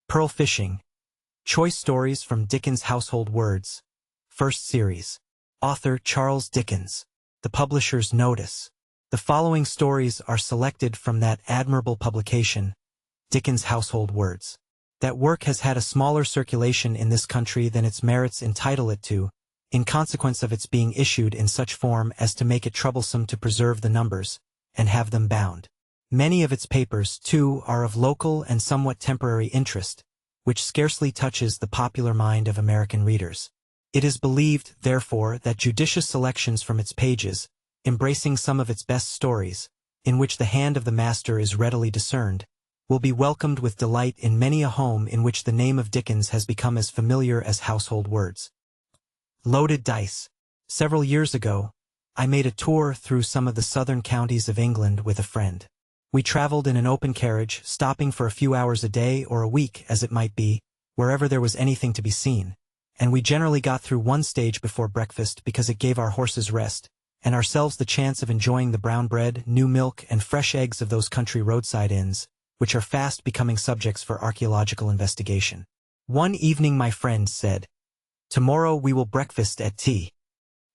Pearl Fishing. Choice Stories from Dickens' Household Words. First Series. Author Charles Dickens. The Publisher's Notice. The following stories are selected from that admirable publication, Dickens' Household Words. That work has had a smaller circulation in this country than its merits entitle it to, in consequence of its being issued in such form as to make it troublesome to preserve the numbers, and have them bound. Many of its papers, too, are of local and somewhat temporary interest, which scarcely touches the popular mind of American readers. It is believed, therefore, that judicious selections from its pages, embracing some of its best stories, in which the hand of the master is readily discerned, will be welcomed with delight in many a home in which the name of Dickens has become as familiar as household words. Loaded Dice. Several years ago, I made a tour through some of the southern counties of England with a friend. We traveled in an open carriage, stopping for a few hours a day or a week, as it might be, wherever there was anything to be seen, and we generally got through one stage before breakfast because it gave our horses rest, and ourselves the chance of enjoying the brown bread, new milk, and fresh eggs of those country roadside inns, which are fast becoming subjects for archaeological investigation. One evening my friend said, "Tomorrow we will breakfast at tea.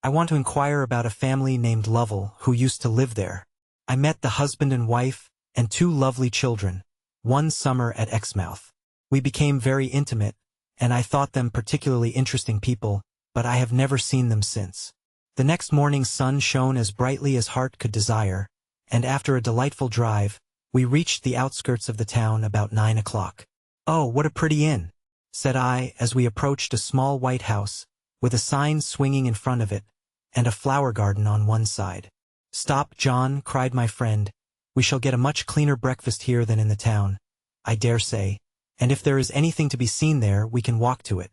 I want to inquire about a family named Lovell who used to live there. I met the husband and wife, and two lovely children, one summer at Exmouth. We became very intimate, and I thought them particularly interesting people, but I have never seen them since." The next morning's sun shone as brightly as heart could desire, and after a delightful drive, we reached the outskirts of the town about 9 o'clock. "Oh, what a pretty inn," said I as we approached a small white house, with a sign swinging in front of it, and a flower garden on one side. "Stop, John," cried my friend. "We shall get a much cleaner breakfast here than in the town, I dare say, and if there is anything to be seen there, we can walk to it."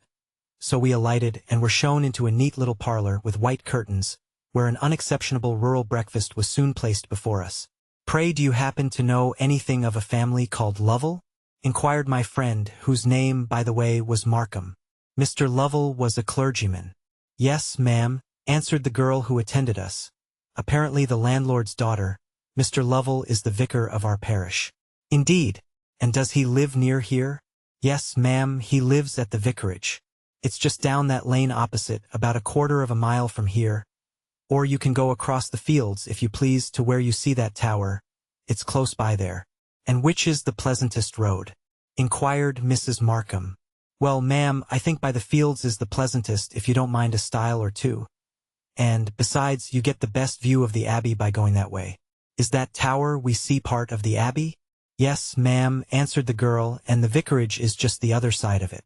So we alighted and were shown into a neat little parlor with white curtains, where an unexceptionable rural breakfast was soon placed before us. "Pray, do you happen to know anything of a family called Lovell?" inquired my friend, whose name, by the way, was Markham. Mr. Lovell was a clergyman. "Yes, ma'am," answered the girl who attended us. "Apparently the landlord's daughter. Mr. Lovell is the vicar of our parish." "Indeed? And does he live near here?" "Yes, ma'am, he lives at the vicarage. It's just down that lane opposite, about a quarter of a mile from here. Or you can go across the fields, if you please, to where you see that tower. It's close by there." "And which is the pleasantest road?" inquired Mrs. Markham. "Well, ma'am, I think by the fields is the pleasantest, if you don't mind a stile or two. And, besides, you get the best view of the Abbey by going that way." "Is that tower we see part of the Abbey?" "Yes, ma'am," answered the girl, "and the vicarage is just the other side of it."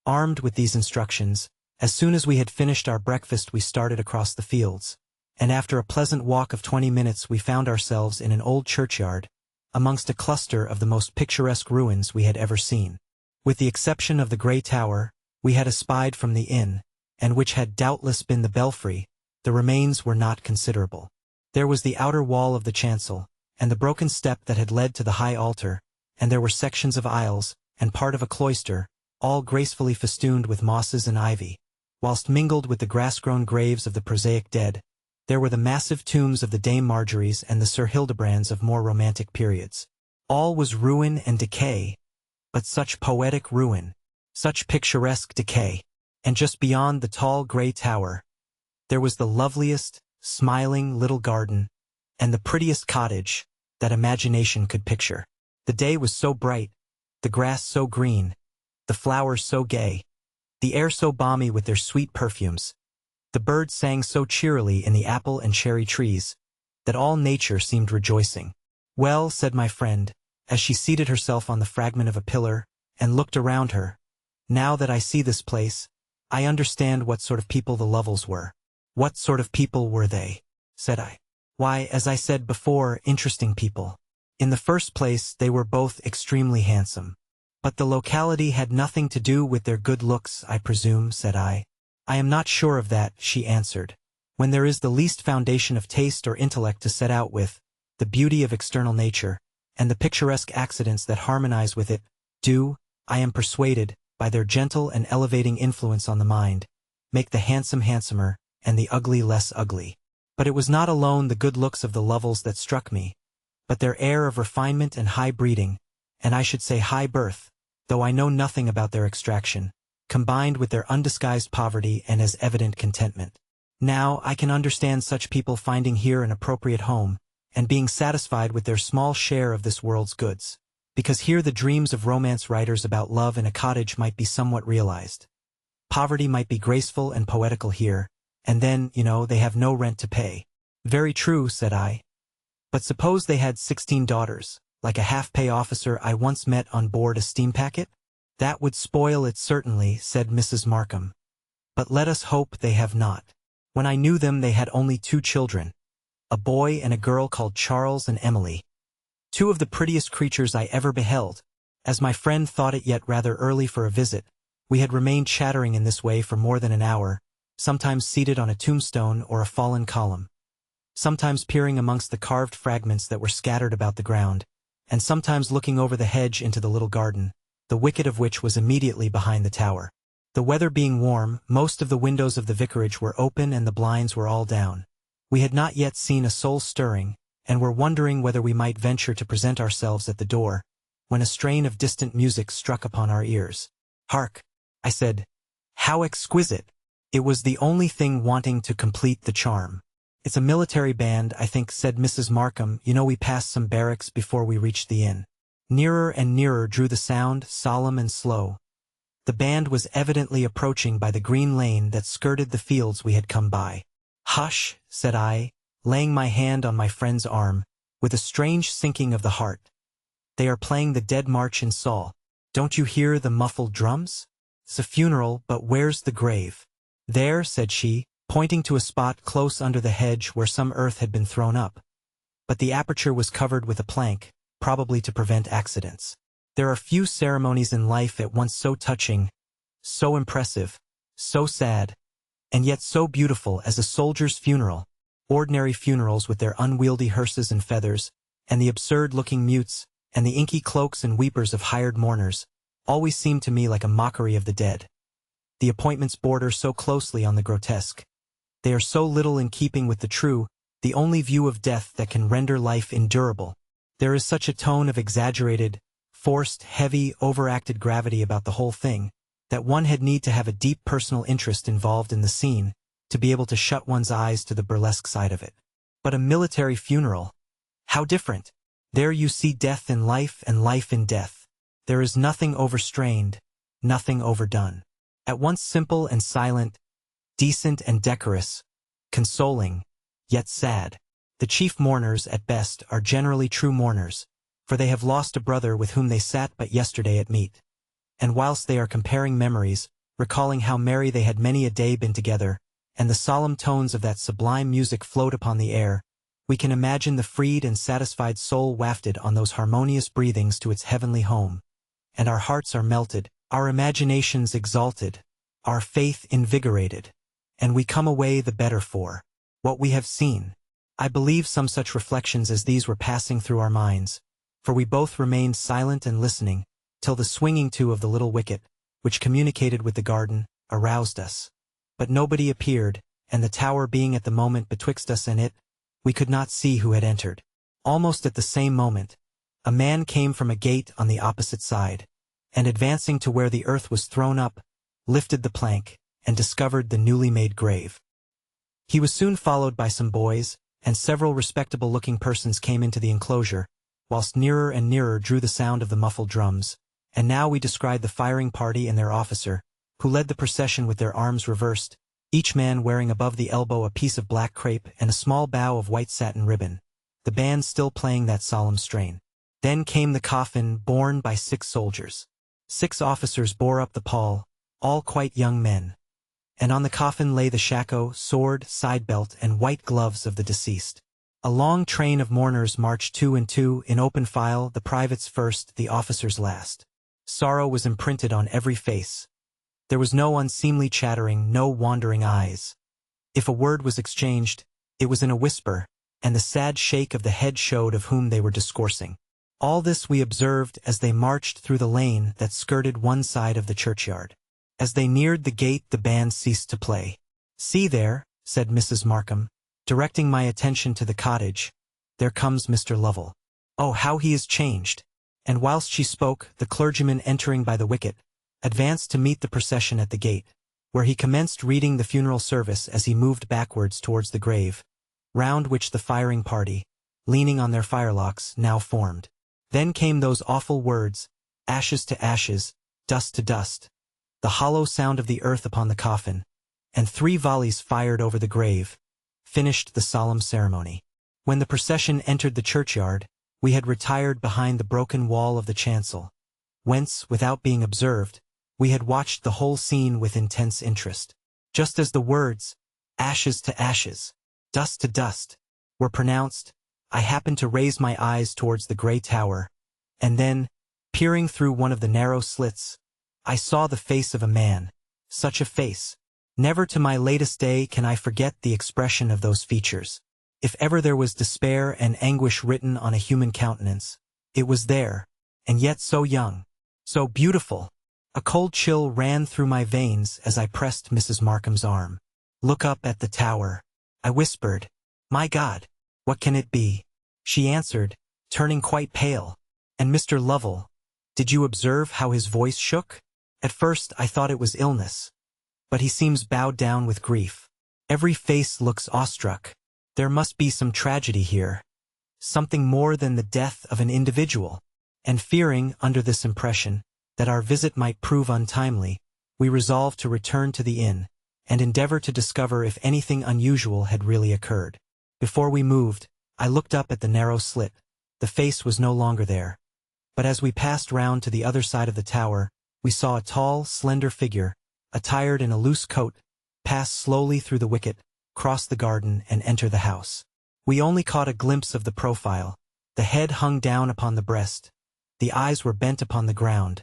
Armed with these instructions, as soon as we had finished our breakfast we started across the fields, and after a pleasant walk of 20 minutes we found ourselves in an old churchyard, amongst a cluster of the most picturesque ruins we had ever seen. With the exception of the grey tower, we had espied from the inn, and which had doubtless been the belfry, the remains were not considerable. There was the outer wall of the chancel, and the broken step that had led to the high altar, and there were sections of aisles, and part of a cloister, all gracefully festooned with mosses and ivy, whilst mingled with the grass-grown graves of the prosaic dead, there were the massive tombs of the Dame Marjories and the Sir Hildebrands of more romantic periods. All was ruin and decay, but such poetic ruin, such picturesque decay, and just beyond the tall grey tower, there was the loveliest, smiling little garden, and the prettiest cottage that imagination could picture. The day was so bright, the grass so green, the flowers so gay, the air so balmy with their sweet perfumes, the birds sang so cheerily in the apple and cherry trees, that all nature seemed rejoicing. "Well," said my friend, as she seated herself on the fragment of a pillar, and looked around her, "now that I see this place, I understand what sort of people the Lovells were." "What sort of people were they?" said I. "Why, as I said before, interesting people. In the first place, they were both extremely handsome." "But the locality had nothing to do with their good looks, I presume," said I. "I am not sure of that," she answered. "When there is the least foundation of taste or intellect to set out with, the beauty of external nature, and the picturesque accidents that harmonize with it, do, I am persuaded, by their gentle and elevating influence on the mind, make the handsome handsomer, and the ugly less ugly. But it was not alone the good looks of the Lovells that struck me, but their air of refinement and high breeding, and I should say high birth, though I know nothing about their extraction, combined with their undisguised poverty and as evident contentment. Now I can understand such people finding here an appropriate home, and being satisfied with their small share of this world's goods, because here the dreams of romance writers about love in a cottage might be somewhat realized. Poverty might be graceful and poetical here, and then, they have no rent to pay. Very true, said I. But suppose they had 16 daughters, like a half-pay officer I once met on board a steam packet? That would spoil it certainly, said Mrs. Markham. But let us hope they have not. When I knew them they had only 2 children, a boy and a girl called Charles and Emily. 2 of the prettiest creatures I ever beheld. As my friend thought it yet rather early for a visit, we had remained chattering in this way for more than an hour, sometimes seated on a tombstone or a fallen column, sometimes peering amongst the carved fragments that were scattered about the ground, and sometimes looking over the hedge into the little garden, the wicket of which was immediately behind the tower. The weather being warm, most of the windows of the vicarage were open and the blinds were all down. We had not yet seen a soul stirring, and were wondering whether we might venture to present ourselves at the door, when a strain of distant music struck upon our ears. Hark! I said. How exquisite! It was the only thing wanting to complete the charm. It's a military band, I think, said Mrs. Markham. We passed some barracks before we reached the inn. Nearer and nearer drew the sound, solemn and slow. The band was evidently approaching by the green lane that skirted the fields we had come by. Hush, said I, laying my hand on my friend's arm, with a strange sinking of the heart. They are playing the Dead March in Saul. Don't you hear the muffled drums? It's a funeral, but where's the grave? There, said she, pointing to a spot close under the hedge where some earth had been thrown up. But the aperture was covered with a plank, probably to prevent accidents. There are few ceremonies in life at once so touching, so impressive, so sad, and yet so beautiful as a soldier's funeral. Ordinary funerals with their unwieldy hearses and feathers, and the absurd-looking mutes, and the inky cloaks and weepers of hired mourners, always seem to me like a mockery of the dead. The appointments border so closely on the grotesque. They are so little in keeping with the true, the only view of death that can render life endurable. There is such a tone of exaggerated, forced, heavy, overacted gravity about the whole thing, that one had need to have a deep personal interest involved in the scene, to be able to shut one's eyes to the burlesque side of it. But a military funeral? How different! There you see death in life and life in death. There is nothing overstrained, nothing overdone. At once simple and silent, decent and decorous, consoling, yet sad. The chief mourners, at best, are generally true mourners, for they have lost a brother with whom they sat but yesterday at meat. And whilst they are comparing memories, recalling how merry they had many a day been together, and the solemn tones of that sublime music float upon the air, we can imagine the freed and satisfied soul wafted on those harmonious breathings to its heavenly home, and our hearts are melted, our imaginations exalted, our faith invigorated, and we come away the better for what we have seen. I believe some such reflections as these were passing through our minds, for we both remained silent and listening, till the swinging to of the little wicket, which communicated with the garden, aroused us. But nobody appeared, and the tower being at the moment betwixt us and it, we could not see who had entered. Almost at the same moment, a man came from a gate on the opposite side, and advancing to where the earth was thrown up, lifted the plank, and discovered the newly made grave. He was soon followed by some boys, and several respectable-looking persons came into the enclosure, whilst nearer and nearer drew the sound of the muffled drums, and now we descried the firing party and their officer, who led the procession with their arms reversed, each man wearing above the elbow a piece of black crepe and a small bow of white satin ribbon, the band still playing that solemn strain. Then came the coffin borne by 6 soldiers. 6 officers bore up the pall, all quite young men, and on the coffin lay the shako, sword, side-belt, and white gloves of the deceased. A long train of mourners marched 2 and 2 in open file, the privates first, the officers last. Sorrow was imprinted on every face. There was no unseemly chattering, no wandering eyes. If a word was exchanged, it was in a whisper, and the sad shake of the head showed of whom they were discoursing. All this we observed as they marched through the lane that skirted one side of the churchyard. As they neared the gate the band ceased to play. "See there," said Mrs. Markham, directing my attention to the cottage, "there comes Mr. Lovell. Oh, how he is changed! And whilst she spoke, the clergyman entering by the wicket, advanced to meet the procession at the gate, where he commenced reading the funeral service as he moved backwards towards the grave, round which the firing party, leaning on their firelocks, now formed. Then came those awful words, ashes to ashes, dust to dust, the hollow sound of the earth upon the coffin, and 3 volleys fired over the grave, finished the solemn ceremony. When the procession entered the churchyard, we had retired behind the broken wall of the chancel, whence, without being observed, we had watched the whole scene with intense interest. Just as the words, ashes to ashes, dust to dust, were pronounced, I happened to raise my eyes towards the grey tower, and then, peering through one of the narrow slits, I saw the face of a man. Such a face! Never to my latest day can I forget the expression of those features. If ever there was despair and anguish written on a human countenance, it was there, and yet so young, so beautiful. A cold chill ran through my veins as I pressed Mrs. Markham's arm. Look up at the tower, I whispered. My God, what can it be? She answered, turning quite pale. And Mr. Lovell, did you observe how his voice shook? At first I thought it was illness, but he seems bowed down with grief. Every face looks awestruck. There must be some tragedy here, something more than the death of an individual. And fearing, under this impression, that our visit might prove untimely, we resolved to return to the inn, and endeavor to discover if anything unusual had really occurred. Before we moved, I looked up at the narrow slit. The face was no longer there. But as we passed round to the other side of the tower, we saw a tall, slender figure, attired in a loose coat, pass slowly through the wicket, cross the garden, and enter the house. We only caught a glimpse of the profile. The head hung down upon the breast. The eyes were bent upon the ground.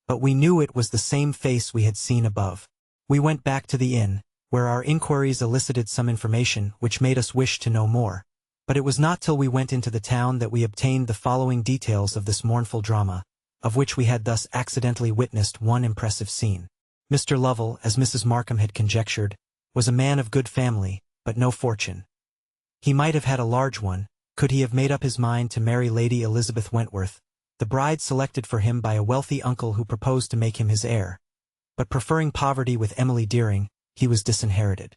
But we knew it was the same face we had seen above. We went back to the inn, where our inquiries elicited some information which made us wish to know more. But it was not till we went into the town that we obtained the following details of this mournful drama, of which we had thus accidentally witnessed one impressive scene. Mr. Lovell, as Mrs. Markham had conjectured, was a man of good family, but no fortune. He might have had a large one, could he have made up his mind to marry Lady Elizabeth Wentworth, the bride selected for him by a wealthy uncle who proposed to make him his heir. But preferring poverty with Emily Dearing, he was disinherited.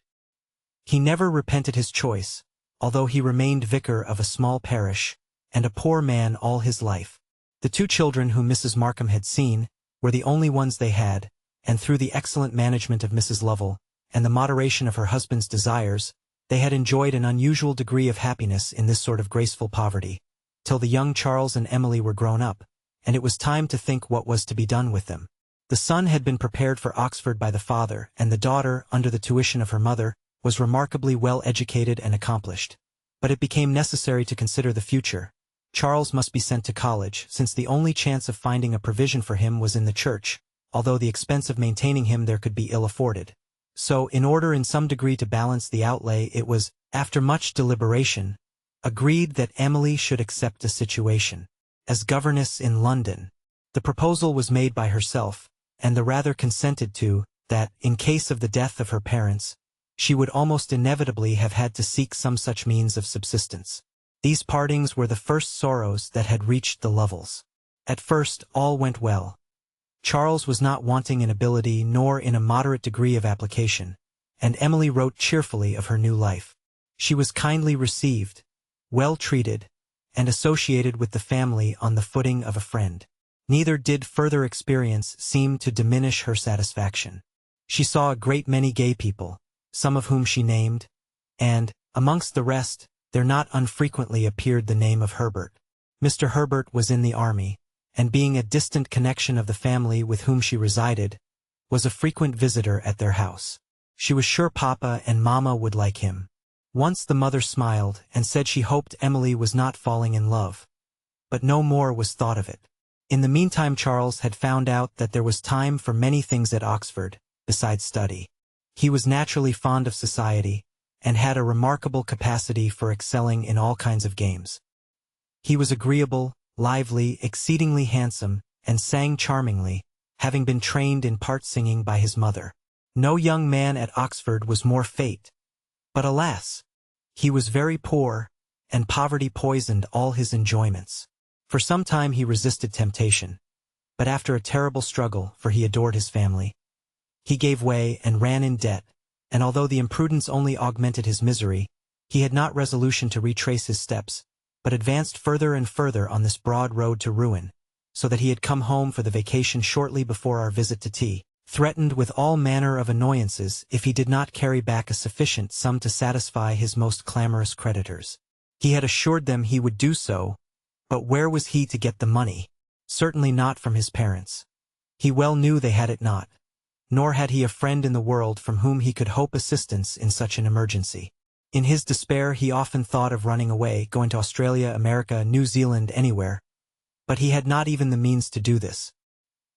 He never repented his choice, although he remained vicar of a small parish, and a poor man all his life. The 2 children whom Mrs. Markham had seen were the only ones they had, and through the excellent management of Mrs. Lovell, and the moderation of her husband's desires, they had enjoyed an unusual degree of happiness in this sort of graceful poverty, till the young Charles and Emily were grown up, and it was time to think what was to be done with them. The son had been prepared for Oxford by the father, and the daughter, under the tuition of her mother, was remarkably well educated and accomplished. But it became necessary to consider the future. Charles must be sent to college, since the only chance of finding a provision for him was in the church, although the expense of maintaining him there could be ill afforded. So, in order in some degree to balance the outlay, it was, after much deliberation, agreed that Emily should accept a situation as governess in London. The proposal was made by herself, and the rather consented to, that, in case of the death of her parents, she would almost inevitably have had to seek some such means of subsistence. These partings were the first sorrows that had reached the Lovells. At first, all went well. Charles was not wanting in ability nor in a moderate degree of application, and Emily wrote cheerfully of her new life. She was kindly received, well treated, and associated with the family on the footing of a friend. Neither did further experience seem to diminish her satisfaction. She saw a great many gay people, some of whom she named, and, amongst the rest, there not unfrequently appeared the name of Herbert. Mr. Herbert was in the army, and being a distant connection of the family with whom she resided, was a frequent visitor at their house. She was sure Papa and Mamma would like him. Once the mother smiled and said she hoped Emily was not falling in love. But no more was thought of it. In the meantime Charles had found out that there was time for many things at Oxford, besides study. He was naturally fond of society, and had a remarkable capacity for excelling in all kinds of games. He was agreeable, lively, exceedingly handsome, and sang charmingly, having been trained in part singing by his mother. No young man at Oxford was more fate. But alas! He was very poor, and poverty poisoned all his enjoyments. For some time he resisted temptation, but after a terrible struggle, for he adored his family, he gave way and ran in debt, and although the imprudence only augmented his misery, he had not resolution to retrace his steps, but advanced further and further on this broad road to ruin, so that he had come home for the vacation shortly before our visit to tea, threatened with all manner of annoyances if he did not carry back a sufficient sum to satisfy his most clamorous creditors. He had assured them he would do so, but where was he to get the money? Certainly not from his parents. He well knew they had it not, nor had he a friend in the world from whom he could hope assistance in such an emergency. In his despair he often thought of running away, going to Australia, America, New Zealand, anywhere, but he had not even the means to do this.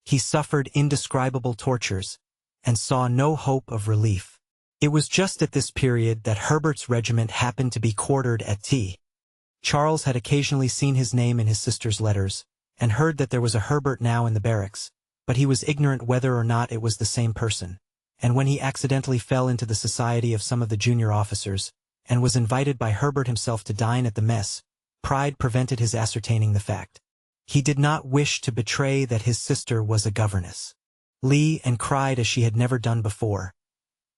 He suffered indescribable tortures, and saw no hope of relief. It was just at this period that Herbert's regiment happened to be quartered at T. Charles had occasionally seen his name in his sister's letters, and heard that there was a Herbert now in the barracks, but he was ignorant whether or not it was the same person, and when he accidentally fell into the society of some of the junior officers, and was invited by Herbert himself to dine at the mess, pride prevented his ascertaining the fact. He did not wish to betray that his sister was a governess. Lee and cried as she had never done before.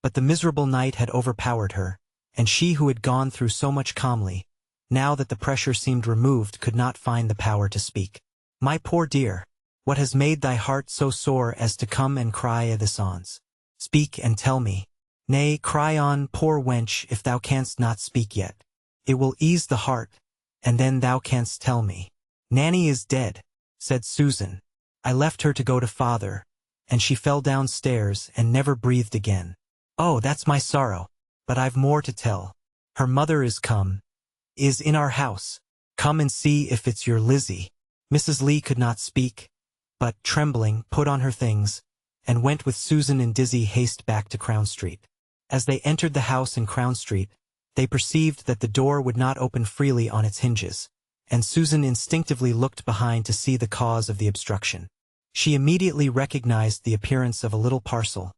But the miserable night had overpowered her, and she who had gone through so much calmly, now that the pressure seemed removed, could not find the power to speak. "My poor dear, what has made thy heart so sore as to come and cry a this ons? Speak and tell me. Nay, cry on, poor wench, if thou canst not speak yet. It will ease the heart, and then thou canst tell me." "Nanny is dead," said Susan. "I left her to go to father, and she fell downstairs and never breathed again. Oh, that's my sorrow, but I've more to tell. Her mother is in our house. Come and see if it's your Lizzie." Mrs. Lee could not speak, but, trembling, put on her things, and went with Susan in dizzy haste back to Crown Street. As they entered the house in Crown Street, they perceived that the door would not open freely on its hinges, and Susan instinctively looked behind to see the cause of the obstruction. She immediately recognized the appearance of a little parcel,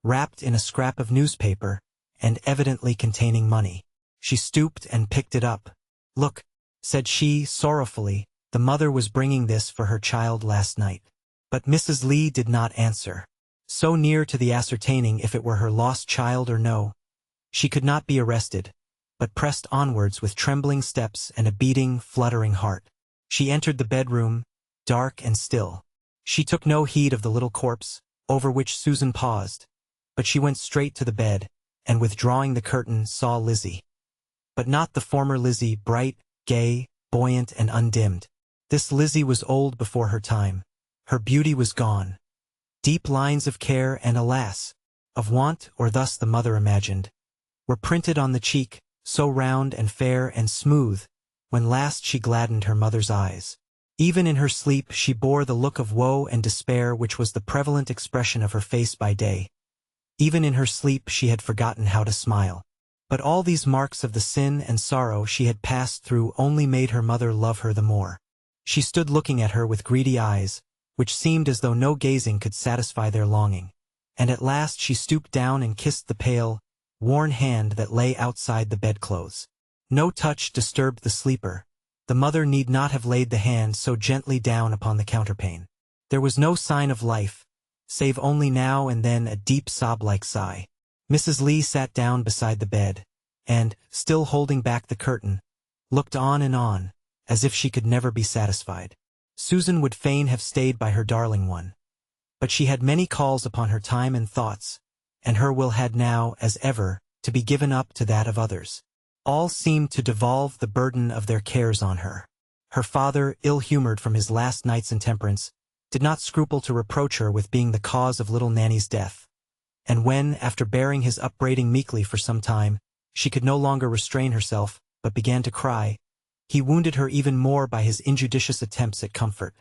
wrapped in a scrap of newspaper, and evidently containing money. She stooped and picked it up. "Look," said she sorrowfully, "the mother was bringing this for her child last night." But Mrs. Lee did not answer. So near to the ascertaining if it were her lost child or no, she could not be arrested, but pressed onwards with trembling steps and a beating, fluttering heart. She entered the bedroom, dark and still. She took no heed of the little corpse, over which Susan paused, but she went straight to the bed, and withdrawing the curtain saw Lizzie. But not the former Lizzie, bright, gay, buoyant and undimmed. This Lizzie was old before her time. Her beauty was gone. Deep lines of care and, alas, of want, or thus the mother imagined, were printed on the cheek, so round and fair and smooth, when last she gladdened her mother's eyes. Even in her sleep she bore the look of woe and despair which was the prevalent expression of her face by day. Even in her sleep she had forgotten how to smile. But all these marks of the sin and sorrow she had passed through only made her mother love her the more. She stood looking at her with greedy eyes, which seemed as though no gazing could satisfy their longing, and at last she stooped down and kissed the pale, worn hand that lay outside the bedclothes. No touch disturbed the sleeper. The mother need not have laid the hand so gently down upon the counterpane. There was no sign of life, save only now and then a deep sob-like sigh. Mrs. Lee sat down beside the bed, and, still holding back the curtain, looked on, as if she could never be satisfied. Susan would fain have stayed by her darling one, but she had many calls upon her time and thoughts, and her will had now, as ever, to be given up to that of others. All seemed to devolve the burden of their cares on her. Her father, ill-humored from his last night's intemperance, did not scruple to reproach her with being the cause of little Nanny's death, and when, after bearing his upbraiding meekly for some time, she could no longer restrain herself, but began to cry, he wounded her even more by his injudicious attempts at comfort.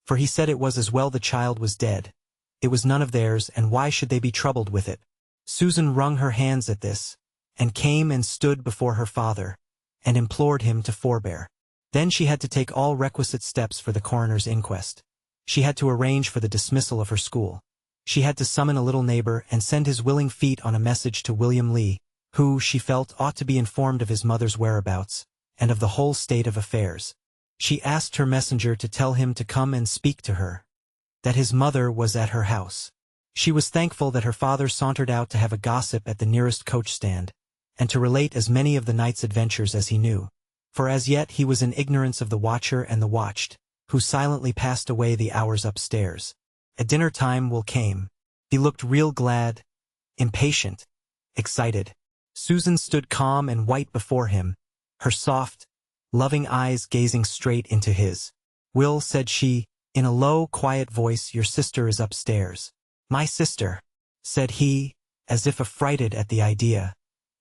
For he said it was as well the child was dead. It was none of theirs, and why should they be troubled with it? Susan wrung her hands at this, and came and stood before her father, and implored him to forbear. Then she had to take all requisite steps for the coroner's inquest. She had to arrange for the dismissal of her school. She had to summon a little neighbor and send his willing feet on a message to William Lee, who, she felt, ought to be informed of his mother's whereabouts, and of the whole state of affairs. She asked her messenger to tell him to come and speak to her, that his mother was at her house. She was thankful that her father sauntered out to have a gossip at the nearest coach stand, and to relate as many of the night's adventures as he knew, for as yet he was in ignorance of the watcher and the watched, who silently passed away the hours upstairs. At dinner time Will came. He looked real glad, impatient, excited. Susan stood calm and white before him, her soft, loving eyes gazing straight into his. "Will," said she, in a low, quiet voice, "your sister is upstairs." "My sister," said he, as if affrighted at the idea,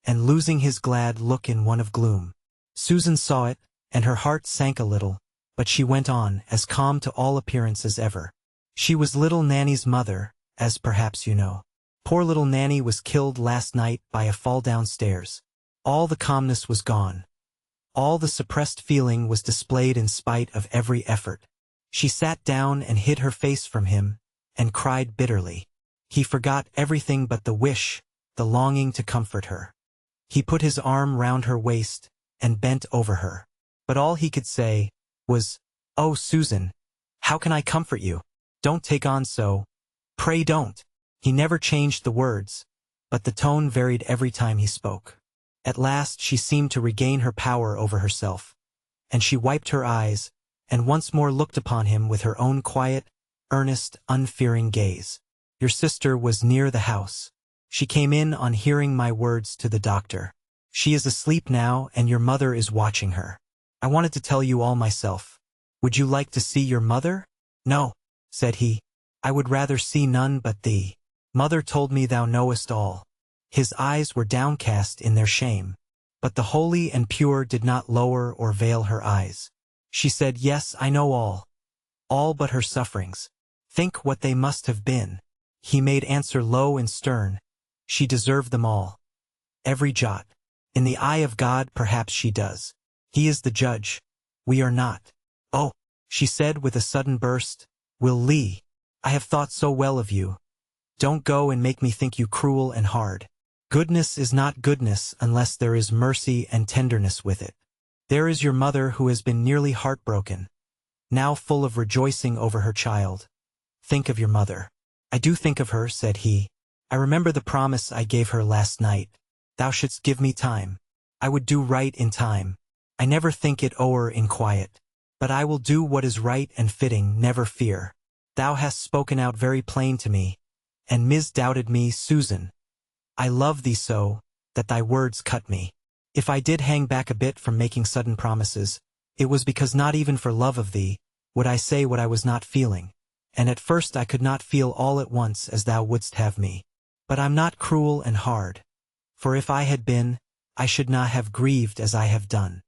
and losing his glad look in one of gloom. Susan saw it, and her heart sank a little, but she went on, as calm to all appearance as ever. "She was little Nanny's mother, as perhaps you know. Poor little Nanny was killed last night by a fall downstairs." All the calmness was gone. All the suppressed feeling was displayed in spite of every effort. She sat down and hid her face from him, and cried bitterly. He forgot everything but the wish, the longing to comfort her. He put his arm round her waist, and bent over her. But all he could say was, "Oh, Susan, how can I comfort you? Don't take on so. Pray don't." He never changed the words, but the tone varied every time he spoke. At last she seemed to regain her power over herself, and she wiped her eyes, and once more looked upon him with her own quiet, earnest, unfearing gaze. "Your sister was near the house. She came in on hearing my words to the doctor. She is asleep now, and your mother is watching her. I wanted to tell you all myself. Would you like to see your mother?" "No," said he. "I would rather see none but thee. Mother told me thou knowest all." His eyes were downcast in their shame, but the holy and pure did not lower or veil her eyes. She said, "Yes, I know all but her sufferings. Think what they must have been." He made answer low and stern, "She deserved them all. Every jot. In the eye of God perhaps she does. He is the judge. We are not." "Oh," she said with a sudden burst, "Will Lee, I have thought so well of you. Don't go and make me think you cruel and hard. Goodness is not goodness unless there is mercy and tenderness with it. There is your mother who has been nearly heartbroken, now full of rejoicing over her child. Think of your mother." "I do think of her," said he. "I remember the promise I gave her last night. Thou shouldst give me time. I would do right in time. I never think it o'er in quiet. But I will do what is right and fitting, never fear. Thou hast spoken out very plain to me, and misdoubted me, Susan. I love thee so, that thy words cut me. If I did hang back a bit from making sudden promises, it was because not even for love of thee would I say what I was not feeling, and at first I could not feel all at once as thou wouldst have me. But I'm not cruel and hard, for if I had been, I should not have grieved as I have done."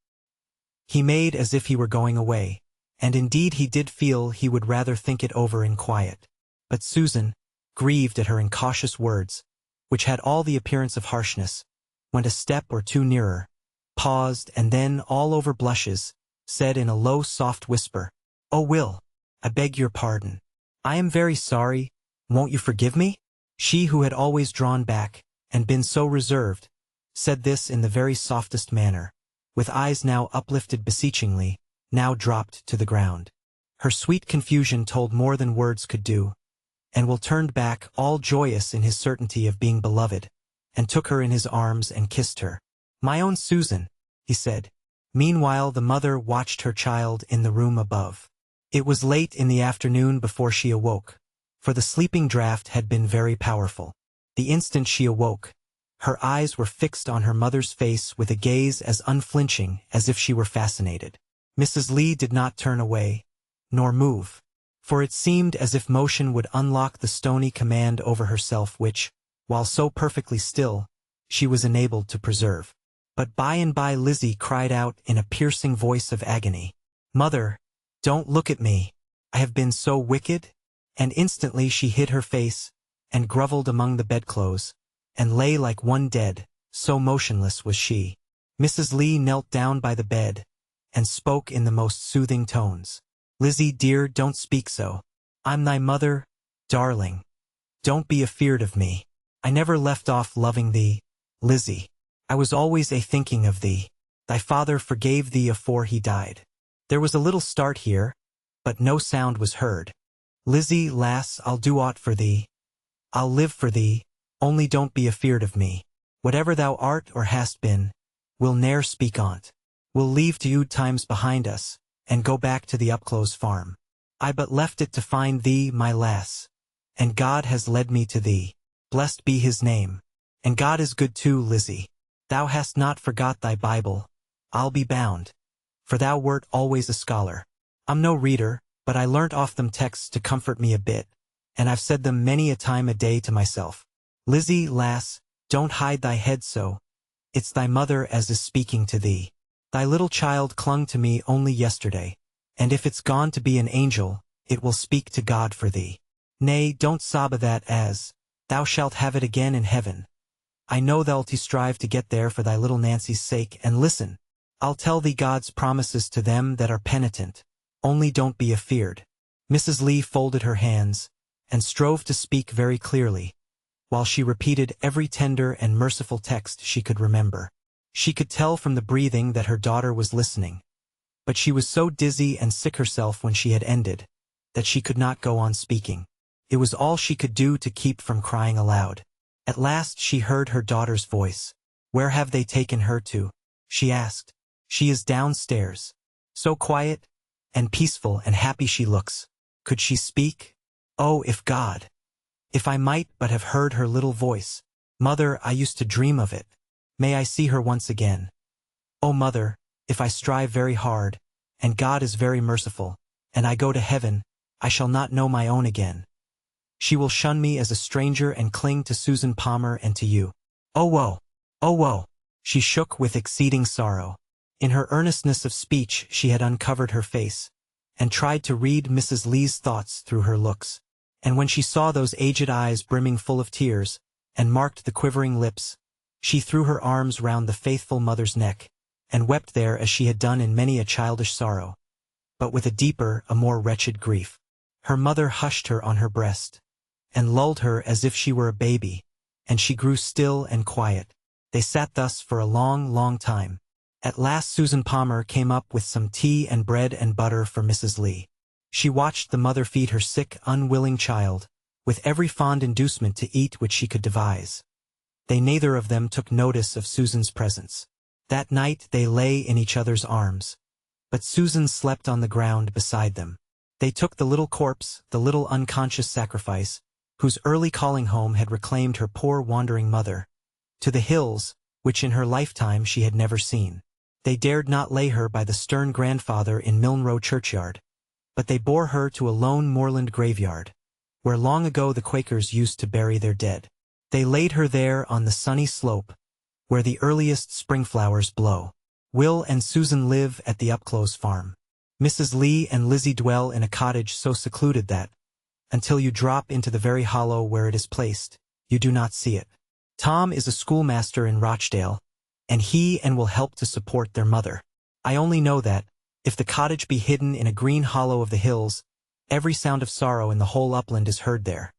He made as if he were going away, and indeed he did feel he would rather think it over in quiet. But Susan, grieved at her incautious words, which had all the appearance of harshness, went a step or two nearer, paused, and then, all over blushes, said in a low, soft whisper, "Oh, Will, I beg your pardon. I am very sorry. Won't you forgive me?" She who had always drawn back, and been so reserved, said this in the very softest manner, with eyes now uplifted beseechingly, now dropped to the ground. Her sweet confusion told more than words could do, and Will turned back, all joyous in his certainty of being beloved, and took her in his arms and kissed her. "My own Susan," he said. Meanwhile the mother watched her child in the room above. It was late in the afternoon before she awoke, for the sleeping draught had been very powerful. The instant she awoke, her eyes were fixed on her mother's face with a gaze as unflinching as if she were fascinated. Mrs. Lee did not turn away, nor move, for it seemed as if motion would unlock the stony command over herself which, while so perfectly still, she was enabled to preserve. But by and by Lizzie cried out in a piercing voice of agony, "Mother, don't look at me. I have been so wicked?" And instantly she hid her face, and grovelled among the bedclothes, and lay like one dead, so motionless was she. Mrs. Lee knelt down by the bed, and spoke in the most soothing tones. "Lizzie, dear, don't speak so. I'm thy mother, darling. Don't be afeard of me. I never left off loving thee, Lizzie. I was always a-thinking of thee. Thy father forgave thee afore he died. There was a little start here, but no sound was heard. Lizzie, lass, I'll do aught for thee. I'll live for thee, only don't be afeard of me. Whatever thou art or hast been, we'll ne'er speak on't. We'll leave to ood times behind us, and go back to the Upclose farm. I but left it to find thee, my lass, and God has led me to thee. Blessed be his name. And God is good too, Lizzie. Thou hast not forgot thy Bible, I'll be bound, for thou wert always a scholar. I'm no reader, but I learnt off them texts to comfort me a bit, and I've said them many a time a day to myself. Lizzie, lass, don't hide thy head so. It's thy mother as is speaking to thee. Thy little child clung to me only yesterday, and if it's gone to be an angel, it will speak to God for thee. Nay, don't sob a that as, thou shalt have it again in heaven. I know thou'lt strive to get there for thy little Nancy's sake, and listen, I'll tell thee God's promises to them that are penitent, only don't be afeard. Mrs. Lee folded her hands, and strove to speak very clearly, while she repeated every tender and merciful text she could remember. She could tell from the breathing that her daughter was listening, but she was so dizzy and sick herself when she had ended, that she could not go on speaking. It was all she could do to keep from crying aloud. At last she heard her daughter's voice. Where have they taken her to? She asked. She is downstairs. So quiet, and peaceful and happy she looks. Could she speak? Oh, if I might but have heard her little voice. Mother, I used to dream of it. May I see her once again? Oh, mother, if I strive very hard, and God is very merciful, and I go to heaven, I shall not know my own again. She will shun me as a stranger and cling to Susan Palmer and to you. Oh woe! Oh woe! She shook with exceeding sorrow. In her earnestness of speech she had uncovered her face, and tried to read Mrs. Lee's thoughts through her looks. And when she saw those aged eyes brimming full of tears, and marked the quivering lips, she threw her arms round the faithful mother's neck, and wept there as she had done in many a childish sorrow, but with a deeper, a more wretched grief. Her mother hushed her on her breast, and lulled her as if she were a baby, and she grew still and quiet. They sat thus for a long, long time. At last Susan Palmer came up with some tea and bread and butter for Mrs. Lee. She watched the mother feed her sick, unwilling child, with every fond inducement to eat which she could devise. They neither of them took notice of Susan's presence. That night they lay in each other's arms, but Susan slept on the ground beside them. They took the little corpse, the little unconscious sacrifice, whose early calling home had reclaimed her poor wandering mother, to the hills, which in her lifetime she had never seen. They dared not lay her by the stern grandfather in Milnrow churchyard, but they bore her to a lone moorland graveyard, where long ago the Quakers used to bury their dead. They laid her there on the sunny slope, where the earliest spring flowers blow. Will and Susan live at the Upclose farm. Mrs. Lee and Lizzie dwell in a cottage so secluded that, until you drop into the very hollow where it is placed, you do not see it. Tom is a schoolmaster in Rochdale, and he will help to support their mother. I only know that, if the cottage be hidden in a green hollow of the hills, every sound of sorrow in the whole upland is heard there.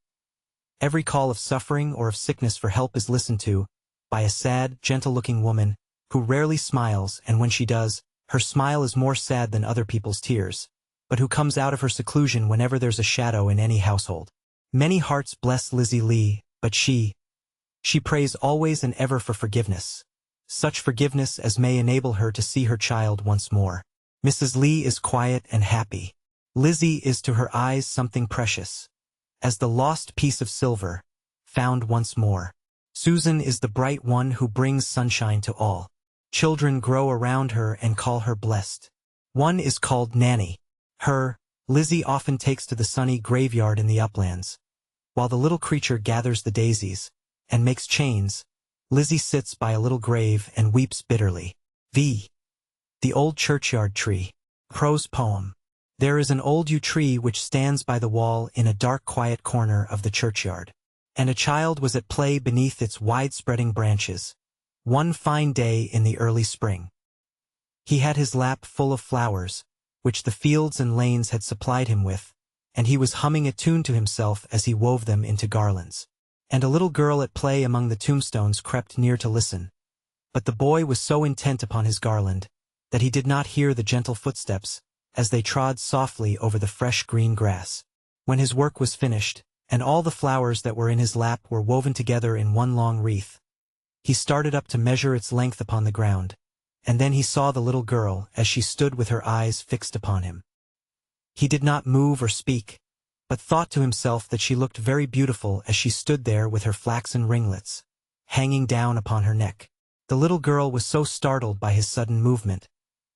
Every call of suffering or of sickness for help is listened to, by a sad, gentle-looking woman, who rarely smiles, and when she does, her smile is more sad than other people's tears, but who comes out of her seclusion whenever there's a shadow in any household. Many hearts bless Lizzie Lee, but she prays always and ever for forgiveness. Such forgiveness as may enable her to see her child once more. Mrs. Lee is quiet and happy. Lizzie is to her eyes something precious, as the lost piece of silver, found once more. Susan is the bright one who brings sunshine to all. Children grow around her and call her blessed. One is called Nanny. Her, Lizzie often takes to the sunny graveyard in the uplands. While the little creature gathers the daisies, and makes chains, Lizzie sits by a little grave and weeps bitterly. The Old Churchyard Tree. Prose poem. There is an old yew tree which stands by the wall in a dark quiet corner of the churchyard, and a child was at play beneath its wide-spreading branches, one fine day in the early spring. He had his lap full of flowers, which the fields and lanes had supplied him with, and he was humming a tune to himself as he wove them into garlands. And a little girl at play among the tombstones crept near to listen. But the boy was so intent upon his garland, that he did not hear the gentle footsteps, as they trod softly over the fresh green grass. When his work was finished, and all the flowers that were in his lap were woven together in one long wreath, he started up to measure its length upon the ground, and then he saw the little girl as she stood with her eyes fixed upon him. He did not move or speak, but thought to himself that she looked very beautiful as she stood there with her flaxen ringlets hanging down upon her neck. The little girl was so startled by his sudden movement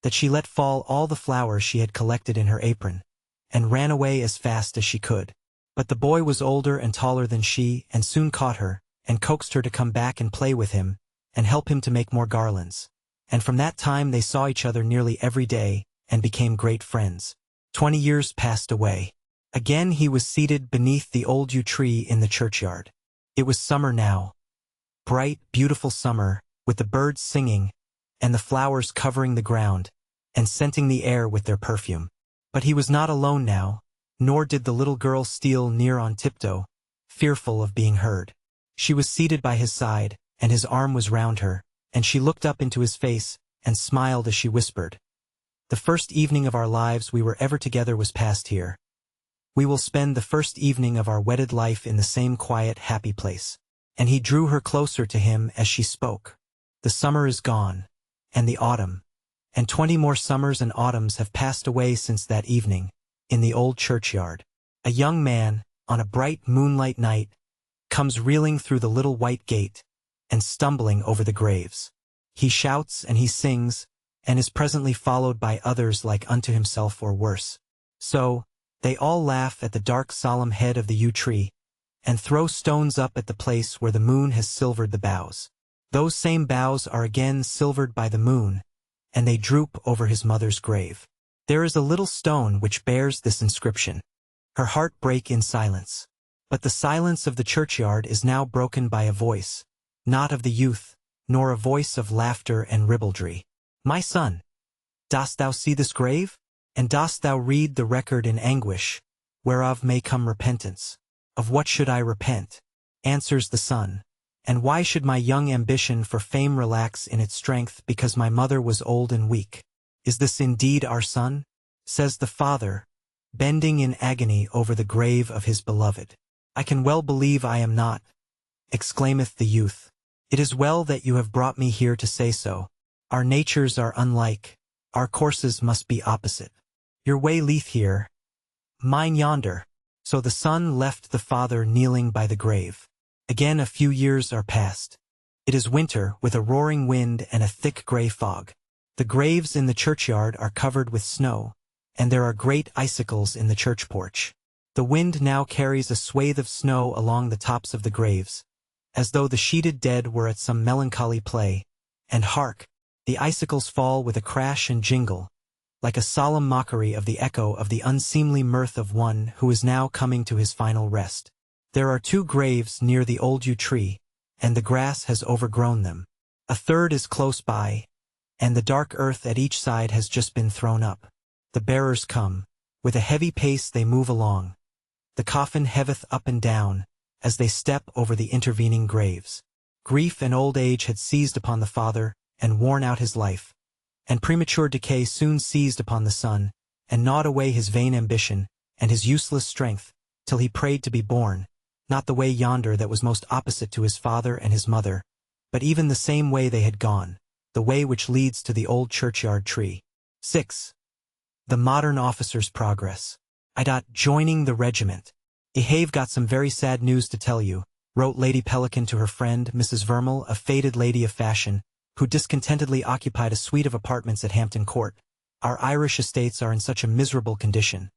that she let fall all the flowers she had collected in her apron, and ran away as fast as she could. But the boy was older and taller than she, and soon caught her, and coaxed her to come back and play with him, and help him to make more garlands. And from that time they saw each other nearly every day, and became great friends. 20 years passed away. Again he was seated beneath the old yew tree in the churchyard. It was summer now. Bright, beautiful summer, with the birds singing, and the flowers covering the ground, and scenting the air with their perfume. But he was not alone now, nor did the little girl steal near on tiptoe, fearful of being heard. She was seated by his side, and his arm was round her, and she looked up into his face, and smiled as she whispered, "The first evening of our lives we were ever together was passed here. We will spend the first evening of our wedded life in the same quiet, happy place." And he drew her closer to him as she spoke. The summer is gone, and the autumn, and 20 more summers and autumns have passed away since that evening, in the old churchyard. A young man, on a bright moonlight night, comes reeling through the little white gate, and stumbling over the graves. He shouts and he sings, and is presently followed by others like unto himself or worse. So, they all laugh at the dark solemn head of the yew tree, and throw stones up at the place where the moon has silvered the boughs. Those same boughs are again silvered by the moon, and they droop over his mother's grave. There is a little stone which bears this inscription: "Her heart brake in silence." But the silence of the churchyard is now broken by a voice, not of the youth, nor a voice of laughter and ribaldry. "My son, dost thou see this grave? And dost thou read the record in anguish, whereof may come repentance?" "Of what should I repent?" answers the son. "And why should my young ambition for fame relax in its strength because my mother was old and weak? Is this indeed our son?" says the father, bending in agony over the grave of his beloved. "I can well believe I am not," exclaimeth the youth. "It is well that you have brought me here to say so. Our natures are unlike, our courses must be opposite. Your way leath here, mine yonder." So the son left the father kneeling by the grave. Again a few years are passed. It is winter, with a roaring wind and a thick gray fog. The graves in the churchyard are covered with snow, and there are great icicles in the church porch. The wind now carries a swathe of snow along the tops of the graves, as though the sheeted dead were at some melancholy play, and hark, the icicles fall with a crash and jingle, like a solemn mockery of the echo of the unseemly mirth of one who is now coming to his final rest. There are 2 graves near the old yew tree, and the grass has overgrown them. A third is close by, and the dark earth at each side has just been thrown up. The bearers come. With a heavy pace they move along. The coffin heaveth up and down, as they step over the intervening graves. Grief and old age had seized upon the father, and worn out his life, and premature decay soon seized upon the son, and gnawed away his vain ambition, and his useless strength, till he prayed to be born, not the way yonder that was most opposite to his father and his mother, but even the same way they had gone, the way which leads to the old churchyard tree. 6. The modern officer's progress. Joining the regiment. "I have got some very sad news to tell you," wrote Lady Pelican to her friend, Mrs. Vermel, a faded lady of fashion, who discontentedly occupied a suite of apartments at Hampton Court. "Our Irish estates are in such a miserable condition,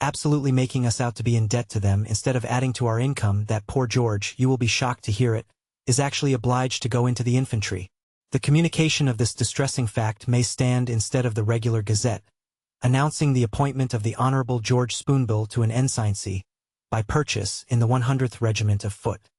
absolutely making us out to be in debt to them instead of adding to our income, that poor George, you will be shocked to hear it, is actually obliged to go into the infantry. The communication of this distressing fact may stand instead of the regular gazette, announcing the appointment of the Honorable George Spoonbill to an ensigncy, by purchase, in the 100th Regiment of Foot.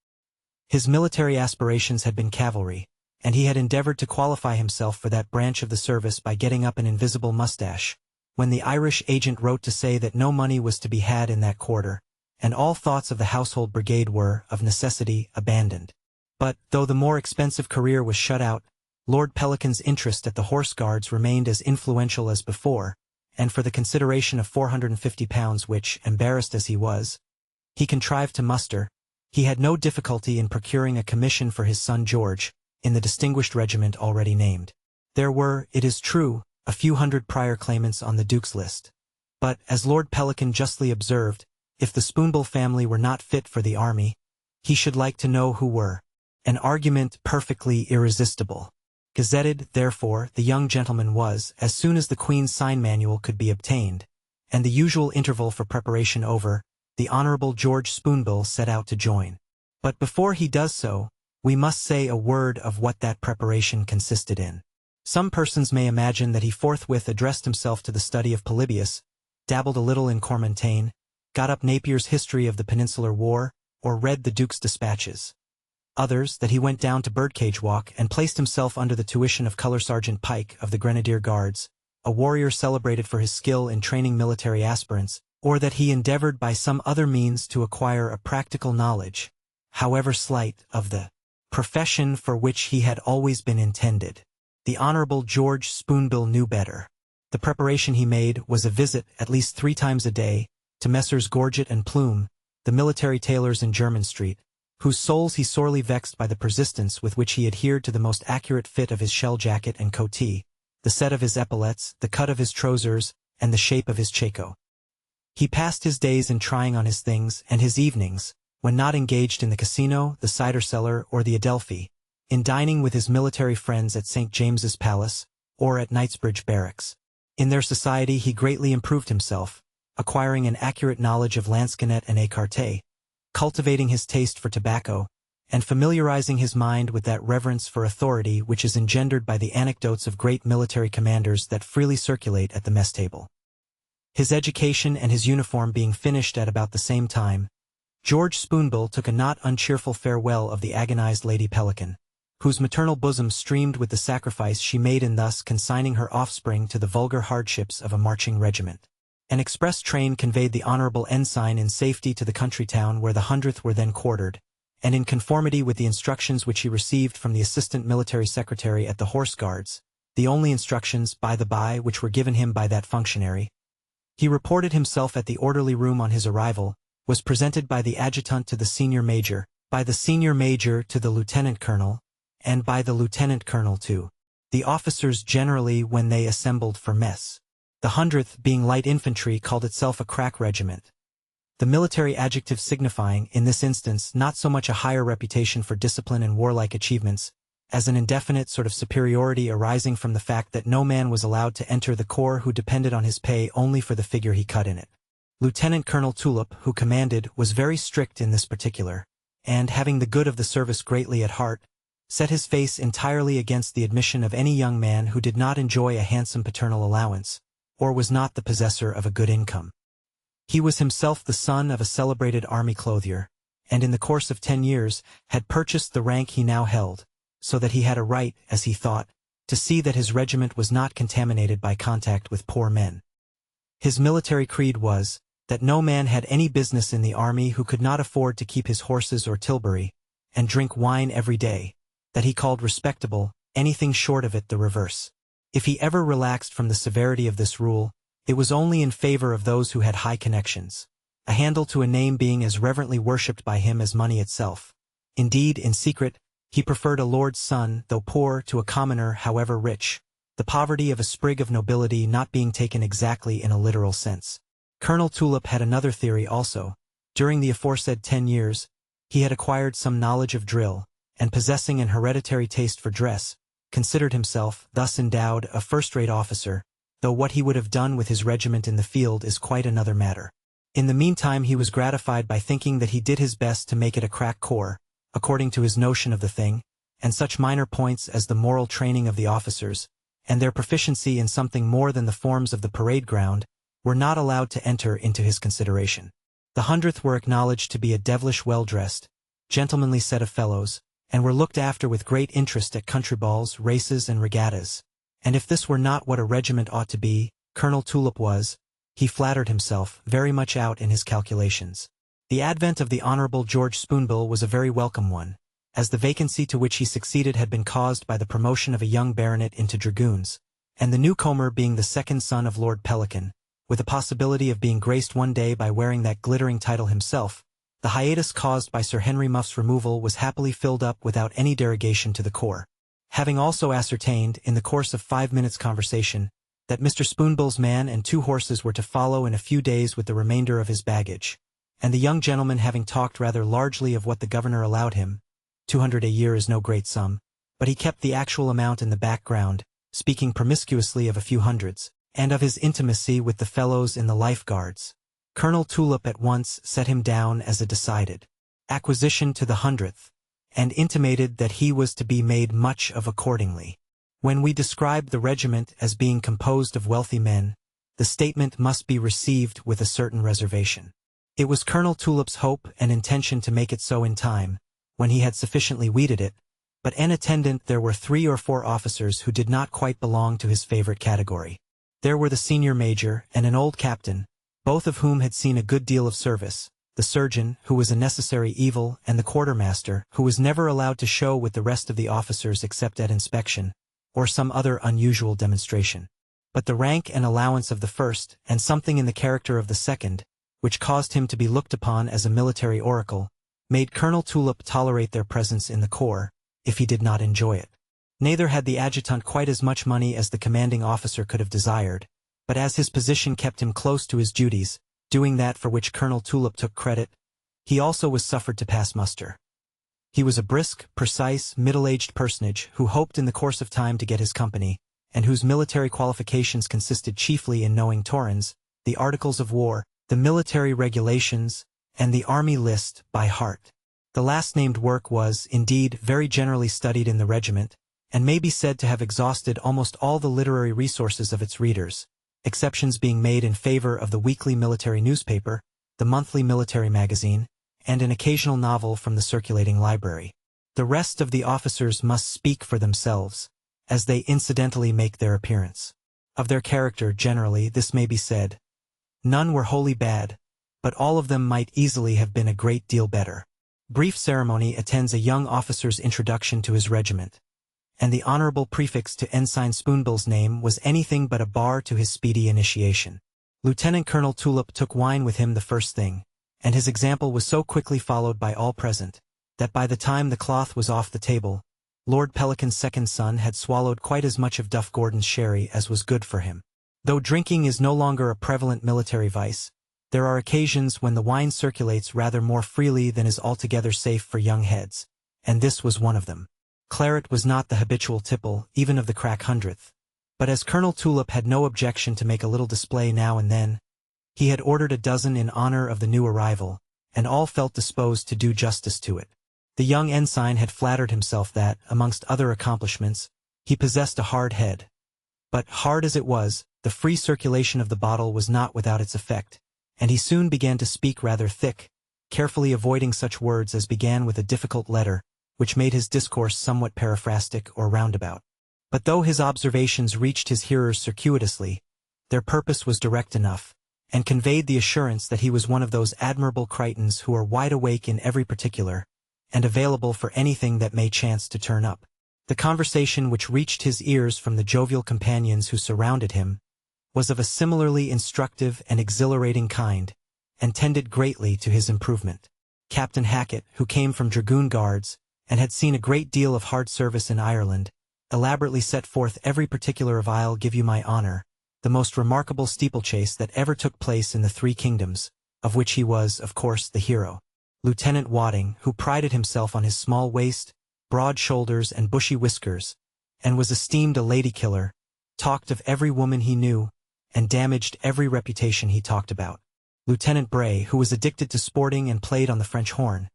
His military aspirations had been cavalry, and he had endeavored to qualify himself for that branch of the service by getting up an invisible mustache, when the Irish agent wrote to say that no money was to be had in that quarter, and all thoughts of the household brigade were, of necessity, abandoned. But, though the more expensive career was shut out, Lord Pelican's interest at the Horse Guards remained as influential as before, and for the consideration of £450 which, embarrassed as he was, he contrived to muster, he had no difficulty in procuring a commission for his son George, in the distinguished regiment already named. There were, it is true, a few hundred prior claimants on the Duke's list. But, as Lord Pelican justly observed, if the Spoonbill family were not fit for the army, he should like to know who were. An argument perfectly irresistible. Gazetted, therefore, the young gentleman was, as soon as the Queen's sign manual could be obtained, and the usual interval for preparation over, the Honourable George Spoonbill set out to join. But before he does so, we must say a word of what that preparation consisted in. Some persons may imagine that he forthwith addressed himself to the study of Polybius, dabbled a little in Cormontaigne, got up Napier's History of the Peninsular War, or read the Duke's dispatches. Others, that he went down to Birdcage Walk and placed himself under the tuition of Colour Sergeant Pike of the Grenadier Guards, a warrior celebrated for his skill in training military aspirants, or that he endeavored by some other means to acquire a practical knowledge, however slight, of the profession for which he had always been intended. The Honourable George Spoonbill knew better. The preparation he made was a visit, at least 3 times a day, to Messrs. Gorget and Plume, the military tailors in Jermyn Street, whose souls he sorely vexed by the persistence with which he adhered to the most accurate fit of his shell jacket and coatee, the set of his epaulettes, the cut of his trousers, and the shape of his shako. He passed his days in trying on his things, and his evenings, when not engaged in the casino, the cider cellar, or the Adelphi, in dining with his military friends at St. James's Palace, or at Knightsbridge Barracks. In their society he greatly improved himself, acquiring an accurate knowledge of lansquenet and écarté, cultivating his taste for tobacco, and familiarizing his mind with that reverence for authority which is engendered by the anecdotes of great military commanders that freely circulate at the mess table. His education and his uniform being finished at about the same time, George Spoonbill took a not uncheerful farewell of the agonized Lady Pelican, whose maternal bosom streamed with the sacrifice she made in thus consigning her offspring to the vulgar hardships of a marching regiment. An express train conveyed the Honourable Ensign in safety to the country town where the 100th were then quartered, and in conformity with the instructions which he received from the Assistant Military Secretary at the Horse Guards, the only instructions, by the by, which were given him by that functionary, he reported himself at the orderly room on his arrival, was presented by the adjutant to the senior major, by the senior major to the lieutenant colonel, and by the lieutenant colonel to the officers generally when they assembled for mess. The 100th, being light infantry, called itself a crack regiment, the military adjective signifying, in this instance, not so much a higher reputation for discipline and warlike achievements, as an indefinite sort of superiority arising from the fact that no man was allowed to enter the corps who depended on his pay only for the figure he cut in it. Lieutenant Colonel Tulip, who commanded, was very strict in this particular, and, having the good of the service greatly at heart, set his face entirely against the admission of any young man who did not enjoy a handsome paternal allowance, or was not the possessor of a good income. He was himself the son of a celebrated army clothier, and in the course of 10 years had purchased the rank he now held, so that he had a right, as he thought, to see that his regiment was not contaminated by contact with poor men. His military creed was, that no man had any business in the army who could not afford to keep his horses or tilbury, and drink wine every day, that he called respectable, anything short of it the reverse. If he ever relaxed from the severity of this rule, it was only in favor of those who had high connections, a handle to a name being as reverently worshipped by him as money itself. Indeed, in secret, he preferred a lord's son, though poor, to a commoner, however rich, the poverty of a sprig of nobility not being taken exactly in a literal sense. Colonel Tulip had another theory also. During the aforesaid 10 years, he had acquired some knowledge of drill, and possessing an hereditary taste for dress, considered himself, thus endowed, a first-rate officer, though what he would have done with his regiment in the field is quite another matter. In the meantime he was gratified by thinking that he did his best to make it a crack corps, according to his notion of the thing, and such minor points as the moral training of the officers, and their proficiency in something more than the forms of the parade ground, were not allowed to enter into his consideration. The 100th were acknowledged to be a devilish well-dressed, gentlemanly set of fellows, and were looked after with great interest at country balls, races, and regattas. And if this were not what a regiment ought to be, Colonel Tulip was, he flattered himself, very much out in his calculations. The advent of the Honourable George Spoonbill was a very welcome one, as the vacancy to which he succeeded had been caused by the promotion of a young baronet into dragoons, and the newcomer being the second son of Lord Pelican, with a possibility of being graced one day by wearing that glittering title himself, the hiatus caused by Sir Henry Muff's removal was happily filled up without any derogation to the core. Having also ascertained, in the course of 5 minutes' conversation, that Mr. Spoonbill's man and 2 horses were to follow in a few days with the remainder of his baggage, and the young gentleman having talked rather largely of what the governor allowed him, 200 a year is no great sum, but he kept the actual amount in the background, speaking promiscuously of a few hundreds, and of his intimacy with the fellows in the Life Guards, Colonel Tulip at once set him down as a decided acquisition to the 100th, and intimated that he was to be made much of accordingly. When we describe the regiment as being composed of wealthy men, the statement must be received with a certain reservation. It was Colonel Tulip's hope and intention to make it so in time, when he had sufficiently weeded it, but in attendant there were 3 or 4 officers who did not quite belong to his favorite category. There were the senior major and an old captain, both of whom had seen a good deal of service, the surgeon, who was a necessary evil, and the quartermaster, who was never allowed to show with the rest of the officers except at inspection, or some other unusual demonstration. But the rank and allowance of the first, and something in the character of the second, which caused him to be looked upon as a military oracle, made Colonel Tulip tolerate their presence in the corps, if he did not enjoy it. Neither had the adjutant quite as much money as the commanding officer could have desired, but as his position kept him close to his duties, doing that for which Colonel Tulip took credit, he also was suffered to pass muster. He was a brisk, precise, middle-aged personage who hoped in the course of time to get his company, and whose military qualifications consisted chiefly in knowing Torrens, the Articles of War, the military regulations, and the army list by heart. The last-named work was, indeed, very generally studied in the regiment, and may be said to have exhausted almost all the literary resources of its readers, exceptions being made in favor of the weekly military newspaper, the monthly military magazine, and an occasional novel from the circulating library. The rest of the officers must speak for themselves, as they incidentally make their appearance. Of their character, generally, this may be said. None were wholly bad, but all of them might easily have been a great deal better. Brief ceremony attends a young officer's introduction to his regiment, and the honorable prefix to Ensign Spoonbill's name was anything but a bar to his speedy initiation. Lieutenant Colonel Tulip took wine with him the first thing, and his example was so quickly followed by all present, that by the time the cloth was off the table, Lord Pelican's second son had swallowed quite as much of Duff Gordon's sherry as was good for him. Though drinking is no longer a prevalent military vice, there are occasions when the wine circulates rather more freely than is altogether safe for young heads, and this was one of them. Claret was not the habitual tipple, even of the crack 100th, but as Colonel Tulip had no objection to make a little display now and then, he had ordered a dozen in honor of the new arrival, and all felt disposed to do justice to it. The young ensign had flattered himself that, amongst other accomplishments, he possessed a hard head. But, hard as it was, the free circulation of the bottle was not without its effect, and he soon began to speak rather thick, carefully avoiding such words as began with a difficult letter, which made his discourse somewhat periphrastic or roundabout. But though his observations reached his hearers circuitously, their purpose was direct enough, and conveyed the assurance that he was one of those admirable Crichtons who are wide awake in every particular, and available for anything that may chance to turn up. The conversation which reached his ears from the jovial companions who surrounded him was of a similarly instructive and exhilarating kind, and tended greatly to his improvement. Captain Hackett, who came from Dragoon Guards, and had seen a great deal of hard service in Ireland, elaborately set forth every particular of "I'll give you my honor," the most remarkable steeplechase that ever took place in the 3 kingdoms, of which he was, of course, the hero. Lieutenant Wadding, who prided himself on his small waist, broad shoulders, and bushy whiskers, and was esteemed a lady-killer, talked of every woman he knew, and damaged every reputation he talked about. Lieutenant Bray, who was addicted to sporting and played on the French horn,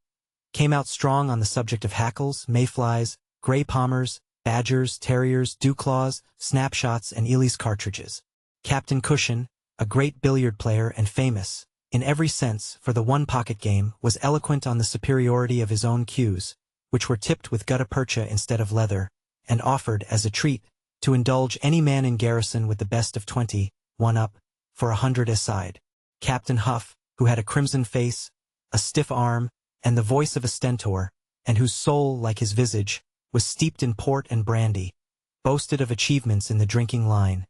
came out strong on the subject of hackles, mayflies, grey palmers, badgers, terriers, dewclaws, snapshots, and Ely's cartridges. Captain Cushion, a great billiard player and famous, in every sense, for the one-pocket game, was eloquent on the superiority of his own cues, which were tipped with gutta percha instead of leather, and offered, as a treat, to indulge any man in garrison with the best of 20, one up, for 100 aside. Captain Huff, who had a crimson face, a stiff arm, and the voice of a stentor, and whose soul, like his visage, was steeped in port and brandy, boasted of achievements in the drinking line,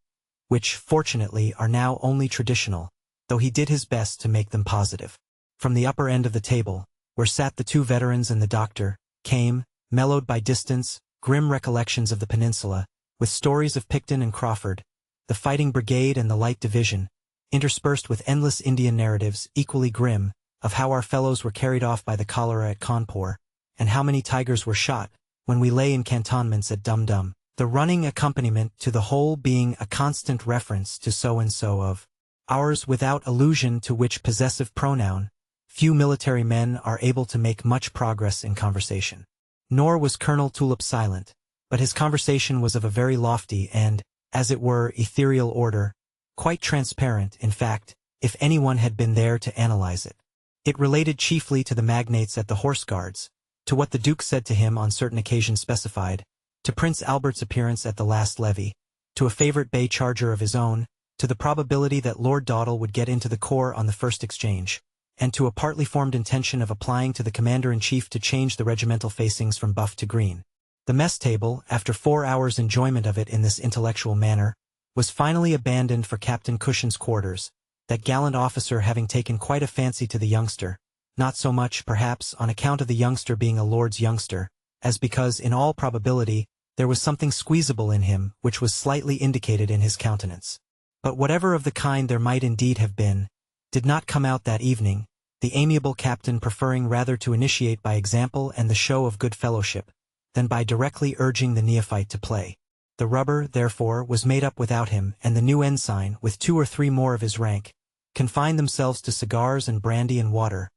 which, fortunately, are now only traditional, though he did his best to make them positive. From the upper end of the table, where sat the two veterans and the doctor, came, mellowed by distance, grim recollections of the peninsula, with stories of Picton and Crawford, the fighting brigade and the light division, interspersed with endless Indian narratives, equally grim, of how our fellows were carried off by the cholera at Cawnpore, and how many tigers were shot, when we lay in cantonments at Dum Dum, the running accompaniment to the whole being a constant reference to so-and-so of ours without allusion to which possessive pronoun. Few military men are able to make much progress in conversation. Nor was Colonel Tulip silent, but his conversation was of a very lofty and, as it were, ethereal order, quite transparent, in fact, if anyone had been there to analyze it. It related chiefly to the magnates at the Horse Guards, to what the Duke said to him on certain occasions specified, to Prince Albert's appearance at the last levee, to a favorite bay charger of his own, to the probability that Lord Dawdle would get into the corps on the first exchange, and to a partly formed intention of applying to the Commander-in-Chief to change the regimental facings from buff to green. The mess table, after 4 hours' enjoyment of it in this intellectual manner, was finally abandoned for Captain Cushion's quarters, that gallant officer having taken quite a fancy to the youngster, not so much, perhaps, on account of the youngster being a lord's youngster, as because, in all probability, there was something squeezable in him which was slightly indicated in his countenance. But whatever of the kind there might indeed have been, did not come out that evening, the amiable captain preferring rather to initiate by example and the show of good fellowship, than by directly urging the neophyte to play. The rubber, therefore, was made up without him, and the new ensign, with 2 or 3 more of his rank, confined themselves to cigars and brandy and water,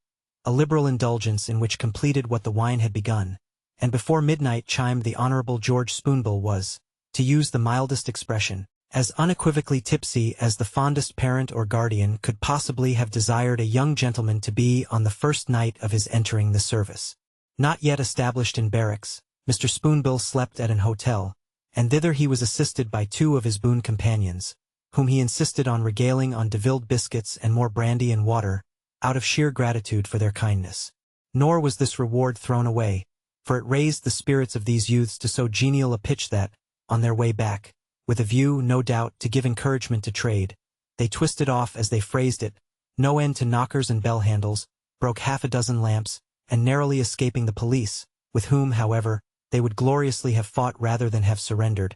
a liberal indulgence in which completed what the wine had begun, and before midnight chimed the Honorable George Spoonbill was, to use the mildest expression, as unequivocally tipsy as the fondest parent or guardian could possibly have desired a young gentleman to be on the first night of his entering the service. Not yet established in barracks, Mr. Spoonbill slept at an hotel, and thither he was assisted by 2 of his boon companions, whom he insisted on regaling on Devilled biscuits and more brandy and water, out of sheer gratitude for their kindness. Nor was this reward thrown away, for it raised the spirits of these youths to so genial a pitch that, on their way back, with a view, no doubt, to give encouragement to trade, they twisted off, as they phrased it, no end to knockers and bell handles, broke 6 lamps, and narrowly escaping the police, with whom, however, they would gloriously have fought rather than have surrendered,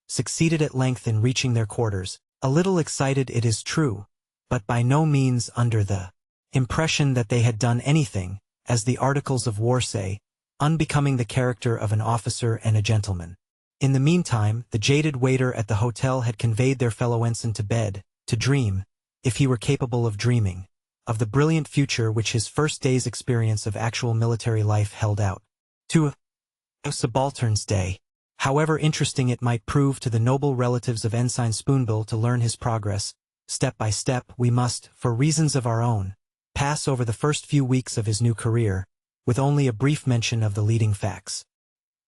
succeeded at length in reaching their quarters, a little excited it is true, but by no means under the impression that they had done anything, as the articles of war say, unbecoming the character of an officer and a gentleman. In the meantime, the jaded waiter at the hotel had conveyed their fellow ensign to bed, to dream, if he were capable of dreaming, of the brilliant future which his first day's experience of actual military life held out. To a subaltern's day. However interesting it might prove to the noble relatives of Ensign Spoonbill to learn his progress, step by step we must, for reasons of our own, pass over the first few weeks of his new career, with only a brief mention of the leading facts.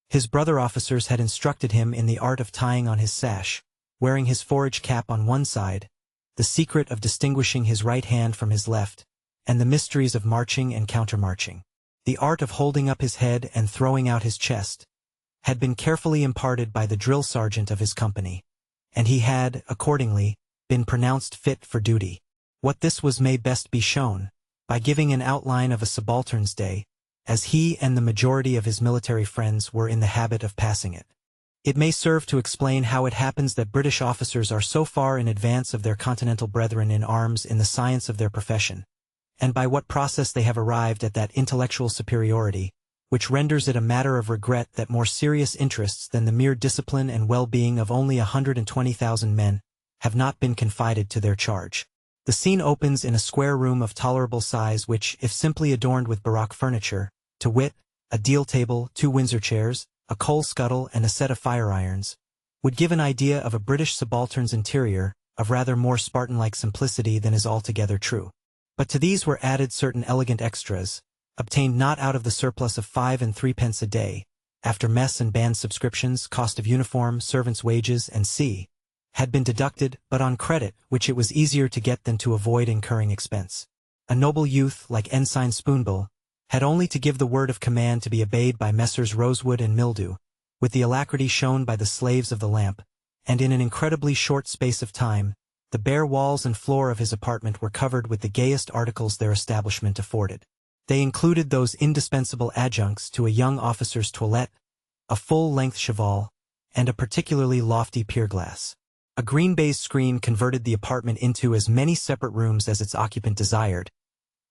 His brother officers had instructed him in the art of tying on his sash, wearing his forage cap on one side, the secret of distinguishing his right hand from his left, and the mysteries of marching and countermarching. The art of holding up his head and throwing out his chest had been carefully imparted by the drill sergeant of his company, and he had, accordingly, been pronounced fit for duty. What this was may best be shown by giving an outline of a subaltern's day, as he and the majority of his military friends were in the habit of passing it. It may serve to explain how it happens that British officers are so far in advance of their continental brethren in arms in the science of their profession, and by what process they have arrived at that intellectual superiority, which renders it a matter of regret that more serious interests than the mere discipline and well-being of only 120,000 men have not been confided to their charge. The scene opens in a square room of tolerable size which, if simply adorned with baroque furniture, to wit, a deal table, 2 Windsor chairs, a coal scuttle and a set of fire-irons, would give an idea of a British subaltern's interior, of rather more Spartan-like simplicity than is altogether true. But to these were added certain elegant extras, obtained not out of the surplus of 5 and 3 pence a day, after mess and band subscriptions, cost of uniform, servants' wages, and had been deducted, but on credit, which it was easier to get than to avoid incurring expense. A noble youth, like Ensign Spoonbill, had only to give the word of command to be obeyed by Messrs. Rosewood and Mildew, with the alacrity shown by the slaves of the lamp, and in an incredibly short space of time, the bare walls and floor of his apartment were covered with the gayest articles their establishment afforded. They included those indispensable adjuncts to a young officer's toilette, a full-length cheval, and a particularly lofty pier-glass. A green baize screen converted the apartment into as many separate rooms as its occupant desired,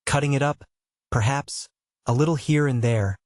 cutting it up, perhaps, a little here and there,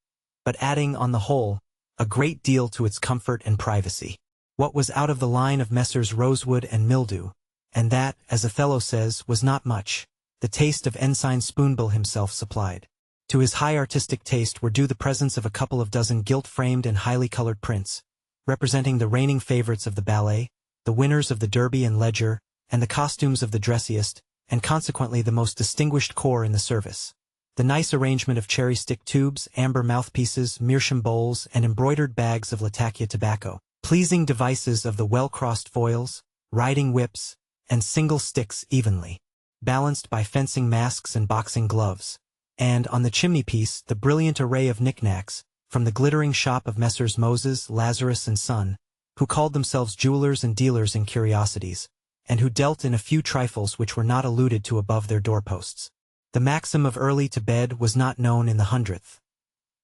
but adding, on the whole, a great deal to its comfort and privacy. What was out of the line of Messrs. Rosewood and Mildew, and that, as Othello says, was not much, the taste of Ensign Spoonbill himself supplied. To his high artistic taste were due the presence of a couple of dozen gilt-framed and highly colored prints, representing the reigning favorites of the ballet, the winners of the Derby and Leger, and the costumes of the dressiest, and consequently the most distinguished corps in the service. The nice arrangement of cherry-stick tubes, amber mouthpieces, meerschaum bowls, and embroidered bags of Latakia tobacco, pleasing devices of the well-crossed foils, riding whips, and single sticks evenly balanced by fencing masks and boxing gloves, and on the chimney-piece the brilliant array of knickknacks, from the glittering shop of Messrs. Moses, Lazarus and Son, who called themselves jewelers and dealers in curiosities, and who dealt in a few trifles which were not alluded to above their doorposts. The maxim of early to bed was not known in the 100th.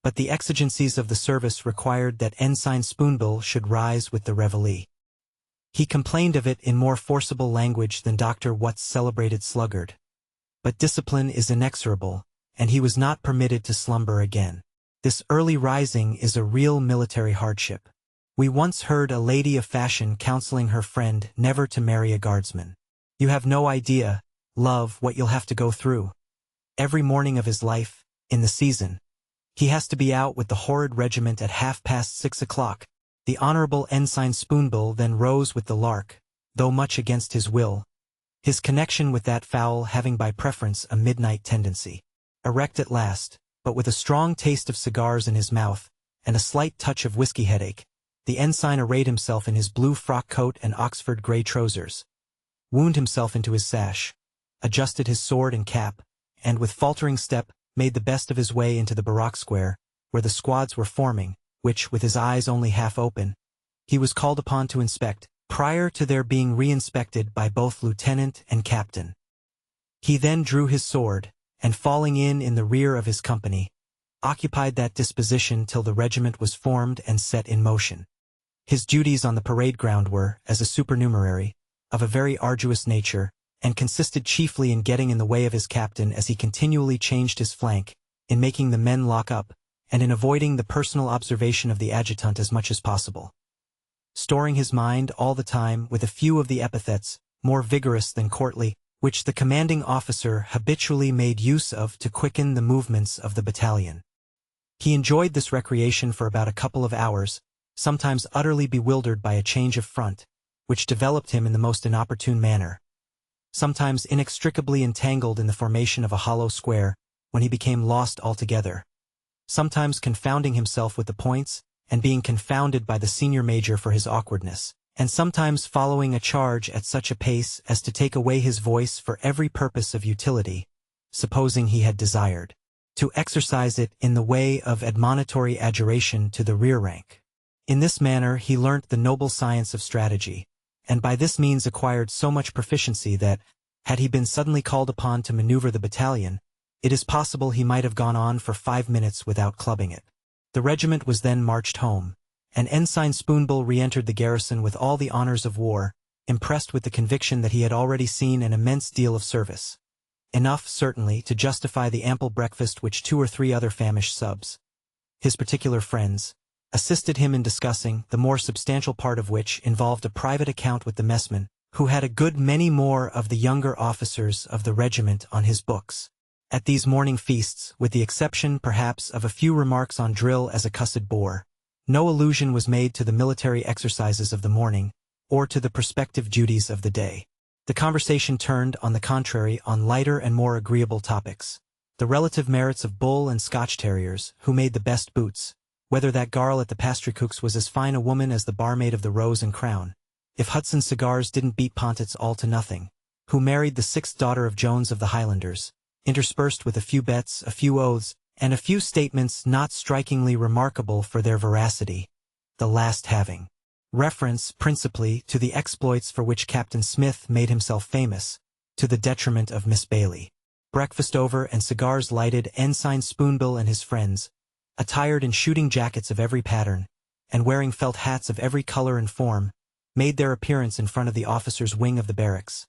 But the exigencies of the service required that Ensign Spoonbill should rise with the reveille. He complained of it in more forcible language than Dr. Watt's celebrated sluggard. But discipline is inexorable, and he was not permitted to slumber again. This early rising is a real military hardship. We once heard a lady of fashion counseling her friend never to marry a guardsman. You have no idea, love, what you'll have to go through. Every morning of his life, in the season, he has to be out with the horrid regiment at 6:30 o'clock. The Honorable Ensign Spoonbill then rose with the lark, though much against his will, his connection with that fowl having by preference a midnight tendency. Erect at last, but with a strong taste of cigars in his mouth, and a slight touch of whiskey headache, the ensign arrayed himself in his blue frock coat and Oxford grey trousers, wound himself into his sash, adjusted his sword and cap, and with faltering step made the best of his way into the barrack square, where the squads were forming, which, with his eyes only half open, he was called upon to inspect, prior to their being re-inspected by both lieutenant and captain. He then drew his sword, and falling in the rear of his company, occupied that disposition till the regiment was formed and set in motion. His duties on the parade ground were, as a supernumerary, of a very arduous nature, and consisted chiefly in getting in the way of his captain as he continually changed his flank, in making the men lock up, and in avoiding the personal observation of the adjutant as much as possible. Storing his mind all the time with a few of the epithets, more vigorous than courtly, which the commanding officer habitually made use of to quicken the movements of the battalion. He enjoyed this recreation for about a couple of hours, sometimes utterly bewildered by a change of front, which developed him in the most inopportune manner, sometimes inextricably entangled in the formation of a hollow square, when he became lost altogether, sometimes confounding himself with the points, and being confounded by the senior major for his awkwardness, and sometimes following a charge at such a pace as to take away his voice for every purpose of utility, supposing he had desired to exercise it in the way of admonitory adjuration to the rear rank. In this manner he learnt the noble science of strategy, and by this means acquired so much proficiency that, had he been suddenly called upon to maneuver the battalion, it is possible he might have gone on for 5 minutes without clubbing it. The regiment was then marched home, and Ensign Spoonbill re-entered the garrison with all the honors of war, impressed with the conviction that he had already seen an immense deal of service. Enough, certainly, to justify the ample breakfast which 2 or 3 other famished subs, his particular friends, assisted him in discussing, the more substantial part of which involved a private account with the messman, who had a good many more of the younger officers of the regiment on his books. At these morning feasts, with the exception, perhaps, of a few remarks on drill as a cussed bore, no allusion was made to the military exercises of the morning, or to the prospective duties of the day. The conversation turned, on the contrary, on lighter and more agreeable topics. The relative merits of bull and Scotch terriers, who made the best boots, whether that girl at the pastrycook's was as fine a woman as the barmaid of the Rose and Crown, if Hudson cigars didn't beat Pontets all to nothing, who married the 6th daughter of Jones of the Highlanders, interspersed with a few bets, a few oaths, and a few statements not strikingly remarkable for their veracity, the last having reference principally to the exploits for which Captain Smith made himself famous, to the detriment of Miss Bailey. Breakfast over and cigars lighted, Ensign Spoonbill and his friends, attired in shooting jackets of every pattern, and wearing felt hats of every color and form, made their appearance in front of the officers' wing of the barracks.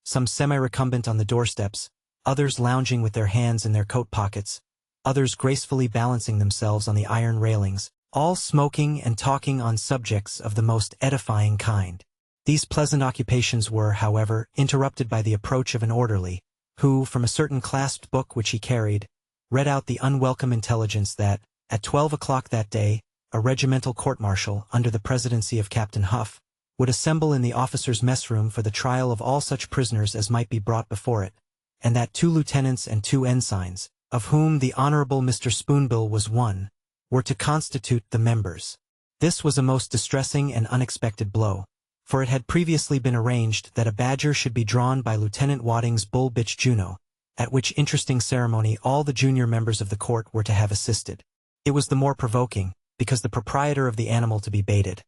Some semi-recumbent on the doorsteps, others lounging with their hands in their coat pockets, others gracefully balancing themselves on the iron railings, all smoking and talking on subjects of the most edifying kind. These pleasant occupations were, however, interrupted by the approach of an orderly, who, from a certain clasped book which he carried, read out the unwelcome intelligence that, at 12 o'clock that day, a regimental court-martial, under the presidency of Captain Huff, would assemble in the officers' mess-room for the trial of all such prisoners as might be brought before it, and that 2 lieutenants and 2 ensigns, of whom the Honorable Mr. Spoonbill was one, were to constitute the members. This was a most distressing and unexpected blow, for it had previously been arranged that a badger should be drawn by Lieutenant Wadding's bull bitch Juno, at which interesting ceremony all the junior members of the court were to have assisted. It was the more provoking, because the proprietor of the animal to be baited,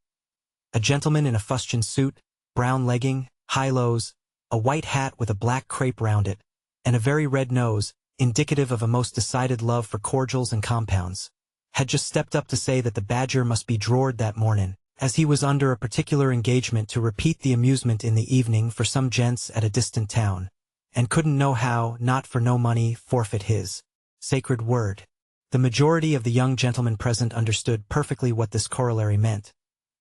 a gentleman in a fustian suit, brown legging, high-lows, a white hat with a black crape round it, and a very red nose, indicative of a most decided love for cordials and compounds, had just stepped up to say that the badger must be drored that mornin', as he was under a particular engagement to repeat the amusement in the evening for some gents at a distant town, and couldn't know how, not for no money, forfeit his sacred word. The majority of the young gentlemen present understood perfectly what this corollary meant,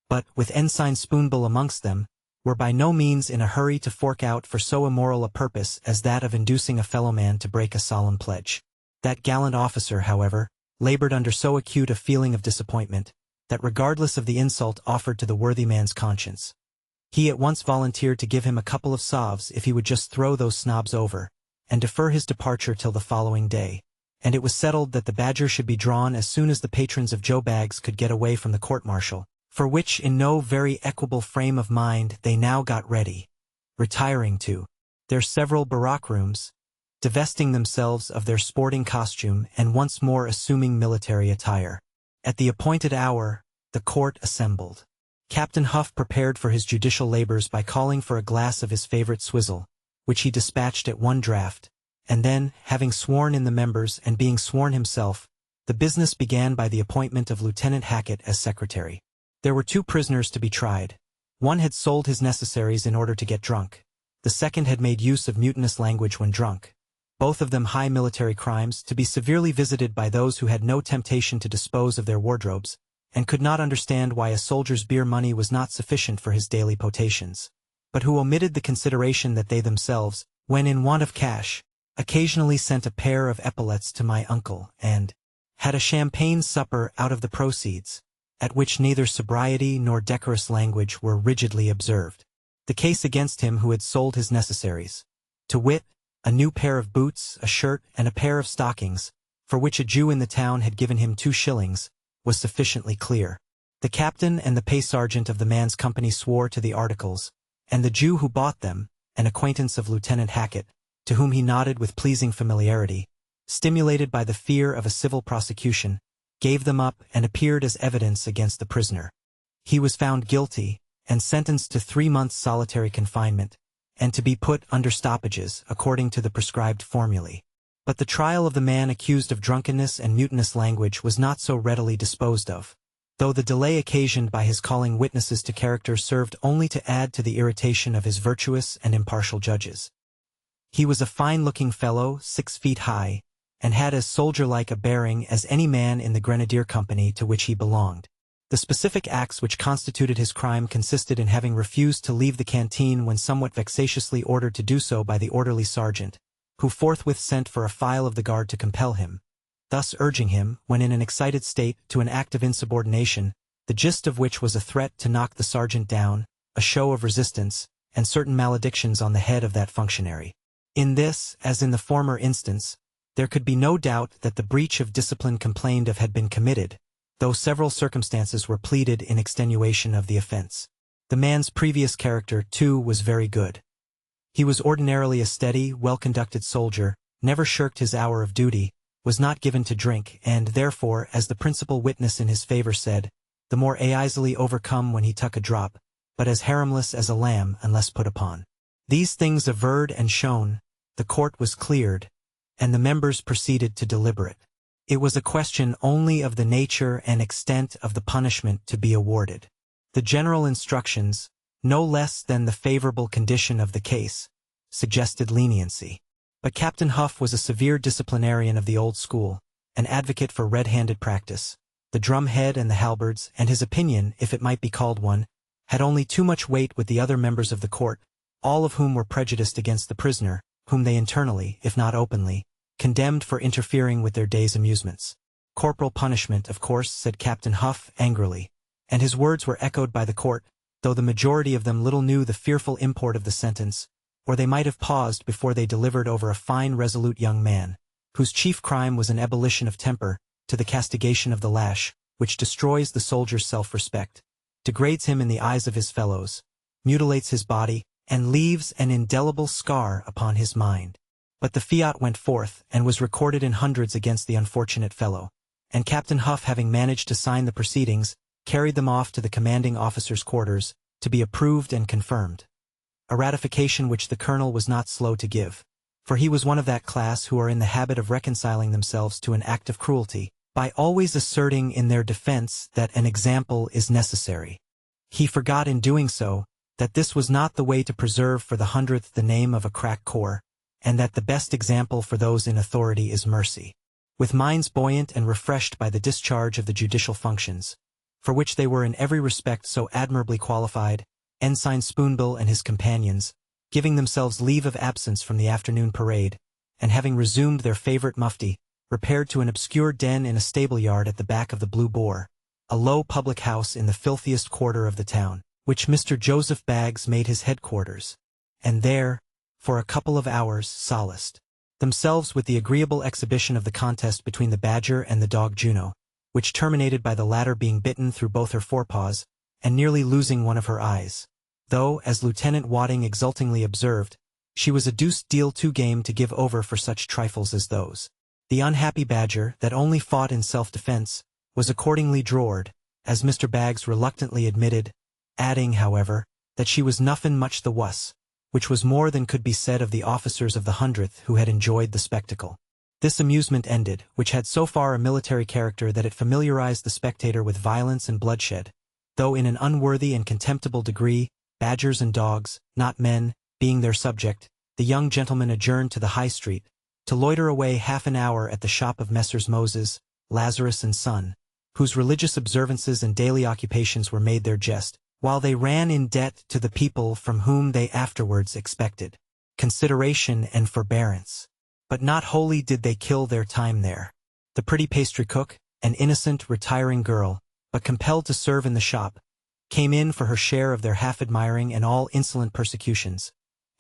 but, with Ensign Spoonbill amongst them, were by no means in a hurry to fork out for so immoral a purpose as that of inducing a fellow-man to break a solemn pledge. That gallant officer, however, labored under so acute a feeling of disappointment, that regardless of the insult offered to the worthy man's conscience, he at once volunteered to give him a couple of sovs if he would just throw those snobs over, and defer his departure till the following day, and it was settled that the badger should be drawn as soon as the patrons of Joe Baggs could get away from the court-martial, for which in no very equable frame of mind they now got ready, retiring to their several barack-rooms, divesting themselves of their sporting costume and once more assuming military attire. At the appointed hour, the court assembled. Captain Huff prepared for his judicial labors by calling for a glass of his favorite swizzle, which he dispatched at one draught, and then, having sworn in the members and being sworn himself, the business began by the appointment of Lieutenant Hackett as secretary. There were 2 prisoners to be tried. One had sold his necessaries in order to get drunk. The second had made use of mutinous language when drunk. Both of them high military crimes, to be severely visited by those who had no temptation to dispose of their wardrobes, and could not understand why a soldier's beer money was not sufficient for his daily potations, but who omitted the consideration that they themselves, when in want of cash, occasionally sent a pair of epaulets to my uncle, and had a champagne supper out of the proceeds, at which neither sobriety nor decorous language were rigidly observed. The case against him who had sold his necessaries, to wit, a new pair of boots, a shirt, and a pair of stockings, for which a Jew in the town had given him 2 shillings, was sufficiently clear. The captain and the pay sergeant of the man's company swore to the articles, and the Jew who bought them, an acquaintance of Lieutenant Hackett, to whom he nodded with pleasing familiarity, stimulated by the fear of a civil prosecution, gave them up and appeared as evidence against the prisoner. He was found guilty, and sentenced to 3 months' solitary confinement, and to be put under stoppages according to the prescribed formulae. But the trial of the man accused of drunkenness and mutinous language was not so readily disposed of, though the delay occasioned by his calling witnesses to character served only to add to the irritation of his virtuous and impartial judges. He was a fine-looking fellow, 6 feet high, and had as soldier-like a bearing as any man in the grenadier company to which he belonged. The specific acts which constituted his crime consisted in having refused to leave the canteen when somewhat vexatiously ordered to do so by the orderly sergeant, who forthwith sent for a file of the guard to compel him, thus urging him, when in an excited state, to an act of insubordination, the gist of which was a threat to knock the sergeant down, a show of resistance, and certain maledictions on the head of that functionary. In this, as in the former instance, there could be no doubt that the breach of discipline complained of had been committed, though several circumstances were pleaded in extenuation of the offense. The man's previous character, too, was very good. He was ordinarily a steady, well-conducted soldier, never shirked his hour of duty, was not given to drink, and therefore, as the principal witness in his favor said, the more easily overcome when he took a drop, but as harmless as a lamb unless put upon. These things averred and shown, the court was cleared, and the members proceeded to deliberate. It was a question only of the nature and extent of the punishment to be awarded. The general instructions, no less than the favorable condition of the case, suggested leniency. But Captain Huff was a severe disciplinarian of the old school, an advocate for red-handed practice. The drumhead and the halberds, and his opinion, if it might be called one, had only too much weight with the other members of the court, all of whom were prejudiced against the prisoner, whom they internally, if not openly, condemned for interfering with their day's amusements. Corporal punishment, of course, said Captain Huff angrily, and his words were echoed by the court, though the majority of them little knew the fearful import of the sentence, or they might have paused before they delivered over a fine resolute young man, whose chief crime was an ebullition of temper, to the castigation of the lash, which destroys the soldier's self-respect, degrades him in the eyes of his fellows, mutilates his body, and leaves an indelible scar upon his mind. But the fiat went forth, and was recorded in hundreds against the unfortunate fellow, and Captain Huff, having managed to sign the proceedings, carried them off to the commanding officer's quarters, to be approved and confirmed. A ratification which the colonel was not slow to give, for he was one of that class who are in the habit of reconciling themselves to an act of cruelty, by always asserting in their defense that an example is necessary. He forgot in doing so, that this was not the way to preserve for the 100th the name of a crack corps, and that the best example for those in authority is mercy. With minds buoyant and refreshed by the discharge of the judicial functions, for which they were in every respect so admirably qualified, Ensign Spoonbill and his companions, giving themselves leave of absence from the afternoon parade, and having resumed their favorite mufti, repaired to an obscure den in a stable-yard at the back of the Blue Boar, a low public house in the filthiest quarter of the town, which Mr. Joseph Baggs made his headquarters, and there, for a couple of hours, solaced themselves with the agreeable exhibition of the contest between the badger and the dog Juno, which terminated by the latter being bitten through both her forepaws, and nearly losing one of her eyes, though, as Lieutenant Wadding exultingly observed, she was a deuced deal too game to give over for such trifles as those. The unhappy badger, that only fought in self-defense, was accordingly drored, as Mr. Baggs reluctantly admitted, adding, however, that she was nuffin much the wuss, which was more than could be said of the officers of the 100th who had enjoyed the spectacle. This amusement ended, which had so far a military character that it familiarized the spectator with violence and bloodshed, though in an unworthy and contemptible degree, badgers and dogs, not men, being their subject, the young gentleman adjourned to the High Street, to loiter away half an hour at the shop of Messrs. Moses, Lazarus and Son, whose religious observances and daily occupations were made their jest, while they ran in debt to the people from whom they afterwards expected consideration and forbearance. But not wholly did they kill their time there. The pretty pastry cook, an innocent, retiring girl, but compelled to serve in the shop, came in for her share of their half-admiring and all insolent persecutions,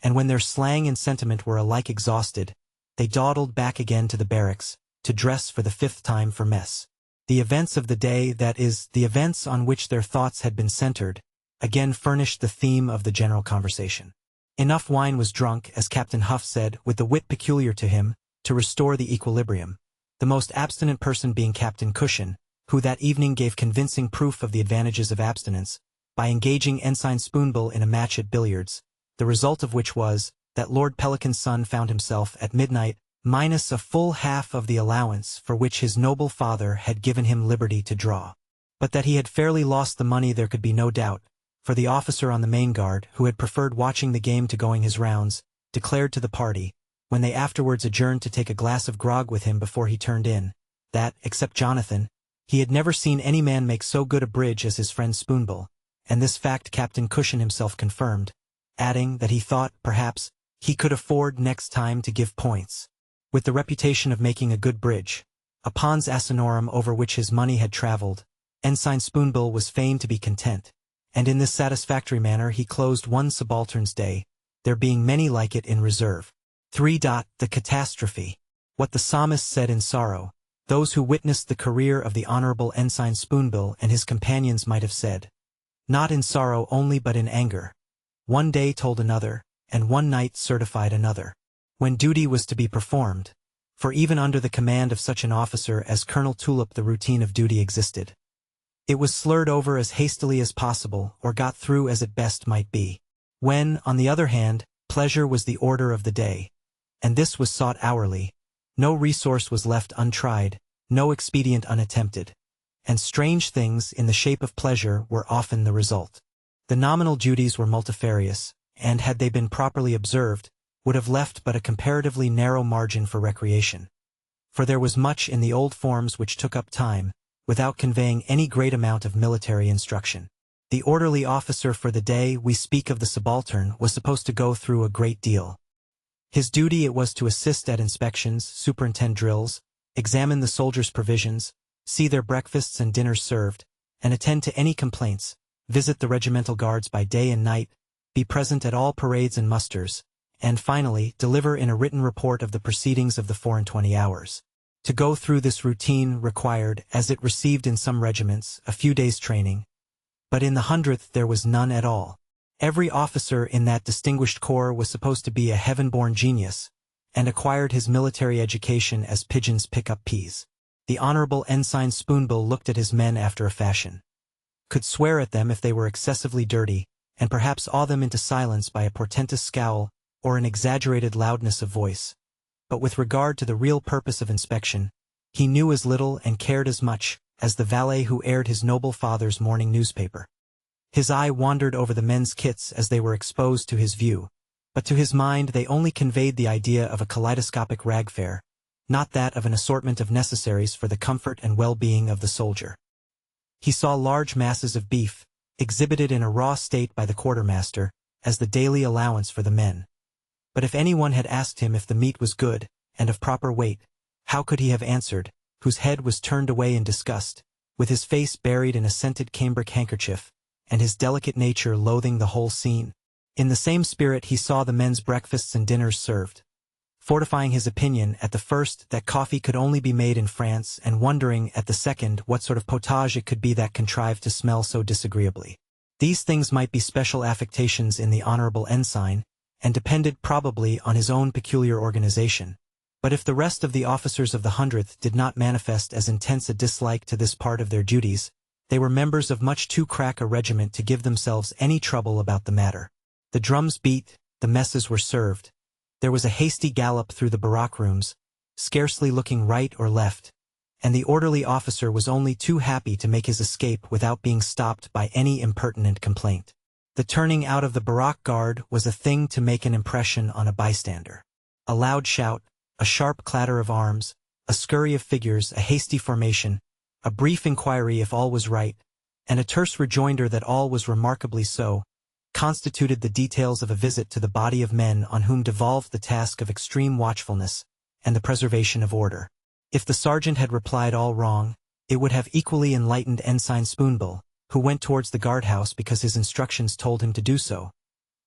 and when their slang and sentiment were alike exhausted, they dawdled back again to the barracks, to dress for the 5th time for mess. The events of the day, that is, the events on which their thoughts had been centered, again furnished the theme of the general conversation. Enough wine was drunk, as Captain Huff said, with the wit peculiar to him, to restore the equilibrium, the most abstinent person being Captain Cushion, who that evening gave convincing proof of the advantages of abstinence, by engaging Ensign Spoonbill in a match at billiards, the result of which was, that Lord Pelican's son found himself, at midnight, minus a full half of the allowance for which his noble father had given him liberty to draw. But that he had fairly lost the money there could be no doubt, for the officer on the main guard, who had preferred watching the game to going his rounds, declared to the party, when they afterwards adjourned to take a glass of grog with him before he turned in, that, except Jonathan, he had never seen any man make so good a bridge as his friend Spoonbill, and this fact Captain Cushion himself confirmed, adding that he thought, perhaps, he could afford next time to give points. With the reputation of making a good bridge, a pons asinorum over which his money had traveled, Ensign Spoonbill was fain to be content, and in this satisfactory manner he closed one subaltern's day, there being many like it in reserve. 3. The catastrophe. What the psalmist said in sorrow, those who witnessed the career of the Honorable Ensign Spoonbill and his companions might have said, not in sorrow only but in anger. One day told another, and one night certified another, when duty was to be performed, for even under the command of such an officer as Colonel Tulip the routine of duty existed. It was slurred over as hastily as possible or got through as it best might be. When, on the other hand, pleasure was the order of the day, and this was sought hourly, no resource was left untried, no expedient unattempted, and strange things in the shape of pleasure were often the result. The nominal duties were multifarious, and had they been properly observed, would have left but a comparatively narrow margin for recreation. For there was much in the old forms which took up time, without conveying any great amount of military instruction. The orderly officer for the day, we speak of the subaltern, was supposed to go through a great deal. His duty it was to assist at inspections, superintend drills, examine the soldiers' provisions, see their breakfasts and dinners served, and attend to any complaints, visit the regimental guards by day and night, be present at all parades and musters, and finally, deliver in a written report of the proceedings of the 24 hours. To go through this routine required, as it received in some regiments, a few days' training, but in the 100th there was none at all. Every officer in that distinguished corps was supposed to be a heaven-born genius, and acquired his military education as pigeons pick up peas. The Honorable Ensign Spoonbill looked at his men after a fashion, could swear at them if they were excessively dirty, and perhaps awe them into silence by a portentous scowl or an exaggerated loudness of voice. But with regard to the real purpose of inspection, he knew as little and cared as much as the valet who aired his noble father's morning newspaper. His eye wandered over the men's kits as they were exposed to his view, but to his mind they only conveyed the idea of a kaleidoscopic rag fair, not that of an assortment of necessaries for the comfort and well-being of the soldier. He saw large masses of beef, exhibited in a raw state by the quartermaster, as the daily allowance for the men. But if anyone had asked him if the meat was good, and of proper weight, how could he have answered, whose head was turned away in disgust, with his face buried in a scented cambric handkerchief, and his delicate nature loathing the whole scene? In the same spirit he saw the men's breakfasts and dinners served, fortifying his opinion at the first that coffee could only be made in France, and wondering at the second what sort of potage it could be that contrived to smell so disagreeably. These things might be special affectations in the Honorable Ensign, and depended probably on his own peculiar organization. But if the rest of the officers of the 100th did not manifest as intense a dislike to this part of their duties, they were members of much too crack a regiment to give themselves any trouble about the matter. The drums beat, the messes were served. There was a hasty gallop through the barrack rooms, scarcely looking right or left, and the orderly officer was only too happy to make his escape without being stopped by any impertinent complaint. The turning out of the barrack guard was a thing to make an impression on a bystander. A loud shout, a sharp clatter of arms, a scurry of figures, a hasty formation, a brief inquiry if all was right, and a terse rejoinder that all was remarkably so, constituted the details of a visit to the body of men on whom devolved the task of extreme watchfulness and the preservation of order. If the sergeant had replied all wrong, it would have equally enlightened Ensign Spoonbill, who went towards the guardhouse because his instructions told him to do so.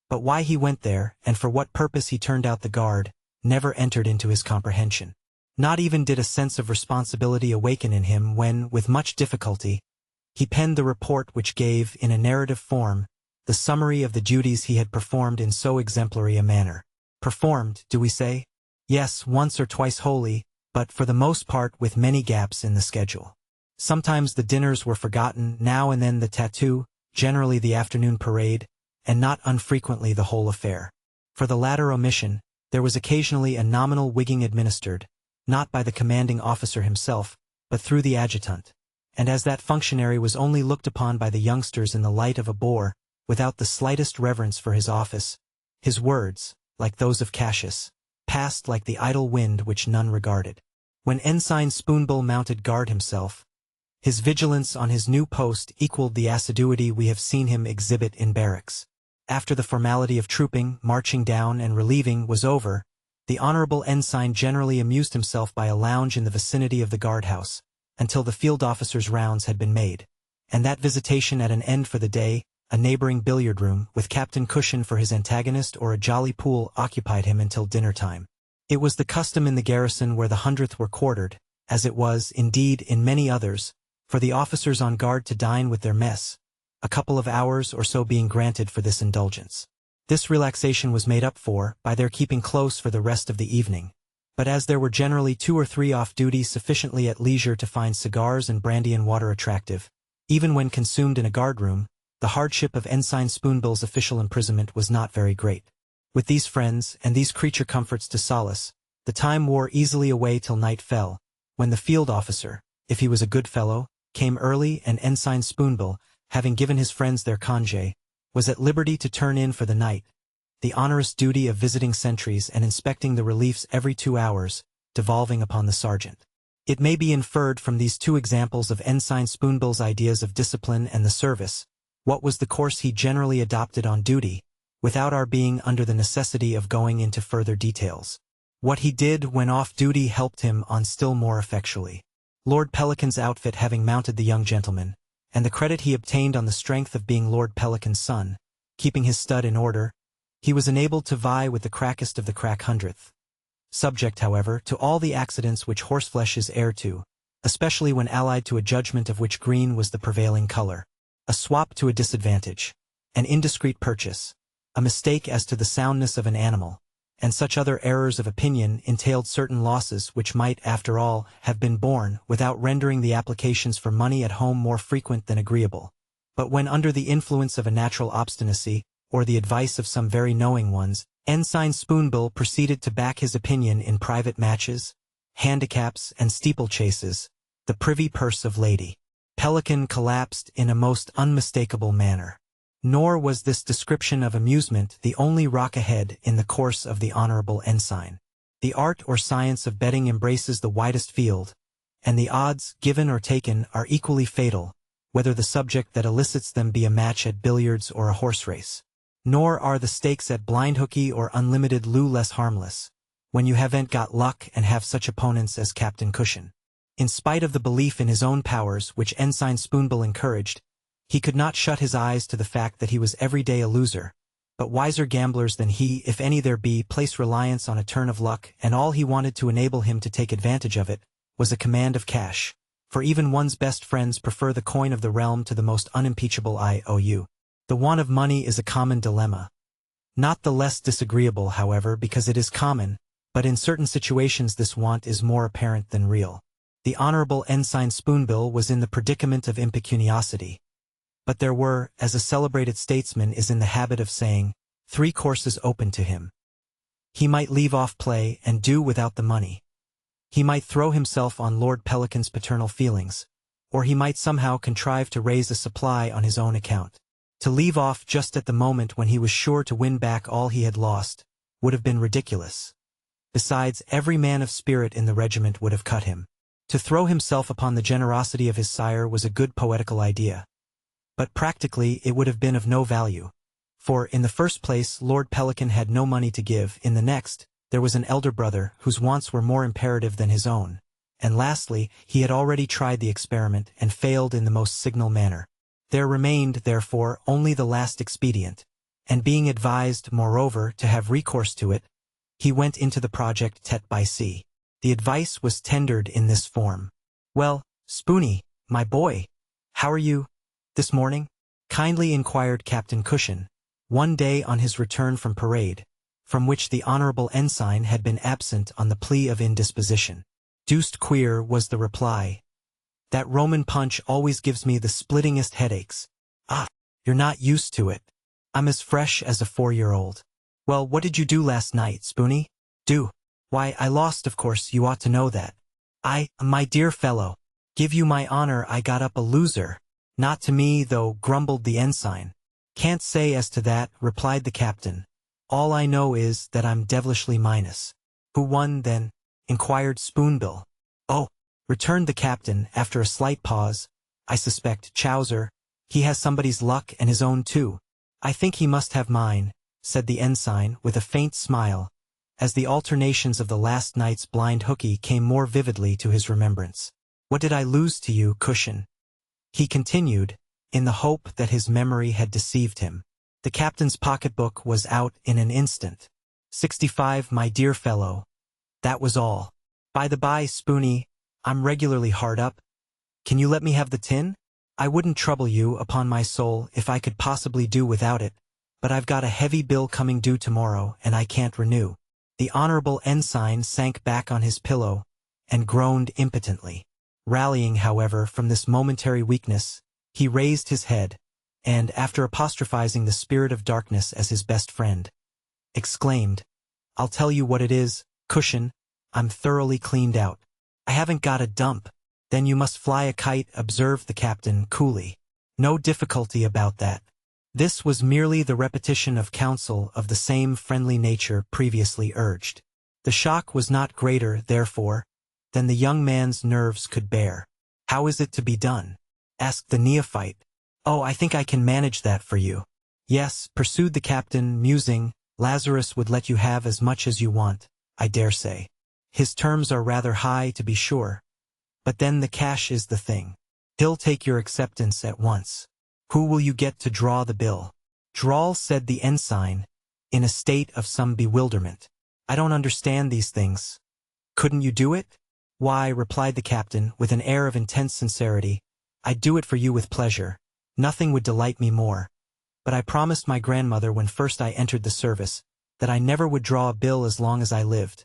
But why he went there, and for what purpose he turned out the guard, never entered into his comprehension. Not even did a sense of responsibility awaken in him when, with much difficulty, he penned the report which gave, in a narrative form, the summary of the duties he had performed in so exemplary a manner. Performed, do we say? Yes, once or twice wholly, but for the most part with many gaps in the schedule. Sometimes the dinners were forgotten, now and then the tattoo, generally the afternoon parade, and not unfrequently the whole affair. For the latter omission, there was occasionally a nominal wigging administered, not by the commanding officer himself, but through the adjutant. And as that functionary was only looked upon by the youngsters in the light of a bore, without the slightest reverence for his office, his words, like those of Cassius, passed like the idle wind which none regarded. When Ensign Spoonbill mounted guard himself, his vigilance on his new post equaled the assiduity we have seen him exhibit in barracks. After the formality of trooping, marching down, and relieving was over, the Honorable Ensign generally amused himself by a lounge in the vicinity of the guardhouse, until the field officer's rounds had been made, and that visitation at an end for the day, a neighboring billiard room, with Captain Cushion for his antagonist or a jolly pool occupied him until dinner time. It was the custom in the garrison where the 100th were quartered, as it was, indeed, in many others, for the officers on guard to dine with their mess, a couple of hours or so being granted for this indulgence. This relaxation was made up for by their keeping close for the rest of the evening, but as there were generally 2 or 3 off duty sufficiently at leisure to find cigars and brandy and water attractive, Even when consumed in a guardroom, the hardship of Ensign Spoonbill's official imprisonment was not very great. With these friends and these creature comforts to solace, the time wore easily away till night fell, when the field officer, if he was a good fellow, came early, and Ensign Spoonbill, having given his friends their congé, was at liberty to turn in for the night, the onerous duty of visiting sentries and inspecting the reliefs every 2 hours, devolving upon the sergeant. It may be inferred from these two examples of Ensign Spoonbill's ideas of discipline and the service, what was the course he generally adopted on duty, without our being under the necessity of going into further details. What he did when off duty helped him on still more effectually. Lord Pelican's outfit having mounted the young gentleman, and the credit he obtained on the strength of being Lord Pelican's son, keeping his stud in order, he was enabled to vie with the crackest of the crack hundredth. Subject, however, to all the accidents which horseflesh is heir to, especially when allied to a judgment of which green was the prevailing color. A swap to a disadvantage, an indiscreet purchase, a mistake as to the soundness of an animal, and such other errors of opinion entailed certain losses which might, after all, have been borne, without rendering the applications for money at home more frequent than agreeable. But when under the influence of a natural obstinacy, or the advice of some very knowing ones, Ensign Spoonbill proceeded to back his opinion in private matches, handicaps, and steeplechases, the privy purse of Lady Pelican collapsed in a most unmistakable manner. Nor was this description of amusement the only rock ahead in the course of the Honorable Ensign. The art or science of betting embraces the widest field, and the odds, given or taken, are equally fatal, whether the subject that elicits them be a match at billiards or a horse race. Nor are the stakes at blind hookey or unlimited loo less harmless, when you haven't got luck and have such opponents as Captain Cushion. In spite of the belief in his own powers which Ensign Spoonbill encouraged, he could not shut his eyes to the fact that he was every day a loser, but wiser gamblers than he, if any there be, place reliance on a turn of luck, and all he wanted to enable him to take advantage of it was a command of cash, for even one's best friends prefer the coin of the realm to the most unimpeachable IOU. The want of money is a common dilemma. Not the less disagreeable, however, because it is common, but in certain situations this want is more apparent than real. The Honorable Ensign Spoonbill was in the predicament of impecuniosity. But there were, as a celebrated statesman is in the habit of saying, 3 courses open to him. He might leave off play and do without the money. He might throw himself on Lord Pelican's paternal feelings, or he might somehow contrive to raise a supply on his own account. To leave off just at the moment when he was sure to win back all he had lost would have been ridiculous. Besides, every man of spirit in the regiment would have cut him. To throw himself upon the generosity of his sire was a good poetical idea. But practically it would have been of no value. For, in the first place, Lord Pelican had no money to give, in the next, there was an elder brother whose wants were more imperative than his own, and lastly, he had already tried the experiment and failed in the most signal manner. There remained, therefore, only the last expedient, and being advised, moreover, to have recourse to it, he went into the project tete by sea. The advice was tendered in this form. "Well, Spoony, my boy, how are you this morning?" kindly inquired Captain Cushion, one day on his return from parade, from which the Honorable Ensign had been absent on the plea of indisposition. "Deuced queer," was the reply. "That Roman punch always gives me the splittingest headaches." "Ah, you're not used to it. I'm as fresh as a 4-year-old. Well, what did you do last night, Spoony?" "Do? Why, I lost, of course, you ought to know that." My dear fellow, give you my honor I got up a loser." "Not to me, though," grumbled the ensign. "Can't say as to that," replied the captain. "All I know is that I'm devilishly minus." "Who won, then?" inquired Spoonbill. "Oh," returned the captain, after a slight pause, "I suspect Chowser. He has somebody's luck and his own too." "I think he must have mine," said the ensign, with a faint smile, as the alternations of the last night's blind hookey came more vividly to his remembrance. "What did I lose to you, Cushion?" he continued, in the hope that his memory had deceived him. The captain's pocketbook was out in an instant. 65, my dear fellow. That was all. By the by, Spoony, I'm regularly hard up. Can you let me have the tin? I wouldn't trouble you, upon my soul, if I could possibly do without it, but I've got a heavy bill coming due tomorrow, and I can't renew. The Honorable Ensign sank back on his pillow and groaned impotently. Rallying, however, from this momentary weakness, He raised his head, and, after apostrophizing the spirit of darkness as his best friend, exclaimed, "I'll tell you what it is, Cushion, I'm thoroughly cleaned out. I haven't got a dump." "Then you must fly a kite," observed the captain coolly. "No difficulty about that." This was merely the repetition of counsel of the same friendly nature previously urged. The shock was not greater, therefore, than the young man's nerves could bear. "How is it to be done?" asked the neophyte. "Oh, I think I can manage that for you." "Yes," pursued the captain, musing, "Lazarus would let you have as much as you want, I dare say. His terms are rather high, to be sure. But then the cash is the thing. He'll take your acceptance at once. Who will you get to draw the bill?" "Drawl," said the ensign, in a state of some bewilderment. "I don't understand these things. Couldn't you do it?" "Why," replied the captain, with an air of intense sincerity, "I'd do it for you with pleasure. Nothing would delight me more. But I promised my grandmother when first I entered the service that I never would draw a bill as long as I lived.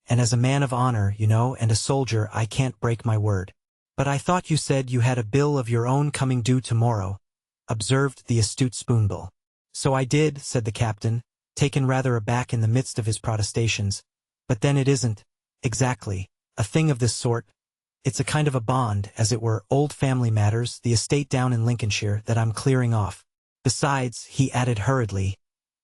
And as a man of honor, you know, and a soldier, I can't break my word." "But I thought you said you had a bill of your own coming due tomorrow," observed the astute Spoonbill. "So I did," said the captain, taken rather aback in the midst of his protestations. "But then it isn't, exactly, a thing of this sort. It's a kind of a bond, as it were, old family matters, the estate down in Lincolnshire that I'm clearing off. Besides," he added hurriedly,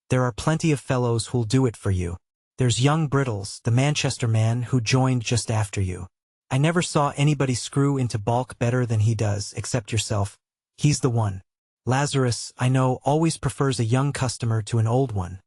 "there are plenty of fellows who'll do it for you. There's young Brittles, the Manchester man who joined just after you. I never saw anybody screw into balk better than he does, except yourself. He's the one. Lazarus, I know, always prefers a young customer to an old one.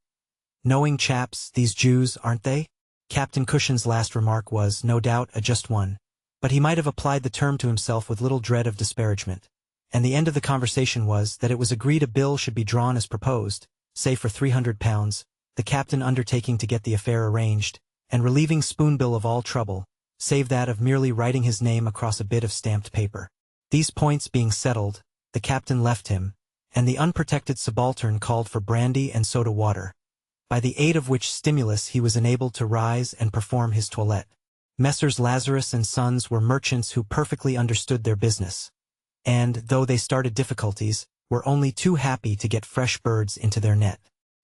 Knowing chaps, these Jews, aren't they?" Captain Cushion's last remark was, no doubt, a just one, but he might have applied the term to himself with little dread of disparagement. And the end of the conversation was that it was agreed a bill should be drawn as proposed, say for £300, the captain undertaking to get the affair arranged, and relieving Spoonbill of all trouble, save that of merely writing his name across a bit of stamped paper. These points being settled, the captain left him, and the unprotected subaltern called for brandy and soda water, by the aid of which stimulus he was enabled to rise and perform his toilette. Messrs. Lazarus and Sons were merchants who perfectly understood their business, and, though they started difficulties, were only too happy to get fresh birds into their net.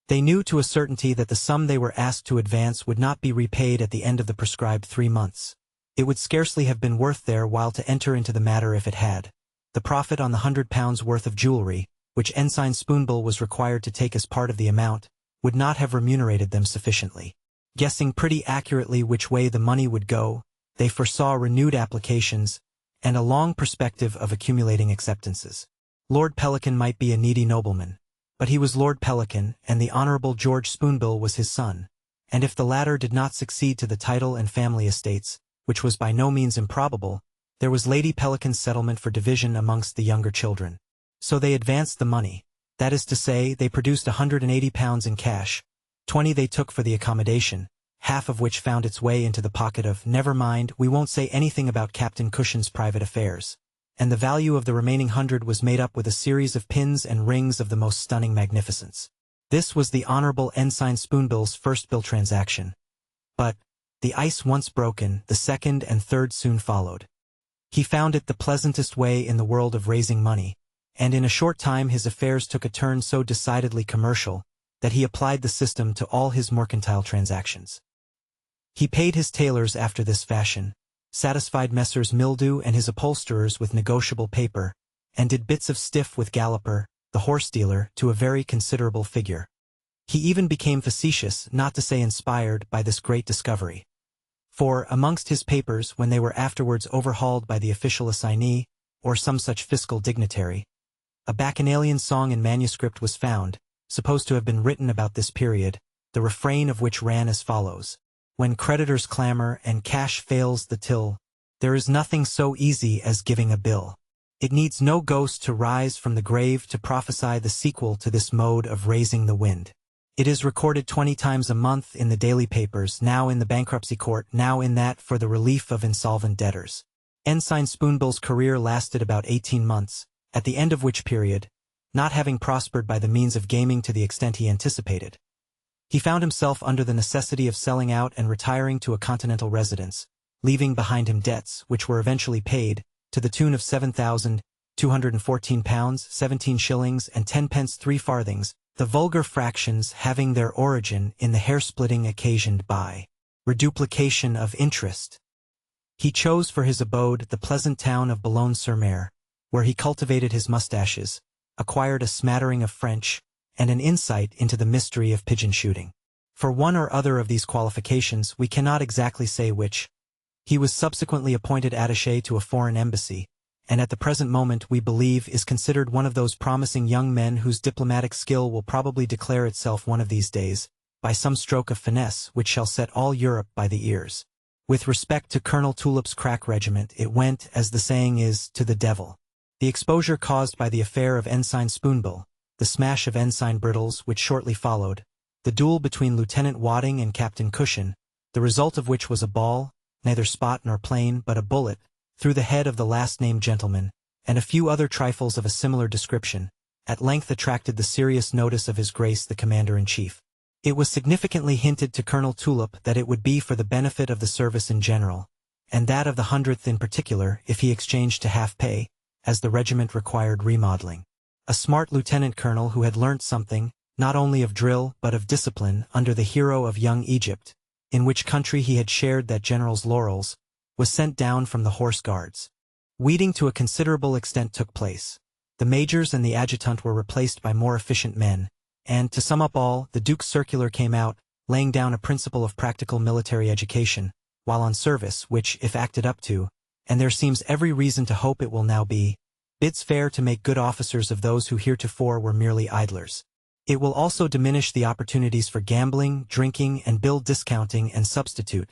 They knew to a certainty that the sum they were asked to advance would not be repaid at the end of the prescribed 3 months. It would scarcely have been worth their while to enter into the matter if it had. The profit on the £100 worth of jewelry, which Ensign Spoonbill was required to take as part of the amount, would not have remunerated them sufficiently. Guessing pretty accurately which way the money would go, they foresaw renewed applications, and a long perspective of accumulating acceptances. Lord Pelican might be a needy nobleman, but he was Lord Pelican, and the Honourable George Spoonbill was his son, and if the latter did not succeed to the title and family estates, which was by no means improbable, there was Lady Pelican's settlement for division amongst the younger children. So they advanced the money. That is to say, they produced £180 in cash, 20 they took for the accommodation, half of which found its way into the pocket of, never mind, we won't say anything about Captain Cushion's private affairs, and the value of the remaining 100 was made up with a series of pins and rings of the most stunning magnificence. This was the Honourable Ensign Spoonbill's first bill transaction. But, the ice once broken, the second and third soon followed. He found it the pleasantest way in the world of raising money, and in a short time his affairs took a turn so decidedly commercial that he applied the system to all his mercantile transactions. He paid his tailors after this fashion, satisfied Messrs. Mildew and his upholsterers with negotiable paper, and did bits of stiff with Galloper, the horse-dealer, to a very considerable figure. He even became facetious, not to say inspired, by this great discovery. For, amongst his papers, when they were afterwards overhauled by the official assignee, or some such fiscal dignitary, a bacchanalian song in manuscript was found, supposed to have been written about this period, the refrain of which ran as follows: "When creditors clamor and cash fails the till, there is nothing so easy as giving a bill." It needs no ghost to rise from the grave to prophesy the sequel to this mode of raising the wind. It is recorded 20 times a month in the daily papers, now in the bankruptcy court, now in that for the relief of insolvent debtors. Ensign Spoonbill's career lasted about 18 months, at the end of which period, not having prospered by the means of gaming to the extent he anticipated, he found himself under the necessity of selling out and retiring to a continental residence, leaving behind him debts, which were eventually paid, to the tune of £214, 17 shillings and 10 pence 3 farthings, the vulgar fractions having their origin in the hair-splitting occasioned by reduplication of interest. He chose for his abode the pleasant town of Boulogne-sur-Mer, where he cultivated his mustaches, acquired a smattering of French, and an insight into the mystery of pigeon shooting. For one or other of these qualifications, we cannot exactly say which. He was subsequently appointed attaché to a foreign embassy, and at the present moment we believe is considered one of those promising young men whose diplomatic skill will probably declare itself one of these days, by some stroke of finesse which shall set all Europe by the ears. With respect to Colonel Tulip's crack regiment, it went, as the saying is, to the devil. The exposure caused by the affair of Ensign Spoonbill, the smash of Ensign Brittles which shortly followed, the duel between Lieutenant Wadding and Captain Cushion, the result of which was a ball, neither spot nor plain, but a bullet, through the head of the last-named gentleman, and a few other trifles of a similar description, at length attracted the serious notice of His Grace the Commander-in-Chief. It was significantly hinted to Colonel Tulip that it would be for the benefit of the service in general, and that of the 100th in particular, if he exchanged to half-pay, as the regiment required remodeling. A smart lieutenant-colonel who had learnt something, not only of drill but of discipline, under the hero of young Egypt, in which country he had shared that general's laurels, was sent down from the Horse Guards. Weeding to a considerable extent took place. The majors and the adjutant were replaced by more efficient men, and, to sum up all, the Duke's circular came out, laying down a principle of practical military education, while on service, which, if acted up to, and there seems every reason to hope it will now be, bids fair to make good officers of those who heretofore were merely idlers. It will also diminish the opportunities for gambling, drinking, and bill discounting and substitute,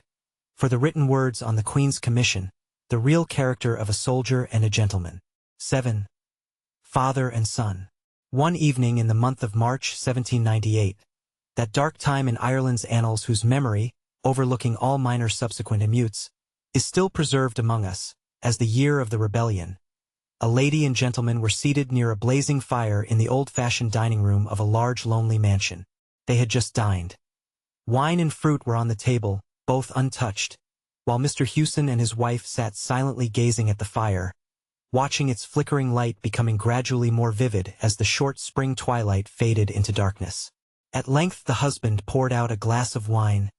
for the written words on the Queen's commission, the real character of a soldier and a gentleman. 7. Father and Son. One evening in the month of March 1798, that dark time in Ireland's annals whose memory, overlooking all minor subsequent emeutes, is still preserved among us, as the year of the rebellion, a lady and gentleman were seated near a blazing fire in the old-fashioned dining-room of a large lonely mansion. They had just dined. Wine and fruit were on the table, both untouched, while Mr. Hewson and his wife sat silently gazing at the fire, watching its flickering light becoming gradually more vivid as the short spring twilight faded into darkness. At length the husband poured out a glass of wine,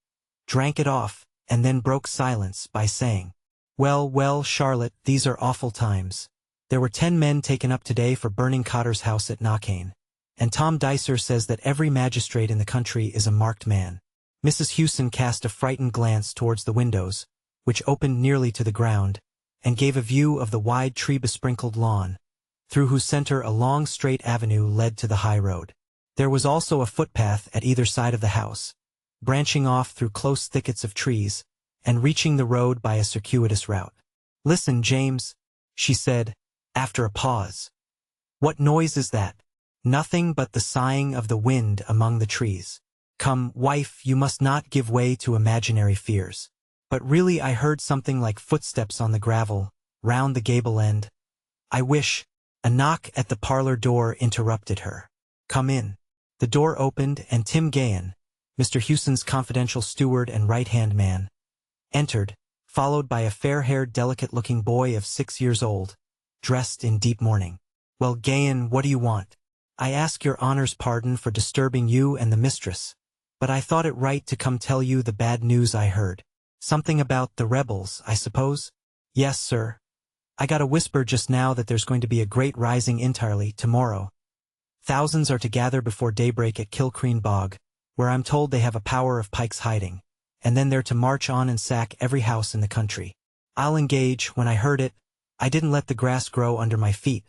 drank it off, and then broke silence by saying, "Well, well, Charlotte, these are awful times. There were 10 men taken up today for burning Cotter's house at Knockane, and Tom Dicer says that every magistrate in the country is a marked man." Mrs. Hewson cast a frightened glance towards the windows, which opened nearly to the ground, and gave a view of the wide tree-besprinkled lawn, through whose center a long straight avenue led to the high road. There was also a footpath at either side of the house, branching off through close thickets of trees, and reaching the road by a circuitous route. "Listen, James," she said, after a pause. "What noise is that?" "Nothing but the sighing of the wind among the trees." "Come, wife, you must not give way to imaginary fears." "But really I heard something like footsteps on the gravel, round the gable end. I wish—" A knock at the parlor door interrupted her. "Come in." The door opened, and Tim Gahan, Mr. Hewson's confidential steward and right-hand man, entered, followed by a fair-haired, delicate-looking boy of 6 years old, dressed in deep mourning. "Well, Gahan, what do you want?" "I ask your honor's pardon for disturbing you and the mistress, but I thought it right to come tell you the bad news I heard." "Something about the rebels, I suppose?" "Yes, sir. I got a whisper just now that there's going to be a great rising entirely tomorrow. Thousands are to gather before daybreak at Kilcreen Bog, where I'm told they have a power of pikes hiding, and then they're to march on and sack every house in the country. I'll engage, when I heard it, I didn't let the grass grow under my feet,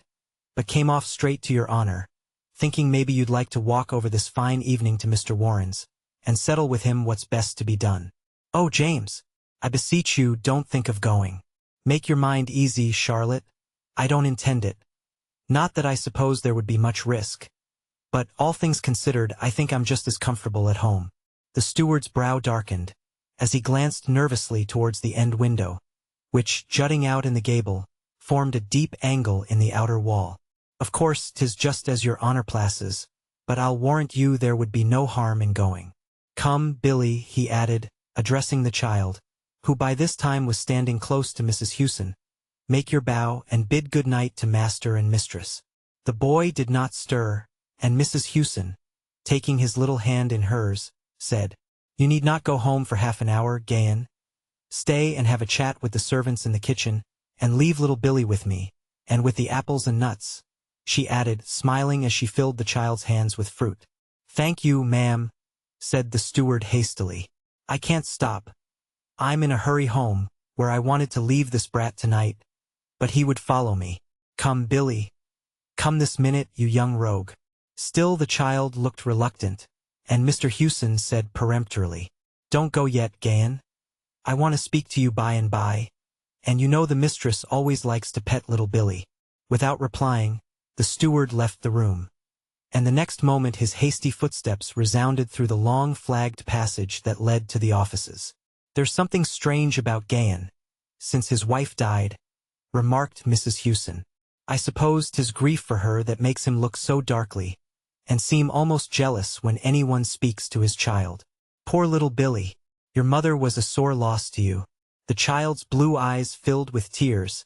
but came off straight to your honor, thinking maybe you'd like to walk over this fine evening to Mr. Warren's, and settle with him what's best to be done." "Oh, James, I beseech you, don't think of going. Make your mind easy, Charlotte. I don't intend it. Not that I suppose there would be much risk. But, all things considered, I think I'm just as comfortable at home." The steward's brow darkened, as he glanced nervously towards the end window, which, jutting out in the gable, formed a deep angle in the outer wall. "Of course, 'tis just as your honor places, but I'll warrant you there would be no harm in going. Come, Billy," he added, addressing the child, who by this time was standing close to Mrs. Hewson, Make your bow and bid good night to master and mistress." The boy did not stir, and Mrs. Hewson, taking his little hand in hers, said, "You need not go home for half an hour, Gayan. Stay and have a chat with the servants in the kitchen, and leave little Billy with me, and with the apples and nuts," she added, smiling as she filled the child's hands with fruit. "Thank you, ma'am," said the steward hastily. "I can't stop. I'm in a hurry home, where I wanted to leave this brat tonight, but he would follow me. Come, Billy. Come this minute, you young rogue." Still the child looked reluctant, and Mr. Hewson said peremptorily, "Don't go yet, Gayan. I want to speak to you by and by, and you know the mistress always likes to pet little Billy." Without replying, the steward left the room, and the next moment his hasty footsteps resounded through the long flagged passage that led to the offices. "There's something strange about Gayan, since his wife died," remarked Mrs. Hewson. "I suppose 'tis grief for her that makes him look so darkly, and seem almost jealous when anyone speaks to his child. Poor little Billy, your mother was a sore loss to you." The child's blue eyes filled with tears,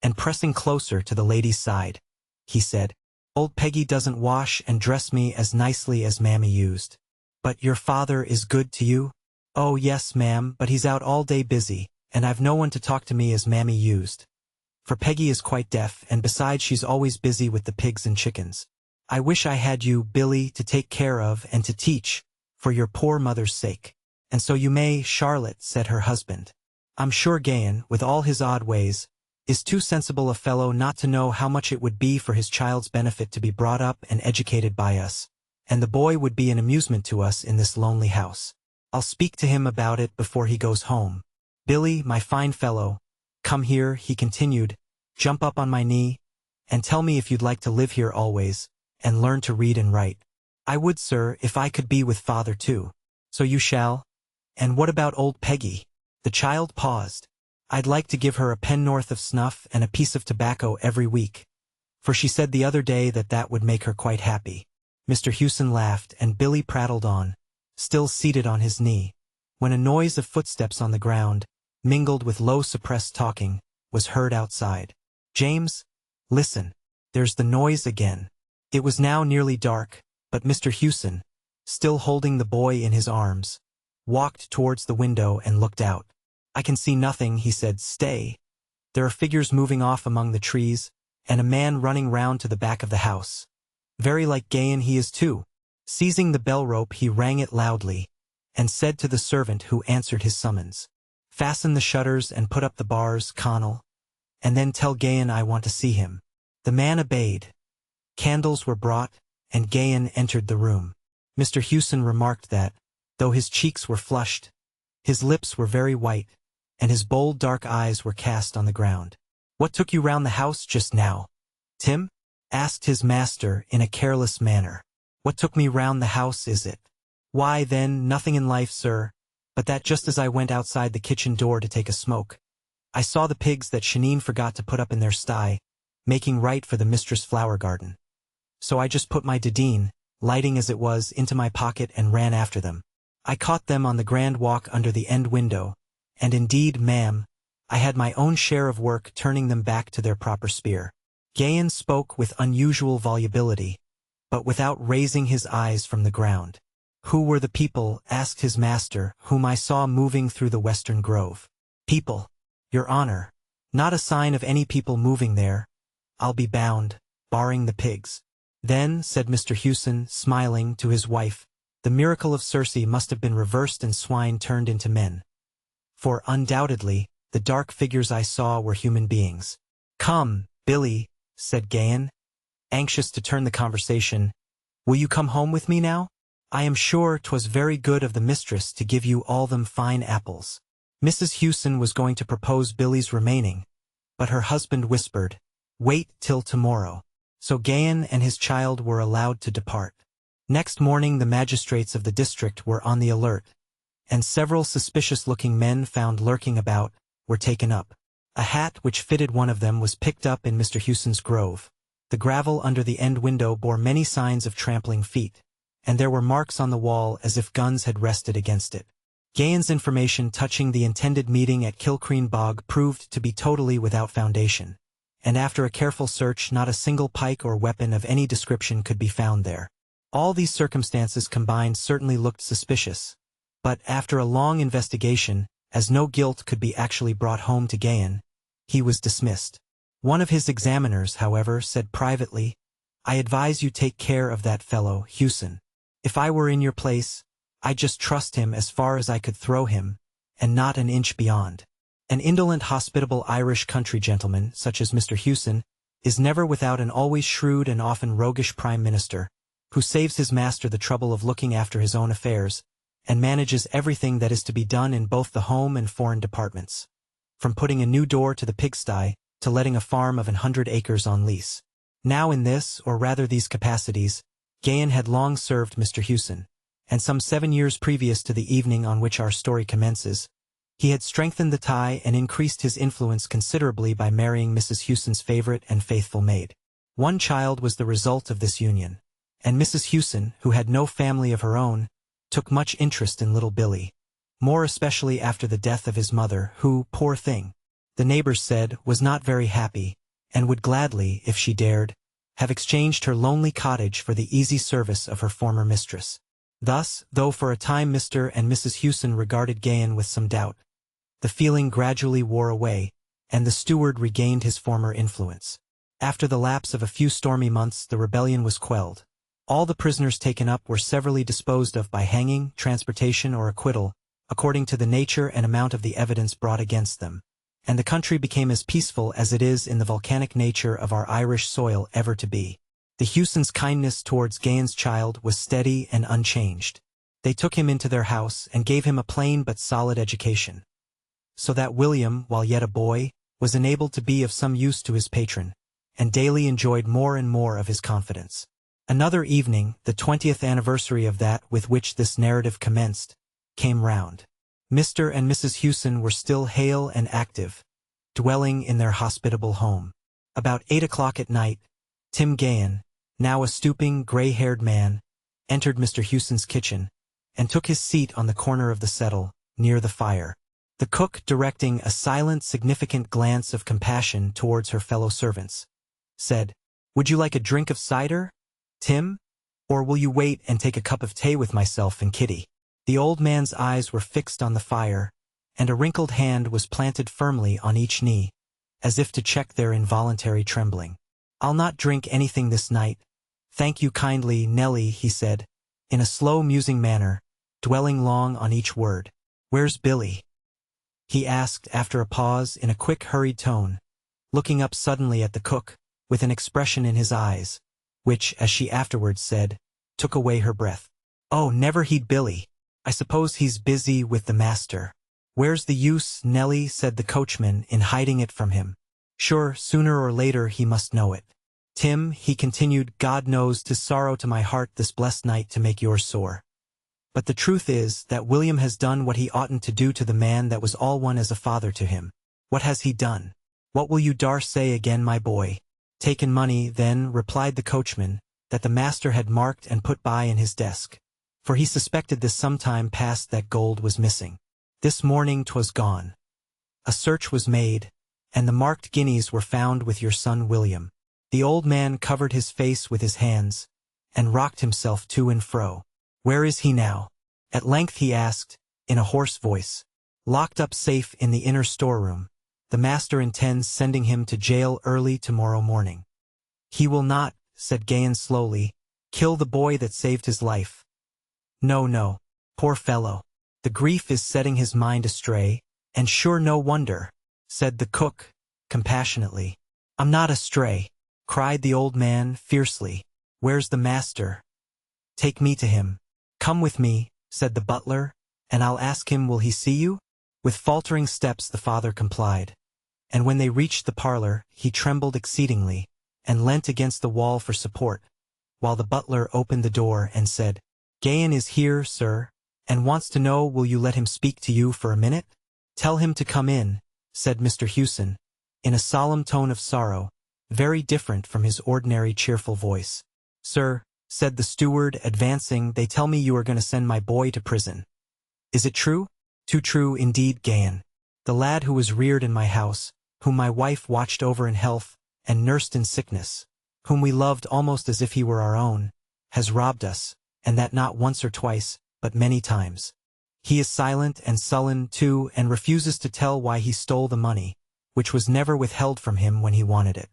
and pressing closer to the lady's side, he said, "Old Peggy doesn't wash and dress me as nicely as Mammy used." "But your father is good to you?" "Oh yes, ma'am, but he's out all day busy, and I've no one to talk to me as Mammy used. For Peggy is quite deaf, and besides she's always busy with the pigs and chickens. I wish I had you, Billy, to take care of and to teach, for your poor mother's sake." "And so you may, Charlotte," said her husband. "I'm sure Gayan, with all his odd ways, is too sensible a fellow not to know how much it would be for his child's benefit to be brought up and educated by us, and the boy would be an amusement to us in this lonely house. I'll speak to him about it before he goes home. Billy, my fine fellow, come here," he continued, "jump up on my knee, and tell me if you'd like to live here always, and learn to read and write." "I would, sir, if I could be with father too." "So you shall. And what about old Peggy?" The child paused. "I'd like to give her a penn'orth of snuff and a piece of tobacco every week, for she said the other day that that would make her quite happy." Mr. Hewson laughed, and Billy prattled on, still seated on his knee, when a noise of footsteps on the ground, mingled with low suppressed talking, was heard outside. "James, listen. There's the noise again." It was now nearly dark, but Mr. Hewson, still holding the boy in his arms, walked towards the window and looked out. "I can see nothing," he said. "Stay. There are figures moving off among the trees, and a man running round to the back of the house. Very like Gayan he is too." Seizing the bell rope he rang it loudly, and said to the servant who answered his summons, "Fasten the shutters and put up the bars, Connell, and then tell Gayan I want to see him." The man obeyed. Candles were brought, and Gayan entered the room. Mr. Hewson remarked that, though his cheeks were flushed, his lips were very white, and his bold dark eyes were cast on the ground. "What took you round the house just now, Tim?" asked his master in a careless manner. "What took me round the house, is it? Why, then, nothing in life, sir, but that just as I went outside the kitchen door to take a smoke, I saw the pigs that Shaneen forgot to put up in their sty, making right for the mistress' flower garden. So I just put my dideen, lighting as it was, into my pocket and ran after them. I caught them on the grand walk under the end window, and indeed, ma'am, I had my own share of work turning them back to their proper sphere." Gayan spoke with unusual volubility, but without raising his eyes from the ground. "Who were the people," asked his master, "whom I saw moving through the western grove?" "People, your honor. Not a sign of any people moving there, I'll be bound, barring the pigs." "Then," said Mr. Hewson, smiling, to his wife, "the miracle of Circe must have been reversed and swine turned into men. For, undoubtedly, the dark figures I saw were human beings." "Come, Billy," said Gayan, anxious to turn the conversation, "will you come home with me now? I am sure 'twas very good of the mistress to give you all them fine apples." Mrs. Hewson was going to propose Billy's remaining, but her husband whispered, "Wait till tomorrow." So Gayan and his child were allowed to depart. Next morning the magistrates of the district were on the alert, and several suspicious-looking men found lurking about were taken up. A hat which fitted one of them was picked up in Mr. Hewson's grove. The gravel under the end window bore many signs of trampling feet, and there were marks on the wall as if guns had rested against it. Gayen's information touching the intended meeting at Kilcreen Bog proved to be totally without foundation, and after a careful search not a single pike or weapon of any description could be found there. All these circumstances combined certainly looked suspicious, but after a long investigation, as no guilt could be actually brought home to Gayen, he was dismissed. One of his examiners, however, said privately, "I advise you take care of that fellow, Hewson. If I were in your place, I'd just trust him as far as I could throw him, and not an inch beyond." An indolent, hospitable Irish country gentleman, such as Mr. Hewson, is never without an always shrewd and often roguish prime minister, who saves his master the trouble of looking after his own affairs, and manages everything that is to be done in both the home and foreign departments, from putting a new door to the pigsty, to letting a farm of 100 acres on lease. Now in this, or rather these capacities, Gayen had long served Mr. Hewson, and some 7 years previous to the evening on which our story commences, he had strengthened the tie and increased his influence considerably by marrying Mrs. Hewson's favorite and faithful maid. One child was the result of this union, and Mrs. Hewson, who had no family of her own, took much interest in little Billy, more especially after the death of his mother, who, poor thing, the neighbors said, was not very happy, and would gladly, if she dared, have exchanged her lonely cottage for the easy service of her former mistress. Thus, though for a time Mr. and Mrs. Hewson regarded Gayen with some doubt, the feeling gradually wore away, and the steward regained his former influence. After the lapse of a few stormy months the rebellion was quelled. All the prisoners taken up were severally disposed of by hanging, transportation, or acquittal, according to the nature and amount of the evidence brought against them, and the country became as peaceful as it is in the volcanic nature of our Irish soil ever to be. The Hewsons' kindness towards Gayen's child was steady and unchanged. They took him into their house and gave him a plain but solid education, so that William, while yet a boy, was enabled to be of some use to his patron, and daily enjoyed more and more of his confidence. Another evening, the 20th anniversary of that with which this narrative commenced, came round. Mr. and Mrs. Hewson were still hale and active, dwelling in their hospitable home. About 8 o'clock at night, Tim Gayen, now a stooping, gray-haired man, entered Mr. Hewson's kitchen, and took his seat on the corner of the settle, near the fire. The cook, directing a silent, significant glance of compassion towards her fellow servants, said, "Would you like a drink of cider, Tim? Or will you wait and take a cup of tea with myself and Kitty?" The old man's eyes were fixed on the fire, and a wrinkled hand was planted firmly on each knee, as if to check their involuntary trembling. "I'll not drink anything this night. Thank you kindly, Nellie," he said, in a slow, musing manner, dwelling long on each word. "Where's Billy?" he asked after a pause in a quick, hurried tone, looking up suddenly at the cook, with an expression in his eyes, which, as she afterwards said, took away her breath. "Oh, never heed Billy. I suppose he's busy with the master." "Where's the use, Nellie?" said the coachman, in hiding it from him. "Sure, sooner or later he must know it. Tim," he continued, "God knows 'tis sorrow to my heart this blessed night to make yours sore. But the truth is that William has done what he oughtn't to do to the man that was all one as a father to him." "What has he done? What will you dar say again, my boy?" "Taken money, then," replied the coachman, "that the master had marked and put by in his desk, for he suspected this some time past that gold was missing. This morning 'twas gone. A search was made, and the marked guineas were found with your son William." The old man covered his face with his hands, and rocked himself to and fro. "Where is he now?" at length he asked, in a hoarse voice. "Locked up safe in the inner storeroom. The master intends sending him to jail early tomorrow morning." "He will not," said Gayen slowly, "kill the boy that saved his life. No, no, poor fellow. The grief is setting his mind astray, and sure no wonder," said the cook, compassionately. "I'm not astray," cried the old man, fiercely. "Where's the master? Take me to him." "Come with me," said the butler, "and I'll ask him will he see you?" With faltering steps the father complied, and when they reached the parlor, he trembled exceedingly, and leant against the wall for support, while the butler opened the door and said, "Gayen is here, sir, and wants to know will you let him speak to you for a minute?" "Tell him to come in," said Mr. Hewson, in a solemn tone of sorrow, very different from his ordinary cheerful voice. "Sir," said the steward, advancing, "they tell me you are going to send my boy to prison. Is it true?" Too true indeed, Gayan. The lad who was reared in my house, whom my wife watched over in health and nursed in sickness, whom we loved almost as if he were our own, has robbed us, and that not once or twice, but many times. He is silent and sullen, too, and refuses to tell why he stole the money, which was never withheld from him when he wanted it.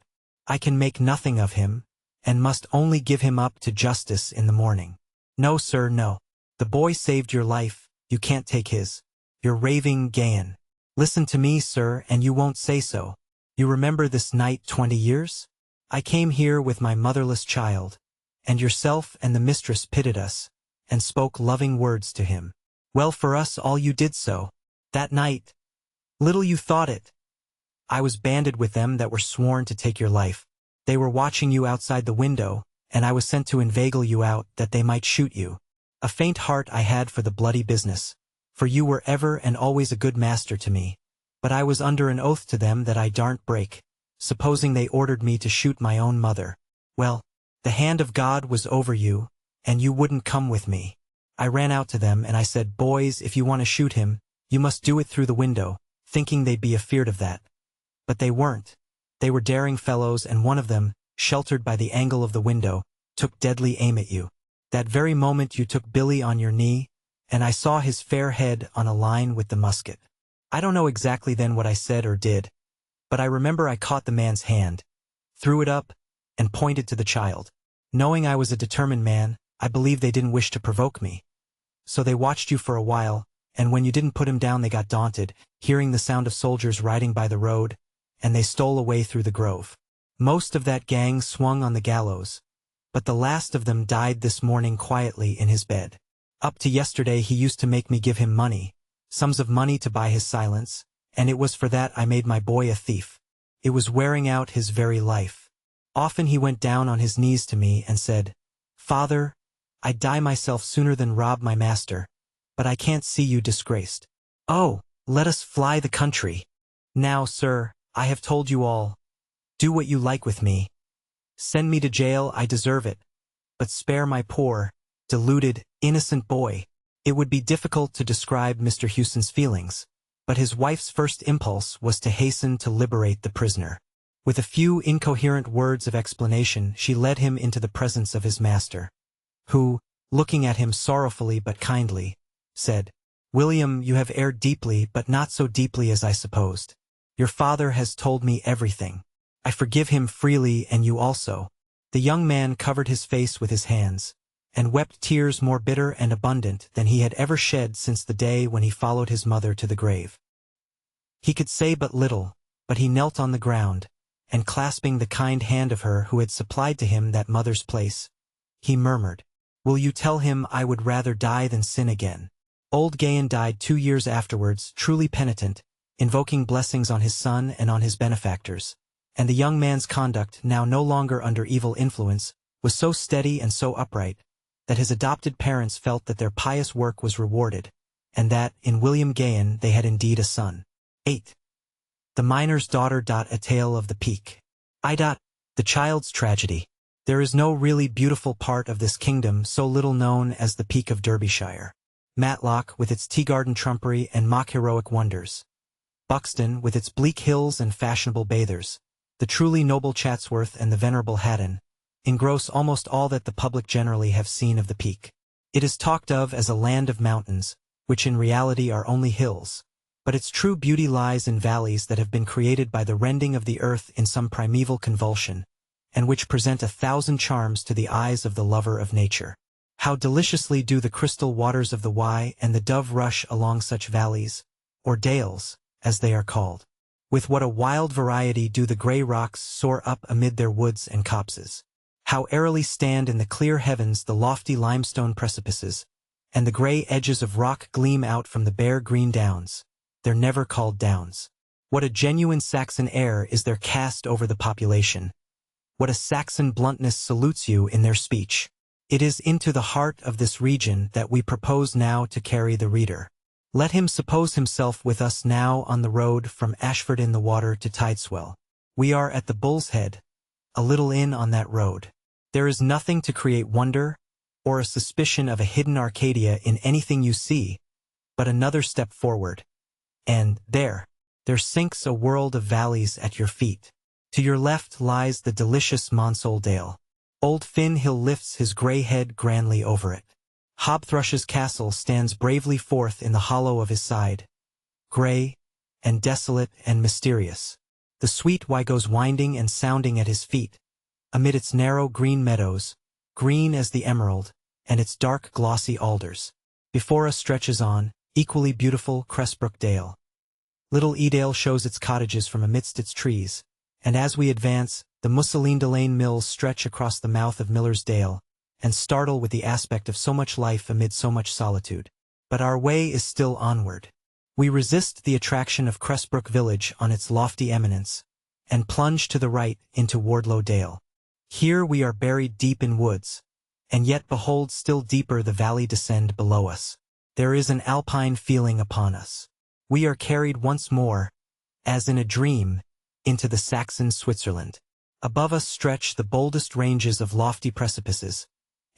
I can make nothing of him, and must only give him up to justice in the morning. No, sir, no. The boy saved your life, you can't take his. You're raving, Gayan. Listen to me, sir, and you won't say so. You remember this night 20 years? I came here with my motherless child, and yourself and the mistress pitied us, and spoke loving words to him. Well, for us all you did so. That night. Little you thought it. I was banded with them that were sworn to take your life. They were watching you outside the window, and I was sent to inveigle you out that they might shoot you. A faint heart I had for the bloody business, for you were ever and always a good master to me, but I was under an oath to them that I daren't break, supposing they ordered me to shoot my own mother. Well, the hand of God was over you, and you wouldn't come with me. I ran out to them and I said, boys, if you want to shoot him, you must do it through the window, thinking they'd be afeard of that. But they weren't. They were daring fellows, and one of them, sheltered by the angle of the window, took deadly aim at you. That very moment you took Billy on your knee, and I saw his fair head on a line with the musket. I don't know exactly then what I said or did, but I remember I caught the man's hand, threw it up, and pointed to the child. Knowing I was a determined man, I believe they didn't wish to provoke me. So they watched you for a while, and when you didn't put him down they got daunted, hearing the sound of soldiers riding by the road, and they stole away through the grove. Most of that gang swung on the gallows, but the last of them died this morning quietly in his bed. Up to yesterday he used to make me give him money, sums of money to buy his silence, and it was for that I made my boy a thief. It was wearing out his very life. Often he went down on his knees to me and said, Father, I'd die myself sooner than rob my master, but I can't see you disgraced. Oh, let us fly the country. Now, sir, I have told you all. Do what you like with me. Send me to jail, I deserve it. But spare my poor, deluded, innocent boy. It would be difficult to describe Mr. Houston's feelings, but his wife's first impulse was to hasten to liberate the prisoner. With a few incoherent words of explanation, she led him into the presence of his master, who, looking at him sorrowfully but kindly, said, William, you have erred deeply, but not so deeply as I supposed. Your father has told me everything. I forgive him freely, and you also. The young man covered his face with his hands, and wept tears more bitter and abundant than he had ever shed since the day when he followed his mother to the grave. He could say but little, but he knelt on the ground, and clasping the kind hand of her who had supplied to him that mother's place, he murmured, Will you tell him I would rather die than sin again? Old Gayan died 2 years afterwards, truly penitent, invoking blessings on his son and on his benefactors, and the young man's conduct, now no longer under evil influence, was so steady and so upright, that his adopted parents felt that their pious work was rewarded, and that, in William Gayan, they had indeed a son. 8. The Miner's Daughter. A Tale of the Peak. The child's tragedy. There is no really beautiful part of this kingdom so little known as the Peak of Derbyshire. Matlock, with its tea-garden trumpery and mock-heroic wonders. Buxton, with its bleak hills and fashionable bathers. The truly noble Chatsworth and the venerable Haddon, engross almost all that the public generally have seen of the Peak. It is talked of as a land of mountains, which in reality are only hills, but its true beauty lies in valleys that have been created by the rending of the earth in some primeval convulsion, and which present 1,000 charms to the eyes of the lover of nature. How deliciously do the crystal waters of the Wye and the Dove rush along such valleys, or dales, as they are called. With what a wild variety do the grey rocks soar up amid their woods and copses. How airily stand in the clear heavens the lofty limestone precipices, and the grey edges of rock gleam out from the bare green downs. They're never called downs. What a genuine Saxon air is there cast over the population. What a Saxon bluntness salutes you in their speech. It is into the heart of this region that we propose now to carry the reader. Let him suppose himself with us now on the road from Ashford-in-the-Water to Tideswell. We are at the Bull's Head, a little inn on that road. There is nothing to create wonder, or a suspicion of a hidden Arcadia in anything you see, but another step forward. And there sinks a world of valleys at your feet. To your left lies the delicious Monsole Dale. Old Finn Hill lifts his grey head grandly over it. Hobthrush's castle stands bravely forth in the hollow of his side, grey and desolate and mysterious. The sweet Wye goes winding and sounding at his feet, amid its narrow green meadows, green as the emerald, and its dark glossy alders. Before us stretches on, equally beautiful, Cressbrook Dale. Little Edale shows its cottages from amidst its trees, and as we advance, the Musselindelaine mills stretch across the mouth of Miller's Dale, and startle with the aspect of so much life amid so much solitude. But our way is still onward. We resist the attraction of Cressbrook village on its lofty eminence, and plunge to the right into Wardlow Dale. Here we are buried deep in woods, and yet behold still deeper the valley descend below us. There is an alpine feeling upon us. We are carried once more, as in a dream, into the Saxon Switzerland. Above us stretch the boldest ranges of lofty precipices,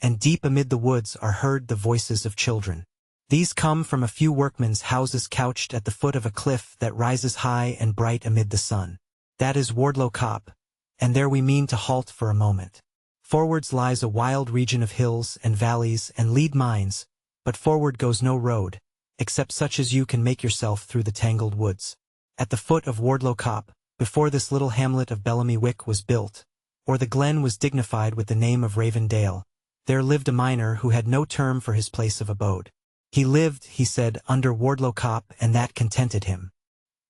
and deep amid the woods are heard the voices of children. These come from a few workmen's houses couched at the foot of a cliff that rises high and bright amid the sun. That is Wardlow Cop, and there we mean to halt for a moment. Forwards lies a wild region of hills and valleys and lead mines, but forward goes no road, except such as you can make yourself through the tangled woods. At the foot of Wardlow Cop, before this little hamlet of Bellamy Wick was built, or the glen was dignified with the name of Raven Dale, there lived a miner who had no term for his place of abode. He lived, he said, under Wardlow Cop, and that contented him.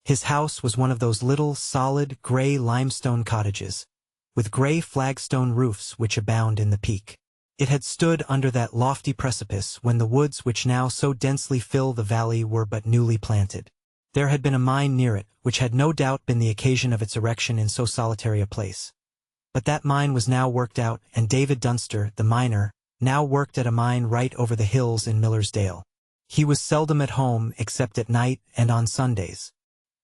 His house was one of those little, solid, grey limestone cottages, with grey flagstone roofs which abound in the peak. It had stood under that lofty precipice when the woods which now so densely fill the valley were but newly planted. There had been a mine near it, which had no doubt been the occasion of its erection in so solitary a place. But that mine was now worked out, and David Dunster, the miner, now worked at a mine right over the hills in Miller's Dale. He was seldom at home except at night and on Sundays.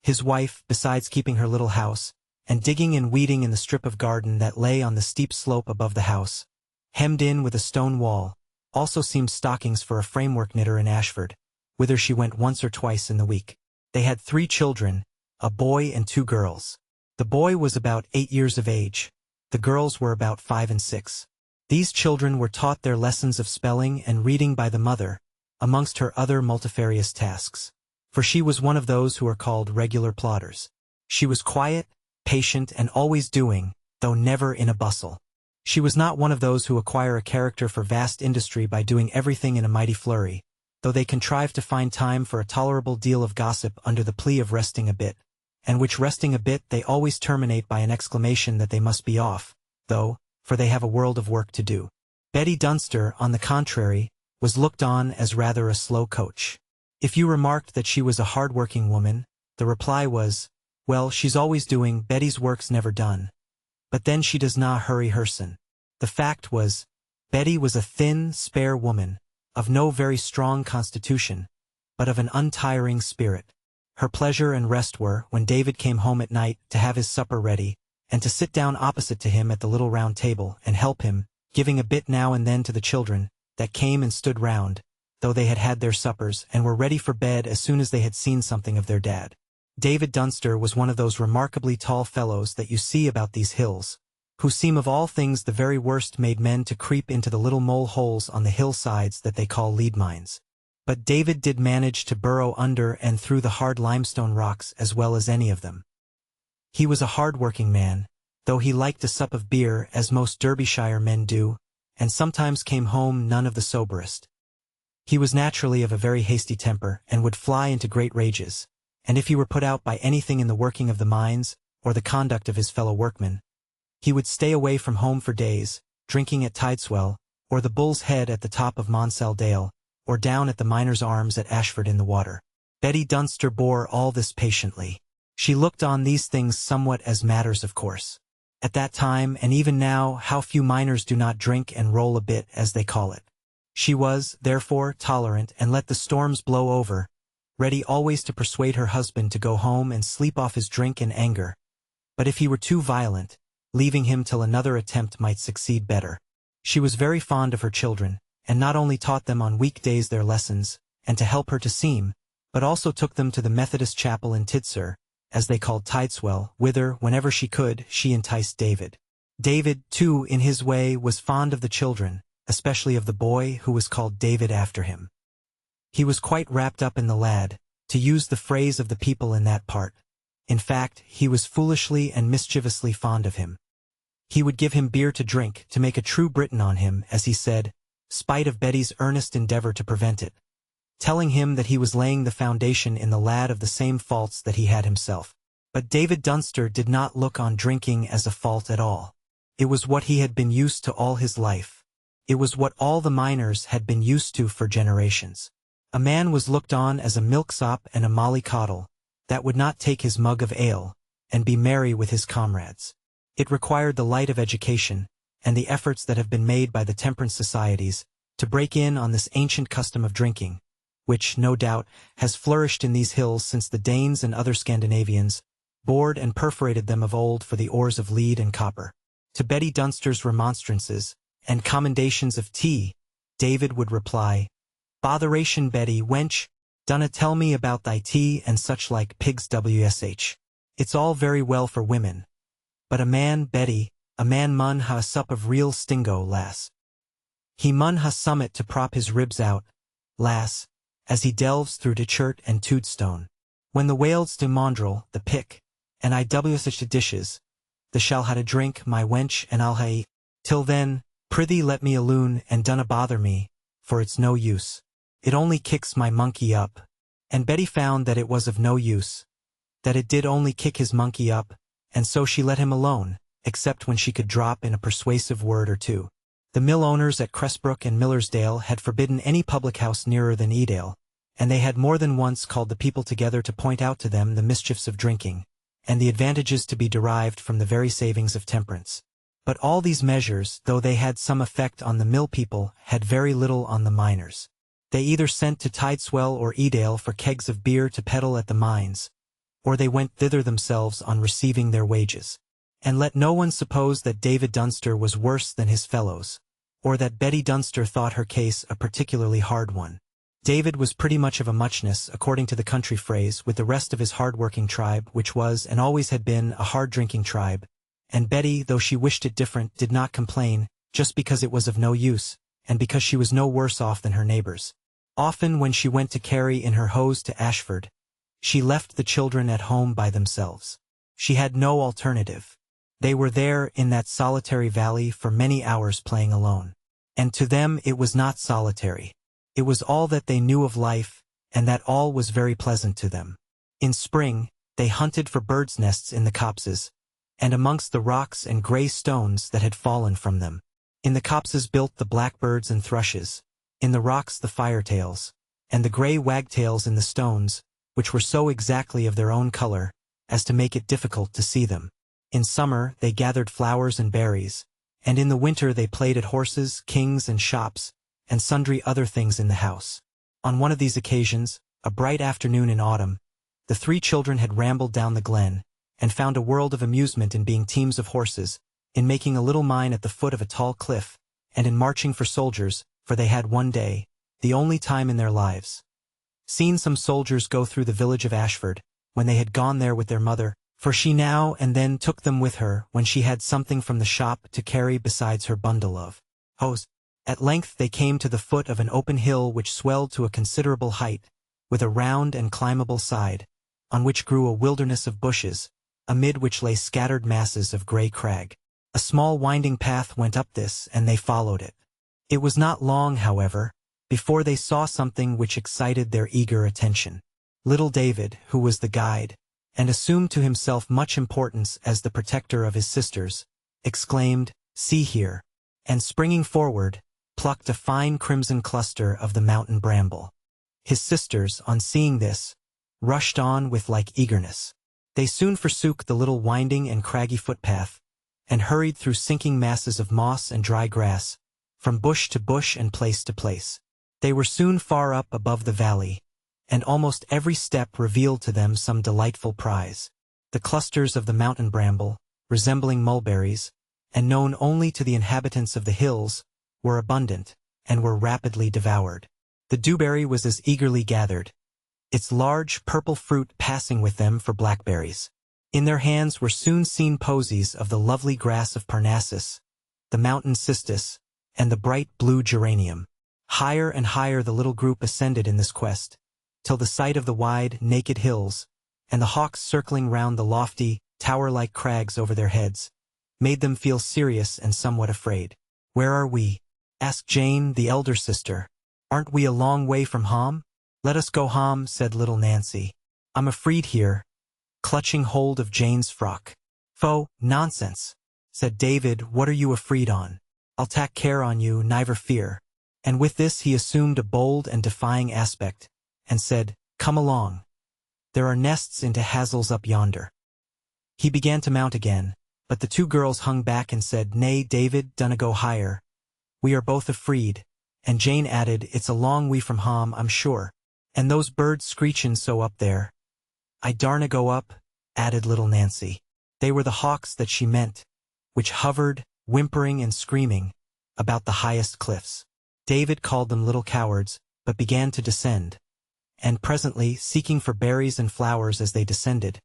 His wife, besides keeping her little house, and digging and weeding in the strip of garden that lay on the steep slope above the house, hemmed in with a stone wall, also seamed stockings for a framework knitter in Ashford, whither she went once or twice in the week. They had 3 children, a boy and 2 girls. The boy was about 8 years of age. The girls were about 5 and 6. These children were taught their lessons of spelling and reading by the mother, amongst her other multifarious tasks. For she was one of those who are called regular plodders. She was quiet, patient, and always doing, though never in a bustle. She was not one of those who acquire a character for vast industry by doing everything in a mighty flurry, though they contrive to find time for a tolerable deal of gossip under the plea of resting a bit, and which resting a bit they always terminate by an exclamation that they must be off, though, for they have a world of work to do. Betty Dunster, on the contrary, was looked on as rather a slow coach. If you remarked that she was a hard-working woman, the reply was, well, she's always doing, Betty's work's never done. But then she does not hurry hersen. The fact was, Betty was a thin, spare woman, of no very strong constitution, but of an untiring spirit. Her pleasure and rest were, when David came home at night, to have his supper ready, and to sit down opposite to him at the little round table, and help him, giving a bit now and then to the children, that came and stood round, though they had had their suppers, and were ready for bed as soon as they had seen something of their dad. David Dunster was one of those remarkably tall fellows that you see about these hills, who seem of all things the very worst made men to creep into the little mole holes on the hillsides that they call lead mines. But David did manage to burrow under and through the hard limestone rocks as well as any of them. He was a hard-working man, though he liked a sup of beer as most Derbyshire men do, and sometimes came home none of the soberest. He was naturally of a very hasty temper, and would fly into great rages, and if he were put out by anything in the working of the mines, or the conduct of his fellow workmen, he would stay away from home for days, drinking at Tideswell, or the Bull's Head at the top of Monsell Dale, or down at the Miners' Arms at Ashford in the Water. Betty Dunster bore all this patiently. She looked on these things somewhat as matters of course. At that time, and even now, how few miners do not drink and roll a bit, as they call it. She was, therefore, tolerant and let the storms blow over, ready always to persuade her husband to go home and sleep off his drink and anger. But if he were too violent, leaving him till another attempt might succeed better. She was very fond of her children, and not only taught them on weekdays their lessons, and to help her to seam, but also took them to the Methodist chapel in Titsur, as they called Tideswell, whither, whenever she could, she enticed David. David, too, in his way, was fond of the children, especially of the boy who was called David after him. He was quite wrapped up in the lad, to use the phrase of the people in that part. In fact, he was foolishly and mischievously fond of him. He would give him beer to drink, to make a true Briton on him, as he said, spite of Betty's earnest endeavor to prevent it, telling him that he was laying the foundation in the lad of the same faults that he had himself. But David Dunster did not look on drinking as a fault at all. It was what he had been used to all his life. It was what all the miners had been used to for generations. A man was looked on as a milksop and a mollycoddle, that would not take his mug of ale, and be merry with his comrades. It required the light of education, and the efforts that have been made by the temperance societies, to break in on this ancient custom of drinking, which, no doubt, has flourished in these hills since the Danes and other Scandinavians bored and perforated them of old for the ores of lead and copper. To Betty Dunster's remonstrances and commendations of tea, David would reply, "Botheration, Betty, wench, dunna tell me about thy tea and such like pigs wsh. It's all very well for women. But a man, Betty, a man mun ha a sup of real stingo, lass. He mun ha summit to prop his ribs out, lass, as he delves through to churt and Toodstone. When the whales de mondrel, the pick, and I wsh the dishes, the shall ha to drink, my wench, and I'll ha eat. Till then, prithee let me alone and dunna bother me, for it's no use. It only kicks my monkey up." And Betty found that it was of no use, that it did only kick his monkey up, and so she let him alone, except when she could drop in a persuasive word or two. The mill owners at Cressbrook and Millersdale had forbidden any public house nearer than Edale, and they had more than once called the people together to point out to them the mischiefs of drinking, and the advantages to be derived from the very savings of temperance. But all these measures, though they had some effect on the mill people, had very little on the miners. They either sent to Tideswell or Edale for kegs of beer to peddle at the mines, or they went thither themselves on receiving their wages. And let no one suppose that David Dunster was worse than his fellows, or that Betty Dunster thought her case a particularly hard one. David was pretty much of a muchness, according to the country phrase, with the rest of his hard-working tribe, which was, and always had been, a hard-drinking tribe, and Betty, though she wished it different, did not complain, just because it was of no use, and because she was no worse off than her neighbors. Often when she went to carry in her hose to Ashford, she left the children at home by themselves. She had no alternative. They were there in that solitary valley for many hours playing alone. And to them it was not solitary. It was all that they knew of life, and that all was very pleasant to them. In spring, they hunted for birds' nests in the copses, and amongst the rocks and grey stones that had fallen from them. In the copses built the blackbirds and thrushes, in the rocks the firetails, and the grey wagtails in the stones, which were so exactly of their own color as to make it difficult to see them. In summer they gathered flowers and berries, and in the winter they played at horses, kings, and shops, and sundry other things in the house. On one of these occasions, a bright afternoon in autumn, the three children had rambled down the glen, and found a world of amusement in being teams of horses, in making a little mine at the foot of a tall cliff, and in marching for soldiers, for they had one day, the only time in their lives, seen some soldiers go through the village of Ashford, when they had gone there with their mother, for she now and then took them with her when she had something from the shop to carry besides her bundle of hose. At length they came to the foot of an open hill which swelled to a considerable height, with a round and climbable side, on which grew a wilderness of bushes, amid which lay scattered masses of grey crag. A small winding path went up this, and they followed it. It was not long, however, before they saw something which excited their eager attention. Little David, who was the guide, and assumed to himself much importance as the protector of his sisters, exclaimed, "See here," and springing forward, plucked a fine crimson cluster of the mountain bramble. His sisters, on seeing this, rushed on with like eagerness. They soon forsook the little winding and craggy footpath, and hurried through sinking masses of moss and dry grass, from bush to bush and place to place. They were soon far up above the valley, and almost every step revealed to them some delightful prize. The clusters of the mountain bramble, resembling mulberries, and known only to the inhabitants of the hills, were abundant, and were rapidly devoured. The dewberry was as eagerly gathered, its large purple fruit passing with them for blackberries. In their hands were soon seen posies of the lovely grass of Parnassus, the mountain cistus, and the bright blue geranium. Higher and higher the little group ascended in this quest, till the sight of the wide, naked hills, and the hawks circling round the lofty, tower-like crags over their heads, made them feel serious and somewhat afraid. "Where are we?" asked Jane, the elder sister. "Aren't we a long way from home?" "Let us go home," said little Nancy. "I'm afraid here," clutching hold of Jane's frock. "Pho, nonsense," said David. "What are you afraid on? I'll take care on you, never fear." And with this he assumed a bold and defying aspect, and said, "Come along. There are nests into hazels up yonder." He began to mount again, but the two girls hung back and said, "Nay, David, dunna go higher. We are both afraid." And Jane added, "It's a long way from home, I'm sure. And those birds screechin' so up there." "I darna go up," added little Nancy. They were the hawks that she meant, which hovered, whimpering and screaming, about the highest cliffs. David called them little cowards, but began to descend. And presently, seeking for berries and flowers as they descended,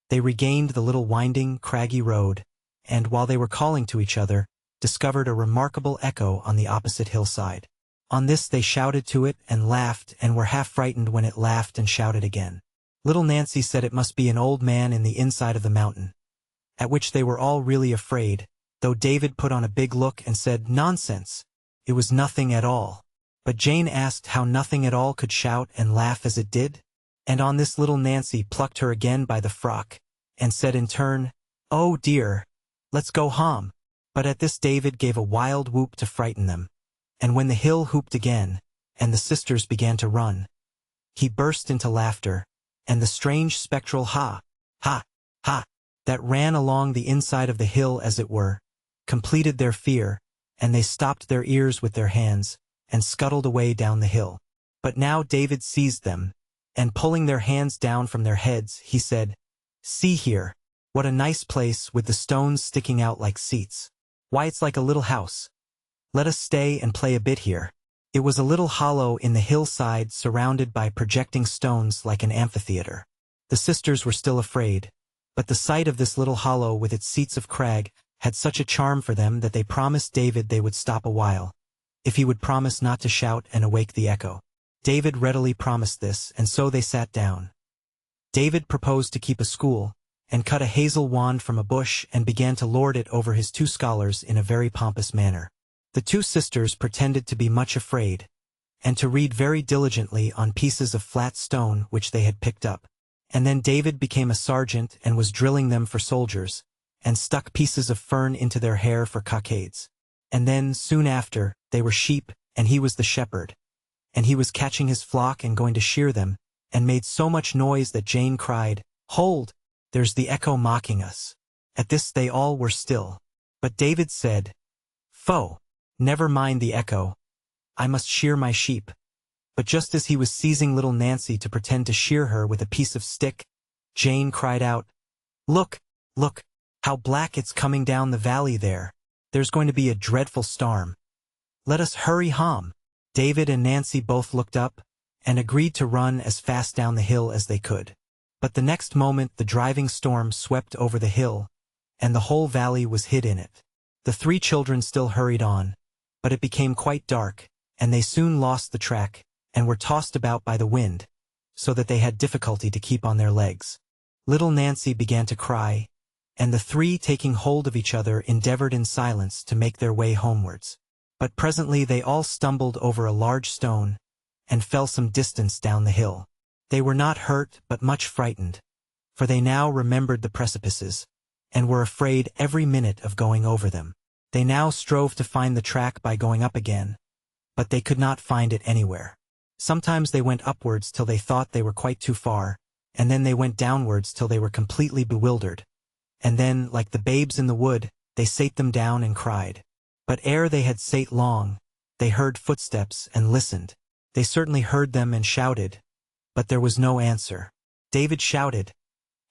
they regained the little winding, craggy road, and, while they were calling to each other, discovered a remarkable echo on the opposite hillside. On this they shouted to it and laughed, and were half frightened when it laughed and shouted again. Little Nancy said it must be an old man in the inside of the mountain, at which they were all really afraid, though David put on a big look and said, "Nonsense! It was nothing at all." But Jane asked how nothing at all could shout and laugh as it did, and on this little Nancy plucked her again by the frock, and said in turn, "Oh dear, let's go home." But at this David gave a wild whoop to frighten them, and when the hill whooped again, and the sisters began to run, he burst into laughter, and the strange spectral ha, ha, ha, that ran along the inside of the hill as it were, completed their fear, and they stopped their ears with their hands, and scuttled away down the hill. But now David seized them, and pulling their hands down from their heads, he said, "See here, what a nice place with the stones sticking out like seats. Why, it's like a little house. Let us stay and play a bit here." It was a little hollow in the hillside surrounded by projecting stones like an amphitheater. The sisters were still afraid, but the sight of this little hollow with its seats of crag had such a charm for them that they promised David they would stop a while, if he would promise not to shout and awake the echo. David readily promised this, and so they sat down. David proposed to keep a school, and cut a hazel wand from a bush and began to lord it over his two scholars in a very pompous manner. The two sisters pretended to be much afraid, and to read very diligently on pieces of flat stone which they had picked up. And then David became a sergeant and was drilling them for soldiers, and stuck pieces of fern into their hair for cockades. And then, soon after, they were sheep, and he was the shepherd. And he was catching his flock and going to shear them, and made so much noise that Jane cried, "Hold! There's the echo mocking us." At this they all were still. But David said, "Pho! Never mind the echo. I must shear my sheep." But just as he was seizing little Nancy to pretend to shear her with a piece of stick, Jane cried out, "Look, look, how black it's coming down the valley there. There's going to be a dreadful storm. Let us hurry home." David and Nancy both looked up, and agreed to run as fast down the hill as they could. But the next moment the driving storm swept over the hill, and the whole valley was hid in it. The three children still hurried on, but it became quite dark, and they soon lost the track, and were tossed about by the wind, so that they had difficulty to keep on their legs. Little Nancy began to cry, and the three, taking hold of each other, endeavored in silence to make their way homewards. But presently they all stumbled over a large stone, and fell some distance down the hill. They were not hurt, but much frightened, for they now remembered the precipices, and were afraid every minute of going over them. They now strove to find the track by going up again, but they could not find it anywhere. Sometimes they went upwards till they thought they were quite too far, and then they went downwards till they were completely bewildered. And then, like the babes in the wood, they sate them down and cried. But ere they had sate long, they heard footsteps and listened. They certainly heard them and shouted, but there was no answer. David shouted,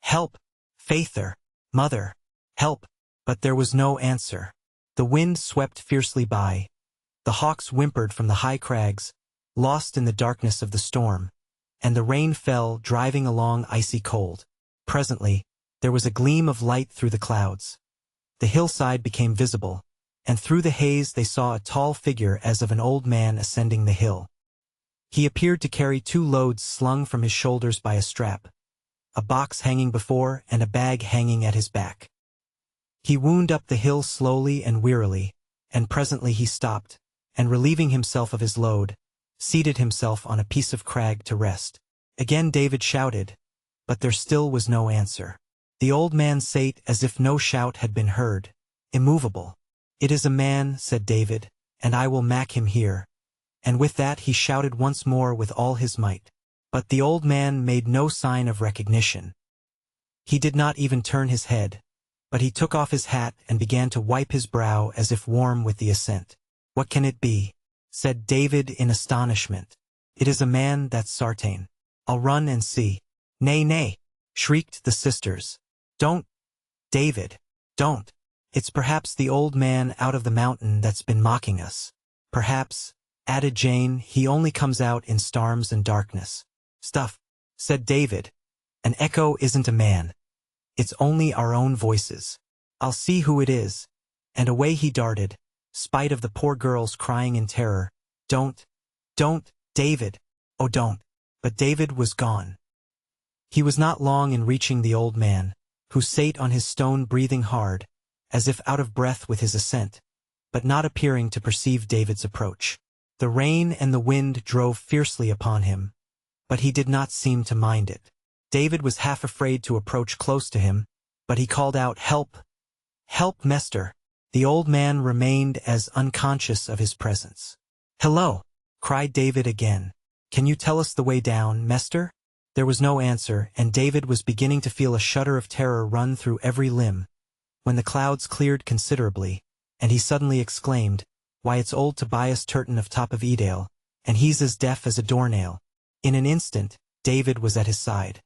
"Help! Father! Mother! Help!" But there was no answer. The wind swept fiercely by. The hawks whimpered from the high crags, lost in the darkness of the storm, and the rain fell, driving along icy cold. Presently, there was a gleam of light through the clouds. The hillside became visible, and through the haze they saw a tall figure as of an old man ascending the hill. He appeared to carry 2 loads slung from his shoulders by a strap, a box hanging before and a bag hanging at his back. He wound up the hill slowly and wearily, and presently he stopped, and relieving himself of his load, seated himself on a piece of crag to rest. Again David shouted, but there still was no answer. The old man sate as if no shout had been heard, immovable. "It is a man," said David, "and I will mack him here." And with that he shouted once more with all his might. But the old man made no sign of recognition. He did not even turn his head, but he took off his hat and began to wipe his brow as if warm with the ascent. "What can it be?" said David in astonishment. "It is a man, that's sartain. I'll run and see." "Nay, nay," shrieked the sisters. "Don't, David, don't. It's perhaps the old man out of the mountain that's been mocking us." "Perhaps," added Jane, "he only comes out in storms and darkness." "Stuff," said David. "An echo isn't a man. It's only our own voices. I'll see who it is." And away he darted, spite of the poor girls crying in terror, "Don't, David, oh don't." But David was gone. He was not long in reaching the old man, who sate on his stone breathing hard, as if out of breath with his ascent, but not appearing to perceive David's approach. The rain and the wind drove fiercely upon him, but he did not seem to mind it. David was half afraid to approach close to him, but he called out, "Help! Help, Mester!" The old man remained as unconscious of his presence. "Hello!" cried David again. "Can you tell us the way down, Mester?" There was no answer, and David was beginning to feel a shudder of terror run through every limb, when the clouds cleared considerably, and he suddenly exclaimed, "Why, it's old Tobias Turton of Top of Edale, and he's as deaf as a doornail." In an instant, David was at his side,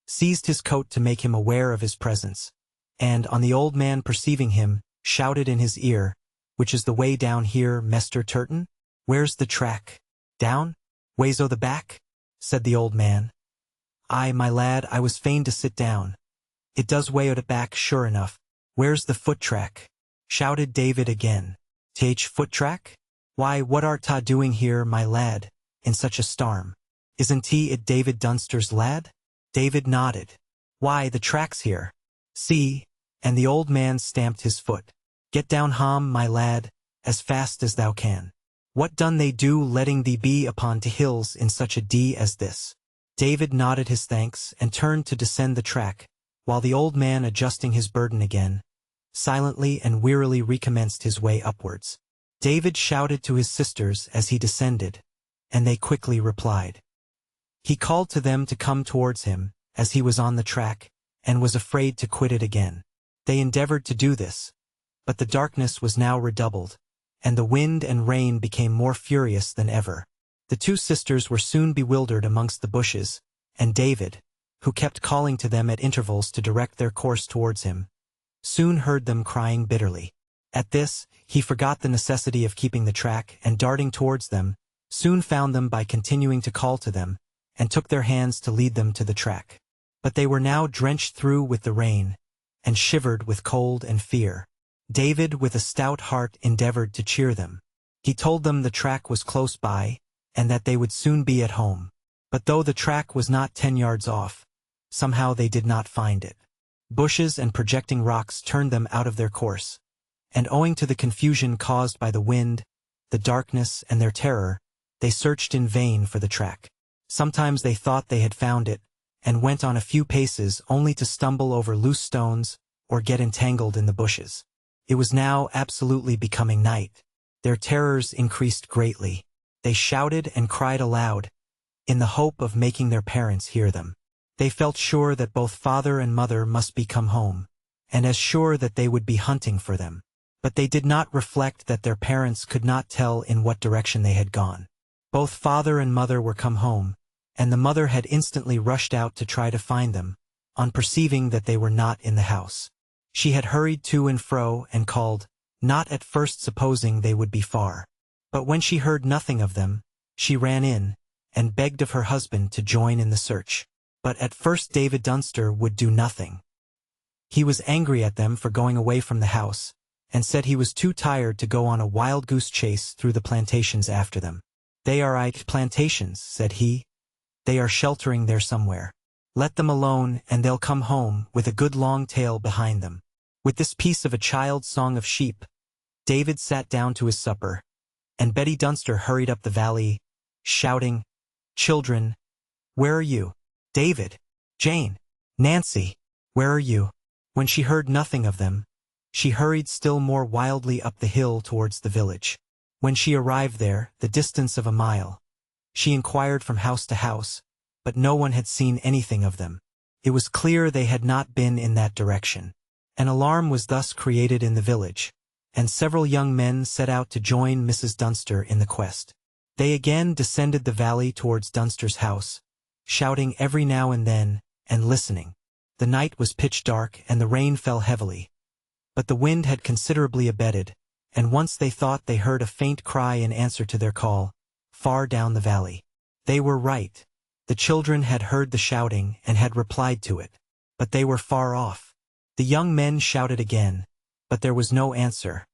seized his coat to make him aware of his presence, and, on the old man perceiving him, shouted in his ear, "Which is the way down here, Mester Turton? Where's the track? Down? Ways o' the back?" said the old man. "Aye, my lad, I was fain to sit down. It does way o' the back, sure enough." "Where's the foot track?" shouted David again. "T'h foot track? Why, what art ta doing here, my lad, in such a storm? Isn't it David Dunster's lad?" David nodded. "Why, the track's here. See," and the old man stamped his foot. "Get down hom, my lad, as fast as thou can. What done they do letting thee be upon t' hills in such a dee as this?" David nodded his thanks and turned to descend the track, while the old man, adjusting his burden again, silently and wearily recommenced his way upwards. David shouted to his sisters as he descended, and they quickly replied. He called to them to come towards him, as he was on the track, and was afraid to quit it again. They endeavored to do this, but the darkness was now redoubled, and the wind and rain became more furious than ever. The two sisters were soon bewildered amongst the bushes, and David, who kept calling to them at intervals to direct their course towards him, soon heard them crying bitterly. At this, he forgot the necessity of keeping the track, and darting towards them, soon found them by continuing to call to them, and took their hands to lead them to the track. But they were now drenched through with the rain, and shivered with cold and fear. David, with a stout heart, endeavored to cheer them. He told them the track was close by, and that they would soon be at home. But though the track was not 10 yards off, somehow they did not find it. Bushes and projecting rocks turned them out of their course, and owing to the confusion caused by the wind, the darkness, and their terror, they searched in vain for the track. Sometimes they thought they had found it, and went on a few paces only to stumble over loose stones or get entangled in the bushes. It was now absolutely becoming night. Their terrors increased greatly. They shouted and cried aloud, in the hope of making their parents hear them. They felt sure that both father and mother must be come home, and as sure that they would be hunting for them. But they did not reflect that their parents could not tell in what direction they had gone. Both father and mother were come home, and the mother had instantly rushed out to try to find them, on perceiving that they were not in the house. She had hurried to and fro and called, not at first supposing they would be far. But when she heard nothing of them, she ran in, and begged of her husband to join in the search. But at first David Dunster would do nothing. He was angry at them for going away from the house, and said he was too tired to go on a wild goose chase through the plantations after them. "They are plantations," said he. "They are sheltering there somewhere. Let them alone, and they'll come home with a good long tail behind them." With this piece of a child's song of sheep, David sat down to his supper, and Betty Dunster hurried up the valley, shouting, "Children, where are you? David, Jane, Nancy, where are you?" When she heard nothing of them, she hurried still more wildly up the hill towards the village. When she arrived there, the distance of a mile, she inquired from house to house, but no one had seen anything of them. It was clear they had not been in that direction. An alarm was thus created in the village, and several young men set out to join Mrs. Dunster in the quest. They again descended the valley towards Dunster's house, shouting every now and then, and listening. The night was pitch dark and the rain fell heavily, but the wind had considerably abated, and once they thought they heard a faint cry in answer to their call, far down the valley. They were right. The children had heard the shouting and had replied to it, but they were far off. The young men shouted again, but there was no answer,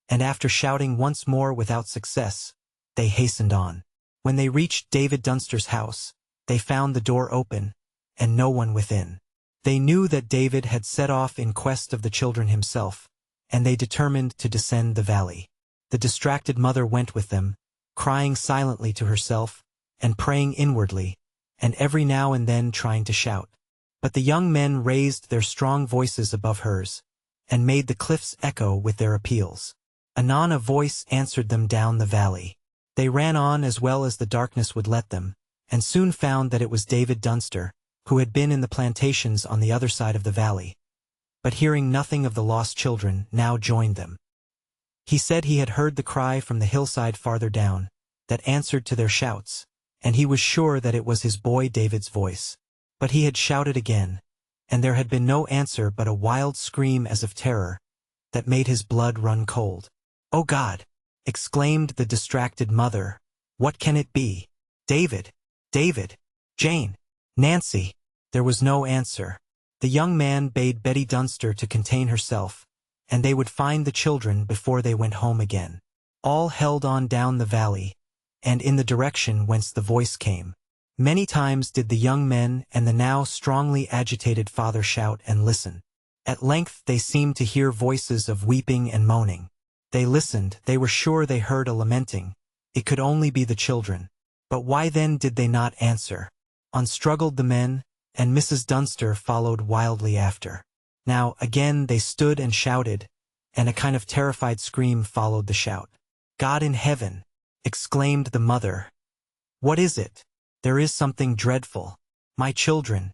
and after shouting once more without success, they hastened on. When they reached David Dunster's house, they found the door open, and no one within. They knew that David had set off in quest of the children himself, and they determined to descend the valley. The distracted mother went with them, crying silently to herself, and praying inwardly, and every now and then trying to shout. But the young men raised their strong voices above hers, and made the cliffs echo with their appeals. Anon a voice answered them down the valley. They ran on as well as the darkness would let them, and soon found that it was David Dunster, who had been in the plantations on the other side of the valley, but hearing nothing of the lost children, now joined them. He said he had heard the cry from the hillside farther down, that answered to their shouts, and he was sure that it was his boy David's voice. But he had shouted again, and there had been no answer but a wild scream as of terror, that made his blood run cold. "Oh God!" exclaimed the distracted mother, "what can it be? David! David! Jane! Nancy!" There was no answer. The young man bade Betty Dunster to contain herself, and they would find the children before they went home again. All held on down the valley, and in the direction whence the voice came. Many times did the young men and the now strongly agitated father shout and listen. At length they seemed to hear voices of weeping and moaning. They listened, they were sure they heard a lamenting. It could only be the children. But why then did they not answer? On struggled the men, and Mrs. Dunster followed wildly after. Now again they stood and shouted, and a kind of terrified scream followed the shout. "God in heaven!" exclaimed the mother. "What is it? There is something dreadful. My children,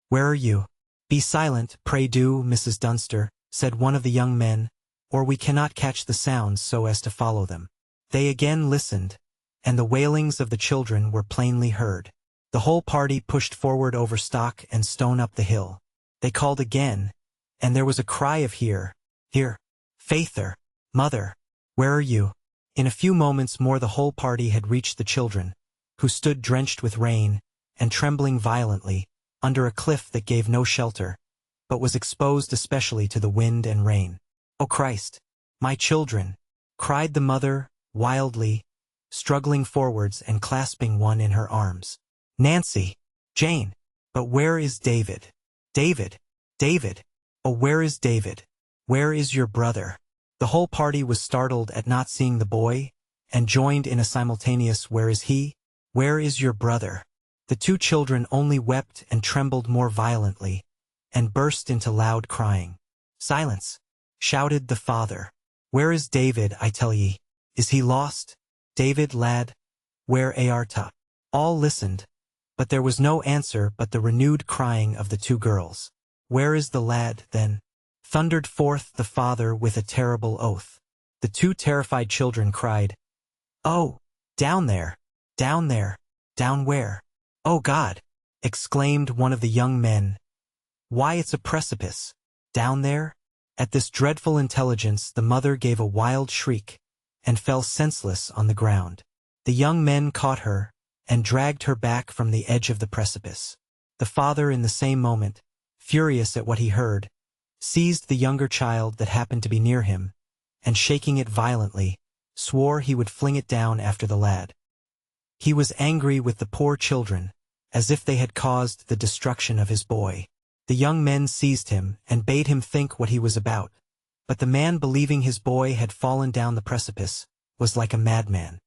where are you?" "Be silent, pray do, Mrs. Dunster," said one of the young men, "or we cannot catch the sounds so as to follow them." They again listened, and the wailings of the children were plainly heard. The whole party pushed forward over stock and stone up the hill. They called again, and there was a cry of "Here! Here! Faither! Mother! Where are you?" In a few moments more the whole party had reached the children, who stood drenched with rain, and trembling violently, under a cliff that gave no shelter, but was exposed especially to the wind and rain. "O Christ! My children!" cried the mother, wildly, struggling forwards and clasping one in her arms. "Nancy! Jane! But where is David? David! David! Oh, where is David? Where is your brother?" The whole party was startled at not seeing the boy, and joined in a simultaneous "Where is he? Where is your brother?" The two children only wept and trembled more violently, and burst into loud crying. "Silence!" shouted the father. "Where is David, I tell ye? Is he lost? David, lad, where art? All listened, but there was no answer but the renewed crying of the two girls. "Where is the lad, then?" thundered forth the father with a terrible oath. The two terrified children cried, "Oh, down there! Down there! Down where?" "Oh God!" exclaimed one of the young men. "Why, it's a precipice! Down there?" At this dreadful intelligence the mother gave a wild shriek, and fell senseless on the ground. The young men caught her, and dragged her back from the edge of the precipice. The father, in the same moment, furious at what he heard, seized the younger child that happened to be near him, and shaking it violently, swore he would fling it down after the lad. He was angry with the poor children, as if they had caused the destruction of his boy. The young men seized him and bade him think what he was about, but the man, believing his boy had fallen down the precipice, was like a madman.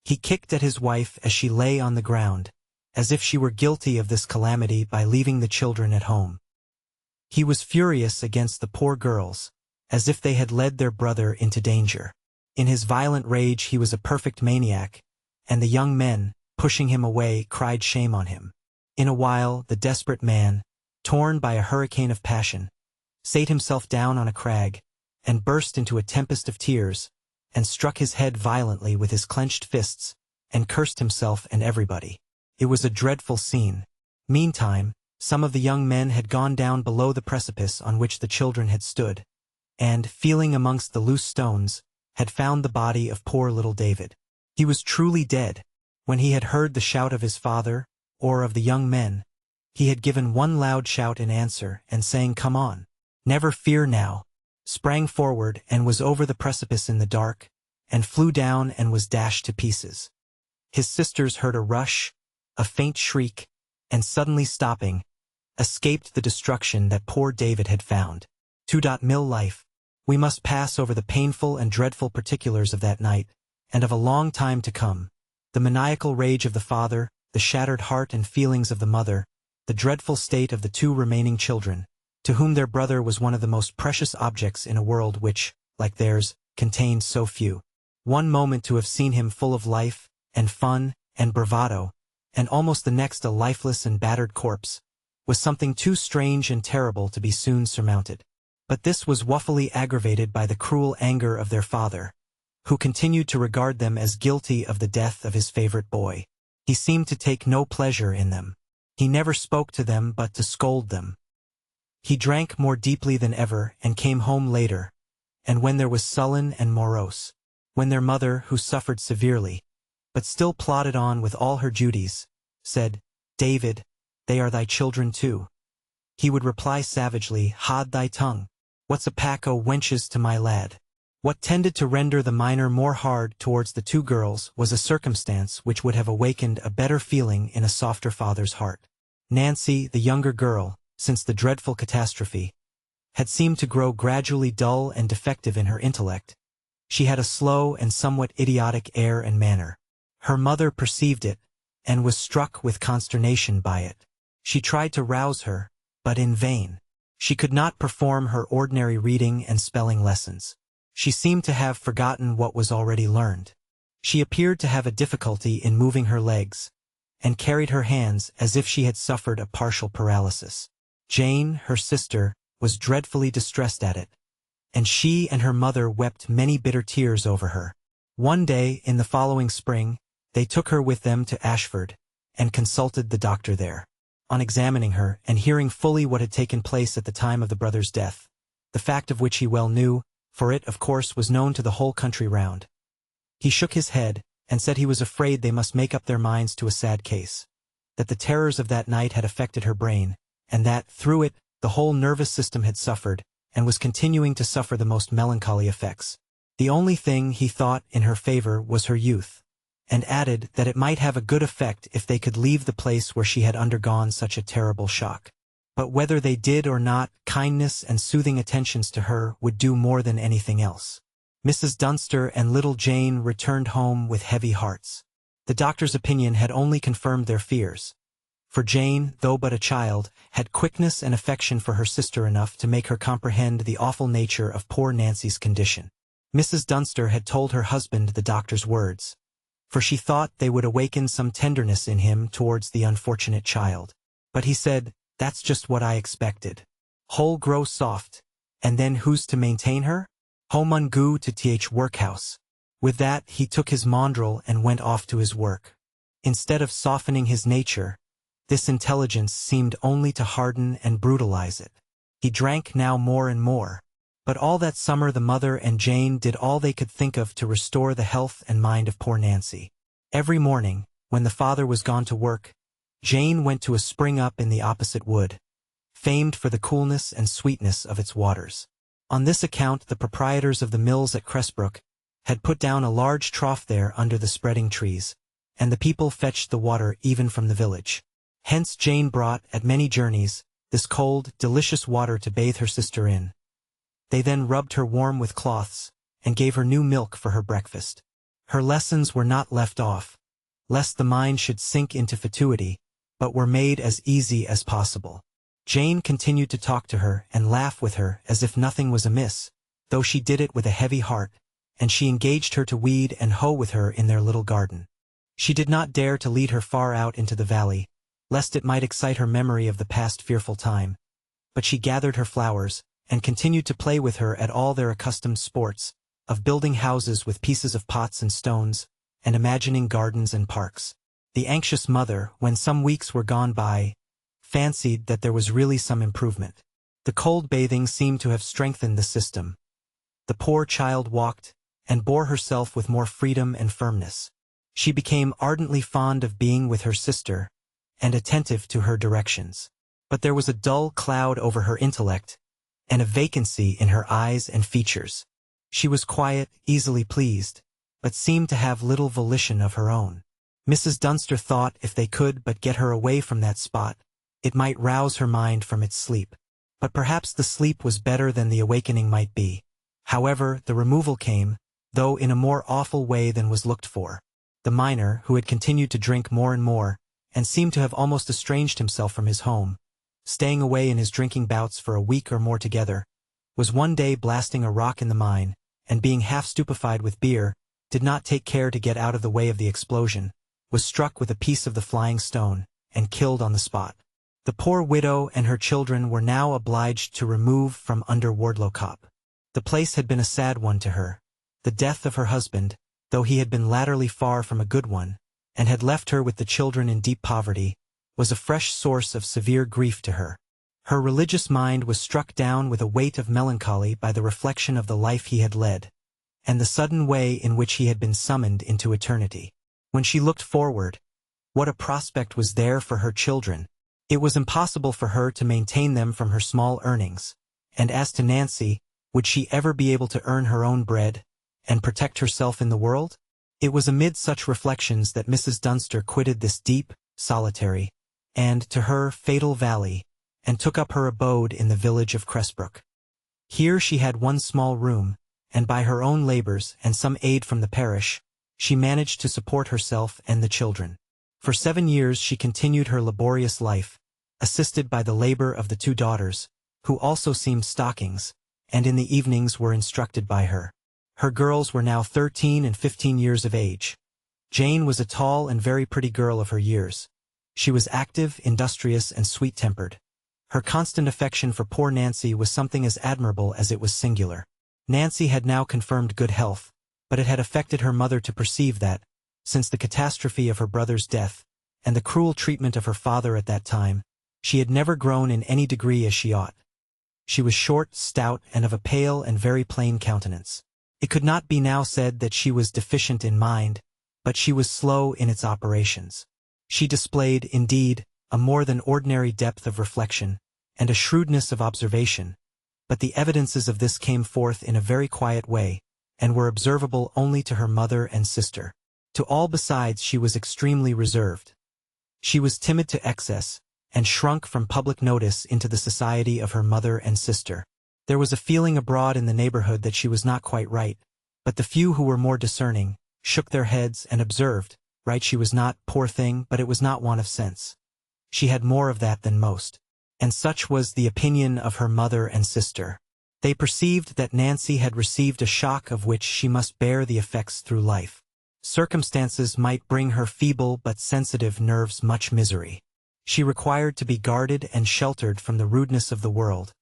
He kicked at his wife as she lay on the ground, as if she were guilty of this calamity by leaving the children at home. He was furious against the poor girls, as if they had led their brother into danger. In his violent rage he was a perfect maniac, and the young men, pushing him away, cried shame on him. In a while the desperate man, torn by a hurricane of passion, sate himself down on a crag, and burst into a tempest of tears, and struck his head violently with his clenched fists, and cursed himself and everybody. It was a dreadful scene. Meantime, some of the young men had gone down below the precipice on which the children had stood, and, feeling amongst the loose stones, had found the body of poor little David. He was truly dead. When he had heard the shout of his father, or of the young men, he had given one loud shout in answer, and saying, "Come on, never fear now," sprang forward and was over the precipice in the dark, and flew down and was dashed to pieces. His sisters heard a rush, a faint shriek, and suddenly stopping, escaped the destruction that poor David had found. 2. Life. We must pass over the painful and dreadful particulars of that night, and of a long time to come. The maniacal rage of the father, the shattered heart and feelings of the mother, the dreadful state of the two remaining children, to whom their brother was one of the most precious objects in a world which, like theirs, contained so few. One moment to have seen him full of life, and fun, and bravado, and almost the next a lifeless and battered corpse, was something too strange and terrible to be soon surmounted. But this was woefully aggravated by the cruel anger of their father, who continued to regard them as guilty of the death of his favorite boy. He seemed to take no pleasure in them. He never spoke to them but to scold them. He drank more deeply than ever and came home later, and when there was sullen and morose. When their mother, who suffered severely, but still plodded on with all her duties, said, "David, they are thy children too," he would reply savagely, "Haud thy tongue. What's a pack o' wenches to my lad?" What tended to render the minor more hard towards the two girls was a circumstance which would have awakened a better feeling in a softer father's heart. Nancy, the younger girl, since the dreadful catastrophe, had seemed to grow gradually dull and defective in her intellect. She had a slow and somewhat idiotic air and manner. Her mother perceived it, and was struck with consternation by it. She tried to rouse her, but in vain. She could not perform her ordinary reading and spelling lessons. She seemed to have forgotten what was already learned. She appeared to have a difficulty in moving her legs, and carried her hands as if she had suffered a partial paralysis. Jane, her sister, was dreadfully distressed at it, and she and her mother wept many bitter tears over her. One day, in the following spring, they took her with them to Ashford, and consulted the doctor there. On examining her, and hearing fully what had taken place at the time of the brother's death, the fact of which he well knew, for it, of course, was known to the whole country round, he shook his head, and said he was afraid they must make up their minds to a sad case, that the terrors of that night had affected her brain, and that, through it, the whole nervous system had suffered, and was continuing to suffer the most melancholy effects. The only thing, he thought, in her favor was her youth, and added that it might have a good effect if they could leave the place where she had undergone such a terrible shock. But whether they did or not, kindness and soothing attentions to her would do more than anything else. Mrs. Dunster and little Jane returned home with heavy hearts. The doctor's opinion had only confirmed their fears, for Jane, though but a child, had quickness and affection for her sister enough to make her comprehend the awful nature of poor Nancy's condition. Mrs. Dunster had told her husband the doctor's words, for she thought they would awaken some tenderness in him towards the unfortunate child. But he said, "That's just what I expected. Who'll grow soft, and then who's to maintain her? Ho mun go to th workhouse." With that he took his maundrel and went off to his work. Instead of softening his nature, this intelligence seemed only to harden and brutalize it. He drank now more and more, but all that summer the mother and Jane did all they could think of to restore the health and mind of poor Nancy. Every morning, When the father was gone to work, Jane went to a spring up in the opposite wood, famed for the coolness and sweetness of its waters. On this account the proprietors of the mills at Cressbrook had put down a large trough there under the spreading trees, and the people fetched the water even from the village. Hence Jane brought, at many journeys, this cold, delicious water to bathe her sister in. They then rubbed her warm with cloths, and gave her new milk for her breakfast. Her lessons were not left off, lest the mind should sink into fatuity, but were made as easy as possible. Jane continued to talk to her and laugh with her as if nothing was amiss, though she did it with a heavy heart, and she engaged her to weed and hoe with her in their little garden. She did not dare to lead her far out into the valley, lest it might excite her memory of the past fearful time, but she gathered her flowers, and continued to play with her at all their accustomed sports, of building houses with pieces of pots and stones, and imagining gardens and parks. The anxious mother, when some weeks were gone by, fancied that there was really some improvement. The cold bathing seemed to have strengthened the system. The poor child walked, and bore herself with more freedom and firmness. She became ardently fond of being with her sister, and attentive to her directions. But there was a dull cloud over her intellect, and a vacancy in her eyes and features. She was quiet, easily pleased, but seemed to have little volition of her own. Mrs. Dunster thought if they could but get her away from that spot, it might rouse her mind from its sleep. But perhaps the sleep was better than the awakening might be. However, the removal came, though in a more awful way than was looked for. The miner, who had continued to drink more and more, and seemed to have almost estranged himself from his home, staying away in his drinking bouts for a week or more together, was one day blasting a rock in the mine, and being half stupefied with beer, did not take care to get out of the way of the explosion, was struck with a piece of the flying stone, and killed on the spot. The poor widow and her children were now obliged to remove from under Wardlow Cop. The place had been a sad one to her. The death of her husband, though he had been latterly far from a good one, and had left her with the children in deep poverty, was a fresh source of severe grief to her. Her religious mind was struck down with a weight of melancholy by the reflection of the life he had led, and the sudden way in which he had been summoned into eternity. When she looked forward, what a prospect was there for her children! It was impossible for her to maintain them from her small earnings, and as to Nancy, would she ever be able to earn her own bread, and protect herself in the world? It was amid such reflections that Mrs. Dunster quitted this deep, solitary, and, to her, fatal valley, and took up her abode in the village of Cressbrook. Here she had one small room, and by her own labors and some aid from the parish, she managed to support herself and the children. For 7 years she continued her laborious life, assisted by the labor of the 2 daughters, who also seemed stockings, and in the evenings were instructed by her. Her girls were now 13 and 15 years of age. Jane was a tall and very pretty girl of her years. She was active, industrious, and sweet-tempered. Her constant affection for poor Nancy was something as admirable as it was singular. Nancy had now confirmed good health, but it had affected her mother to perceive that, since the catastrophe of her brother's death, and the cruel treatment of her father at that time, she had never grown in any degree as she ought. She was short, stout, and of a pale and very plain countenance. It could not be now said that she was deficient in mind, but she was slow in its operations. She displayed, indeed, a more than ordinary depth of reflection, and a shrewdness of observation, but the evidences of this came forth in a very quiet way, and were observable only to her mother and sister. To all besides she was extremely reserved. She was timid to excess, and shrunk from public notice into the society of her mother and sister. There was a feeling abroad in the neighborhood that she was not quite right, but the few who were more discerning shook their heads and observed, right she was not, poor thing, but it was not want of sense. She had more of that than most. And such was the opinion of her mother and sister. They perceived that Nancy had received a shock of which she must bear the effects through life. Circumstances might bring her feeble but sensitive nerves much misery. She required to be guarded and sheltered from the rudeness of the world,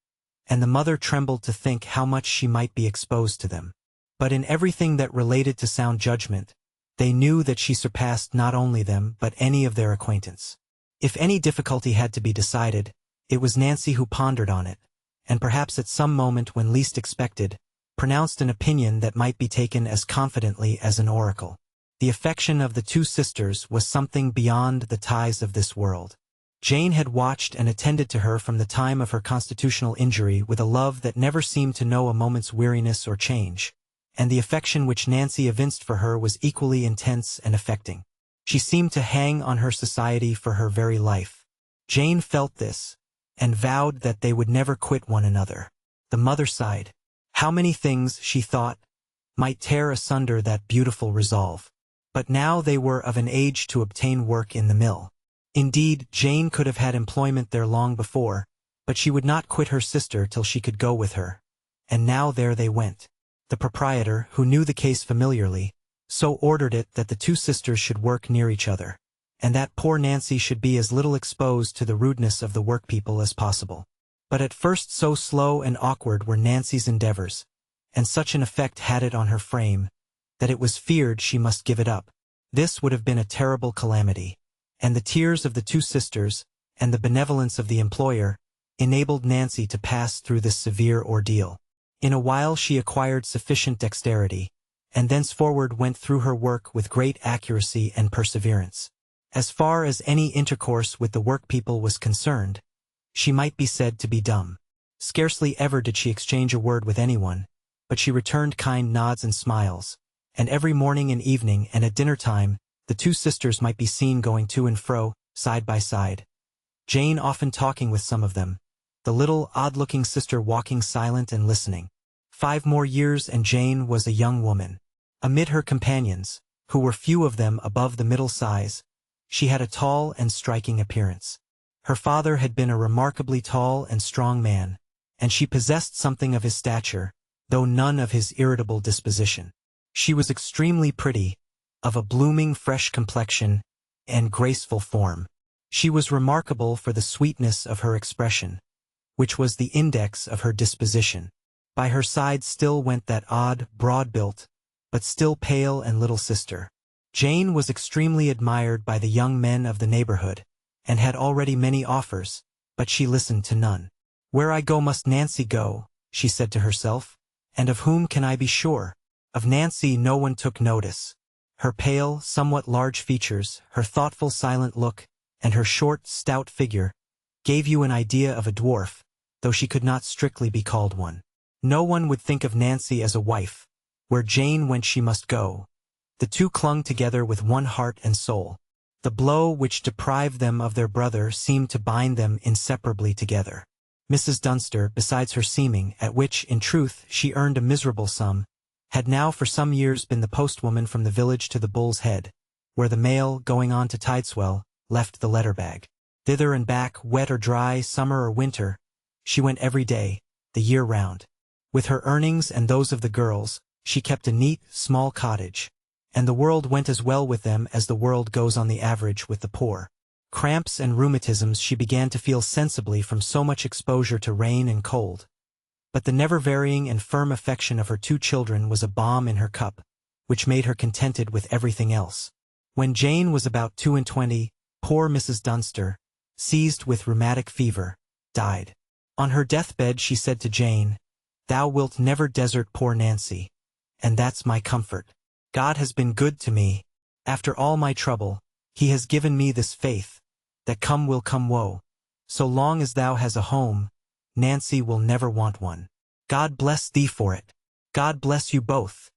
and the mother trembled to think how much she might be exposed to them. But in everything that related to sound judgment, they knew that she surpassed not only them but any of their acquaintance. If any difficulty had to be decided, it was Nancy who pondered on it, and perhaps at some moment when least expected, pronounced an opinion that might be taken as confidently as an oracle. The affection of the two sisters was something beyond the ties of this world. Jane had watched and attended to her from the time of her constitutional injury with a love that never seemed to know a moment's weariness or change, and the affection which Nancy evinced for her was equally intense and affecting. She seemed to hang on her society for her very life. Jane felt this, and vowed that they would never quit one another. The mother sighed. How many things, she thought, might tear asunder that beautiful resolve. But now they were of an age to obtain work in the mill. Indeed, Jane could have had employment there long before, but she would not quit her sister till she could go with her. And now there they went. The proprietor, who knew the case familiarly, so ordered it that the two sisters should work near each other, and that poor Nancy should be as little exposed to the rudeness of the workpeople as possible. But at first so slow and awkward were Nancy's endeavors, and such an effect had it on her frame, that it was feared she must give it up. This would have been a terrible calamity, and the tears of the two sisters, and the benevolence of the employer, enabled Nancy to pass through this severe ordeal. In a while she acquired sufficient dexterity, and thenceforward went through her work with great accuracy and perseverance. As far as any intercourse with the workpeople was concerned, she might be said to be dumb. Scarcely ever did she exchange a word with anyone, but she returned kind nods and smiles, and every morning and evening and at dinner-time, the two sisters might be seen going to and fro, side by side, Jane often talking with some of them, the little odd-looking sister walking silent and listening. 5 more years and Jane was a young woman. Amid her companions, who were few of them above the middle size, she had a tall and striking appearance. Her father had been a remarkably tall and strong man, and she possessed something of his stature, though none of his irritable disposition. She was extremely pretty, of a blooming fresh complexion, and graceful form. She was remarkable for the sweetness of her expression, which was the index of her disposition. By her side still went that odd, broad-built, but still pale and little sister. Jane was extremely admired by the young men of the neighborhood, and had already many offers, but she listened to none. Where I go must Nancy go, she said to herself, and of whom can I be sure? Of Nancy no one took notice. Her pale, somewhat large features, her thoughtful silent look, and her short, stout figure, gave you an idea of a dwarf, though she could not strictly be called one. No one would think of Nancy as a wife. Where Jane went she must go. The two clung together with one heart and soul. The blow which deprived them of their brother seemed to bind them inseparably together. Mrs. Dunster, besides her seaming, at which, in truth, she earned a miserable sum, had now for some years been the postwoman from the village to the Bull's Head, where the mail, going on to Tideswell, left the letter-bag. Thither and back, wet or dry, summer or winter, she went every day, the year round. With her earnings and those of the girls, she kept a neat, small cottage, and the world went as well with them as the world goes on the average with the poor. Cramps and rheumatisms she began to feel sensibly from so much exposure to rain and cold. But the never-varying and firm affection of her 2 children was a balm in her cup, which made her contented with everything else. When Jane was about 22, poor Mrs. Dunster, seized with rheumatic fever, died. On her deathbed she said to Jane, "Thou wilt never desert poor Nancy, and that's my comfort. God has been good to me. After all my trouble, He has given me this faith, that come will come woe. So long as thou has a home, Nancy will never want one. God bless thee for it. God bless you both.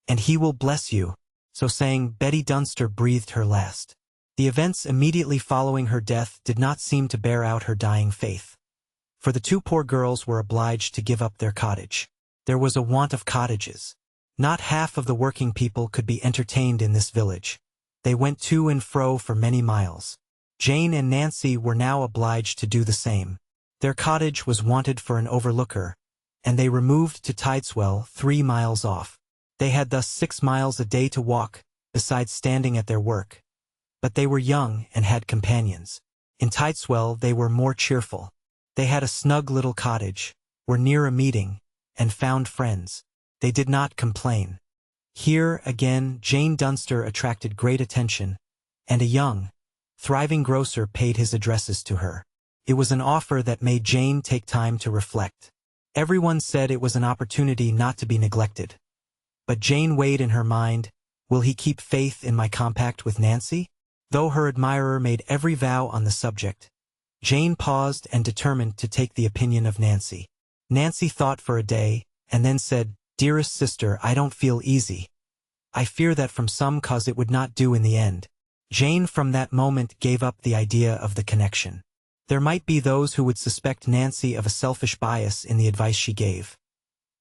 And He will bless you." So saying, Betty Dunster breathed her last. The events immediately following her death did not seem to bear out her dying faith, for the 2 poor girls were obliged to give up their cottage. There was a want of cottages. Not half of the working people could be entertained in this village. They went to and fro for many miles. Jane and Nancy were now obliged to do the same. Their cottage was wanted for an overlooker, and they removed to Tideswell, 3 miles off. They had thus 6 miles a day to walk, besides standing at their work. But they were young and had companions. In Tideswell they were more cheerful. They had a snug little cottage, were near a meeting, and found friends. They did not complain. Here, again, Jane Dunster attracted great attention, and a young, thriving grocer paid his addresses to her. It was an offer that made Jane take time to reflect. Everyone said it was an opportunity not to be neglected. But Jane weighed in her mind, Will he keep faith in my compact with Nancy? Though her admirer made every vow on the subject, Jane paused and determined to take the opinion of Nancy. Nancy thought for a day, and then said, "Dearest sister, I don't feel easy. I fear that from some cause it would not do in the end." Jane from that moment gave up the idea of the connection. There might be those who would suspect Nancy of a selfish bias in the advice she gave.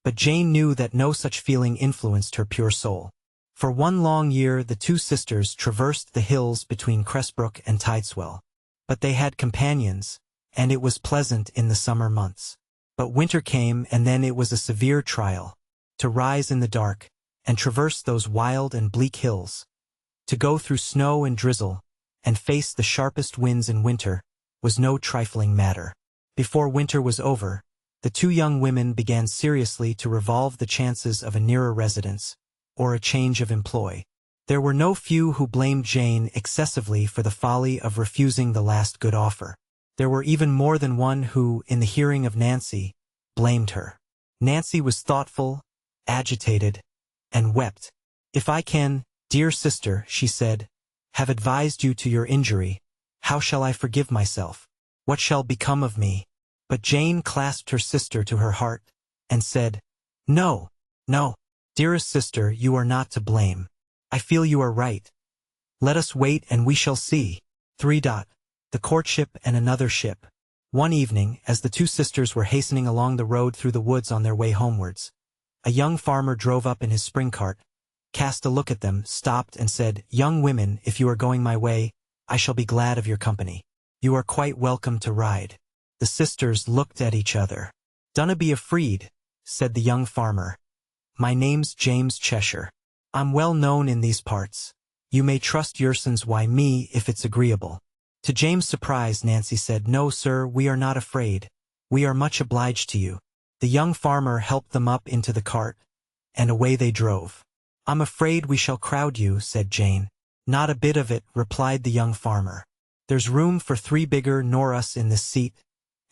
But Jane knew that no such feeling influenced her pure soul. For one long year the two sisters traversed the hills between Cressbrook and Tideswell. But they had companions, and it was pleasant in the summer months. But winter came, and then it was a severe trial. To rise in the dark, and traverse those wild and bleak hills. To go through snow and drizzle, and face the sharpest winds in winter, was no trifling matter. Before winter was over, the two young women began seriously to revolve the chances of a nearer residence, or a change of employ. There were no few who blamed Jane excessively for the folly of refusing the last good offer. There were even more than one who, in the hearing of Nancy, blamed her. Nancy was thoughtful, agitated, and wept. "If I can, dear sister," she said, "have advised you to your injury, how shall I forgive myself? What shall become of me?" But Jane clasped her sister to her heart, and said, "No, no, dearest sister, you are not to blame. I feel you are right. Let us wait and we shall see." The courtship and another ship. One evening, as the two sisters were hastening along the road through the woods on their way homewards, a young farmer drove up in his spring cart, cast a look at them, stopped and said, "Young women, if you are going my way, I shall be glad of your company. You are quite welcome to ride." The sisters looked at each other. "Dunna be afraid," said the young farmer. "My name's James Cheshire. I'm well known in these parts. You may trust yoursens why me if it's agreeable." To James' surprise, Nancy said, "No, sir, we are not afraid. We are much obliged to you." The young farmer helped them up into the cart, and away they drove. "I'm afraid we shall crowd you," said Jane. "Not a bit of it," replied the young farmer. "There's room for three bigger nor us in this seat,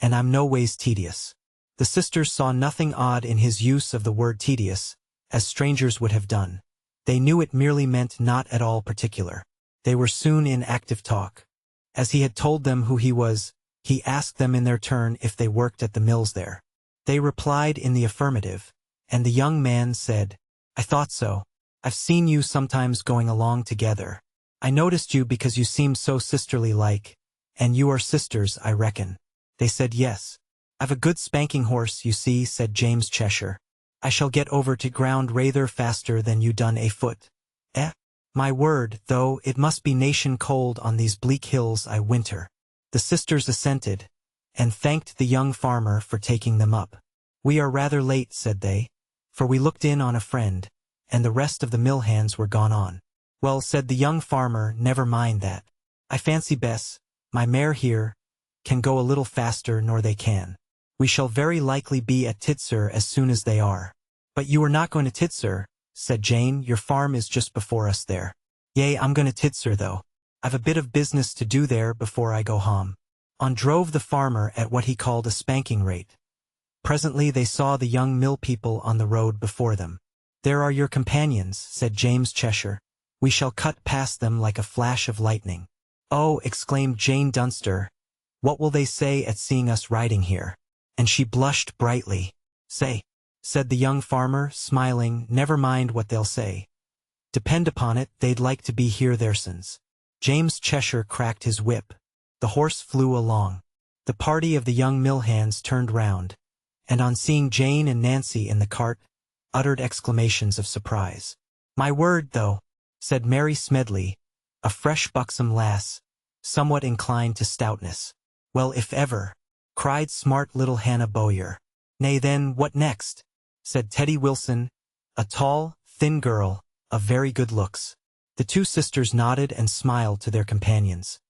and I'm no ways tedious." The sisters saw nothing odd in his use of the word tedious, as strangers would have done. They knew it merely meant not at all particular. They were soon in active talk. As he had told them who he was, he asked them in their turn if they worked at the mills there. They replied in the affirmative, and the young man said, "I thought so. I've seen you sometimes going along together. I noticed you because you seemed so sisterly like, and you are sisters, I reckon." They said yes. "I've a good spanking horse, you see," said James Cheshire. "I shall get over to ground rather faster than you done afoot." "My word, though, it must be nation cold on these bleak hills I winter." The sisters assented, and thanked the young farmer for taking them up. "We are rather late," said they, "for we looked in on a friend, and the rest of the mill hands were gone on." "Well," said the young farmer, "never mind that. I fancy Bess, my mare here, can go a little faster nor they can. We shall very likely be at Titzer as soon as they are." "But you are not going to Titzer," said Jane. "Your farm is just before us there." "Yea, I'm going to Titzer though. I've a bit of business to do there before I go home." On drove the farmer at what he called a spanking rate. Presently they saw the young mill people on the road before them. "There are your companions," said James Cheshire. "We shall cut past them like a flash of lightning." "Oh," exclaimed Jane Dunster, "what will they say at seeing us riding here?" And she blushed brightly. "Say," said the young farmer, smiling, "never mind what they'll say. Depend upon it, they'd like to be here theirsens." James Cheshire cracked his whip. The horse flew along. The party of the young mill hands turned round, and on seeing Jane and Nancy in the cart, uttered exclamations of surprise. "My word, though," said Mary Smedley, a fresh buxom lass, somewhat inclined to stoutness. "Well, if ever," cried smart little Hannah Bowyer. "Nay then, what next?" said Teddy Wilson, a tall, thin girl, of very good looks. The two sisters nodded and smiled to their companions.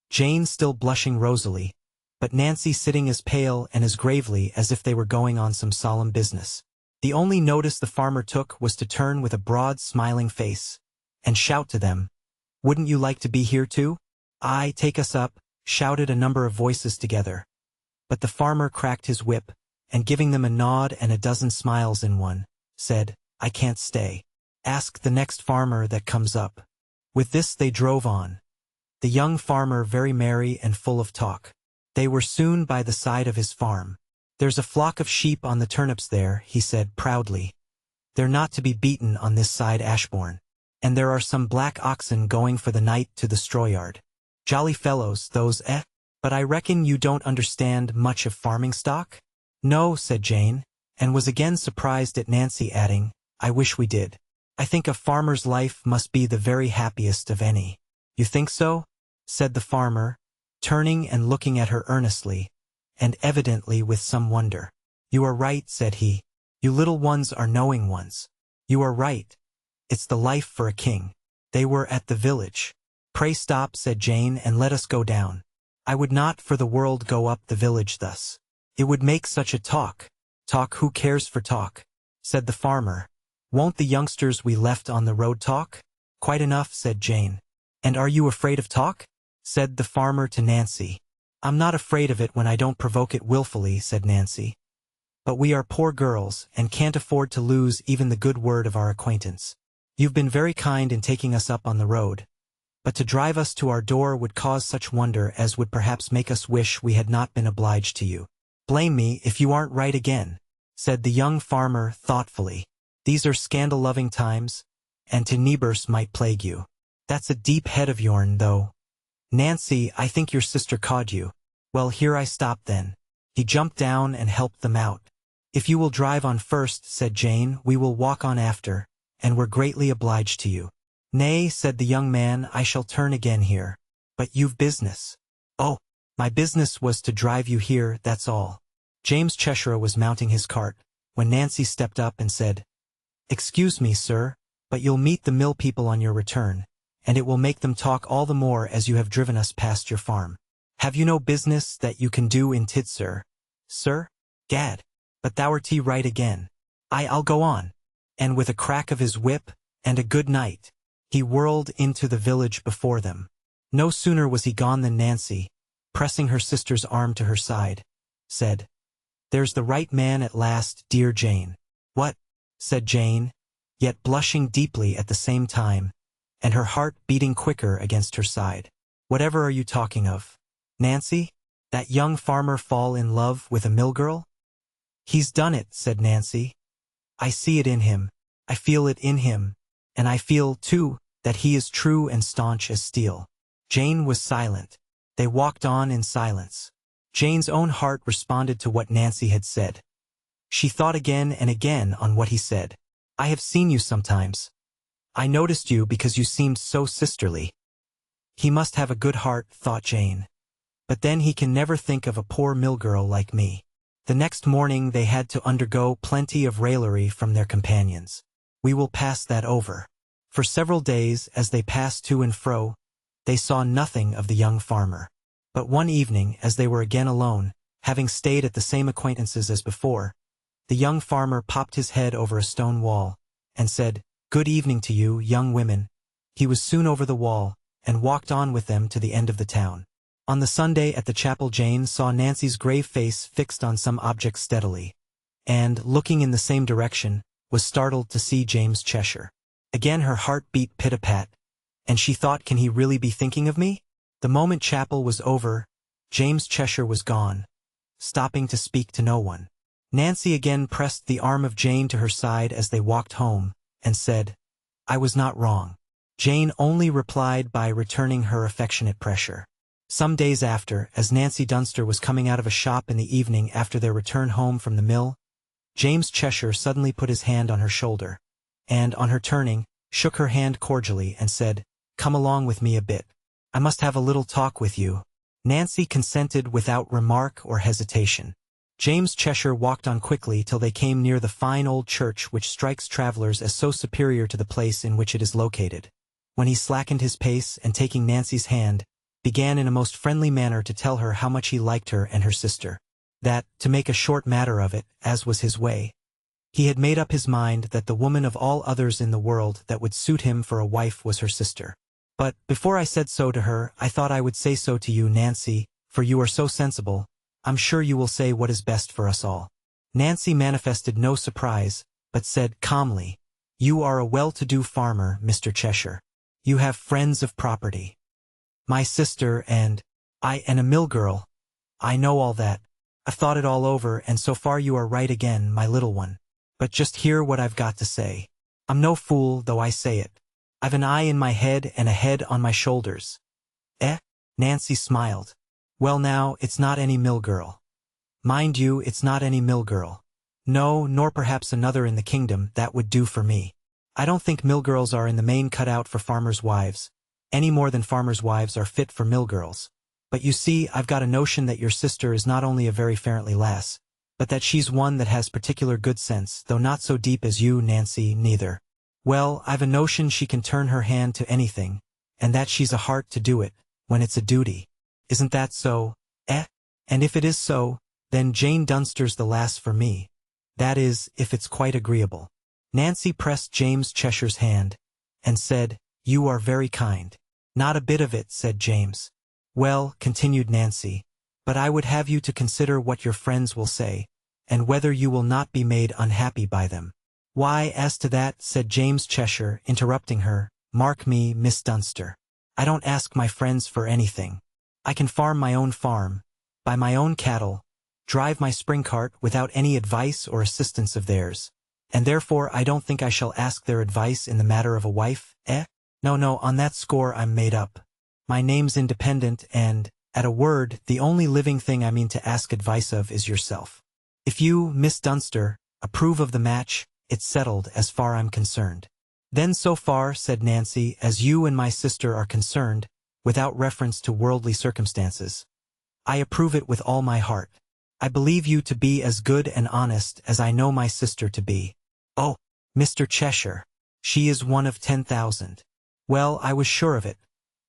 Jane still blushing rosily, but Nancy sitting as pale and as gravely as if they were going on some solemn business. The only notice the farmer took was to turn with a broad smiling face, and shout to them, "Wouldn't you like to be here too?" "Aye, take us up," shouted a number of voices together. But the farmer cracked his whip, and giving them a nod and a dozen smiles in one, said, "I can't stay." Ask the next farmer that comes up." With this they drove on, the young farmer very merry and full of talk. They were soon by the side of his farm. "There's a flock of sheep on the turnips there," he said proudly. "They're not to be beaten on this side Ashbourne. And there are some black oxen going for the night to the strawyard. Jolly fellows, those, eh? But I reckon you don't understand much of farming stock?" "No," said Jane, and was again surprised at Nancy adding, "I wish we did. I think a farmer's life must be the very happiest of any." "You think so?" said the farmer, turning and looking at her earnestly, and evidently with some wonder. "You are right," said he. "You little ones are knowing ones. You are right. It's the life for a king." They were at the village. "Pray stop," said Jane, "and let us go down. I would not for the world go up the village thus. It would make such a talk." "Talk, who cares for talk?" said the farmer. "Won't the youngsters we left on the road talk?" "Quite enough," said Jane. "And are you afraid of talk?" said the farmer to Nancy. "I'm not afraid of it when I don't provoke it willfully," said Nancy. "But we are poor girls, and can't afford to lose even the good word of our acquaintance. You've been very kind in taking us up on the road, but to drive us to our door would cause such wonder as would perhaps make us wish we had not been obliged to you." "Blame me if you aren't right again," said the young farmer thoughtfully. "These are scandal-loving times, and to neighbors might plague you. That's a deep head of yourn, though. Nancy, I think your sister cawed you. Well, here I stop then." He jumped down and helped them out. "If you will drive on first," said Jane, "we will walk on after, and we're greatly obliged to you." "Nay," said the young man, "I shall turn again here." "But you've business." "Oh, my business was to drive you here, that's all." James Cheshire was mounting his cart, when Nancy stepped up and said, "Excuse me, sir, but you'll meet the mill people on your return, and it will make them talk all the more as you have driven us past your farm. Have you no business that you can do in Tidser, sir? Gad, but thou'rt right again. I'll go on." And with a crack of his whip, and a good night, he whirled into the village before them. No sooner was he gone than Nancy, pressing her sister's arm to her side, said, "There's the right man at last, dear Jane." "What?" said Jane, yet blushing deeply at the same time, and her heart beating quicker against her side. "Whatever are you talking of, Nancy? That young farmer fall in love with a mill girl?" "He's done it," said Nancy. "I see it in him, I feel it in him, and I feel, too, that he is true and staunch as steel." Jane was silent. They walked on in silence. Jane's own heart responded to what Nancy had said. She thought again and again on what he said. "I have seen you sometimes. I noticed you because you seemed so sisterly." He must have a good heart, thought Jane. But then he can never think of a poor mill girl like me. The next morning they had to undergo plenty of raillery from their companions. We will pass that over. For several days, as they passed to and fro, they saw nothing of the young farmer. But one evening, as they were again alone, having stayed at the same acquaintances as before, the young farmer popped his head over a stone wall, and said, "Good evening to you, young women." He was soon over the wall, and walked on with them to the end of the town. On the Sunday at the chapel Jane saw Nancy's grave face fixed on some object steadily, and, looking in the same direction, was startled to see James Cheshire. Again her heart beat pit-a-pat, and she thought, "Can he really be thinking of me?" The moment chapel was over, James Cheshire was gone, stopping to speak to no one. Nancy again pressed the arm of Jane to her side as they walked home, and said, "I was not wrong." Jane only replied by returning her affectionate pressure. Some days after, as Nancy Dunster was coming out of a shop in the evening after their return home from the mill, James Cheshire suddenly put his hand on her shoulder, and, on her turning, shook her hand cordially and said, "Come along with me a bit. I must have a little talk with you." Nancy consented without remark or hesitation. James Cheshire walked on quickly till they came near the fine old church which strikes travelers as so superior to the place in which it is located, when he slackened his pace and, taking Nancy's hand, began in a most friendly manner to tell her how much he liked her and her sister. That, to make a short matter of it, as was his way, he had made up his mind that the woman of all others in the world that would suit him for a wife was her sister. "But, before I said so to her, I thought I would say so to you, Nancy, for you are so sensible. I'm sure you will say what is best for us all." Nancy manifested no surprise, but said calmly, You are a well-to-do farmer, Mr. Cheshire. You have friends of property. My sister and a mill girl. I know all that. I've thought it all over, and so far you are right again, my little one. But just hear what I've got to say. I'm no fool, though I say it. I've an eye in my head and a head on my shoulders. Eh? Nancy smiled. Well now, it's not any mill girl. Mind you, it's not any mill girl. No, nor perhaps another in the kingdom, that would do for me. I don't think mill girls are in the main cut out for farmers' wives, any more than farmers' wives are fit for mill girls. But you see, I've got a notion that your sister is not only a very fairly lass, but that she's one that has particular good sense, though not so deep as you, Nancy, neither. Well, I've a notion she can turn her hand to anything, and that she's a heart to do it, when it's a duty. Isn't that so, eh? And if it is so, then Jane Dunster's the lass for me. That is, if it's quite agreeable. Nancy pressed James Cheshire's hand, and said, You are very kind. Not a bit of it, said James. Well, continued Nancy, but I would have you to consider what your friends will say, and whether you will not be made unhappy by them. Why, as to that, said James Cheshire, interrupting her, mark me, Miss Dunster. I don't ask my friends for anything. I can farm my own farm, buy my own cattle, drive my spring cart without any advice or assistance of theirs, and therefore I don't think I shall ask their advice in the matter of a wife, eh? No, on that score I'm made up. My name's independent and, at a word, the only living thing I mean to ask advice of is yourself. If you, Miss Dunster, approve of the match, it's settled as far I'm concerned. Then so far, said Nancy, as you and my sister are concerned, without reference to worldly circumstances, I approve it with all my heart. I believe you to be as good and honest as I know my sister to be. Oh, Mr. Cheshire, she is one of 10,000. Well, I was sure of it,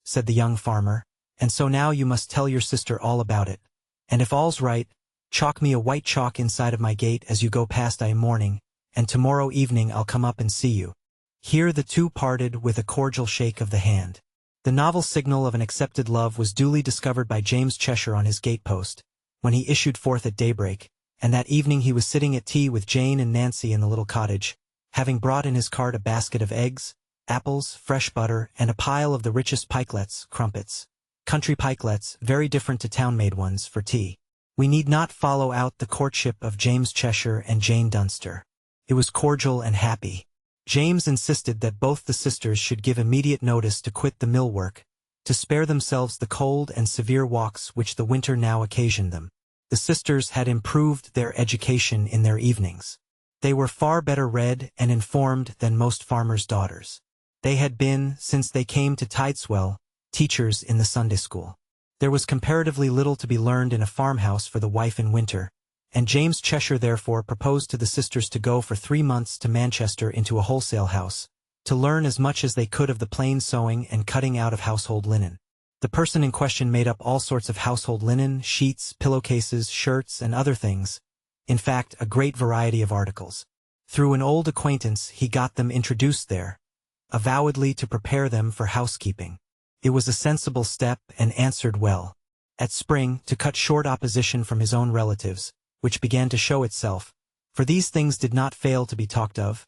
said the young farmer, and so now you must tell your sister all about it. And if all's right, chalk me a white chalk inside of my gate as you go past I morning, and tomorrow evening I'll come up and see you. Here the two parted with a cordial shake of the hand. The novel signal of an accepted love was duly discovered by James Cheshire on his gatepost, when he issued forth at daybreak, and that evening he was sitting at tea with Jane and Nancy in the little cottage, having brought in his cart a basket of eggs, apples, fresh butter, and a pile of the richest pikelets, crumpets, country pikelets, very different to town-made ones, for tea. We need not follow out the courtship of James Cheshire and Jane Dunster. It was cordial and happy. James insisted that both the sisters should give immediate notice to quit the mill work, to spare themselves the cold and severe walks which the winter now occasioned them. The sisters had improved their education in their evenings. They were far better read and informed than most farmers' daughters. They had been, since they came to Tideswell, teachers in the Sunday school. There was comparatively little to be learned in a farmhouse for the wife in winter, and James Cheshire therefore proposed to the sisters to go for 3 months to Manchester into a wholesale house, to learn as much as they could of the plain sewing and cutting out of household linen. The person in question made up all sorts of household linen, sheets, pillowcases, shirts, and other things, in fact, a great variety of articles. Through an old acquaintance he got them introduced there, avowedly to prepare them for housekeeping. It was a sensible step and answered well. At spring, to cut short opposition from his own relatives, which began to show itself, for these things did not fail to be talked of,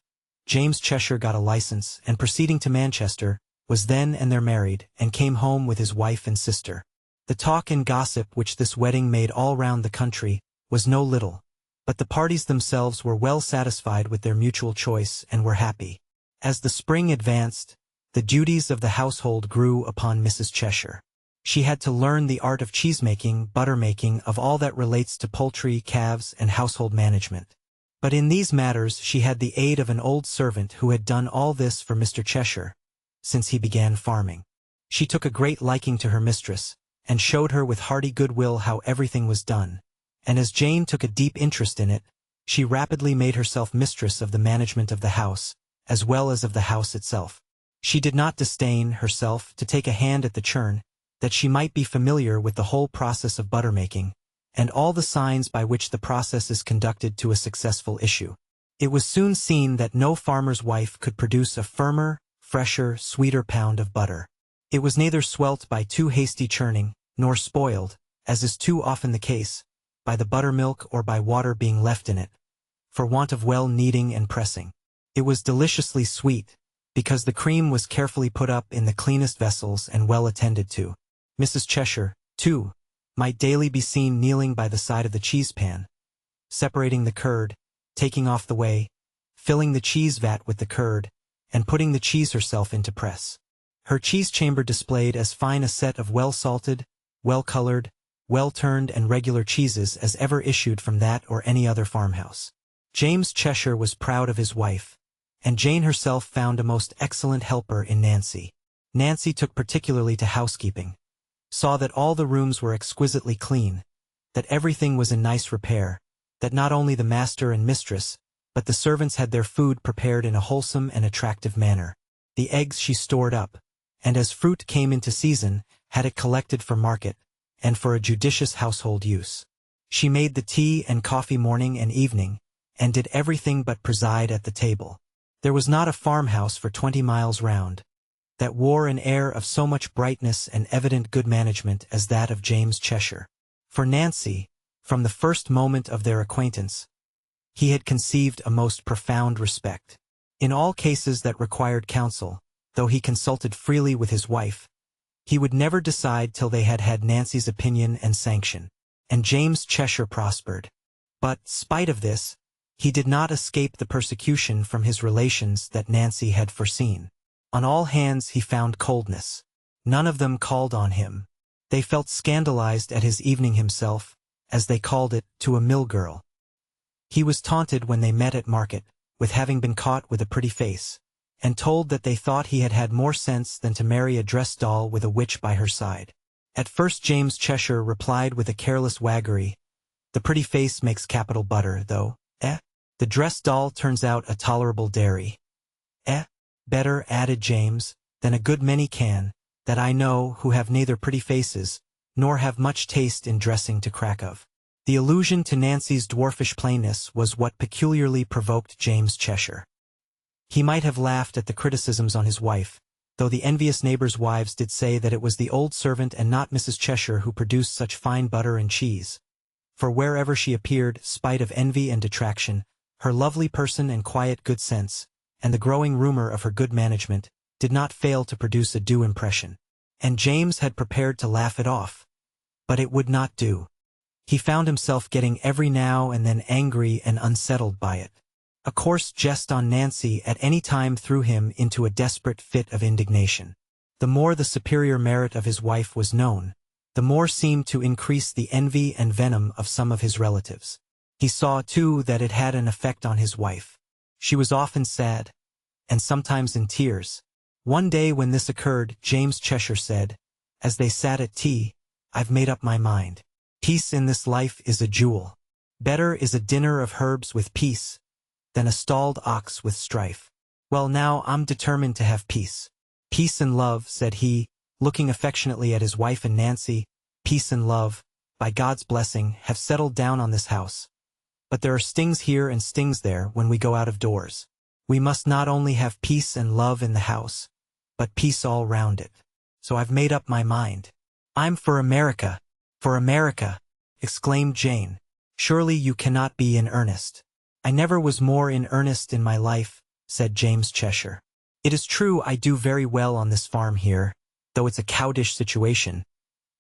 James Cheshire got a license, and proceeding to Manchester, was then and there married, and came home with his wife and sister. The talk and gossip which this wedding made all round the country was no little, but the parties themselves were well satisfied with their mutual choice and were happy. As the spring advanced, the duties of the household grew upon Mrs. Cheshire. She had to learn the art of cheese-making, butter-making, of all that relates to poultry, calves, and household management. But in these matters she had the aid of an old servant who had done all this for Mr. Cheshire, since he began farming. She took a great liking to her mistress, and showed her with hearty goodwill how everything was done, and as Jane took a deep interest in it, she rapidly made herself mistress of the management of the house, as well as of the house itself. She did not disdain, herself, to take a hand at the churn, that she might be familiar with the whole process of butter-making, and all the signs by which the process is conducted to a successful issue. It was soon seen that no farmer's wife could produce a firmer, fresher, sweeter pound of butter. It was neither swelt by too hasty churning, nor spoiled, as is too often the case, by the buttermilk or by water being left in it, for want of well kneading and pressing. It was deliciously sweet, because the cream was carefully put up in the cleanest vessels and well attended to. Mrs. Cheshire, too, might daily be seen kneeling by the side of the cheese pan, separating the curd, taking off the whey, filling the cheese vat with the curd, and putting the cheese herself into press. Her cheese chamber displayed as fine a set of well-salted, well-colored, well-turned and regular cheeses as ever issued from that or any other farmhouse. James Cheshire was proud of his wife, and Jane herself found a most excellent helper in Nancy. Nancy took particularly to housekeeping, saw that all the rooms were exquisitely clean, that everything was in nice repair, that not only the master and mistress, but the servants had their food prepared in a wholesome and attractive manner. The eggs she stored up, and as fruit came into season, had it collected for market, and for a judicious household use. She made the tea and coffee morning and evening, and did everything but preside at the table. There was not a farmhouse for 20 miles round that wore an air of so much brightness and evident good management as that of James Cheshire. For Nancy, from the first moment of their acquaintance, he had conceived a most profound respect. In all cases that required counsel, though he consulted freely with his wife, he would never decide till they had had Nancy's opinion and sanction. And James Cheshire prospered. But, spite of this, he did not escape the persecution from his relations that Nancy had foreseen. On all hands he found coldness. None of them called on him. They felt scandalized at his evening himself, as they called it, to a mill girl. He was taunted when they met at market, with having been caught with a pretty face, and told that they thought he had had more sense than to marry a dress doll with a witch by her side. At first James Cheshire replied with a careless waggery, "The pretty face makes capital butter, though, eh? The dress doll turns out a tolerable dairy. Eh? Better," added James, "than a good many can, that I know, who have neither pretty faces, nor have much taste in dressing to crack of." The allusion to Nancy's dwarfish plainness was what peculiarly provoked James Cheshire. He might have laughed at the criticisms on his wife, though the envious neighbors' wives did say that it was the old servant and not Mrs. Cheshire who produced such fine butter and cheese. For wherever she appeared, spite of envy and detraction, her lovely person and quiet good sense, and the growing rumor of her good management, did not fail to produce a due impression. And James had prepared to laugh it off. But it would not do. He found himself getting every now and then angry and unsettled by it. A coarse jest on Nancy at any time threw him into a desperate fit of indignation. The more the superior merit of his wife was known, the more seemed to increase the envy and venom of some of his relatives. He saw, too, that it had an effect on his wife. She was often sad, and sometimes in tears. One day when this occurred, James Cheshire said, as they sat at tea, "I've made up my mind. Peace in this life is a jewel. Better is a dinner of herbs with peace than a stalled ox with strife. Well, now I'm determined to have peace. Peace and love," said he, looking affectionately at his wife and Nancy. "Peace and love, by God's blessing, have settled down on this house. But there are stings here and stings there when we go out of doors. We must not only have peace and love in the house, but peace all round it. So I've made up my mind. I'm for America." "For America!" exclaimed Jane. "Surely you cannot be in earnest." "I never was more in earnest in my life," said James Cheshire. "It is true I do very well on this farm here, though it's a cowdish situation.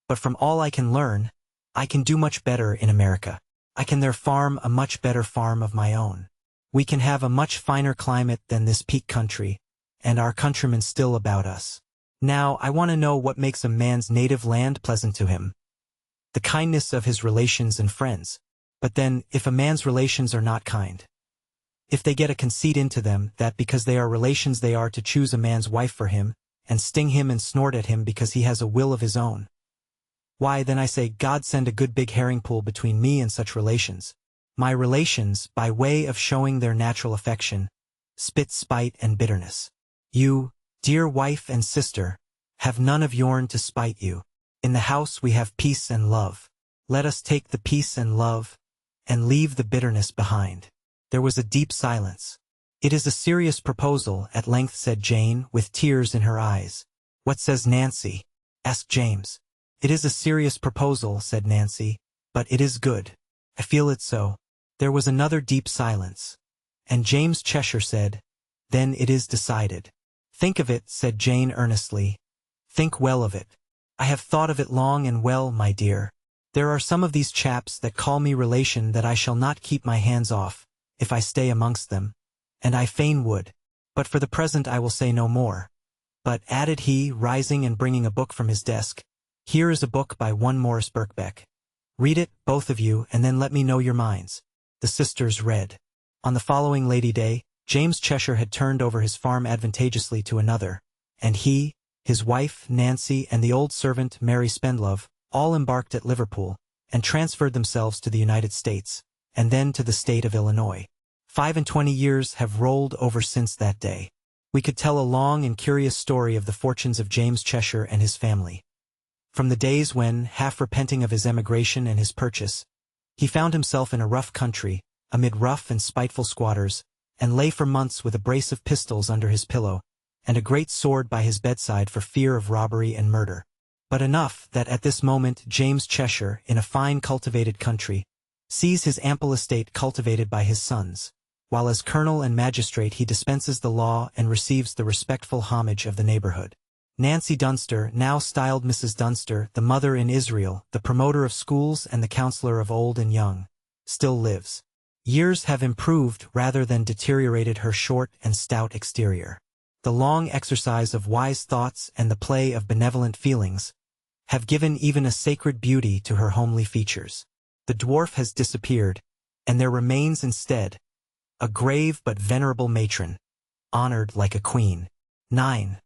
But from all I can learn, I can do much better in America. I can there farm a much better farm of my own. We can have a much finer climate than this peak country, and our countrymen still about us. Now, I want to know what makes a man's native land pleasant to him. The kindness of his relations and friends. But then, if a man's relations are not kind, if they get a conceit into them that because they are relations they are to choose a man's wife for him, and sting him and snort at him because he has a will of his own, why, then I say, God send a good big herring pool between me and such relations. My relations, by way of showing their natural affection, spit spite and bitterness. You, dear wife and sister, have none of yourn to spite you. In the house we have peace and love. Let us take the peace and love, and leave the bitterness behind." There was a deep silence. "It is a serious proposal," at length said Jane, with tears in her eyes. "What says Nancy?" asked James. "It is a serious proposal," said Nancy, "but it is good. I feel it so." There was another deep silence, and James Cheshire said, Then it is decided. Think of it, said Jane earnestly. Think well of it. I have thought of it long and well, my dear. There are some of these chaps that call me relation that I shall not keep my hands off, if I stay amongst them, and I fain would. But for the present I will say no more. But, added he, rising and bringing a book from his desk, here is a book by one Morris Birkbeck. Read it, both of you, and then let me know your minds. The sisters read. On the following Lady Day, James Cheshire had turned over his farm advantageously to another, and he, his wife, Nancy, and the old servant, Mary Spendlove, all embarked at Liverpool, and transferred themselves to the United States, and then to the state of Illinois. 25 years have rolled over since that day. We could tell a long and curious story of the fortunes of James Cheshire and his family. From the days when, half repenting of his emigration and his purchase, he found himself in a rough country, amid rough and spiteful squatters, and lay for months with a brace of pistols under his pillow, and a great sword by his bedside for fear of robbery and murder. But enough that at this moment James Cheshire, in a fine cultivated country, sees his ample estate cultivated by his sons, while as colonel and magistrate he dispenses the law and receives the respectful homage of the neighborhood. Nancy Dunster, now styled Mrs. Dunster, the mother in Israel, the promoter of schools and the counselor of old and young, still lives. Years have improved rather than deteriorated her short and stout exterior. The long exercise of wise thoughts and the play of benevolent feelings have given even a sacred beauty to her homely features. The dwarf has disappeared, and there remains instead a grave but venerable matron, honored like a queen. 9.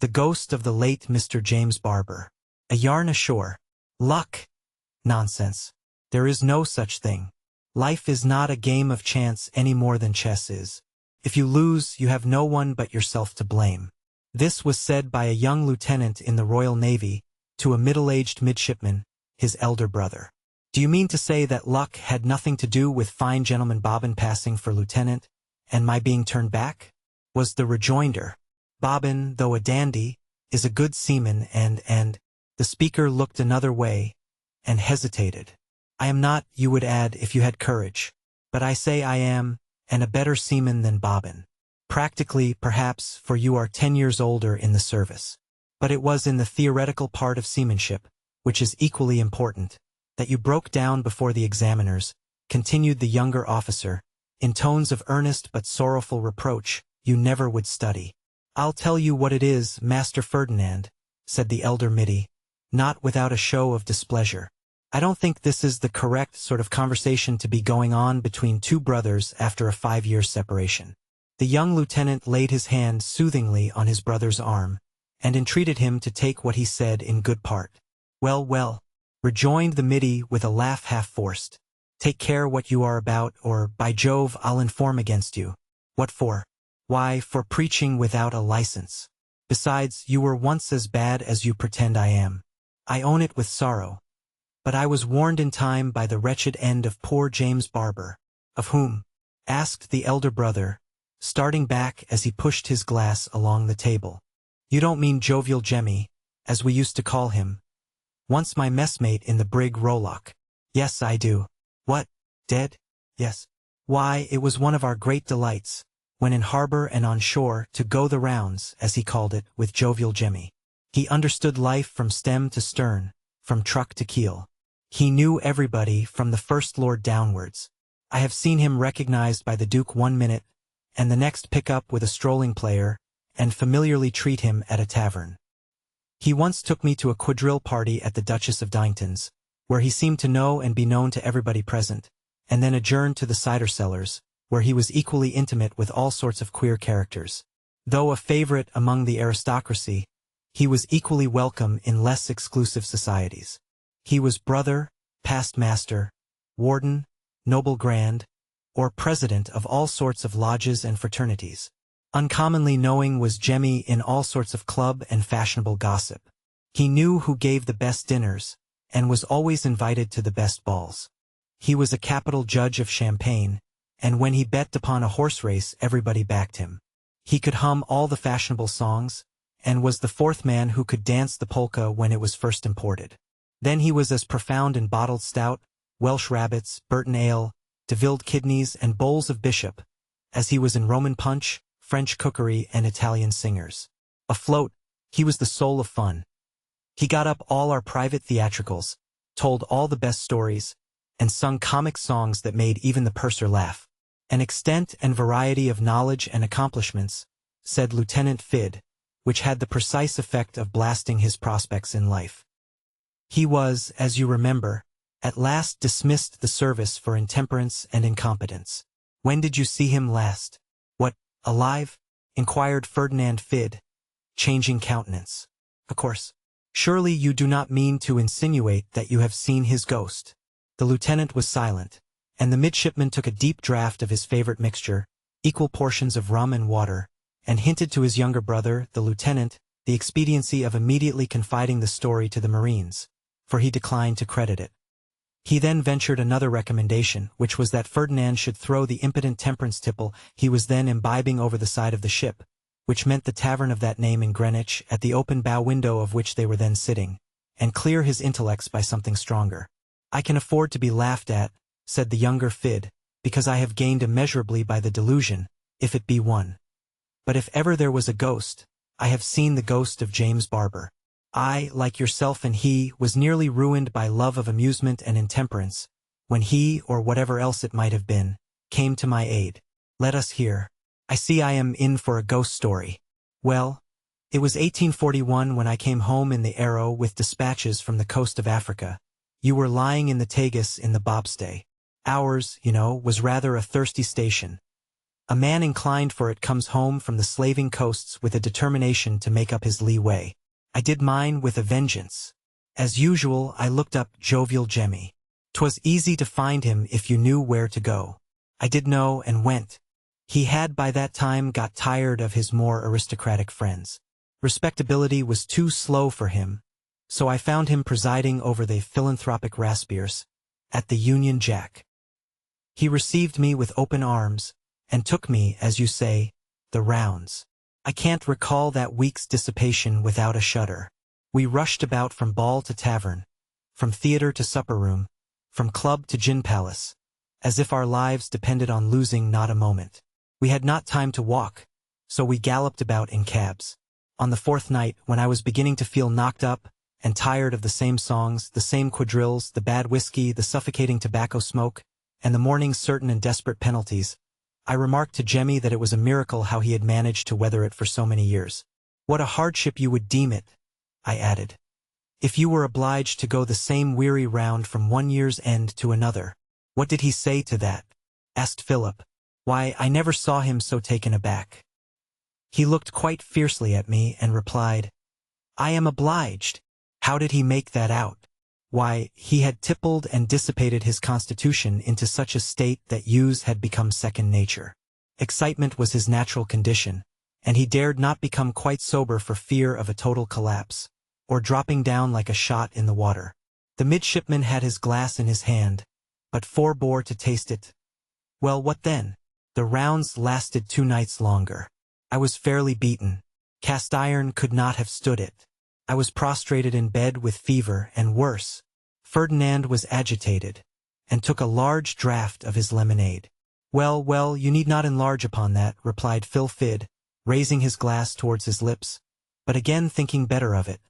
The ghost of the late Mr. James Barber. A yarn ashore. Luck. Nonsense. There is no such thing. Life is not a game of chance any more than chess is. If you lose, you have no one but yourself to blame. This was said by a young lieutenant in the Royal Navy to a middle-aged midshipman, his elder brother. Do you mean to say that luck had nothing to do with fine gentleman Bobbin passing for lieutenant, and my being turned back? Was the rejoinder. Bobbin, though a dandy, is a good seaman and the speaker looked another way, and hesitated. I am not, you would add, if you had courage. But I say I am, and a better seaman than Bobbin. Practically, perhaps, for you are 10 years older in the service. But it was in the theoretical part of seamanship, which is equally important, that you broke down before the examiners, continued the younger officer, in tones of earnest but sorrowful reproach. You never would study. I'll tell you what it is, Master Ferdinand, said the elder middy, not without a show of displeasure. I don't think this is the correct sort of conversation to be going on between two brothers after a 5-year separation. The young lieutenant laid his hand soothingly on his brother's arm, and entreated him to take what he said in good part. Well, well, rejoined the middy with a laugh half forced. Take care what you are about, or, by Jove, I'll inform against you. What for? Why, for preaching without a license. Besides, you were once as bad as you pretend I am. I own it with sorrow. But I was warned in time by the wretched end of poor James Barber. Of whom? Asked the elder brother, starting back as he pushed his glass along the table. You don't mean Jovial Jemmy, as we used to call him. Once my messmate in the brig Rowlock. Yes, I do. What? Dead? Yes. Why, it was one of our great delights, when in harbor and on shore, to go the rounds, as he called it, with Jovial Jemmy. He understood life from stem to stern, from truck to keel. He knew everybody from the First Lord downwards. I have seen him recognized by the Duke 1 minute, and the next pick up with a strolling player, and familiarly treat him at a tavern. He once took me to a quadrille party at the Duchess of Dyington's, where he seemed to know and be known to everybody present, and then adjourned to the cider cellars, where he was equally intimate with all sorts of queer characters. Though a favorite among the aristocracy, he was equally welcome in less exclusive societies. He was brother, past master, warden, noble grand, or president of all sorts of lodges and fraternities. Uncommonly knowing was Jemmy in all sorts of club and fashionable gossip. He knew who gave the best dinners, and was always invited to the best balls. He was a capital judge of champagne, and when he bet upon a horse race everybody backed him. He could hum all the fashionable songs, and was the fourth man who could dance the polka when it was first imported. Then he was as profound in bottled stout, Welsh rabbits, Burton ale, Devilled kidneys, and bowls of bishop, as he was in Roman punch, French cookery and Italian singers. Afloat, he was the soul of fun. He got up all our private theatricals, told all the best stories, and sung comic songs that made even the purser laugh. An extent and variety of knowledge and accomplishments, said Lieutenant Fid, which had the precise effect of blasting his prospects in life. He was, as you remember, at last dismissed the service for intemperance and incompetence. When did you see him last? What, alive? Inquired Ferdinand Fid, changing countenance. Of course. Surely you do not mean to insinuate that you have seen his ghost. The lieutenant was silent, and the midshipman took a deep draught of his favorite mixture, equal portions of rum and water, and hinted to his younger brother, the lieutenant, the expediency of immediately confiding the story to the Marines, for he declined to credit it. He then ventured another recommendation, which was that Ferdinand should throw the impotent temperance tipple he was then imbibing over the side of the ship, which meant the tavern of that name in Greenwich, at the open bow window of which they were then sitting, and clear his intellects by something stronger. I can afford to be laughed at, said the younger Fid, because I have gained immeasurably by the delusion, if it be one. But if ever there was a ghost, I have seen the ghost of James Barber. I, like yourself and he, was nearly ruined by love of amusement and intemperance, when he, or whatever else it might have been, came to my aid. Let us hear. I see I am in for a ghost story. Well, it was 1841 when I came home in the Arrow with dispatches from the coast of Africa. You were lying in the Tagus in the bobstay. Ours, you know, was rather a thirsty station. A man inclined for it comes home from the slaving coasts with a determination to make up his lee way. I did mine with a vengeance. As usual, I looked up jovial Jemmy. 'Twas easy to find him if you knew where to go. I did know and went. He had by that time got tired of his more aristocratic friends. Respectability was too slow for him, so I found him presiding over the philanthropic Raspiers, at the Union Jack. He received me with open arms, and took me, as you say, the rounds. I can't recall that week's dissipation without a shudder. We rushed about from ball to tavern, from theater to supper-room, from club to gin palace, as if our lives depended on losing not a moment. We had not time to walk, so we galloped about in cabs. On the fourth night, when I was beginning to feel knocked up, and tired of the same songs, the same quadrilles, the bad whiskey, the suffocating tobacco smoke, and the morning's certain and desperate penalties, I remarked to Jemmy that it was a miracle how he had managed to weather it for so many years. What a hardship you would deem it, I added, if you were obliged to go the same weary round from one year's end to another. What did he say to that? Asked Philip. Why, I never saw him so taken aback. He looked quite fiercely at me and replied, I am obliged. How did he make that out? Why, he had tippled and dissipated his constitution into such a state that use had become second nature. Excitement was his natural condition, and he dared not become quite sober for fear of a total collapse, or dropping down like a shot in the water. The midshipman had his glass in his hand, but forbore to taste it. Well, what then? The rounds lasted 2 nights longer. I was fairly beaten. Cast iron could not have stood it. I was prostrated in bed with fever, and worse. Ferdinand was agitated, and took a large draught of his lemonade. Well, well, you need not enlarge upon that, replied Phil Fid, raising his glass towards his lips, but again thinking better of it.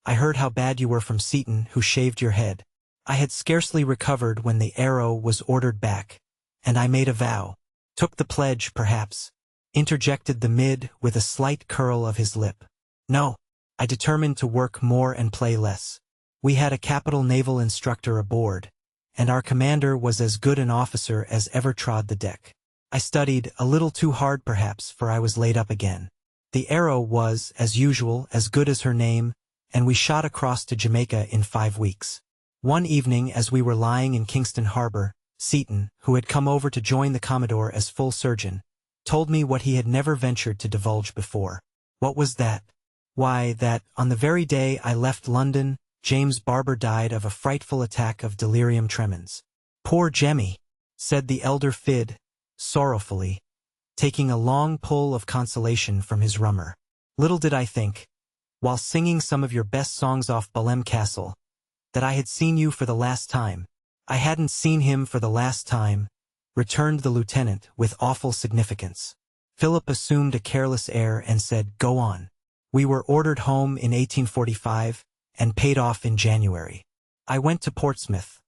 I heard how bad you were from Seaton, who shaved your head. I had scarcely recovered when the Arrow was ordered back, and I made a vow. Took the pledge, perhaps, interjected the mid with a slight curl of his lip. No, I determined to work more and play less. We had a capital naval instructor aboard, and our commander was as good an officer as ever trod the deck. I studied, a little too hard perhaps, for I was laid up again. The Arrow was, as usual, as good as her name, and we shot across to Jamaica in 5 weeks. One evening, as we were lying in Kingston Harbor, Seaton, who had come over to join the Commodore as full surgeon, told me what he had never ventured to divulge before. What was that? Why, that, on the very day I left London, James Barber died of a frightful attack of delirium tremens. Poor Jemmy, said the elder Fid, sorrowfully, taking a long pull of consolation from his rummer. Little did I think, while singing some of your best songs off Balham Castle, that I had seen you for the last time. I hadn't seen him for the last time, returned the lieutenant with awful significance. Philip assumed a careless air and said, "Go on." We were ordered home in 1845 and paid off in January. I went to Portsmouth,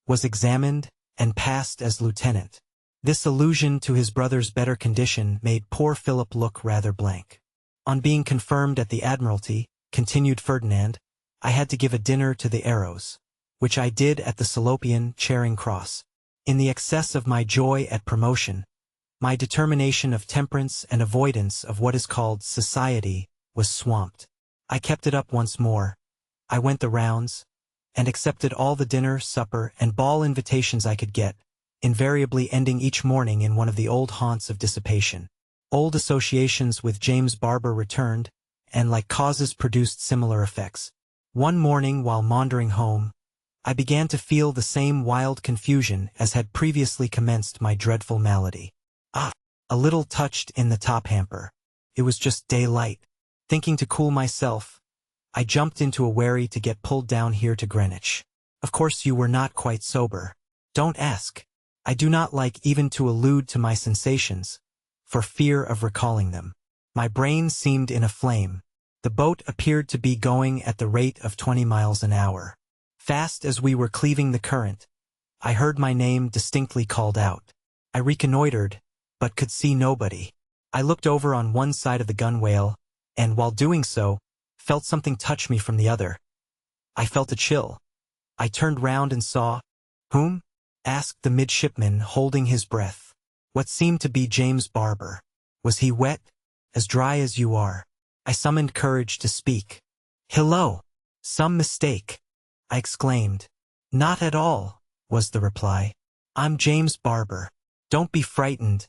was examined, and passed as lieutenant. This allusion to his brother's better condition made poor Philip look rather blank. On being confirmed at the Admiralty, continued Ferdinand, I had to give a dinner to the Arrows, which I did at the Salopian Charing Cross. In the excess of my joy at promotion, my determination of temperance and avoidance of what is called society was swamped. I kept it up once more. I went the rounds, and accepted all the dinner, supper, and ball invitations I could get, invariably ending each morning in one of the old haunts of dissipation. Old associations with James Barber returned, and like causes produced similar effects. One morning while maundering home, I began to feel the same wild confusion as had previously commenced my dreadful malady. A little touched in the top hamper. It was just daylight. Thinking to cool myself, I jumped into a wherry to get pulled down here to Greenwich. Of course you were not quite sober. Don't ask. I do not like even to allude to my sensations, for fear of recalling them. My brain seemed in a flame. The boat appeared to be going at the rate of 20 miles an hour. Fast as we were cleaving the current, I heard my name distinctly called out. I reconnoitered, but could see nobody. I looked over on one side of the gunwale, and while doing so, felt something touch me from the other. I felt a chill. I turned round and saw— "Whom?" asked the midshipman, holding his breath. What seemed to be James Barber. Was he wet? As dry as you are. I summoned courage to speak. "Hello! Some mistake," I exclaimed. "Not at all," was the reply. "I'm James Barber. Don't be frightened.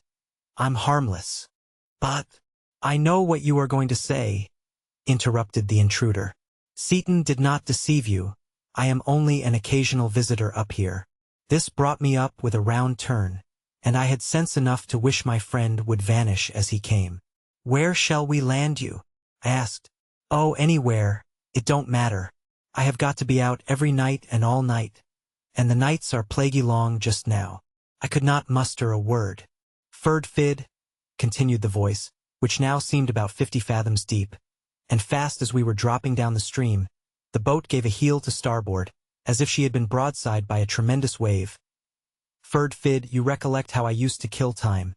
I'm harmless." "But—" "I know what you are going to say," interrupted the intruder. "Seaton did not deceive you. I am only an occasional visitor up here." This brought me up with a round turn, and I had sense enough to wish my friend would vanish as he came. "Where shall we land you?" I asked. "Oh, anywhere. It don't matter. I have got to be out every night and all night, and the nights are plaguey long just now." I could not muster a word. "Ferd fid," continued the voice, which now seemed about 50 fathoms deep, and fast as we were dropping down the stream, the boat gave a heel to starboard, as if she had been broadside by a tremendous wave. "Ferd fid, you recollect how I used to kill time,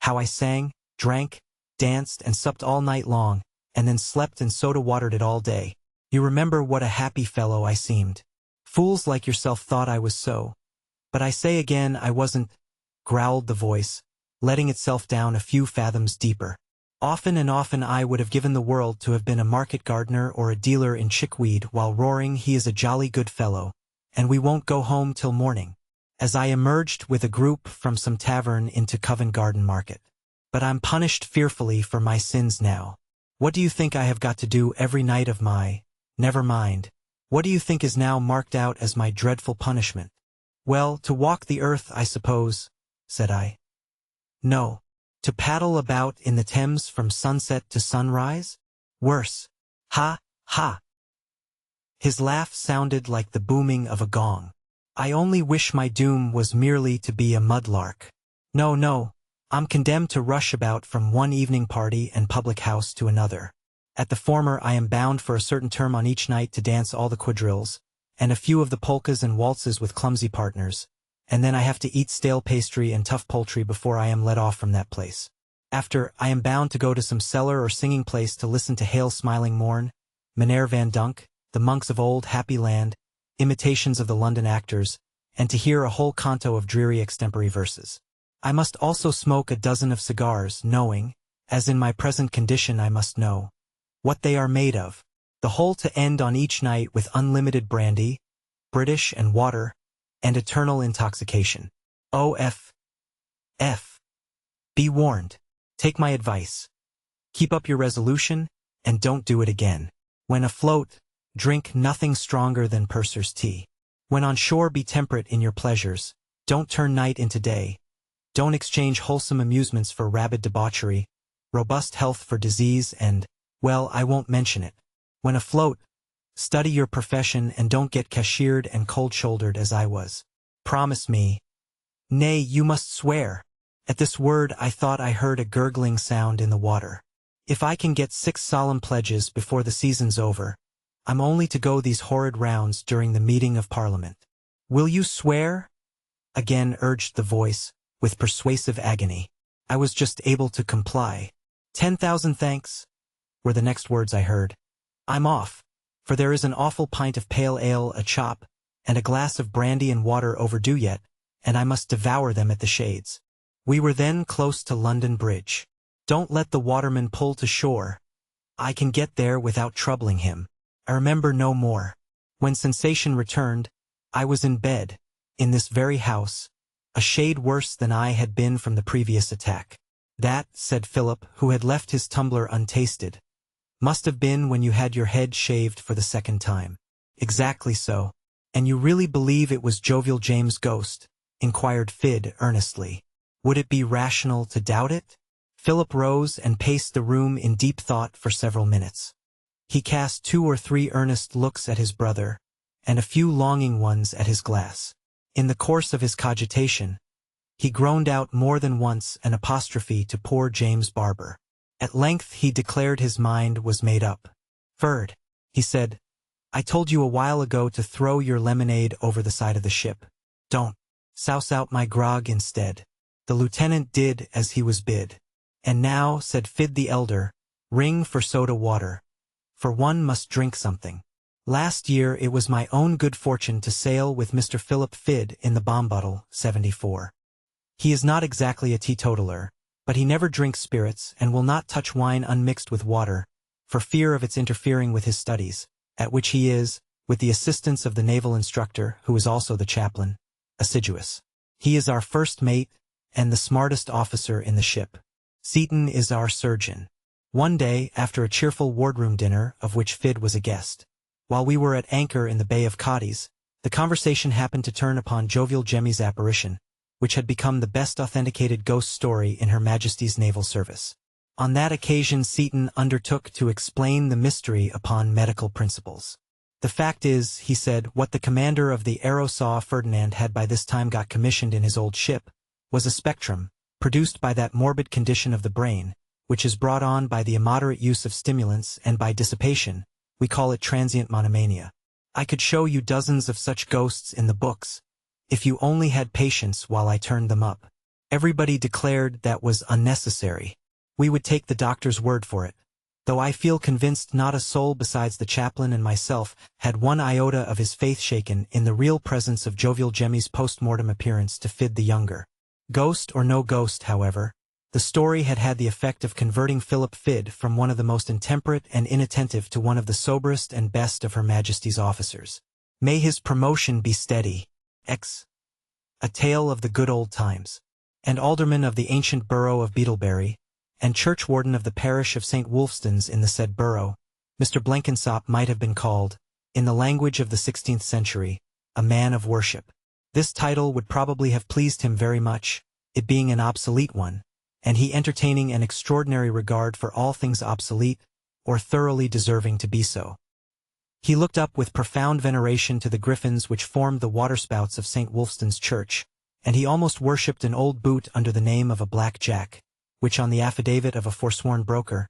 how I sang, drank, danced, and supped all night long, and then slept and soda-watered it all day. You remember what a happy fellow I seemed. Fools like yourself thought I was so. But I say again I wasn't," growled the voice, letting itself down a few fathoms deeper. "Often and often I would have given the world to have been a market gardener or a dealer in chickweed while roaring he is a jolly good fellow, and we won't go home till morning," as I emerged with a group from some tavern into Covent Garden Market. "But I'm punished fearfully for my sins now. What do you think I have got to do every night of my— Never mind. What do you think is now marked out as my dreadful punishment?" "Well, to walk the earth, I suppose," said I. "No. To paddle about in the Thames from sunset to sunrise? Worse. Ha, ha." His laugh sounded like the booming of a gong. "I only wish my doom was merely to be a mudlark. No, no, I'm condemned to rush about from one evening party and public house to another. At the former I am bound for a certain term on each night to dance all the quadrilles, and a few of the polkas and waltzes with clumsy partners, and then I have to eat stale pastry and tough poultry before I am let off from that place. After, I am bound to go to some cellar or singing place to listen to Hail Smiling Morn, Meneer Van Dunk, the monks of old Happy Land, imitations of the London actors, and to hear a whole canto of dreary extempore verses. I must also smoke a dozen of cigars, knowing, as in my present condition I must know, what they are made of, the whole to end on each night with unlimited brandy, British and water, and eternal intoxication. O.F. Be warned. Take my advice. Keep up your resolution, and don't do it again. When afloat, drink nothing stronger than purser's tea. When on shore, be temperate in your pleasures. Don't turn night into day. Don't exchange wholesome amusements for rabid debauchery, robust health for disease, and, well, I won't mention it. When afloat, study your profession and don't get cashiered and cold-shouldered as I was. Promise me. Nay, you must swear. At this word I thought I heard a gurgling sound in the water. If I can get 6 solemn pledges before the season's over, I'm only to go these horrid rounds during the meeting of Parliament. Will you swear? Again urged the voice, with persuasive agony. I was just able to comply. 10,000 thanks, were the next words I heard. I'm off, for there is an awful pint of pale ale, a chop, and a glass of brandy and water overdue yet, and I must devour them at the Shades. We were then close to London Bridge. Don't let the waterman pull to shore. I can get there without troubling him. I remember no more. When sensation returned, I was in bed, in this very house, a shade worse than I had been from the previous attack. That, said Philip, who had left his tumbler untasted, must have been when you had your head shaved for the second time. Exactly so. And you really believe it was Jovial James's ghost? Inquired Fid earnestly. Would it be rational to doubt it? Philip rose and paced the room in deep thought for several minutes. He cast 2 or 3 earnest looks at his brother, and a few longing ones at his glass. In the course of his cogitation, he groaned out more than once an apostrophe to poor James Barber. At length he declared his mind was made up. Ferd, he said, I told you a while ago to throw your lemonade over the side of the ship. Don't. Souse out my grog instead. The lieutenant did as he was bid. And now, said Fid the elder, ring for soda water, for one must drink something. Last year it was my own good fortune to sail with Mr. Philip Fid in the Bombottle, 74. He is not exactly a teetotaler, but he never drinks spirits and will not touch wine unmixed with water, for fear of its interfering with his studies, at which he is, with the assistance of the naval instructor, who is also the chaplain, assiduous. He is our first mate, and the smartest officer in the ship. Seaton is our surgeon. One day, after a cheerful wardroom dinner, of which Fid was a guest, while we were at anchor in the Bay of Cadiz, the conversation happened to turn upon Jovial Jemmy's apparition, which had become the best authenticated ghost story in Her Majesty's naval service. On that occasion Seaton undertook to explain the mystery upon medical principles. The fact is, he said, what the commander of the Aerosol Ferdinand had by this time got commissioned in his old ship, was a spectrum, produced by that morbid condition of the brain, which is brought on by the immoderate use of stimulants and by dissipation. We call it transient monomania. I could show you dozens of such ghosts in the books, if you only had patience while I turned them up. Everybody declared that was unnecessary. We would take the doctor's word for it, though I feel convinced not a soul besides the chaplain and myself had one iota of his faith shaken in the real presence of Jovial Jemmy's post-mortem appearance to Fid the younger. Ghost or no ghost, however, the story had had the effect of converting Philip Fid from one of the most intemperate and inattentive to one of the soberest and best of Her Majesty's officers. May his promotion be steady. X. A tale of the good old times. And alderman of the ancient borough of Beetleberry, and churchwarden of the parish of St. Wulfstan's in the said borough, Mr. Blenkinsop might have been called, in the language of the 16th century, a man of worship. This title would probably have pleased him very much, it being an obsolete one, and he entertaining an extraordinary regard for all things obsolete, or thoroughly deserving to be so. He looked up with profound veneration to the griffins which formed the waterspouts of St. Wulfstan's church, and he almost worshipped an old boot under the name of a Black Jack, which on the affidavit of a forsworn broker,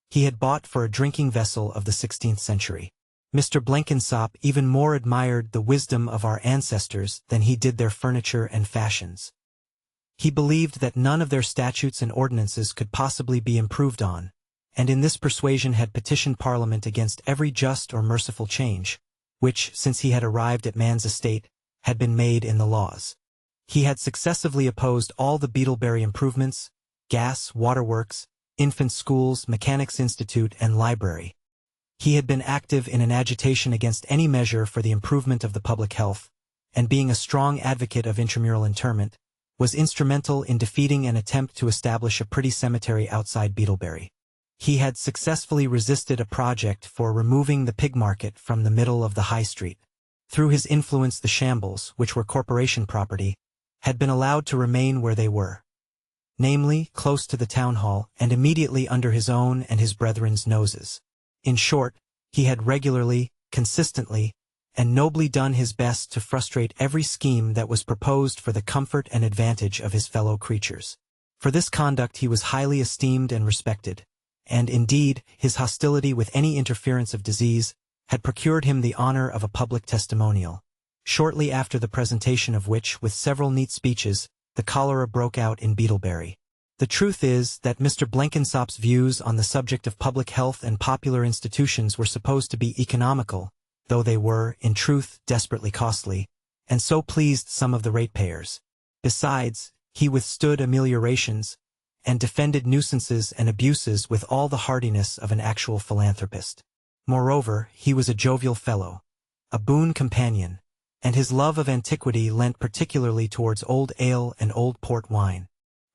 he had bought for a drinking vessel of the 16th century. Mr. Blenkinsop even more admired the wisdom of our ancestors than he did their furniture and fashions. He believed that none of their statutes and ordinances could possibly be improved on, and in this persuasion had petitioned Parliament against every just or merciful change, which, since he had arrived at man's estate, had been made in the laws. He had successively opposed all the Beetleberry improvements, gas, waterworks, infant schools, mechanics' institute, and library. He had been active in an agitation against any measure for the improvement of the public health, and being a strong advocate of intramural interment, was instrumental in defeating an attempt to establish a pretty cemetery outside Beetleberry. He had successfully resisted a project for removing the pig market from the middle of the High Street. Through his influence the shambles, which were corporation property, had been allowed to remain where they were, namely, close to the town hall and immediately under his own and his brethren's noses. In short, he had regularly, consistently, and nobly done his best to frustrate every scheme that was proposed for the comfort and advantage of his fellow creatures. For this conduct he was highly esteemed and respected, and indeed his hostility with any interference of disease had procured him the honor of a public testimonial, shortly after the presentation of which, with several neat speeches, the cholera broke out in Beetleberry. The truth is that Mr. Blenkinsop's views on the subject of public health and popular institutions were supposed to be economical, though they were, in truth, desperately costly, and so pleased some of the ratepayers. Besides, he withstood ameliorations, and defended nuisances and abuses with all the heartiness of an actual philanthropist. Moreover, he was a jovial fellow, a boon companion, and his love of antiquity lent particularly towards old ale and old port wine.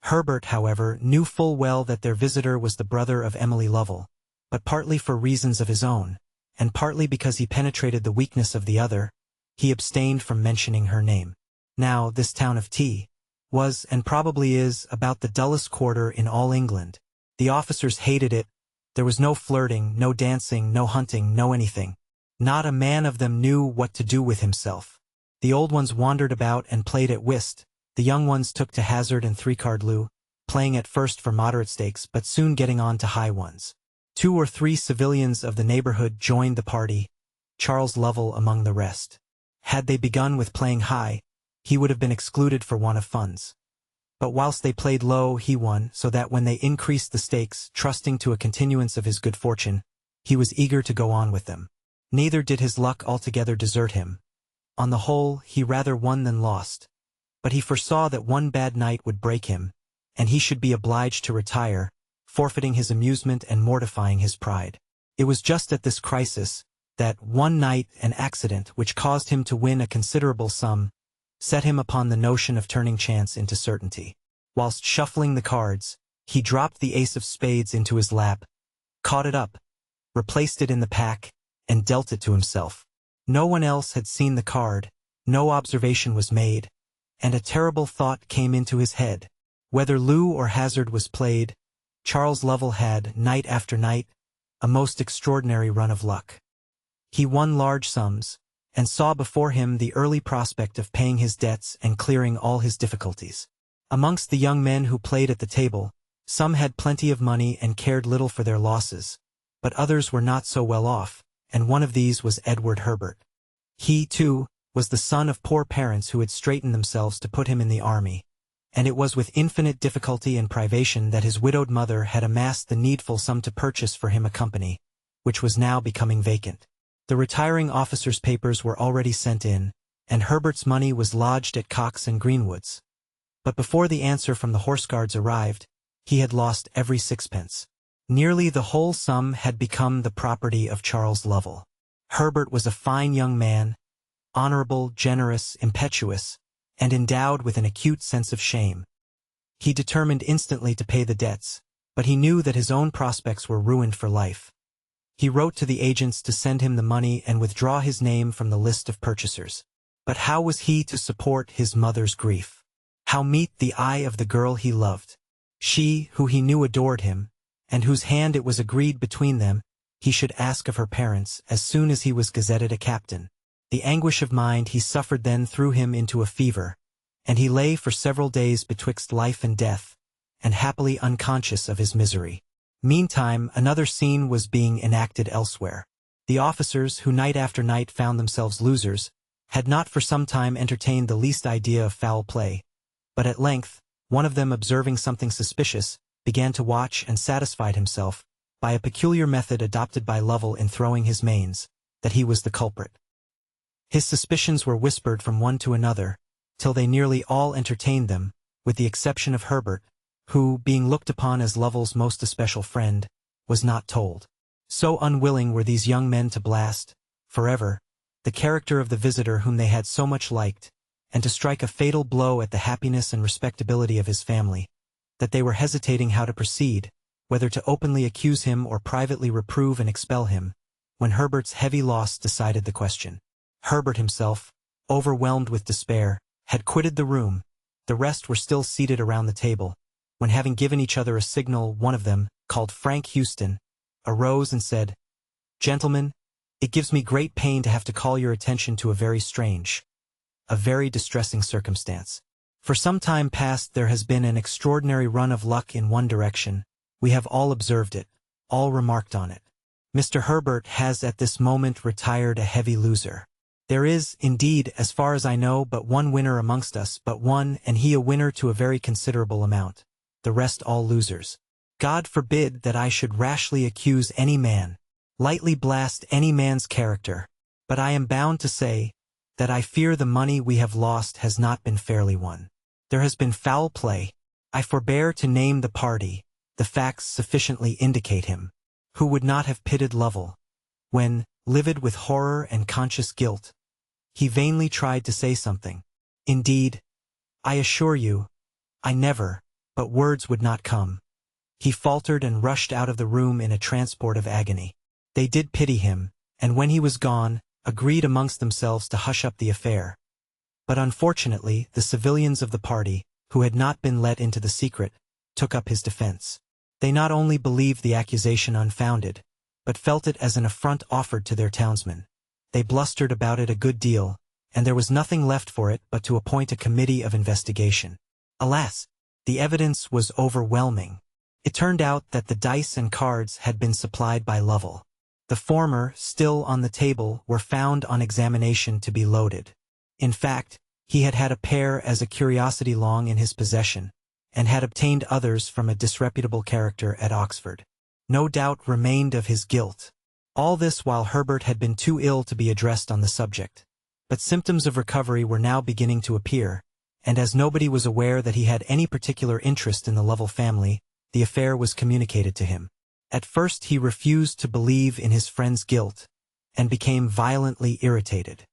Herbert, however, knew full well that their visitor was the brother of Emily Lovell, but partly for reasons of his own, and partly because he penetrated the weakness of the other, he abstained from mentioning her name. Now, this town of T was, and probably is, about the dullest quarter in all England. The officers hated it. There was no flirting, no dancing, no hunting, no anything. Not a man of them knew what to do with himself. The old ones wandered about and played at whist. The young ones took to hazard and three-card loo, playing at first for moderate stakes but soon getting on to high ones. 2 or 3 civilians of the neighborhood joined the party, Charles Lovell among the rest. Had they begun with playing high, he would have been excluded for want of funds. But whilst they played low, he won, so that when they increased the stakes, trusting to a continuance of his good fortune, he was eager to go on with them. Neither did his luck altogether desert him. On the whole, he rather won than lost. But he foresaw that one bad night would break him, and he should be obliged to retire, forfeiting his amusement and mortifying his pride. It was just at this crisis that, one night, an accident which caused him to win a considerable sum set him upon the notion of turning chance into certainty. Whilst shuffling the cards, he dropped the ace of spades into his lap, caught it up, replaced it in the pack, and dealt it to himself. No one else had seen the card, no observation was made, and a terrible thought came into his head. Whether loo or hazard was played, Charles Lovell had, night after night, a most extraordinary run of luck. He won large sums, and saw before him the early prospect of paying his debts and clearing all his difficulties. Amongst the young men who played at the table, some had plenty of money and cared little for their losses, but others were not so well off, and one of these was Edward Herbert. He, too, was the son of poor parents who had straitened themselves to put him in the army, and it was with infinite difficulty and privation that his widowed mother had amassed the needful sum to purchase for him a company, which was now becoming vacant. The retiring officer's papers were already sent in, and Herbert's money was lodged at Cox and Greenwood's. But before the answer from the Horse Guards arrived, he had lost every sixpence. Nearly the whole sum had become the property of Charles Lovell. Herbert was a fine young man, honorable, generous, impetuous, and endowed with an acute sense of shame. He determined instantly to pay the debts, but he knew that his own prospects were ruined for life. He wrote to the agents to send him the money and withdraw his name from the list of purchasers. But how was he to support his mother's grief? How meet the eye of the girl he loved? She, who he knew adored him, and whose hand it was agreed between them he should ask of her parents as soon as he was gazetted a captain. The anguish of mind he suffered then threw him into a fever, and he lay for several days betwixt life and death, and happily unconscious of his misery. Meantime, another scene was being enacted elsewhere. The officers, who night after night found themselves losers, had not for some time entertained the least idea of foul play, but at length, one of them observing something suspicious, began to watch and satisfied himself, by a peculiar method adopted by Lovell in throwing his mains, that he was the culprit. His suspicions were whispered from one to another, till they nearly all entertained them, with the exception of Herbert, who, being looked upon as Lovell's most especial friend, was not told. So unwilling were these young men to blast, forever, the character of the visitor whom they had so much liked, and to strike a fatal blow at the happiness and respectability of his family, that they were hesitating how to proceed, whether to openly accuse him or privately reprove and expel him, when Herbert's heavy loss decided the question. Herbert himself, overwhelmed with despair, had quitted the room. The rest were still seated around the table, when having given each other a signal, one of them, called Frank Houston, arose and said, "Gentlemen, it gives me great pain to have to call your attention to a very strange, a very distressing circumstance." For some time past there has been an extraordinary run of luck in one direction. We have all observed it, all remarked on it. Mr. Herbert has at this moment retired a heavy loser. There is, indeed, as far as I know, but one winner amongst us, but one, and he a winner to a very considerable amount. The rest all losers. God forbid that I should rashly accuse any man, lightly blast any man's character, but I am bound to say that I fear the money we have lost has not been fairly won. There has been foul play. I forbear to name the party. The facts sufficiently indicate him. Who would not have pitied Lovell, when, livid with horror and conscious guilt, he vainly tried to say something. Indeed, I assure you, I never, but words would not come. He faltered and rushed out of the room in a transport of agony. They did pity him, and when he was gone, agreed amongst themselves to hush up the affair. But unfortunately, the civilians of the party, who had not been let into the secret, took up his defense. They not only believed the accusation unfounded, but felt it as an affront offered to their townsmen. They blustered about it a good deal, and there was nothing left for it but to appoint a committee of investigation. Alas, the evidence was overwhelming. It turned out that the dice and cards had been supplied by Lovell. The former, still on the table, were found on examination to be loaded. In fact, he had had a pair as a curiosity long in his possession, and had obtained others from a disreputable character at Oxford. No doubt remained of his guilt. All this while Herbert had been too ill to be addressed on the subject. But symptoms of recovery were now beginning to appear, and as nobody was aware that he had any particular interest in the Lovell family, the affair was communicated to him. At first he refused to believe in his friend's guilt, and became violently irritated.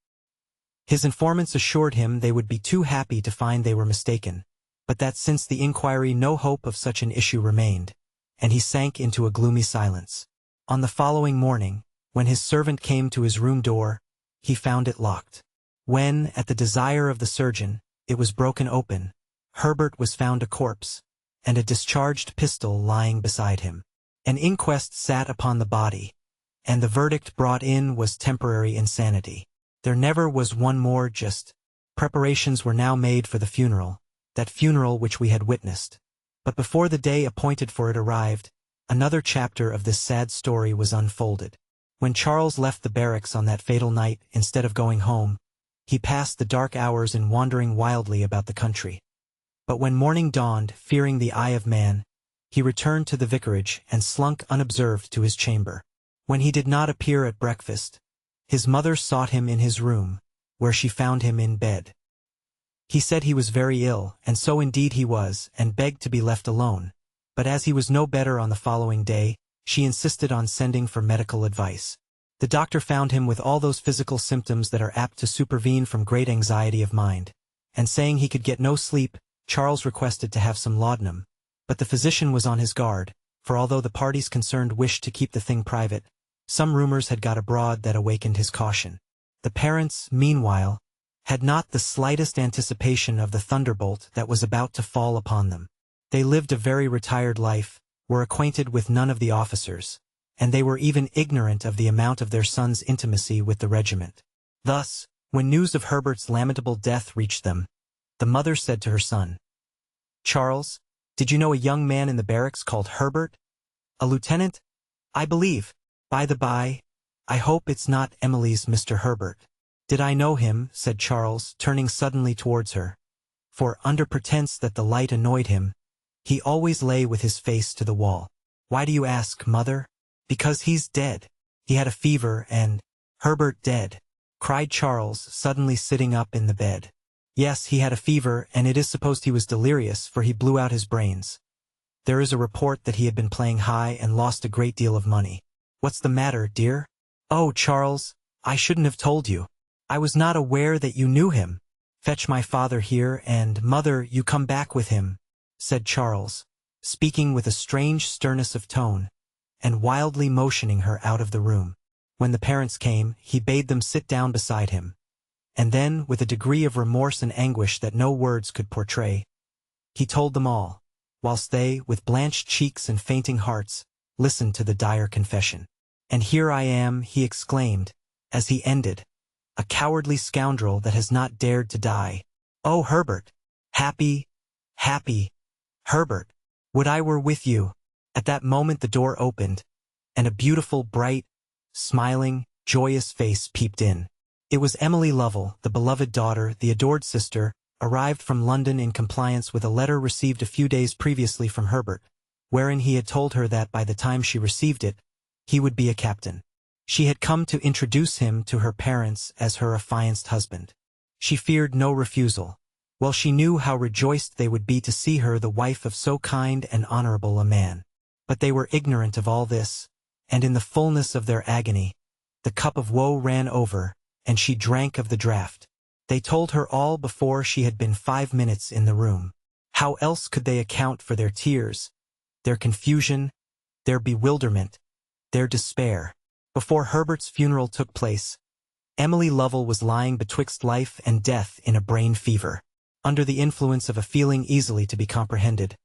His informants assured him they would be too happy to find they were mistaken, but that since the inquiry no hope of such an issue remained, and he sank into a gloomy silence. On the following morning, when his servant came to his room door, he found it locked. When, at the desire of the surgeon, it was broken open, Herbert was found a corpse, and a discharged pistol lying beside him. An inquest sat upon the body, and the verdict brought in was temporary insanity. There never was one more just. Preparations were now made for the funeral, that funeral which we had witnessed. But before the day appointed for it arrived, another chapter of this sad story was unfolded. When Charles left the barracks on that fatal night, instead of going home, he passed the dark hours in wandering wildly about the country. But when morning dawned, fearing the eye of man, he returned to the vicarage and slunk unobserved to his chamber. When he did not appear at breakfast, his mother sought him in his room, where she found him in bed. He said he was very ill, and so indeed he was, and begged to be left alone. But as he was no better on the following day, she insisted on sending for medical advice. The doctor found him with all those physical symptoms that are apt to supervene from great anxiety of mind, and saying he could get no sleep, Charles requested to have some laudanum. But the physician was on his guard, for although the parties concerned wished to keep the thing private, some rumors had got abroad that awakened his caution. The parents, meanwhile, had not the slightest anticipation of the thunderbolt that was about to fall upon them. They lived a very retired life, were acquainted with none of the officers, and they were even ignorant of the amount of their son's intimacy with the regiment. Thus, when news of Herbert's lamentable death reached them, the mother said to her son, "Charles, did you know a young man in the barracks called Herbert? A lieutenant, I believe. By the by, I hope it's not Emily's Mr. Herbert." "Did I know him?" said Charles, turning suddenly towards her, for, under pretense that the light annoyed him, he always lay with his face to the wall. "Why do you ask, mother?" "Because he's dead. He had a fever and—" "Herbert dead?" cried Charles, suddenly sitting up in the bed. "Yes, he had a fever, and it is supposed he was delirious, for he blew out his brains. There is a report that he had been playing high and lost a great deal of money." "What's the matter, dear?" "Oh, Charles, I shouldn't have told you. I was not aware that you knew him. Fetch my father here, and, mother, you come back with him," said Charles, speaking with a strange sternness of tone, and wildly motioning her out of the room. When the parents came, he bade them sit down beside him, and then, with a degree of remorse and anguish that no words could portray, he told them all, whilst they, with blanched cheeks and fainting hearts, listened to the dire confession. "And here I am," he exclaimed, as he ended, "a cowardly scoundrel that has not dared to die. Oh, Herbert, Happy, happy, Herbert, would I were with you. At that moment the door opened, and a beautiful, bright, smiling, joyous face peeped in. It was Emily Lovell, the beloved daughter, the adored sister, arrived from London in compliance with a letter received a few days previously from Herbert, wherein he had told her that by the time she received it, he would be a captain. She had come to introduce him to her parents as her affianced husband. She feared no refusal, while she knew how rejoiced they would be to see her the wife of so kind and honorable a man. But they were ignorant of all this, and in the fullness of their agony, the cup of woe ran over, and she drank of the draught. They told her all before she had been 5 minutes in the room. How else could they account for their tears, their confusion, their bewilderment, their despair? Before Herbert's funeral took place, Emily Lovell was lying betwixt life and death in a brain fever, under the influence of a feeling easily to be comprehended,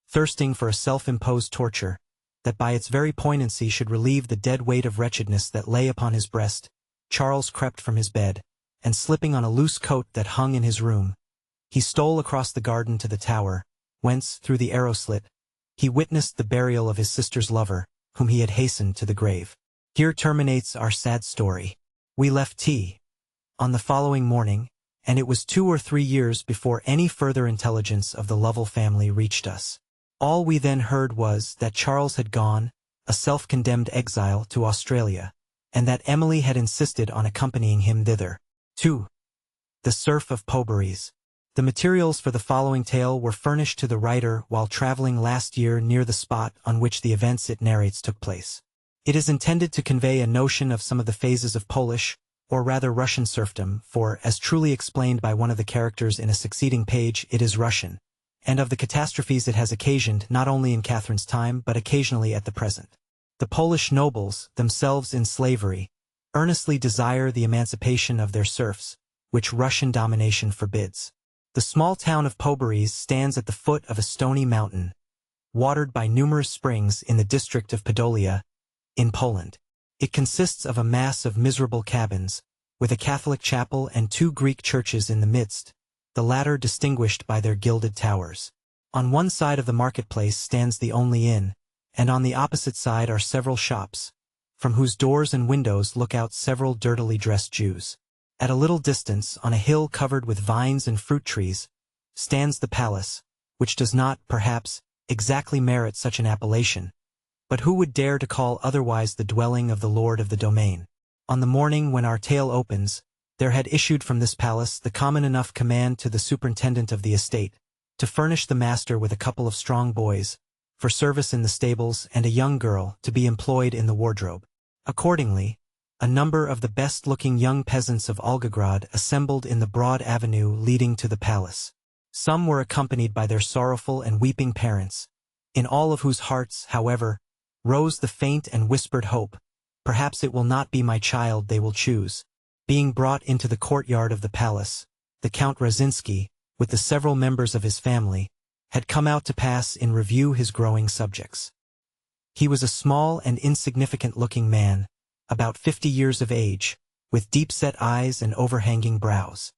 thirsting for a self-imposed torture, that by its very poignancy should relieve the dead weight of wretchedness that lay upon his breast. Charles crept from his bed, and slipping on a loose coat that hung in his room, he stole across the garden to the tower, whence, through the arrow slit, he witnessed the burial of his sister's lover, whom he had hastened to the grave. Here terminates our sad story. We left T. on the following morning, and it was 2 or 3 years before any further intelligence of the Lovell family reached us. All we then heard was that Charles had gone, a self-condemned exile, to Australia, and that Emily had insisted on accompanying him thither. 2. The Serf of Poberys. The materials for the following tale were furnished to the writer while traveling last year near the spot on which the events it narrates took place. It is intended to convey a notion of some of the phases of Polish, or rather Russian serfdom, for, as truly explained by one of the characters in a succeeding page, it is Russian, and of the catastrophes it has occasioned not only in Catherine's time but occasionally at the present. The Polish nobles, themselves in slavery, earnestly desire the emancipation of their serfs, which Russian domination forbids. The small town of Poberys stands at the foot of a stony mountain, watered by numerous springs in the district of Podolia, in Poland. It consists of a mass of miserable cabins, with a Catholic chapel and 2 Greek churches in the midst, the latter distinguished by their gilded towers. On one side of the marketplace stands the only inn, and on the opposite side are several shops, from whose doors and windows look out several dirtily dressed Jews. At a little distance, on a hill covered with vines and fruit trees, stands the palace, which does not, perhaps, exactly merit such an appellation, but who would dare to call otherwise the dwelling of the lord of the domain? On the morning when our tale opens, there had issued from this palace the common enough command to the superintendent of the estate, to furnish the master with a couple of strong boys, for service in the stables, and a young girl, to be employed in the wardrobe. Accordingly, a number of the best-looking young peasants of Volgograd assembled in the broad avenue leading to the palace. Some were accompanied by their sorrowful and weeping parents, in all of whose hearts, however, rose the faint and whispered hope, perhaps it will not be my child they will choose. Being brought into the courtyard of the palace, the Count Razinski, with the several members of his family, had come out to pass in review his growing subjects. He was a small and insignificant-looking man, about 50 years of age, with deep-set eyes and overhanging brows.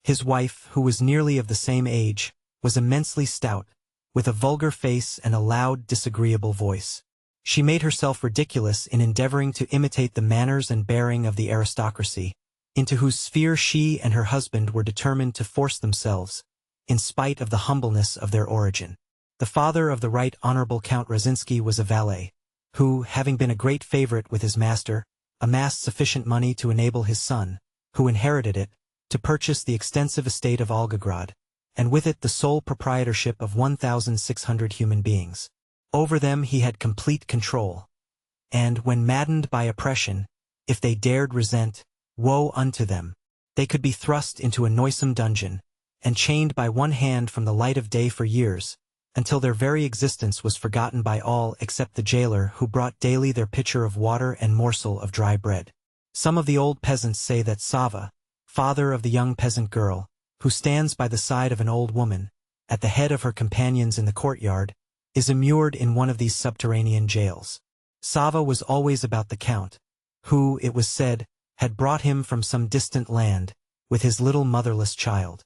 His wife, who was nearly of the same age, was immensely stout, with a vulgar face and a loud, disagreeable voice. She made herself ridiculous in endeavoring to imitate the manners and bearing of the aristocracy, into whose sphere she and her husband were determined to force themselves, in spite of the humbleness of their origin. The father of the Right Honorable Count Razinski was a valet, who, having been a great favorite with his master, amassed sufficient money to enable his son, who inherited it, to purchase the extensive estate of Volgograd, and with it the sole proprietorship of 1,600 human beings. Over them he had complete control, and, when maddened by oppression, if they dared resent, woe unto them. They could be thrust into a noisome dungeon, and chained by one hand from the light of day for years, until their very existence was forgotten by all except the jailer who brought daily their pitcher of water and morsel of dry bread. Some of the old peasants say that Sava, father of the young peasant girl, who stands by the side of an old woman, at the head of her companions in the courtyard, is immured in one of these subterranean jails. Sava was always about the count, who, it was said, had brought him from some distant land, with his little motherless child.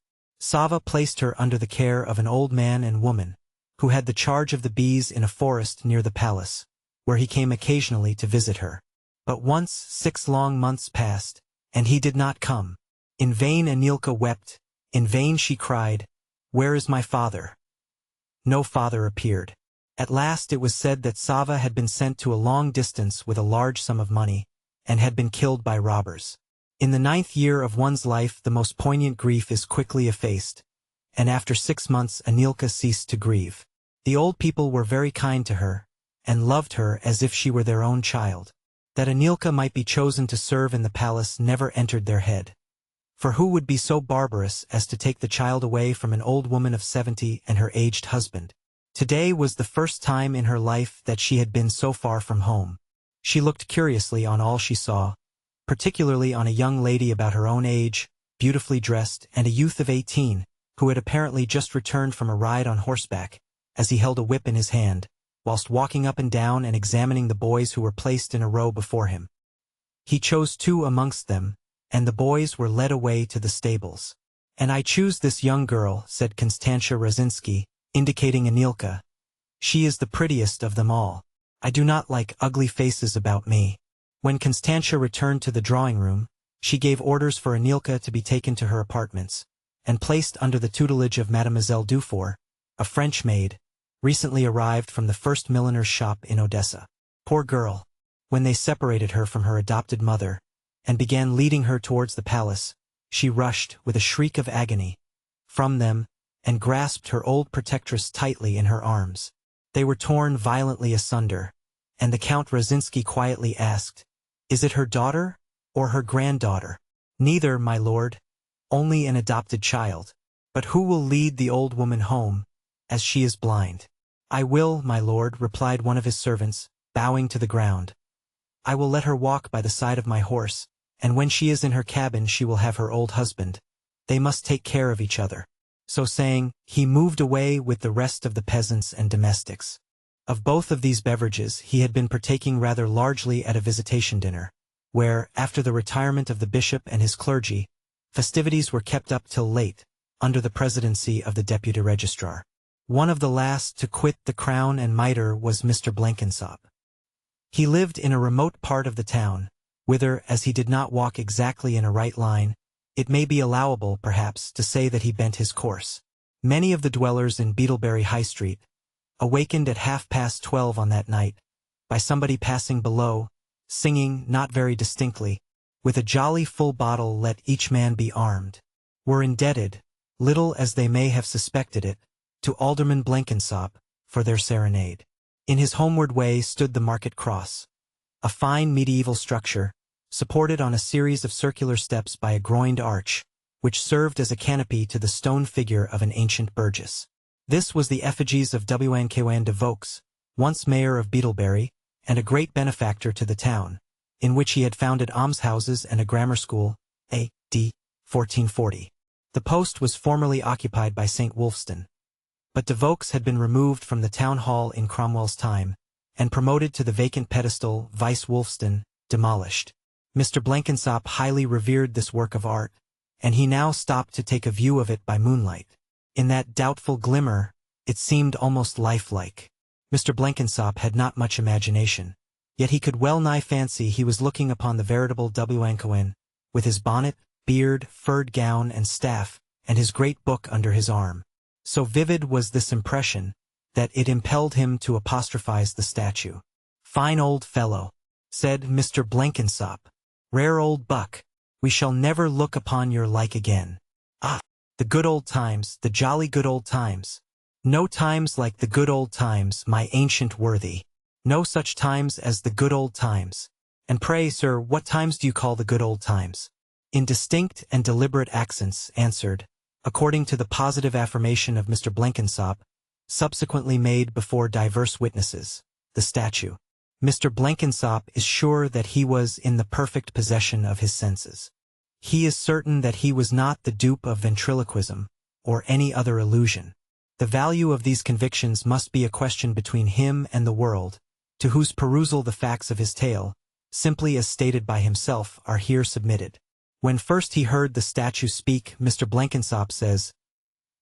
Sava placed her under the care of an old man and woman, who had the charge of the bees in a forest near the palace, where he came occasionally to visit her. But once 6 long months passed, and he did not come. In vain Anilka wept, in vain she cried, "Where is my father?" No father appeared. At last it was said that Sava had been sent to a long distance with a large sum of money, and had been killed by robbers. In the 9th year of one's life the most poignant grief is quickly effaced, and after 6 months Anilka ceased to grieve. The old people were very kind to her, and loved her as if she were their own child. That Anilka might be chosen to serve in the palace never entered their head. For who would be so barbarous as to take the child away from an old woman of 70 and her aged husband? Today was the first time in her life that she had been so far from home. She looked curiously on all she saw, particularly on a young lady about her own age, beautifully dressed, and a youth of 18, who had apparently just returned from a ride on horseback, as he held a whip in his hand, whilst walking up and down and examining the boys who were placed in a row before him. He chose 2 amongst them, and the boys were led away to the stables. "And I choose this young girl," said Konstantia Razinski, indicating Anilka. "She is the prettiest of them all. I do not like ugly faces about me." When Konstantia returned to the drawing-room, she gave orders for Anilka to be taken to her apartments, and placed under the tutelage of Mademoiselle Dufour, a French maid, recently arrived from the first milliner's shop in Odessa. Poor girl! When they separated her from her adopted mother, and began leading her towards the palace, she rushed, with a shriek of agony, from them, and grasped her old protectress tightly in her arms. They were torn violently asunder, and the Count Razinski quietly asked, "Is it her daughter, or her granddaughter?" "Neither, my lord. Only an adopted child. But who will lead the old woman home, as she is blind?" "I will, my lord," replied one of his servants, bowing to the ground. "I will let her walk by the side of my horse, and when she is in her cabin she will have her old husband. They must take care of each other." So saying, he moved away with the rest of the peasants and domestics. Of both of these beverages he had been partaking rather largely at a visitation dinner, where, after the retirement of the bishop and his clergy, festivities were kept up till late, under the presidency of the deputy registrar. One of the last to quit the crown and mitre was Mr. Blenkinsop. He lived in a remote part of the town, whither, as he did not walk exactly in a right line, it may be allowable, perhaps, to say that he bent his course. Many of the dwellers in Beetlebury High Street, awakened at 12:30 on that night, by somebody passing below, singing, not very distinctly, "With a jolly full bottle let each man be armed," were indebted, little as they may have suspected it, to Alderman Blenkinsop, for their serenade. In his homeward way stood the Market Cross, a fine medieval structure, supported on a series of circular steps by a groined arch, which served as a canopy to the stone figure of an ancient burgess. This was the effigies of WnKwn de Vaux, once mayor of Beetlebury, and a great benefactor to the town, in which he had founded almshouses and a grammar school, A.D. 1440. The post was formerly occupied by St. Wulfstan, but de Vaux had been removed from the town hall in Cromwell's time, and promoted to the vacant pedestal Vice Wulfstan, demolished. Mr. Blenkinsop highly revered this work of art, and he now stopped to take a view of it by moonlight. In that doubtful glimmer, it seemed almost lifelike. Mr. Blenkinsop had not much imagination, yet he could well-nigh fancy he was looking upon the veritable WnKwn, with his bonnet, beard, furred gown, and staff, and his great book under his arm. So vivid was this impression, that it impelled him to apostrophize the statue. "Fine old fellow," said Mr. Blenkinsop. "Rare old buck. We shall never look upon your like again. Ah, the good old times, the jolly good old times. No times like the good old times, my ancient worthy. No such times as the good old times. And pray, sir, what times do you call the good old times?" In distinct and deliberate accents answered, according to the positive affirmation of Mr. Blenkinsop, subsequently made before diverse witnesses, the statue. Mr. Blenkinsop is sure that he was in the perfect possession of his senses. He is certain that he was not the dupe of ventriloquism, or any other illusion. The value of these convictions must be a question between him and the world, to whose perusal the facts of his tale, simply as stated by himself, are here submitted. When first he heard the statue speak, Mr. Blenkinsop says,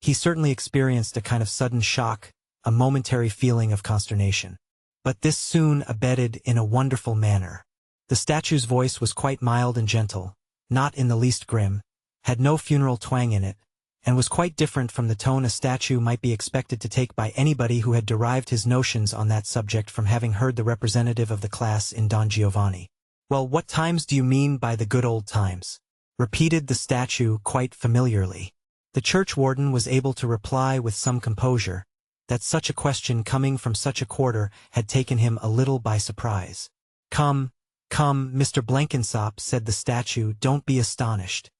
He certainly experienced a kind of sudden shock, a momentary feeling of consternation. But this soon abated in a wonderful manner. The statue's voice was quite mild and gentle, not in the least grim, had no funeral twang in it, and was quite different from the tone a statue might be expected to take by anybody who had derived his notions on that subject from having heard the representative of the class in Don Giovanni. "Well, what times do you mean by the good old times?" repeated the statue quite familiarly. The churchwarden was able to reply with some composure, that such a question coming from such a quarter had taken him a little by surprise. Come, Mr. Blenkinsop," said the statue, "don't be astonished.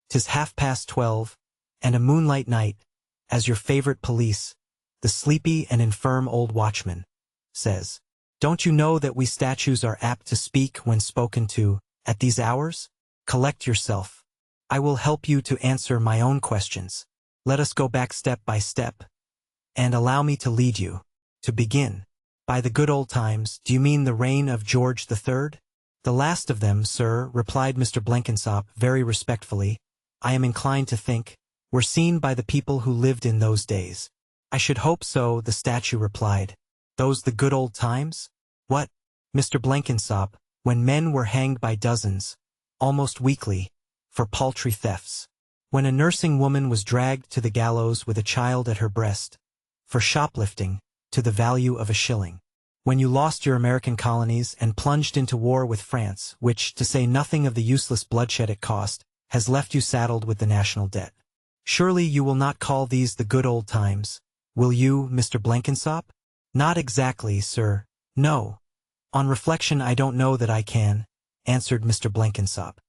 'Tis 12:30, and a moonlight night, as your favorite police, the sleepy and infirm old watchman, says. Don't you know that we statues are apt to speak when spoken to, at these hours? Collect yourself. I will help you to answer my own questions. Let us go back step by step, and allow me to lead you. To begin, by the good old times, do you mean the reign of George III? The last of them, sir, replied Mr. Blenkinsop very respectfully, I am inclined to think, were seen by the people who lived in those days. I should hope so, the statue replied. Those the good old times? What, Mr. Blenkinsop, when men were hanged by dozens, almost weekly, for paltry thefts. When a nursing woman was dragged to the gallows with a child at her breast, for shoplifting, to the value of a shilling. When you lost your American colonies and plunged into war with France, which, to say nothing of the useless bloodshed it cost, has left you saddled with the national debt. Surely you will not call these the good old times, will you, Mr. Blenkinsop? Not exactly, sir. No. On reflection I don't know that I can, answered Mr. Blenkinsop.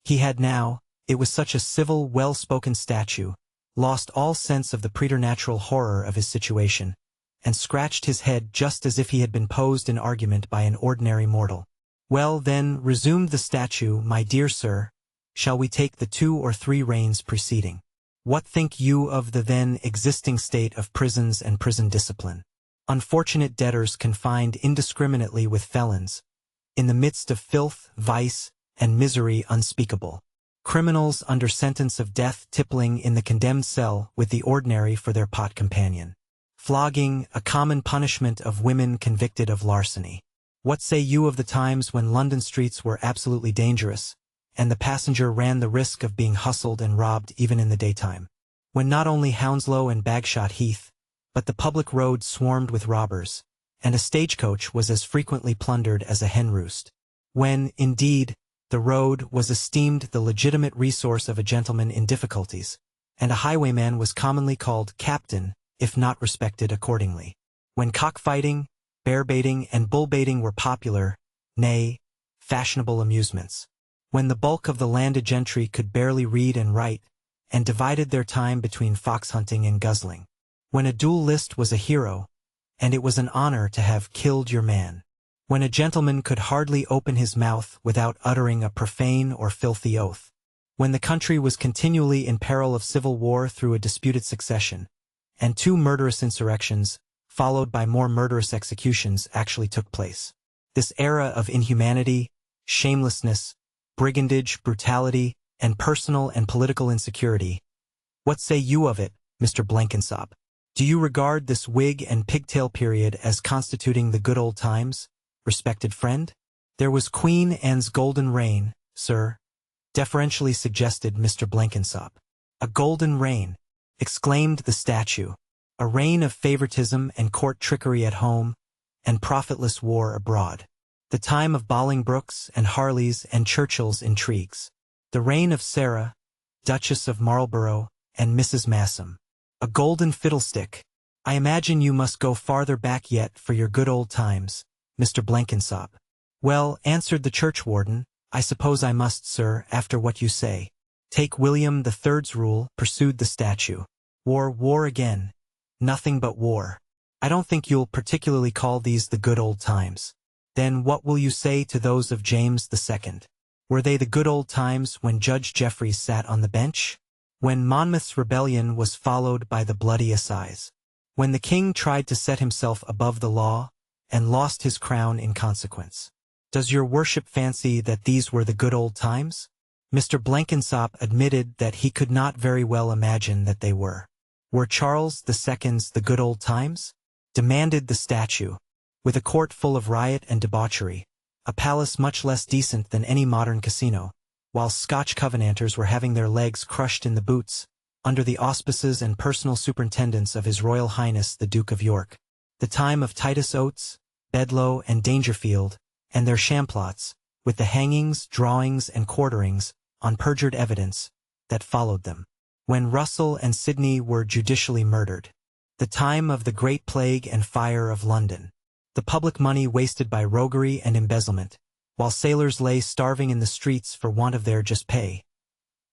He had now, it was such a civil, well-spoken statue, lost all sense of the preternatural horror of his situation, and scratched his head just as if he had been posed in argument by an ordinary mortal. Well, then, resumed the statue, my dear sir, shall we take the 2 or 3 reigns preceding? What think you of the then existing state of prisons and prison discipline? Unfortunate debtors confined indiscriminately with felons, in the midst of filth, vice, and misery unspeakable. Criminals under sentence of death tippling in the condemned cell with the ordinary for their pot companion. Flogging, a common punishment of women convicted of larceny. What say you of the times when London streets were absolutely dangerous, and the passenger ran the risk of being hustled and robbed even in the daytime? When not only Hounslow and Bagshot Heath, but the public road swarmed with robbers, and a stagecoach was as frequently plundered as a hen roost. When, indeed, the road was esteemed the legitimate resource of a gentleman in difficulties, and a highwayman was commonly called captain, if not respected accordingly. When cockfighting, bear-baiting, and bull-baiting were popular, nay, fashionable amusements. When the bulk of the landed gentry could barely read and write, and divided their time between fox-hunting and guzzling. When a duellist was a hero, and it was an honor to have killed your man. When a gentleman could hardly open his mouth without uttering a profane or filthy oath. When the country was continually in peril of civil war through a disputed succession, and 2 murderous insurrections, followed by more murderous executions, actually took place. This era of inhumanity, shamelessness, brigandage, brutality, and personal and political insecurity. What say you of it, Mr. Blenkinsop? Do you regard this wig and pigtail period as constituting the good old times, respected friend? There was Queen Anne's golden reign, sir, deferentially suggested Mr. Blenkinsop. A golden reign, exclaimed the statue. A reign of favoritism and court trickery at home, and profitless war abroad. The time of Bolingbroke's and Harley's and Churchill's intrigues. The reign of Sarah, Duchess of Marlborough, and Mrs. Massam. A golden fiddlestick. I imagine you must go farther back yet for your good old times, Mr. Blenkinsop. Well, answered the churchwarden, I suppose I must, sir, after what you say. Take William III's rule, pursued the statue. War again. Nothing but war. I don't think you'll particularly call these the good old times. Then what will you say to those of James II? Were they the good old times when Judge Jeffreys sat on the bench? When Monmouth's rebellion was followed by the bloody assize? When the king tried to set himself above the law, and lost his crown in consequence? Does your worship fancy that these were the good old times? Mr. Blenkinsop admitted that he could not very well imagine that they were. Were Charles II's the good old times? Demanded the statue. With a court full of riot and debauchery, a palace much less decent than any modern casino, while Scotch Covenanters were having their legs crushed in the boots, under the auspices and personal superintendence of His Royal Highness the Duke of York. The time of Titus Oates, Bedloe, and Dangerfield, and their shamplots, with the hangings, drawings, and quarterings, on perjured evidence, that followed them. When Russell and Sidney were judicially murdered. The time of the Great Plague and Fire of London. The public money wasted by roguery and embezzlement, while sailors lay starving in the streets for want of their just pay.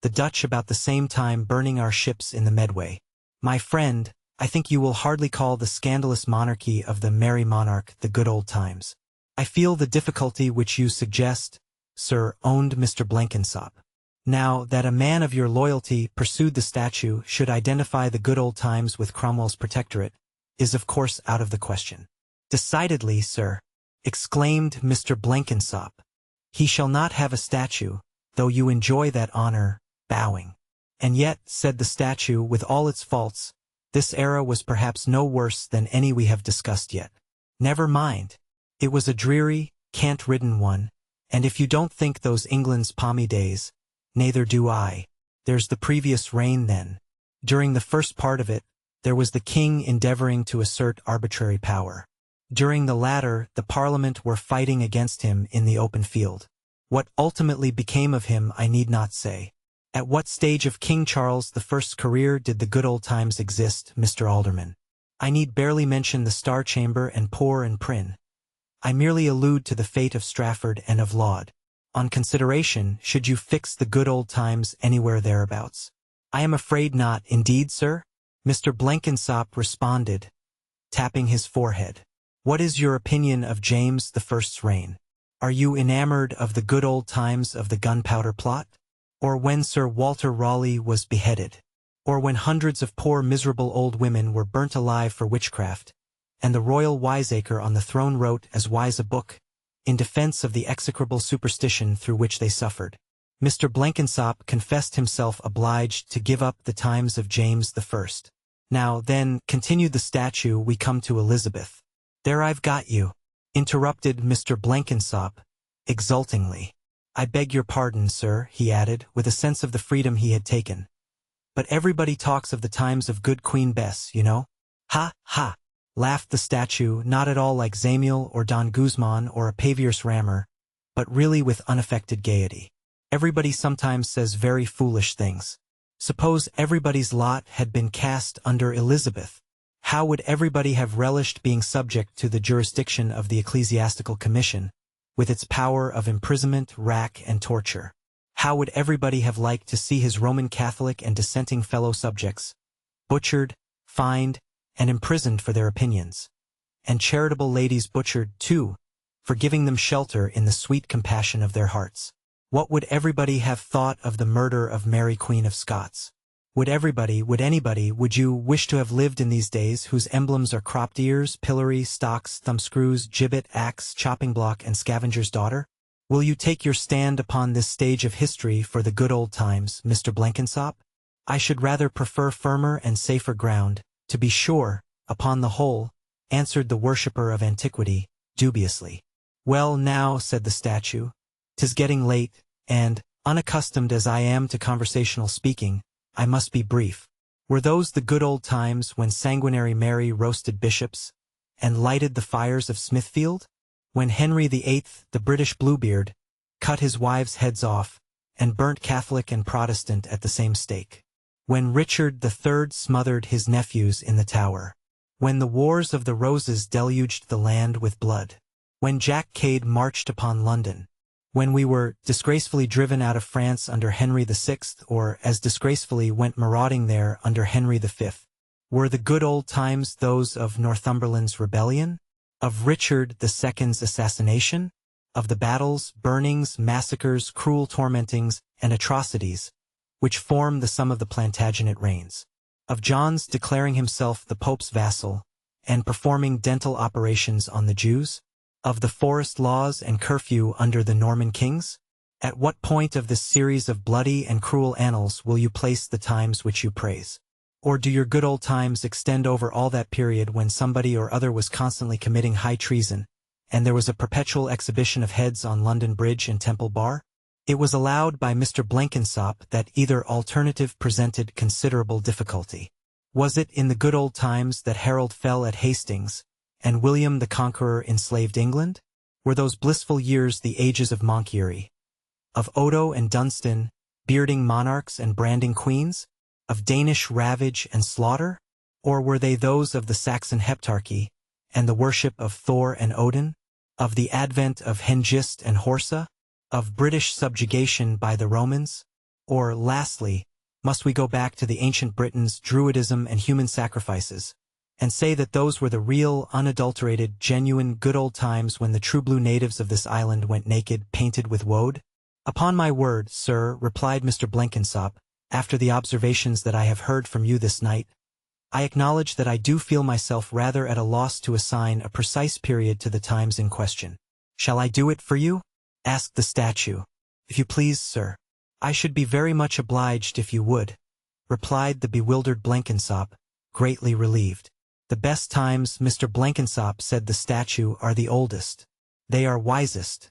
The Dutch about the same time burning our ships in the Medway. My friend, I think you will hardly call the scandalous monarchy of the merry monarch the good old times. I feel the difficulty which you suggest, sir, owned Mr. Blenkinsop. Now, that a man of your loyalty, pursued the statue, should identify the good old times with Cromwell's protectorate, is of course out of the question. Decidedly, sir, exclaimed Mr. Blenkinsop. He shall not have a statue, though you enjoy that honor, bowing. And yet, said the statue, with all its faults, this era was perhaps no worse than any we have discussed yet. Never mind. It was a dreary, cant-ridden one, and if you don't think those England's palmy days, neither do I. There's the previous reign then. During the first part of it, there was the king endeavoring to assert arbitrary power. During the latter, the Parliament were fighting against him in the open field. What ultimately became of him I need not say. At what stage of King Charles I's career did the good old times exist, Mr. Alderman? I need barely mention the Star Chamber and Poor and Prynne. I merely allude to the fate of Strafford and of Laud. On consideration, should you fix the good old times anywhere thereabouts? I am afraid not, indeed, sir, Mr. Blenkinsop responded, tapping his forehead. What is your opinion of James I's reign? Are you enamored of the good old times of the Gunpowder Plot? Or when Sir Walter Raleigh was beheaded? Or when hundreds of poor miserable old women were burnt alive for witchcraft, and the royal wiseacre on the throne wrote as wise a book, in defense of the execrable superstition through which they suffered? Mr. Blenkinsop confessed himself obliged to give up the times of James I. Now, then, continued the statue, we come to Elizabeth. There I've got you, interrupted Mr. Blenkinsop, exultingly. I beg your pardon, sir, he added, with a sense of the freedom he had taken. But everybody talks of the times of good Queen Bess, you know. Ha, ha, laughed the statue, not at all like Zamiel or Don Guzman or a Paviers Rammer, but really with unaffected gaiety. Everybody sometimes says very foolish things. Suppose everybody's lot had been cast under Elizabeth. How would everybody have relished being subject to the jurisdiction of the Ecclesiastical Commission, with its power of imprisonment, rack, and torture? How would everybody have liked to see his Roman Catholic and dissenting fellow subjects butchered, fined, and imprisoned for their opinions, and charitable ladies butchered, too, for giving them shelter in the sweet compassion of their hearts? What would everybody have thought of the murder of Mary Queen of Scots? Would you wish to have lived in these days whose emblems are cropped ears, pillory, stocks, thumbscrews, gibbet, axe, chopping block, and scavenger's daughter? Will you take your stand upon this stage of history for the good old times, Mr. Blenkinsop? I should rather prefer firmer and safer ground, to be sure, upon the whole, answered the worshipper of antiquity, dubiously. Well now, said the statue, 'tis getting late, and, unaccustomed as I am to conversational speaking, I must be brief. Were those the good old times when sanguinary Mary roasted bishops, and lighted the fires of Smithfield? When Henry VIII, the British Bluebeard, cut his wives' heads off, and burnt Catholic and Protestant at the same stake? When Richard III smothered his nephews in the Tower? When the Wars of the Roses deluged the land with blood? When Jack Cade marched upon London? When we were disgracefully driven out of France under Henry VI, or as disgracefully went marauding there under Henry V? Were the good old times those of Northumberland's rebellion? Of Richard II's assassination? Of the battles, burnings, massacres, cruel tormentings, and atrocities, which form the sum of the Plantagenet reigns? Of John's declaring himself the Pope's vassal, and performing dental operations on the Jews? Of the forest laws and curfew under the Norman kings? At what point of this series of bloody and cruel annals will you place the times which you praise? Or do your good old times extend over all that period when somebody or other was constantly committing high treason, and there was a perpetual exhibition of heads on London Bridge and Temple Bar? It was allowed by Mr. Blenkinsop that either alternative presented considerable difficulty. Was it in the good old times that Harold fell at Hastings, and William the Conqueror enslaved England? Were those blissful years the ages of Monkeyrie, of Odo and Dunstan, bearding monarchs and branding queens, of Danish ravage and slaughter? Or were they those of the Saxon Heptarchy, and the worship of Thor and Odin, of the advent of Hengist and Horsa, of British subjugation by the Romans? Or, lastly, must we go back to the ancient Britons' Druidism and human sacrifices, and say that those were the real, unadulterated, genuine good old times when the true blue natives of this island went naked, painted with woad? Upon my word, sir, replied Mr. Blenkinsop, after the observations that I have heard from you this night, I acknowledge that I do feel myself rather at a loss to assign a precise period to the times in question. Shall I do it for you? Asked the statue. If you please, sir. I should be very much obliged if you would, replied the bewildered Blenkinsop, greatly relieved. The best times, Mr. Blenkinsop, said the statue, are the oldest. They are wisest.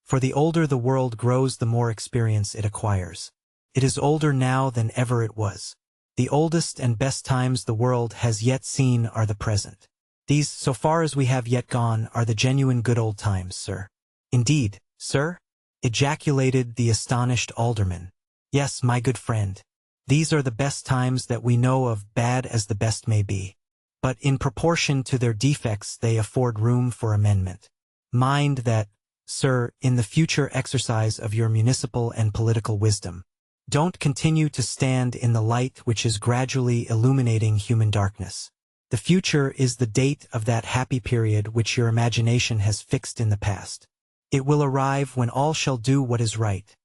For the older the world grows, the more experience it acquires. It is older now than ever it was. The oldest and best times the world has yet seen are the present. These, so far as we have yet gone, are the genuine good old times, sir. Indeed, sir? Ejaculated the astonished alderman. Yes, my good friend. These are the best times that we know of, bad as the best may be. But in proportion to their defects they afford room for amendment. Mind that, sir, in the future exercise of your municipal and political wisdom. Don't continue to stand in the light which is gradually illuminating human darkness. The future is the date of that happy period which your imagination has fixed in the past. It will arrive when all shall do what is right.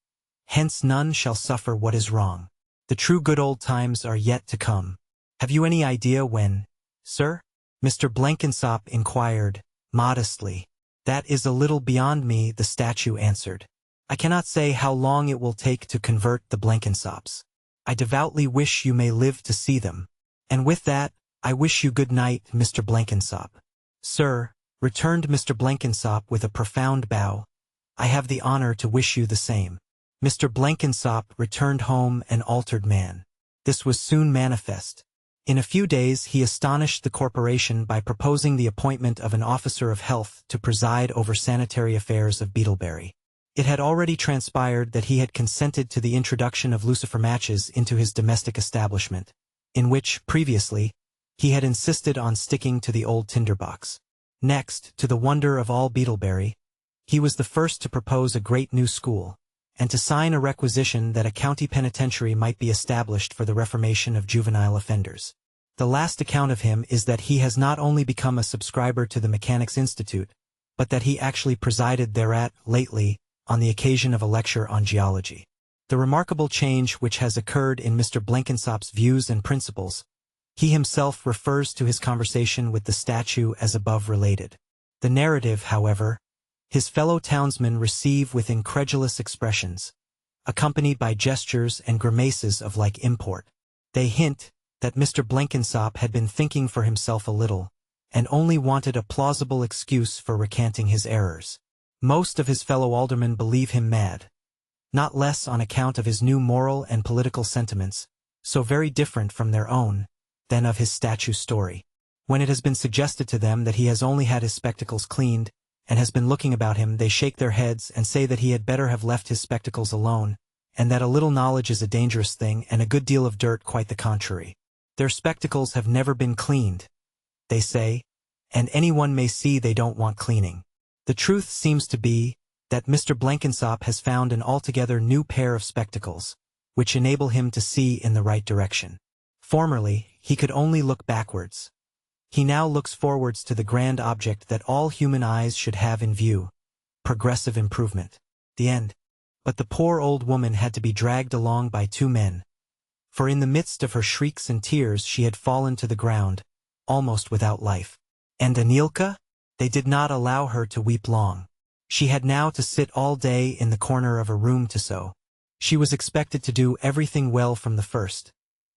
Hence none shall suffer what is wrong. The true good old times are yet to come. Have you any idea when, sir? Mr. Blenkinsop inquired, modestly. That is a little beyond me, the statue answered. I cannot say how long it will take to convert the Blenkinsops. I devoutly wish you may live to see them. And with that, I wish you good night, Mr. Blenkinsop. Sir, returned Mr. Blenkinsop with a profound bow, I have the honor to wish you the same. Mr. Blenkinsop returned home an altered man. This was soon manifest. In a few days he astonished the corporation by proposing the appointment of an officer of health to preside over sanitary affairs of Beetleberry. It had already transpired that he had consented to the introduction of lucifer matches into his domestic establishment, in which, previously, he had insisted on sticking to the old tinderbox. Next, to the wonder of all Beetleberry, he was the first to propose a great new school, and to sign a requisition that a county penitentiary might be established for the reformation of juvenile offenders. The last account of him is that he has not only become a subscriber to the Mechanics' Institute, but that he actually presided thereat, lately, on the occasion of a lecture on geology. The remarkable change which has occurred in Mr. Blenkinsop's views and principles, he himself refers to his conversation with the statue as above related. The narrative, however, his fellow townsmen receive with incredulous expressions, accompanied by gestures and grimaces of like import. They hint that Mr. Blenkinsop had been thinking for himself a little, and only wanted a plausible excuse for recanting his errors. Most of his fellow aldermen believe him mad, not less on account of his new moral and political sentiments, so very different from their own, than of his statue story. When it has been suggested to them that he has only had his spectacles cleaned, and has been looking about him, they shake their heads and say that he had better have left his spectacles alone, and that a little knowledge is a dangerous thing and a good deal of dirt quite the contrary. Their spectacles have never been cleaned, they say, and anyone may see they don't want cleaning. The truth seems to be that Mr. Blenkinsop has found an altogether new pair of spectacles, which enable him to see in the right direction. Formerly, he could only look backwards. He now looks forwards to the grand object that all human eyes should have in view, progressive improvement. The end. But the poor old woman had to be dragged along by two men, for in the midst of her shrieks and tears she had fallen to the ground, almost without life. And Anilka? They did not allow her to weep long. She had now to sit all day in the corner of a room to sew. She was expected to do everything well from the first,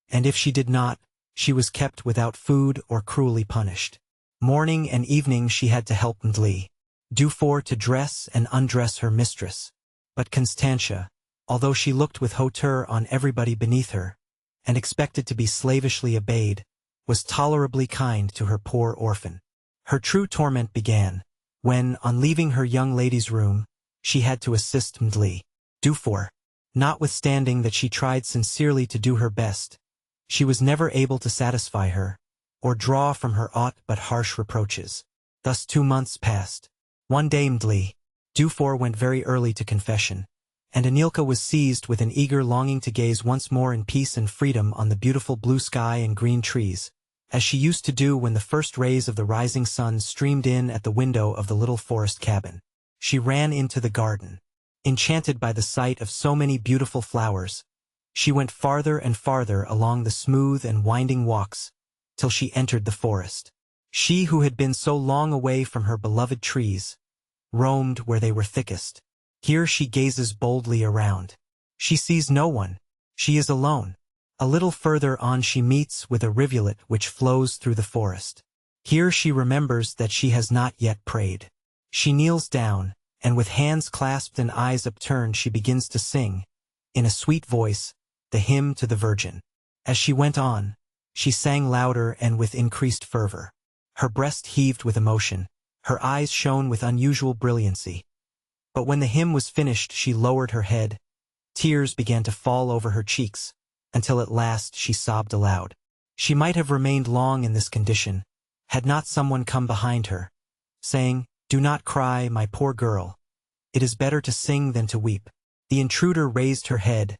and if she did not, she was kept without food or cruelly punished. Morning and evening she had to help Ndli Dufour to dress and undress her mistress. But Constantia, although she looked with hauteur on everybody beneath her, and expected to be slavishly obeyed, was tolerably kind to her poor orphan. Her true torment began, when, on leaving her young lady's room, she had to assist Ndli Dufour. Notwithstanding that she tried sincerely to do her best, she was never able to satisfy her, or draw from her aught but harsh reproaches. Thus 2 months passed. One day Ndli Dufour went very early to confession, and Anilka was seized with an eager longing to gaze once more in peace and freedom on the beautiful blue sky and green trees, as she used to do when the first rays of the rising sun streamed in at the window of the little forest cabin. She ran into the garden. Enchanted by the sight of so many beautiful flowers, she went farther and farther along the smooth and winding walks, till she entered the forest. She who had been so long away from her beloved trees, roamed where they were thickest. Here she gazes boldly around. She sees no one. She is alone. A little further on she meets with a rivulet which flows through the forest. Here she remembers that she has not yet prayed. She kneels down, and with hands clasped and eyes upturned she begins to sing, in a sweet voice, the hymn to the Virgin. As she went on, she sang louder and with increased fervor. Her breast heaved with emotion, her eyes shone with unusual brilliancy. But when the hymn was finished she lowered her head, tears began to fall over her cheeks, until at last she sobbed aloud. She might have remained long in this condition, had not someone come behind her, saying, "Do not cry, my poor girl. It is better to sing than to weep." The intruder raised her head,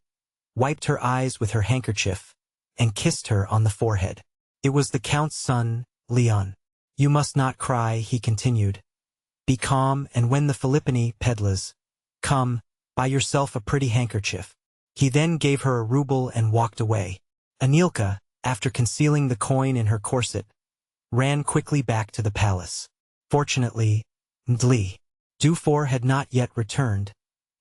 wiped her eyes with her handkerchief, and kissed her on the forehead. It was the Count's son, Leon. "You must not cry," he continued. "Be calm, and when the Filippini pedlas come, buy yourself a pretty handkerchief." He then gave her a ruble and walked away. Anilka, after concealing the coin in her corset, ran quickly back to the palace. Fortunately, Ndli Dufour had not yet returned,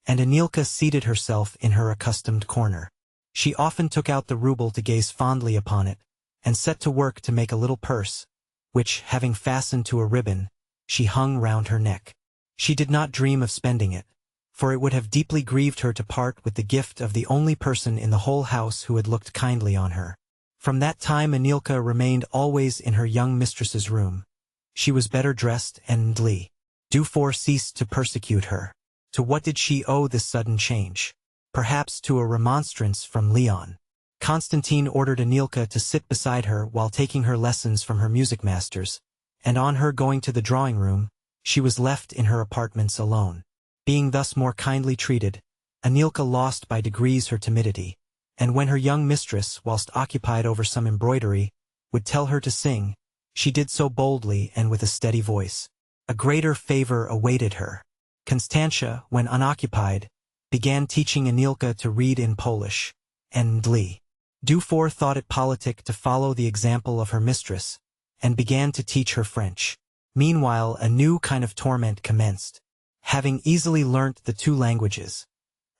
and Anilka seated herself in her accustomed corner. She often took out the ruble to gaze fondly upon it, and set to work to make a little purse, which, having fastened to a ribbon, she hung round her neck. She did not dream of spending it, for it would have deeply grieved her to part with the gift of the only person in the whole house who had looked kindly on her. From that time Anilka remained always in her young mistress's room. She was better dressed, and Ndli Dufour ceased to persecute her. To what did she owe this sudden change? Perhaps to a remonstrance from Leon. Constantine ordered Anilka to sit beside her while taking her lessons from her music masters, and on her going to the drawing-room, she was left in her apartments alone. Being thus more kindly treated, Anilka lost by degrees her timidity, and when her young mistress, whilst occupied over some embroidery, would tell her to sing, she did so boldly and with a steady voice. A greater favor awaited her. Constantia, when unoccupied, began teaching Anilka to read in Polish, and Ndli Dufour thought it politic to follow the example of her mistress, and began to teach her French. Meanwhile a new kind of torment commenced. Having easily learnt the 2 languages,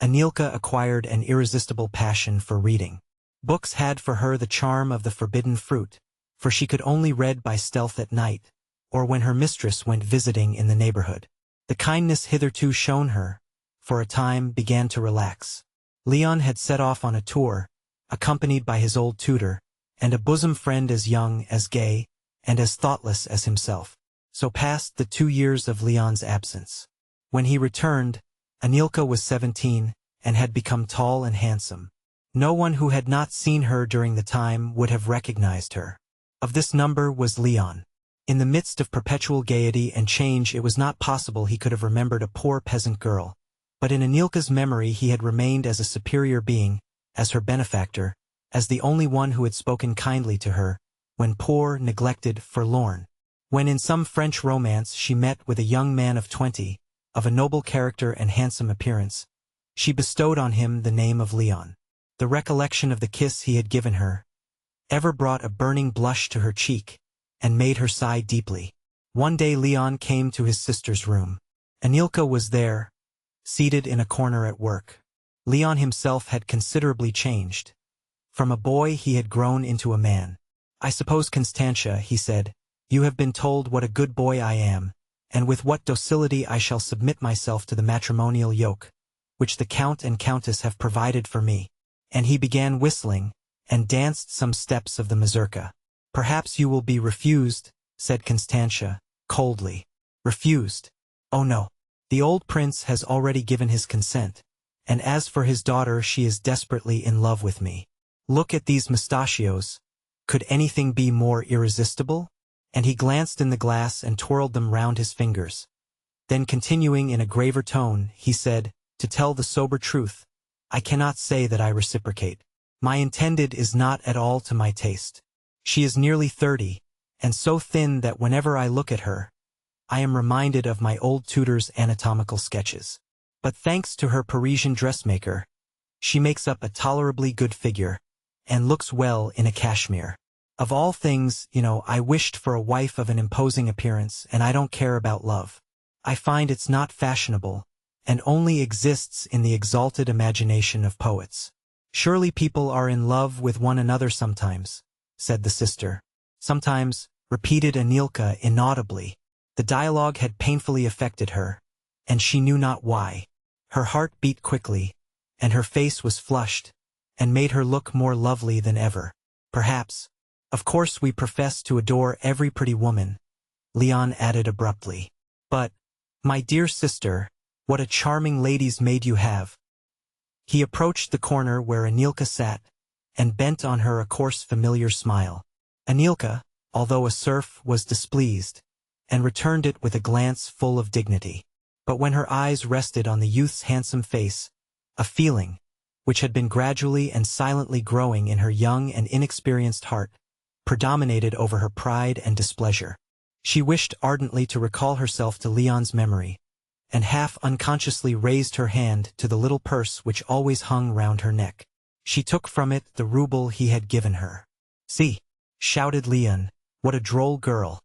Anilka acquired an irresistible passion for reading. Books had for her the charm of the forbidden fruit, for she could only read by stealth at night, or when her mistress went visiting in the neighborhood. The kindness hitherto shown her, for a time, began to relax. Leon had set off on a tour, accompanied by his old tutor, and a bosom friend as young, as gay, and as thoughtless as himself. So passed the 2 years of Leon's absence. When he returned, Anilka was 17, and had become tall and handsome. No one who had not seen her during the time would have recognized her. Of this number was Leon. In the midst of perpetual gaiety and change it was not possible he could have remembered a poor peasant girl, but in Anilka's memory he had remained as a superior being, as her benefactor, as the only one who had spoken kindly to her, when poor, neglected, forlorn. When in some French romance she met with a young man of 20, of a noble character and handsome appearance, she bestowed on him the name of Leon. The recollection of the kiss he had given her ever brought a burning blush to her cheek, and made her sigh deeply. One day Leon came to his sister's room. Anilka was there, seated in a corner at work. Leon himself had considerably changed. From a boy he had grown into a man. I suppose, Constantia, he said, you have been told what a good boy I am, and with what docility I shall submit myself to the matrimonial yoke, which the Count and Countess have provided for me. And he began whistling, and danced some steps of the mazurka. Perhaps you will be refused, said Constantia, coldly. Refused? Oh no. The old prince has already given his consent, and as for his daughter, she is desperately in love with me. Look at these mustachios. Could anything be more irresistible? And he glanced in the glass and twirled them round his fingers. Then, continuing in a graver tone, he said, to tell the sober truth, I cannot say that I reciprocate. My intended is not at all to my taste. She is nearly 30, and so thin that whenever I look at her, I am reminded of my old tutor's anatomical sketches. But thanks to her Parisian dressmaker, she makes up a tolerably good figure, and looks well in a cashmere. Of all things, I wished for a wife of an imposing appearance, and I don't care about love. I find it's not fashionable, and only exists in the exalted imagination of poets. Surely people are in love with one another sometimes, said the sister. Sometimes, repeated Anilka inaudibly. The dialogue had painfully affected her, and she knew not why. Her heart beat quickly, and her face was flushed, and made her look more lovely than ever. Perhaps. Of course we profess to adore every pretty woman, Leon added abruptly. But, my dear sister, what a charming lady's maid you have. He approached the corner where Anilka sat, and bent on her a coarse familiar smile. Anilka, although a serf, was displeased, and returned it with a glance full of dignity. But when her eyes rested on the youth's handsome face, a feeling, which had been gradually and silently growing in her young and inexperienced heart, predominated over her pride and displeasure. She wished ardently to recall herself to Leon's memory, and half unconsciously raised her hand to the little purse which always hung round her neck. She took from it the rouble he had given her. See, shouted Leon, what a droll girl.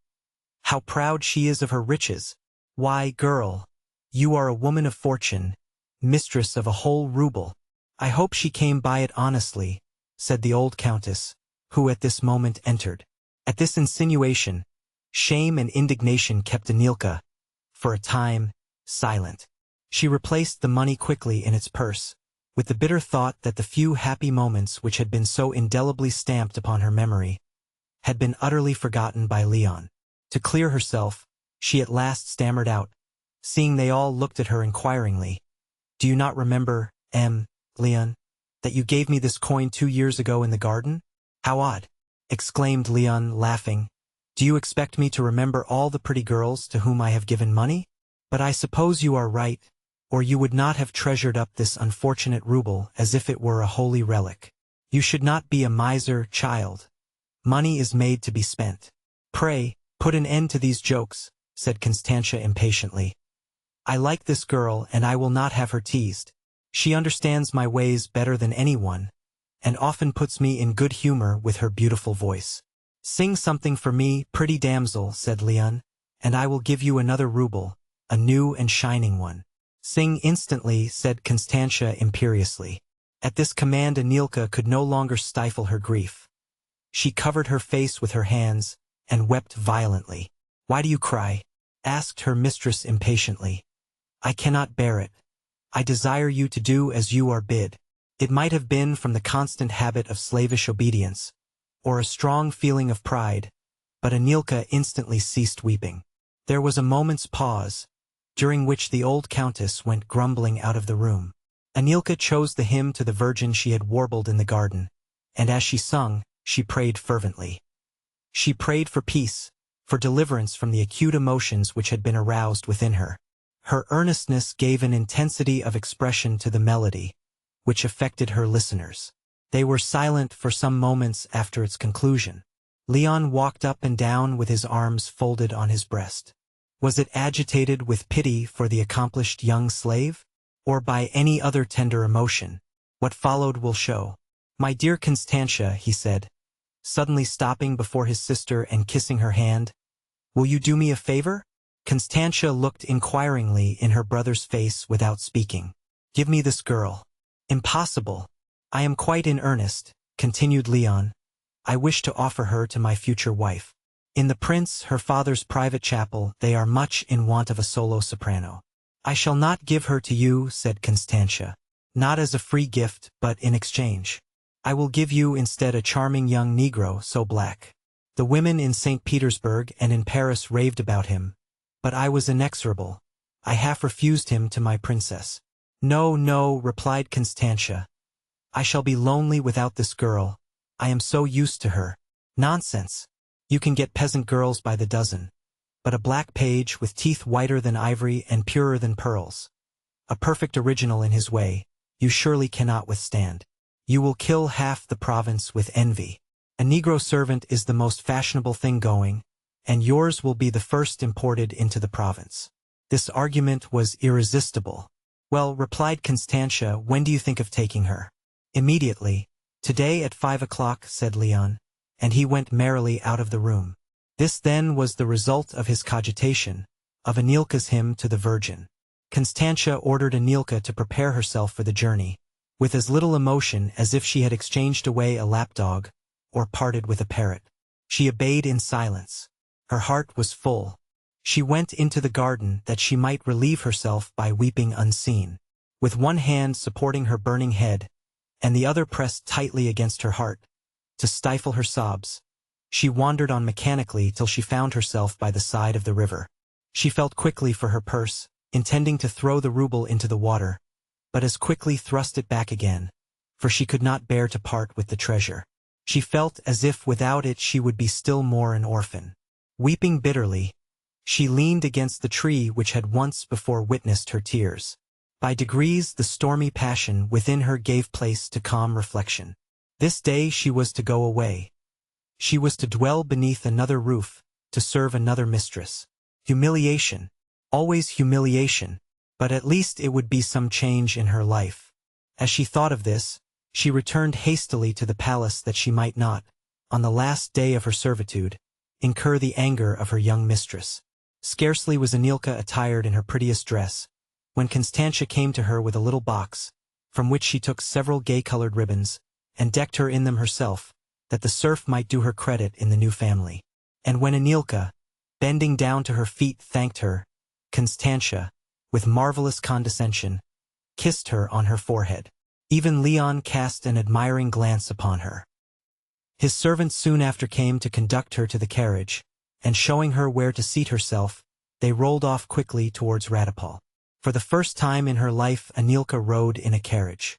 How proud she is of her riches. Why, girl, you are a woman of fortune, mistress of a whole rouble. I hope she came by it honestly, said the old countess, who at this moment entered. At this insinuation, shame and indignation kept Anilka, for a time, silent. She replaced the money quickly in its purse, with the bitter thought that the few happy moments which had been so indelibly stamped upon her memory had been utterly forgotten by Leon. To clear herself, she at last stammered out, seeing they all looked at her inquiringly, Do you not remember, Leon, that you gave me this coin 2 years ago in the garden? How odd, exclaimed Leon, laughing. Do you expect me to remember all the pretty girls to whom I have given money? But I suppose you are right, or you would not have treasured up this unfortunate rouble as if it were a holy relic. You should not be a miser, child. Money is made to be spent. Pray, put an end to these jokes, said Constantia impatiently. I like this girl, and I will not have her teased. She understands my ways better than anyone, and often puts me in good humor with her beautiful voice. Sing something for me, pretty damsel, said Leon, and I will give you another rouble, a new and shining one. Sing instantly, said Constantia imperiously. At this command Anilka could no longer stifle her grief. She covered her face with her hands, and wept violently. Why do you cry? Asked her mistress impatiently. I cannot bear it. I desire you to do as you are bid. It might have been from the constant habit of slavish obedience, or a strong feeling of pride, but Anilka instantly ceased weeping. There was a moment's pause, during which the old countess went grumbling out of the room. Anilka chose the hymn to the Virgin she had warbled in the garden, and as she sung, she prayed fervently. She prayed for peace, for deliverance from the acute emotions which had been aroused within her. Her earnestness gave an intensity of expression to the melody, which affected her listeners. They were silent for some moments after its conclusion. Leon walked up and down with his arms folded on his breast. Was it agitated with pity for the accomplished young slave, or by any other tender emotion? What followed will show. My dear Constantia, he said, suddenly stopping before his sister and kissing her hand, will you do me a favor? Constantia looked inquiringly in her brother's face without speaking. Give me this girl. Impossible. I am quite in earnest, continued Leon. I wish to offer her to my future wife. In the prince, her father's private chapel, they are much in want of a solo soprano. I shall not give her to you, said Constantia. Not as a free gift, but in exchange. I will give you instead a charming young Negro, so black. The women in St. Petersburg and in Paris raved about him, but I was inexorable. I half refused him to my princess. No, no, replied Constantia. I shall be lonely without this girl. I am so used to her. Nonsense. You can get peasant girls by the dozen. But a black page with teeth whiter than ivory and purer than pearls, a perfect original in his way, you surely cannot withstand. You will kill half the province with envy. A Negro servant is the most fashionable thing going, and yours will be the first imported into the province. This argument was irresistible. Well, replied Constantia, when do you think of taking her? Immediately. Today at 5 o'clock, said Leon, and he went merrily out of the room. This then was the result of his cogitation, of Anilka's hymn to the Virgin. Constantia ordered Anilka to prepare herself for the journey, with as little emotion as if she had exchanged away a lapdog, or parted with a parrot. She obeyed in silence. Her heart was full. She went into the garden that she might relieve herself by weeping unseen. With one hand supporting her burning head, and the other pressed tightly against her heart, to stifle her sobs, she wandered on mechanically till she found herself by the side of the river. She felt quickly for her purse, intending to throw the ruble into the water, but as quickly thrust it back again, for she could not bear to part with the treasure. She felt as if without it she would be still more an orphan. Weeping bitterly, she leaned against the tree which had once before witnessed her tears. By degrees the stormy passion within her gave place to calm reflection. This day she was to go away. She was to dwell beneath another roof, to serve another mistress. Humiliation. Always humiliation. But at least it would be some change in her life. As she thought of this, she returned hastily to the palace that she might not, on the last day of her servitude, incur the anger of her young mistress. Scarcely was Anilka attired in her prettiest dress, when Constantia came to her with a little box, from which she took several gay-colored ribbons, and decked her in them herself, that the serf might do her credit in the new family. And when Anilka, bending down to her feet, thanked her, Constantia, with marvelous condescension, kissed her on her forehead. Even Leon cast an admiring glance upon her. His servant soon after came to conduct her to the carriage, and showing her where to seat herself, they rolled off quickly towards Radipole. For the first time in her life Anilka rode in a carriage.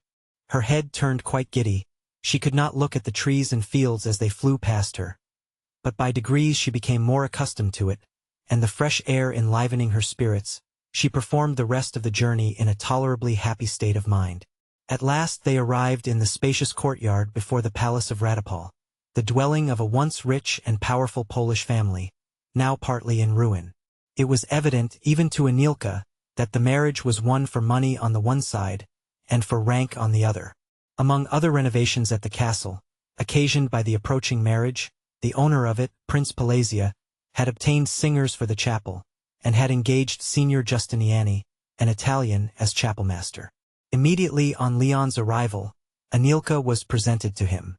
Her head turned quite giddy. She could not look at the trees and fields as they flew past her. But by degrees she became more accustomed to it, and the fresh air enlivening her spirits, she performed the rest of the journey in a tolerably happy state of mind. At last they arrived in the spacious courtyard before the palace of Radipole, the dwelling of a once rich and powerful Polish family, now partly in ruin. It was evident even to Anilka that the marriage was one for money on the one side, and for rank on the other. Among other renovations at the castle, occasioned by the approaching marriage, the owner of it, Prince Palasia, had obtained singers for the chapel, and had engaged Signor Giustiniani, an Italian, as chapelmaster. Immediately on Leon's arrival, Anilka was presented to him.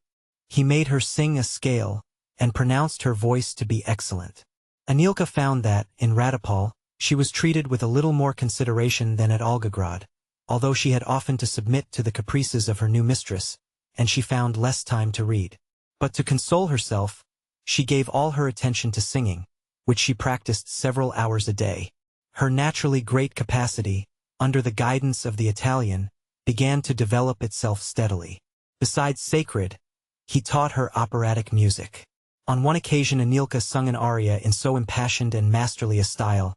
He made her sing a scale, and pronounced her voice to be excellent. Anilka found that, in Radipole, she was treated with a little more consideration than at Olgograd, although she had often to submit to the caprices of her new mistress, and she found less time to read. But to console herself, she gave all her attention to singing, which she practiced several hours a day. Her naturally great capacity, under the guidance of the Italian, began to develop itself steadily. Besides sacred, he taught her operatic music. On one occasion Anilka sung an aria in so impassioned and masterly a style,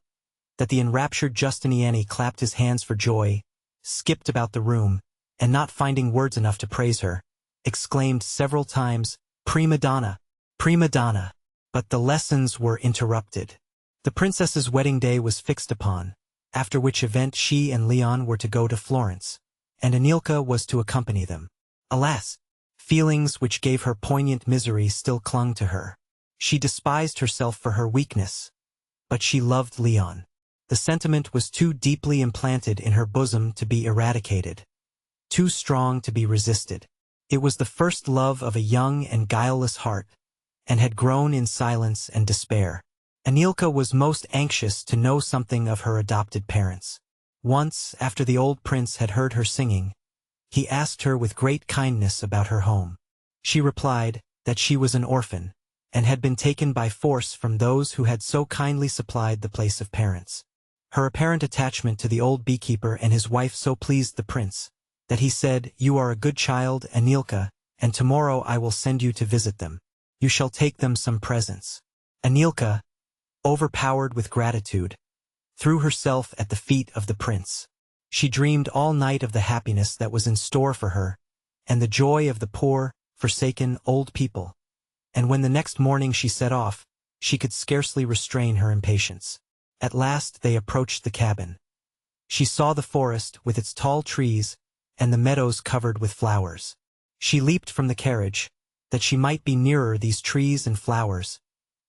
that the enraptured Giustiniani clapped his hands for joy, skipped about the room, and not finding words enough to praise her, exclaimed several times, "Prima donna! Prima donna!" But the lessons were interrupted. The princess's wedding day was fixed upon, after which event she and Leon were to go to Florence, and Anilka was to accompany them. Alas! Feelings which gave her poignant misery still clung to her. She despised herself for her weakness, but she loved Leon. The sentiment was too deeply implanted in her bosom to be eradicated, too strong to be resisted. It was the first love of a young and guileless heart, and had grown in silence and despair. Anilka was most anxious to know something of her adopted parents. Once, after the old prince had heard her singing, he asked her with great kindness about her home. She replied that she was an orphan, and had been taken by force from those who had so kindly supplied the place of parents. Her apparent attachment to the old beekeeper and his wife so pleased the prince, that he said, "You are a good child, Anilka, and tomorrow I will send you to visit them. You shall take them some presents." Anilka, overpowered with gratitude, threw herself at the feet of the prince. She dreamed all night of the happiness that was in store for her, and the joy of the poor, forsaken old people. And when the next morning she set off, she could scarcely restrain her impatience. At last they approached the cabin. She saw the forest with its tall trees and the meadows covered with flowers. She leaped from the carriage, that she might be nearer these trees and flowers,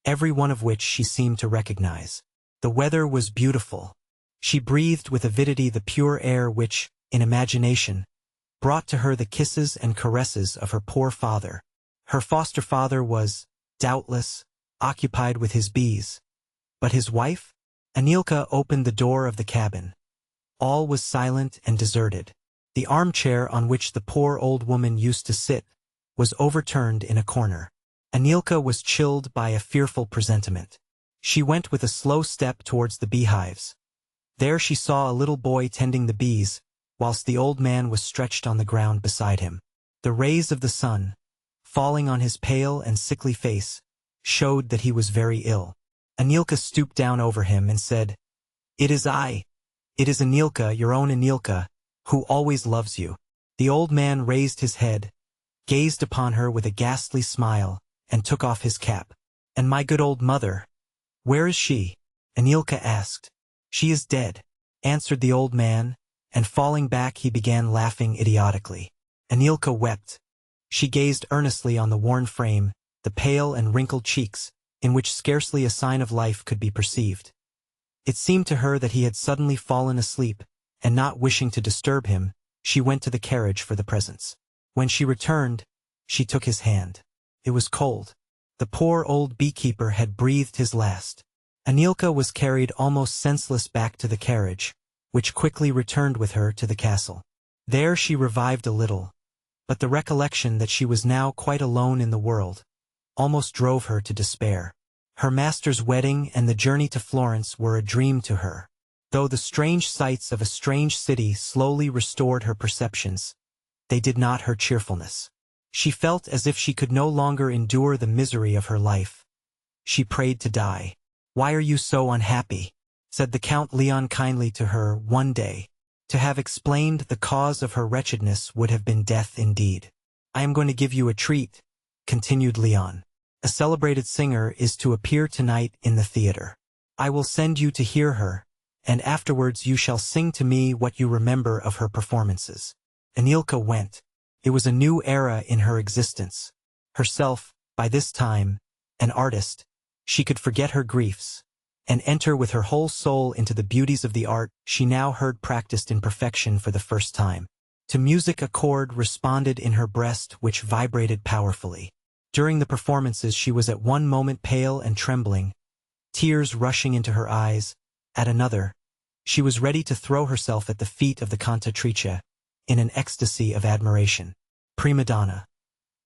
every one of which she seemed to recognize. The weather was beautiful. She breathed with avidity the pure air which, in imagination, brought to her the kisses and caresses of her poor father. Her foster father was, doubtless, occupied with his bees. But his wife? Anilka opened the door of the cabin. All was silent and deserted. The armchair on which the poor old woman used to sit was overturned in a corner. Anilka was chilled by a fearful presentiment. She went with a slow step towards the beehives. There she saw a little boy tending the bees, whilst the old man was stretched on the ground beside him. The rays of the sun, falling on his pale and sickly face, showed that he was very ill. Anilka stooped down over him and said, "It is I. It is Anilka, your own Anilka, who always loves you." The old man raised his head, gazed upon her with a ghastly smile, and took off his cap. "And my good old mother, where is she?" Anilka asked. "She is dead," answered the old man, and falling back he began laughing idiotically. Anilka wept. She gazed earnestly on the worn frame, the pale and wrinkled cheeks, in which scarcely a sign of life could be perceived. It seemed to her that he had suddenly fallen asleep, and not wishing to disturb him, she went to the carriage for the presents. When she returned, she took his hand. It was cold. The poor old beekeeper had breathed his last. Anilka was carried almost senseless back to the carriage, which quickly returned with her to the castle. There she revived a little, but the recollection that she was now quite alone in the world almost drove her to despair. Her master's wedding and the journey to Florence were a dream to her. Though the strange sights of a strange city slowly restored her perceptions, they did not her cheerfulness. She felt as if she could no longer endure the misery of her life. She prayed to die. "Why are you so unhappy?" said the Count Leon kindly to her one day. To have explained the cause of her wretchedness would have been death indeed. "I am going to give you a treat," continued Leon. "A celebrated singer is to appear tonight in the theater. I will send you to hear her, and afterwards you shall sing to me what you remember of her performances." Anilka went. It was a new era in her existence. Herself, by this time, an artist, she could forget her griefs, and enter with her whole soul into the beauties of the art she now heard practiced in perfection for the first time. To music a chord responded in her breast which vibrated powerfully. During the performances she was at one moment pale and trembling, tears rushing into her eyes. At another, she was ready to throw herself at the feet of the cantatrice, in an ecstasy of admiration. Prima donna.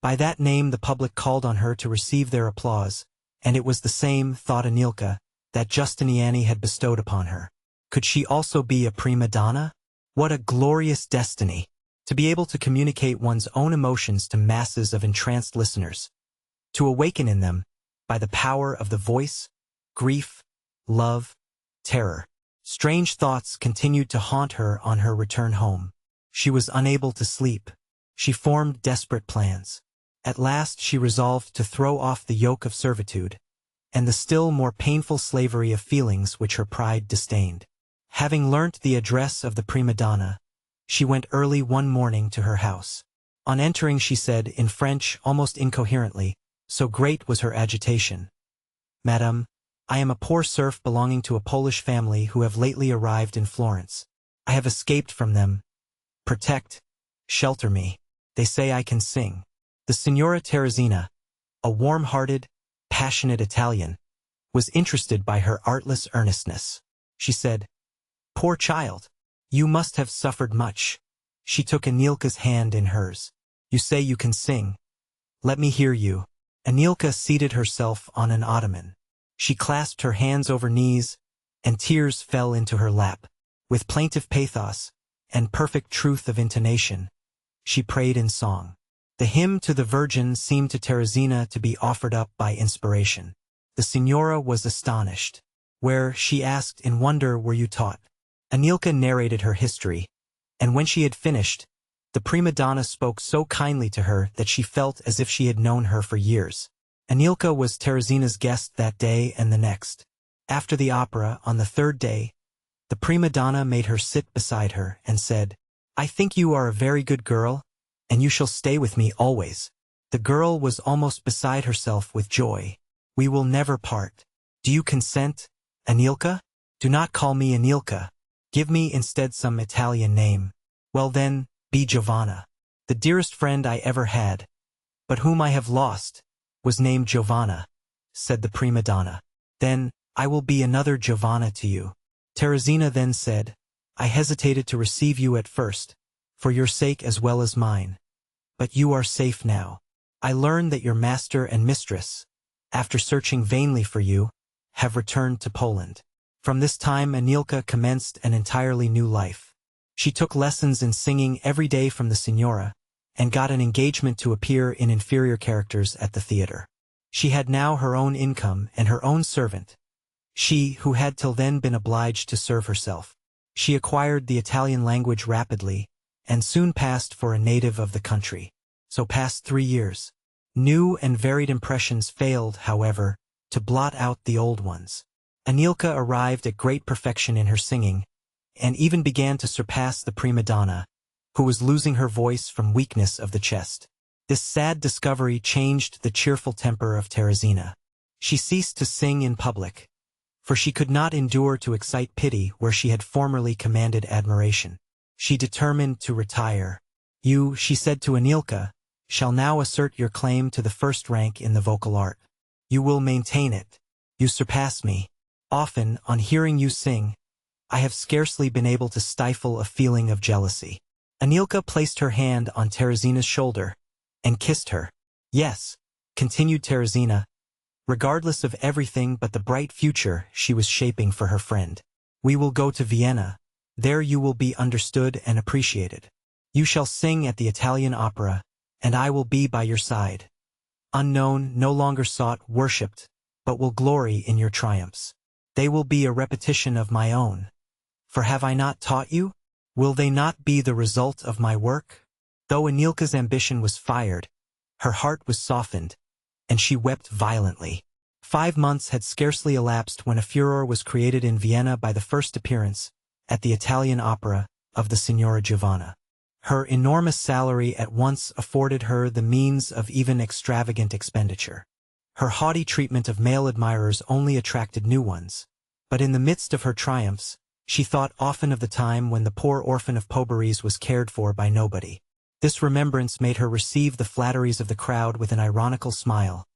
By that name the public called on her to receive their applause, and it was the same, thought Anilka, that Giustiniani had bestowed upon her. Could she also be a prima donna? What a glorious destiny! To be able to communicate one's own emotions to masses of entranced listeners, to awaken in them, by the power of the voice, grief, love, terror. Strange thoughts continued to haunt her on her return home. She was unable to sleep. She formed desperate plans. At last she resolved to throw off the yoke of servitude, and the still more painful slavery of feelings which her pride disdained. Having learnt the address of the prima donna, she went early one morning to her house. On entering she said, in French almost incoherently, so great was her agitation, "Madame, I am a poor serf belonging to a Polish family who have lately arrived in Florence. I have escaped from them. Protect, shelter me." They say I can sing. The Signora Teresina, a warm-hearted, passionate Italian, was interested by her artless earnestness. She said, "Poor child, you must have suffered much." She took Anilka's hand in hers. "You say you can sing. Let me hear you." Anilka seated herself on an ottoman. She clasped her hands over knees, and tears fell into her lap. With plaintive pathos and perfect truth of intonation, she prayed in song. The hymn to the Virgin seemed to Teresina to be offered up by inspiration. The Signora was astonished. "Where," she asked in wonder, "were you taught?" Anilka narrated her history, and when she had finished, the prima donna spoke so kindly to her that she felt as if she had known her for years. Anilka was Teresina's guest that day and the next. After the opera, on the third day, the prima donna made her sit beside her and said, "I think you are a very good girl, and you shall stay with me always." The girl was almost beside herself with joy. "We will never part. Do you consent, Anilka?" "Do not call me Anilka. Give me instead some Italian name." "Well then, be Giovanna." "The dearest friend I ever had, but whom I have lost, was named Giovanna," said the prima donna. "Then, I will be another Giovanna to you." Teresina then said, "I hesitated to receive you at first, for your sake as well as mine. But you are safe now. I learn that your master and mistress, after searching vainly for you, have returned to Poland." From this time Anilka commenced an entirely new life. She took lessons in singing every day from the Signora, and got an engagement to appear in inferior characters at the theater. She had now her own income and her own servant, she who had till then been obliged to serve herself. She acquired the Italian language rapidly, and soon passed for a native of the country. So passed 3 years. New and varied impressions failed, however, to blot out the old ones. Anilka arrived at great perfection in her singing, and even began to surpass the prima donna, who was losing her voice from weakness of the chest. This sad discovery changed the cheerful temper of Teresina. She ceased to sing in public, for she could not endure to excite pity where she had formerly commanded admiration. She determined to retire. "You," she said to Anilka, "shall now assert your claim to the first rank in the vocal art. You will maintain it. You surpass me. Often, on hearing you sing, I have scarcely been able to stifle a feeling of jealousy." Anilka placed her hand on Teresina's shoulder and kissed her. "Yes," continued Teresina, regardless of everything but the bright future she was shaping for her friend. "We will go to Vienna. There you will be understood and appreciated. You shall sing at the Italian opera, and I will be by your side. Unknown, no longer sought, worshipped, but will glory in your triumphs. They will be a repetition of my own. For have I not taught you? Will they not be the result of my work?" Though Anilka's ambition was fired, her heart was softened, and she wept violently. 5 months had scarcely elapsed when a furore was created in Vienna by the first appearance, at the Italian opera, of the Signora Giovanna. Her enormous salary at once afforded her the means of even extravagant expenditure. Her haughty treatment of male admirers only attracted new ones. But in the midst of her triumphs, she thought often of the time when the poor orphan of Poberys was cared for by nobody. This remembrance made her receive the flatteries of the crowd with an ironical smile.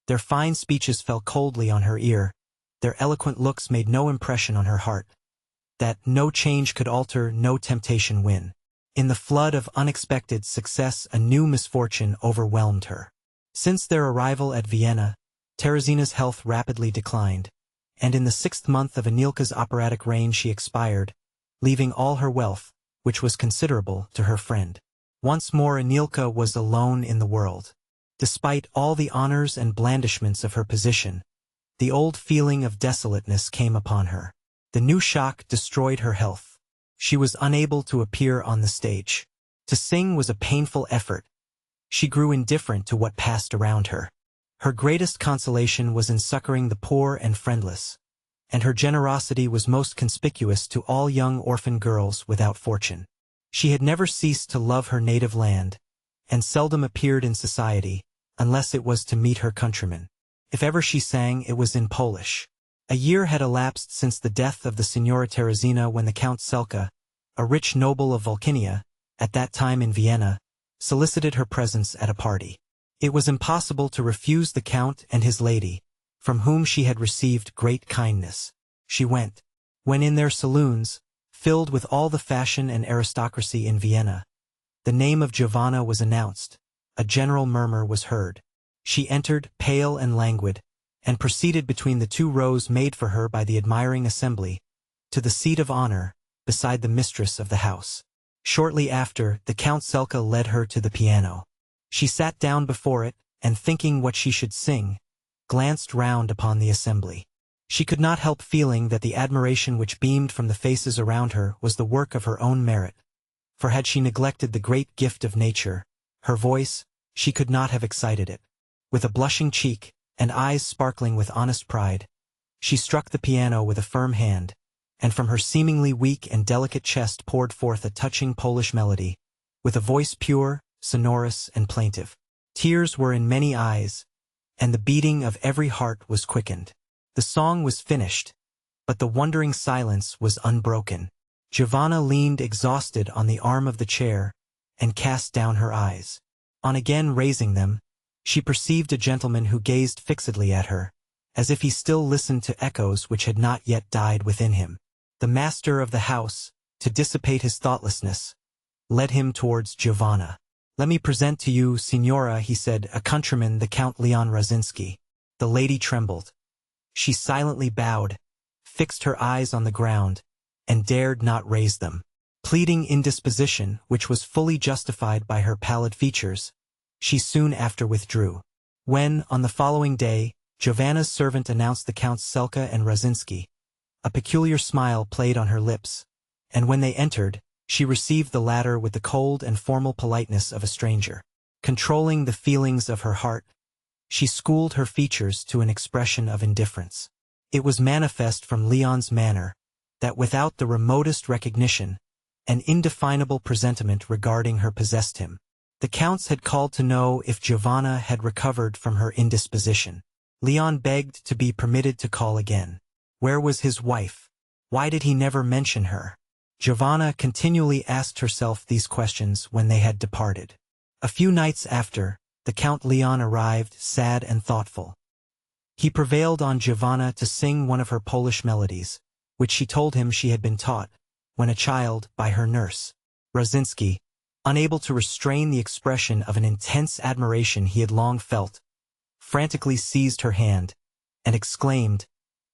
Their fine speeches fell coldly on her ear, their eloquent looks made no impression on her heart. That no change could alter, no temptation win. In the flood of unexpected success a new misfortune overwhelmed her. Since their arrival at Vienna, Teresina's health rapidly declined, and in the 6th month of Anilka's operatic reign she expired, leaving all her wealth, which was considerable, to her friend. Once more Anilka was alone in the world. Despite all the honors and blandishments of her position, the old feeling of desolateness came upon her. The new shock destroyed her health. She was unable to appear on the stage. To sing was a painful effort. She grew indifferent to what passed around her. Her greatest consolation was in succoring the poor and friendless, and her generosity was most conspicuous to all young orphan girls without fortune. She had never ceased to love her native land, and seldom appeared in society, unless it was to meet her countrymen. If ever she sang, it was in Polish. A year had elapsed since the death of the Signora Teresina when the Count Selka, a rich noble of Volhynia, at that time in Vienna, solicited her presence at a party. It was impossible to refuse the Count and his lady, from whom she had received great kindness. She went. When in their saloons, filled with all the fashion and aristocracy in Vienna, the name of Giovanna was announced, a general murmur was heard. She entered, pale and languid, and proceeded between the 2 rows made for her by the admiring assembly, to the seat of honor, beside the mistress of the house. Shortly after, the Count Selka led her to the piano. She sat down before it, and thinking what she should sing, glanced round upon the assembly. She could not help feeling that the admiration which beamed from the faces around her was the work of her own merit, for had she neglected the great gift of nature, her voice, she could not have excited it. With a blushing cheek, and eyes sparkling with honest pride, she struck the piano with a firm hand, and from her seemingly weak and delicate chest poured forth a touching Polish melody, with a voice pure, sonorous, and plaintive. Tears were in many eyes, and the beating of every heart was quickened. The song was finished, but the wondering silence was unbroken. Giovanna leaned exhausted on the arm of the chair, and cast down her eyes. On again raising them, she perceived a gentleman who gazed fixedly at her, as if he still listened to echoes which had not yet died within him. The master of the house, to dissipate his thoughtlessness, led him towards Giovanna. "Let me present to you, Signora," he said, "a countryman, the Count Leon Razinski." The lady trembled. She silently bowed, fixed her eyes on the ground, and dared not raise them. Pleading indisposition, which was fully justified by her pallid features, she soon after withdrew. When, on the following day, Giovanna's servant announced the Counts Selka and Razinski, a peculiar smile played on her lips, and when they entered, she received the latter with the cold and formal politeness of a stranger. Controlling the feelings of her heart, she schooled her features to an expression of indifference. It was manifest from Leon's manner that without the remotest recognition, an indefinable presentiment regarding her possessed him. The Counts had called to know if Giovanna had recovered from her indisposition. Leon begged to be permitted to call again. Where was his wife? Why did he never mention her? Giovanna continually asked herself these questions when they had departed. A few nights after, the Count Leon arrived, sad and thoughtful. He prevailed on Giovanna to sing one of her Polish melodies, which she told him she had been taught, when a child, by her nurse. Razinski, unable to restrain the expression of an intense admiration he had long felt, frantically seized her hand, and exclaimed,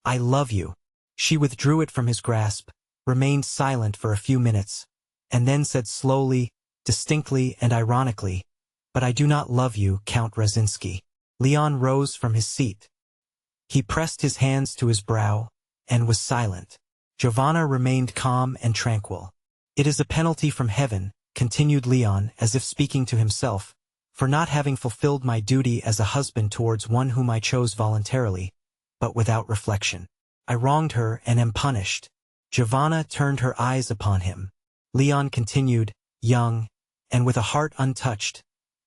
"I love you." She withdrew it from his grasp, remained silent for a few minutes, and then said slowly, distinctly and ironically, "But I do not love you, Count Razinski." Leon rose from his seat. He pressed his hands to his brow, and was silent. Giovanna remained calm and tranquil. "It is a penalty from heaven," continued Leon, as if speaking to himself, "for not having fulfilled my duty as a husband towards one whom I chose voluntarily, but without reflection. I wronged her and am punished." Giovanna turned her eyes upon him. Leon continued, young, and with a heart untouched,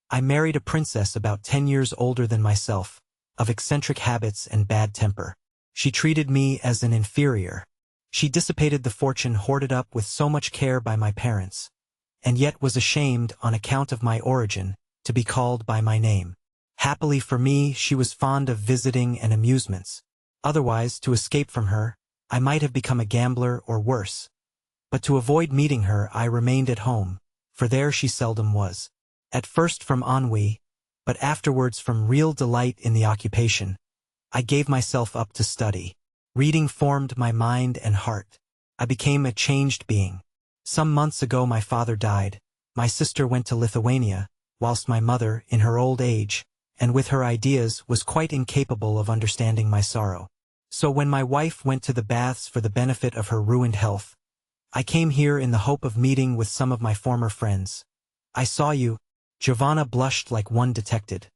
"I married a princess about 10 years older than myself, of eccentric habits and bad temper. She treated me as an inferior. She dissipated the fortune hoarded up with so much care by my parents, and yet was ashamed, on account of my origin, to be called by my name. Happily for me, she was fond of visiting and amusements. Otherwise, to escape from her, I might have become a gambler or worse. But to avoid meeting her, I remained at home, for there she seldom was. At first from ennui, but afterwards from real delight in the occupation, I gave myself up to study. Reading formed my mind and heart. I became a changed being. Some months ago my father died. My sister went to Lithuania, whilst my mother, in her old age, and with her ideas, was quite incapable of understanding my sorrow. So when my wife went to the baths for the benefit of her ruined health, I came here in the hope of meeting with some of my former friends. I saw you." Giovanna blushed like one detected,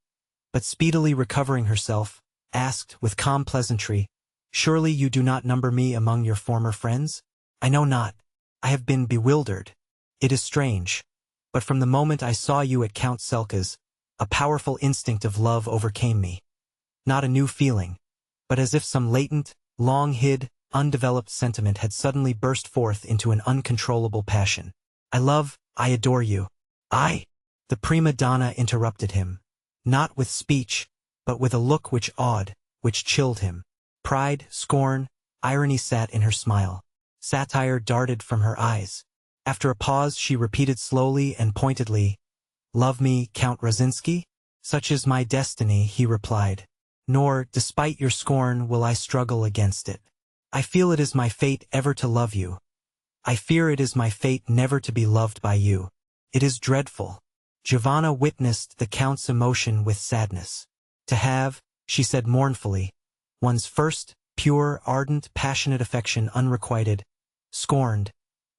but speedily recovering herself, asked, with calm pleasantry, "Surely you do not number me among your former friends?" "I know not. I have been bewildered. It is strange. But from the moment I saw you at Count Selka's, a powerful instinct of love overcame me. Not a new feeling, but as if some latent, long-hid, undeveloped sentiment had suddenly burst forth into an uncontrollable passion. I adore you. I The prima donna interrupted him, not with speech, but with a look which awed, which chilled him. Pride, scorn, irony sat in her smile. Satire darted from her eyes. After a pause she repeated slowly and pointedly, "Love me, Count Razinski?" "Such is my destiny," he replied. "Nor, despite your scorn, will I struggle against it. I feel it is my fate ever to love you. I fear it is my fate never to be loved by you. It is dreadful." Giovanna witnessed the Count's emotion with sadness. "To have," she said mournfully, "one's first, pure, ardent, passionate affection unrequited, scorned,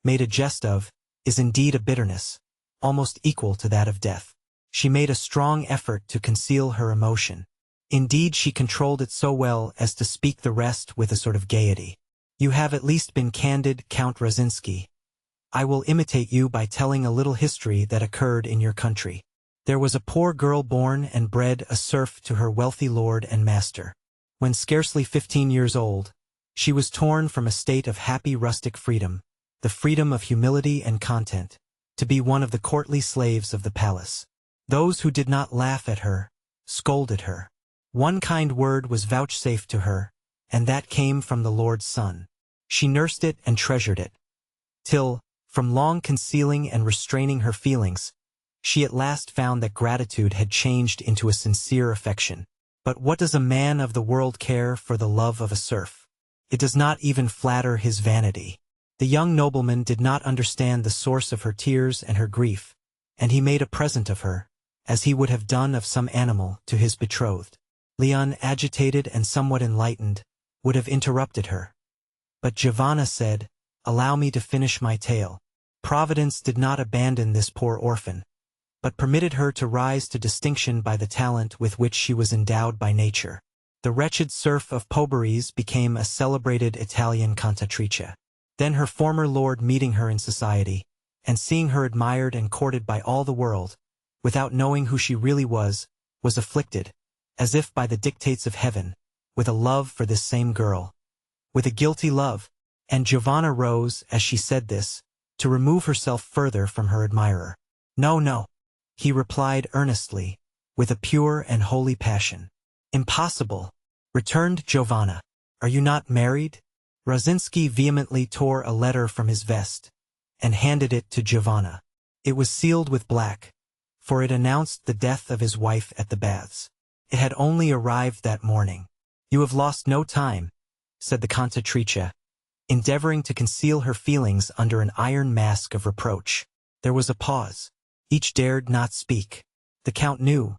made a jest of, is indeed a bitterness, almost equal to that of death." She made a strong effort to conceal her emotion. Indeed, she controlled it so well as to speak the rest with a sort of gaiety. "You have at least been candid, Count Razinski. I will imitate you by telling a little history that occurred in your country. There was a poor girl born and bred a serf to her wealthy lord and master. When scarcely 15 years old, she was torn from a state of happy rustic freedom, the freedom of humility and content, to be one of the courtly slaves of the palace. Those who did not laugh at her, scolded her. One kind word was vouchsafed to her, and that came from the Lord's Son. She nursed it and treasured it, till, from long concealing and restraining her feelings, she at last found that gratitude had changed into a sincere affection. But what does a man of the world care for the love of a serf? It does not even flatter his vanity. The young nobleman did not understand the source of her tears and her grief, and he made a present of her, as he would have done of some animal, to his betrothed. Leon, agitated and somewhat enlightened, would have interrupted her. But Giovanna said, "Allow me to finish my tale." Providence did not abandon this poor orphan, but permitted her to rise to distinction by the talent with which she was endowed by nature. The wretched serf of Poberese became a celebrated Italian cantatrice. Then her former lord, meeting her in society, and seeing her admired and courted by all the world, without knowing who she really was afflicted, as if by the dictates of heaven, with a love for this same girl, with a guilty love, and Giovanna rose, as she said this, to remove herself further from her admirer. "No, no," he replied earnestly, with a pure and holy passion. "Impossible," returned Giovanna. "Are you not married?" Razinski vehemently tore a letter from his vest, and handed it to Giovanna. It was sealed with black, for it announced the death of his wife at the baths. It had only arrived that morning. "You have lost no time," said the cantatrice, endeavoring to conceal her feelings under an iron mask of reproach. There was a pause. Each dared not speak. The Count knew,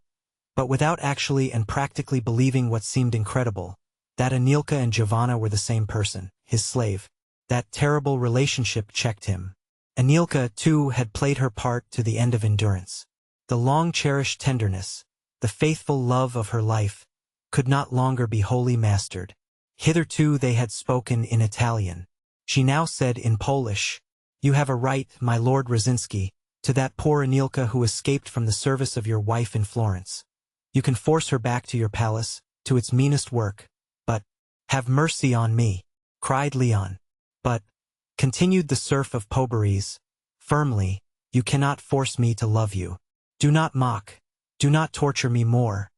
but without actually and practically believing what seemed incredible, that Anilka and Giovanna were the same person, his slave. That terrible relationship checked him. Anilka, too, had played her part to the end of endurance. The long-cherished tenderness, the faithful love of her life, could not longer be wholly mastered. Hitherto they had spoken in Italian. She now said in Polish, "You have a right, my Lord Razinski, to that poor Anilka who escaped from the service of your wife in Florence. You can force her back to your palace, to its meanest work, but, have mercy on me," cried Leon. "But," continued the serf of Poberese, firmly, "you cannot force me to love you. Do not mock, do not torture me more.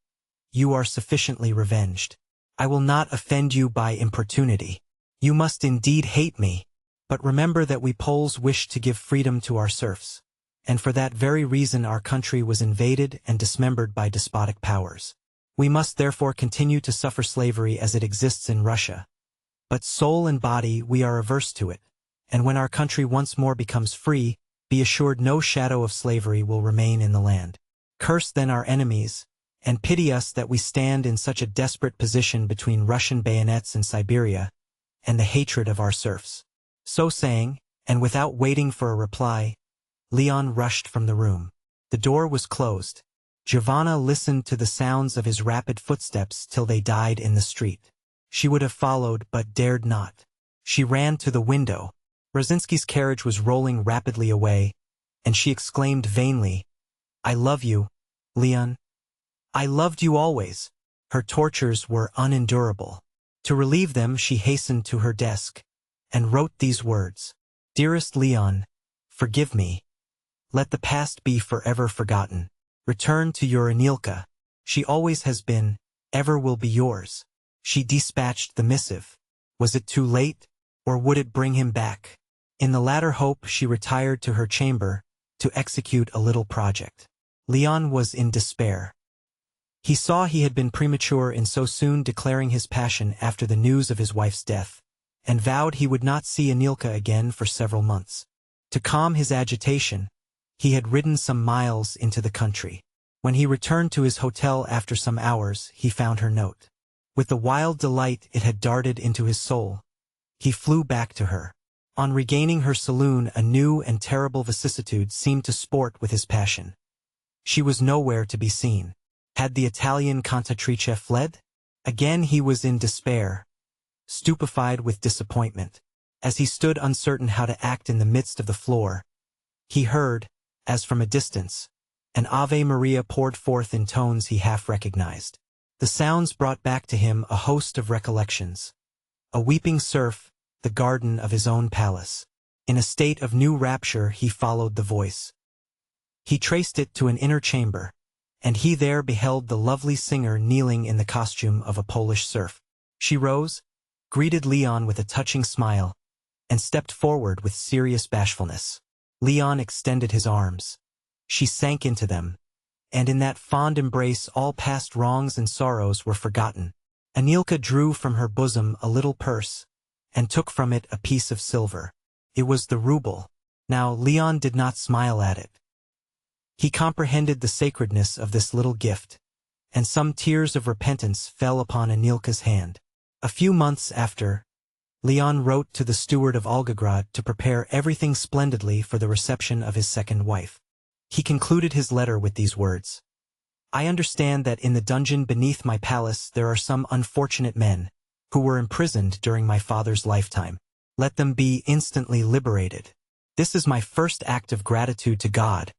You are sufficiently revenged. I will not offend you by importunity. You must indeed hate me, but remember that we Poles wish to give freedom to our serfs, and for that very reason our country was invaded and dismembered by despotic powers. We must therefore continue to suffer slavery as it exists in Russia. But soul and body we are averse to it, and when our country once more becomes free, be assured no shadow of slavery will remain in the land. Curse then our enemies, and pity us that we stand in such a desperate position between Russian bayonets in Siberia and the hatred of our serfs." So saying, and without waiting for a reply, Leon rushed from the room. The door was closed. Giovanna listened to the sounds of his rapid footsteps till they died in the street. She would have followed, but dared not. She ran to the window. Razinski's carriage was rolling rapidly away, and she exclaimed vainly, "I love you, Leon. I loved you always." Her tortures were unendurable. To relieve them, she hastened to her desk, and wrote these words: "Dearest Leon, forgive me. Let the past be forever forgotten. Return to your Anilka. She always has been, ever will be yours. She dispatched the missive. Was it too late, or would it bring him back? In the latter hope she retired to her chamber to execute a little project. Leon was in despair. He saw he had been premature in so soon declaring his passion after the news of his wife's death, and vowed he would not see Anilka again for several months. To calm his agitation, he had ridden some miles into the country. When he returned to his hotel after some hours, he found her note. With the wild delight it had darted into his soul, he flew back to her. On regaining her saloon, a new and terrible vicissitude seemed to sport with his passion. She was nowhere to be seen. Had the Italian cantatrice fled? Again he was in despair, stupefied with disappointment. As he stood uncertain how to act in the midst of the floor, he heard, as from a distance, an Ave Maria poured forth in tones he half recognized. The sounds brought back to him a host of recollections. A weeping surf, the garden of his own palace. In a state of new rapture he followed the voice. He traced it to an inner chamber, and he there beheld the lovely singer kneeling in the costume of a Polish serf. She rose, greeted Leon with a touching smile, and stepped forward with serious bashfulness. Leon extended his arms. She sank into them, and in that fond embrace all past wrongs and sorrows were forgotten. Anilka drew from her bosom a little purse, and took from it a piece of silver. It was the ruble. Now Leon did not smile at it. He comprehended the sacredness of this little gift, and some tears of repentance fell upon Anilka's hand. A few months after, Leon wrote to the steward of Volgograd to prepare everything splendidly for the reception of his second wife. He concluded his letter with these words: I understand that in the dungeon beneath my palace there are some unfortunate men, who were imprisoned during my father's lifetime. Let them be instantly liberated. This is my first act of gratitude to God,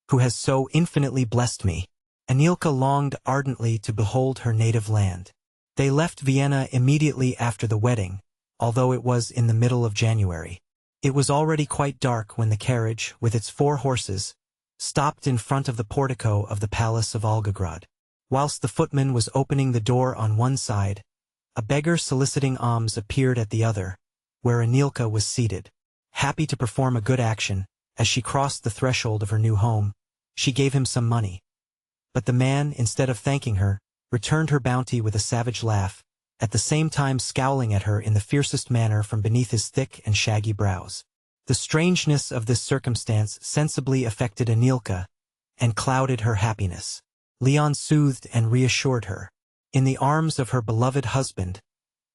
who has so infinitely blessed me. Anilka longed ardently to behold her native land. They left Vienna immediately after the wedding, although it was in the middle of January. It was already quite dark when the carriage, with its 4 horses, stopped in front of the portico of the palace of Volgograd. Whilst the footman was opening the door on one side, a beggar soliciting alms appeared at the other, where Anilka was seated. Happy to perform a good action, as she crossed the threshold of her new home, she gave him some money. But the man, instead of thanking her, returned her bounty with a savage laugh, at the same time scowling at her in the fiercest manner from beneath his thick and shaggy brows. The strangeness of this circumstance sensibly affected Anilka, and clouded her happiness. Leon soothed and reassured her. In the arms of her beloved husband,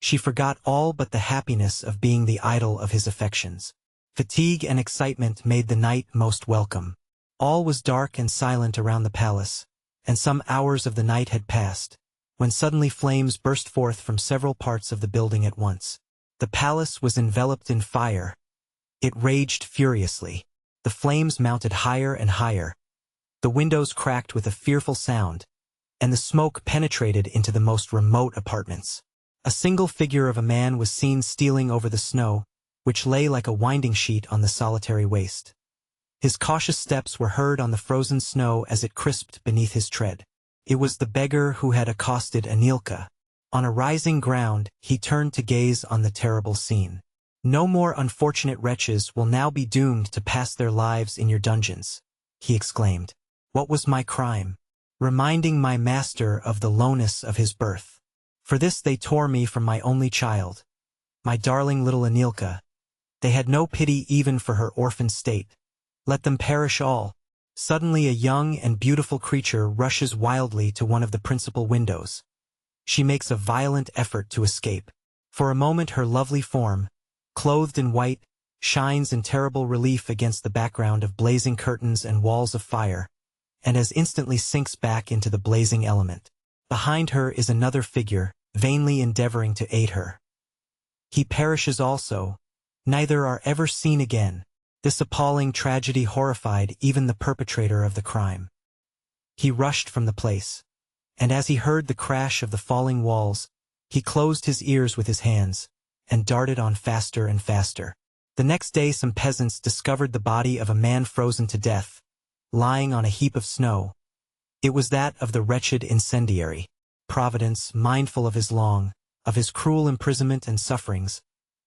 she forgot all but the happiness of being the idol of his affections. Fatigue and excitement made the night most welcome. All was dark and silent around the palace, and some hours of the night had passed, when suddenly flames burst forth from several parts of the building at once. The palace was enveloped in fire. It raged furiously. The flames mounted higher and higher. The windows cracked with a fearful sound, and the smoke penetrated into the most remote apartments. A single figure of a man was seen stealing over the snow, which lay like a winding sheet on the solitary waste. His cautious steps were heard on the frozen snow as it crisped beneath his tread. It was the beggar who had accosted Anilka. On a rising ground, he turned to gaze on the terrible scene. No more unfortunate wretches will now be doomed to pass their lives in your dungeons, he exclaimed. What was my crime? Reminding my master of the lowness of his birth. For this they tore me from my only child, my darling little Anilka. They had no pity even for her orphan state. Let them perish all. Suddenly a young and beautiful creature rushes wildly to one of the principal windows. She makes a violent effort to escape. For a moment her lovely form, clothed in white, shines in terrible relief against the background of blazing curtains and walls of fire, and as instantly sinks back into the blazing element. Behind her is another figure, vainly endeavoring to aid her. He perishes also. Neither are ever seen again. This appalling tragedy horrified even the perpetrator of the crime. He rushed from the place, and as he heard the crash of the falling walls, he closed his ears with his hands, and darted on faster and faster. The next day some peasants discovered the body of a man frozen to death, lying on a heap of snow. It was that of the wretched incendiary. Providence, mindful of his cruel imprisonment and sufferings,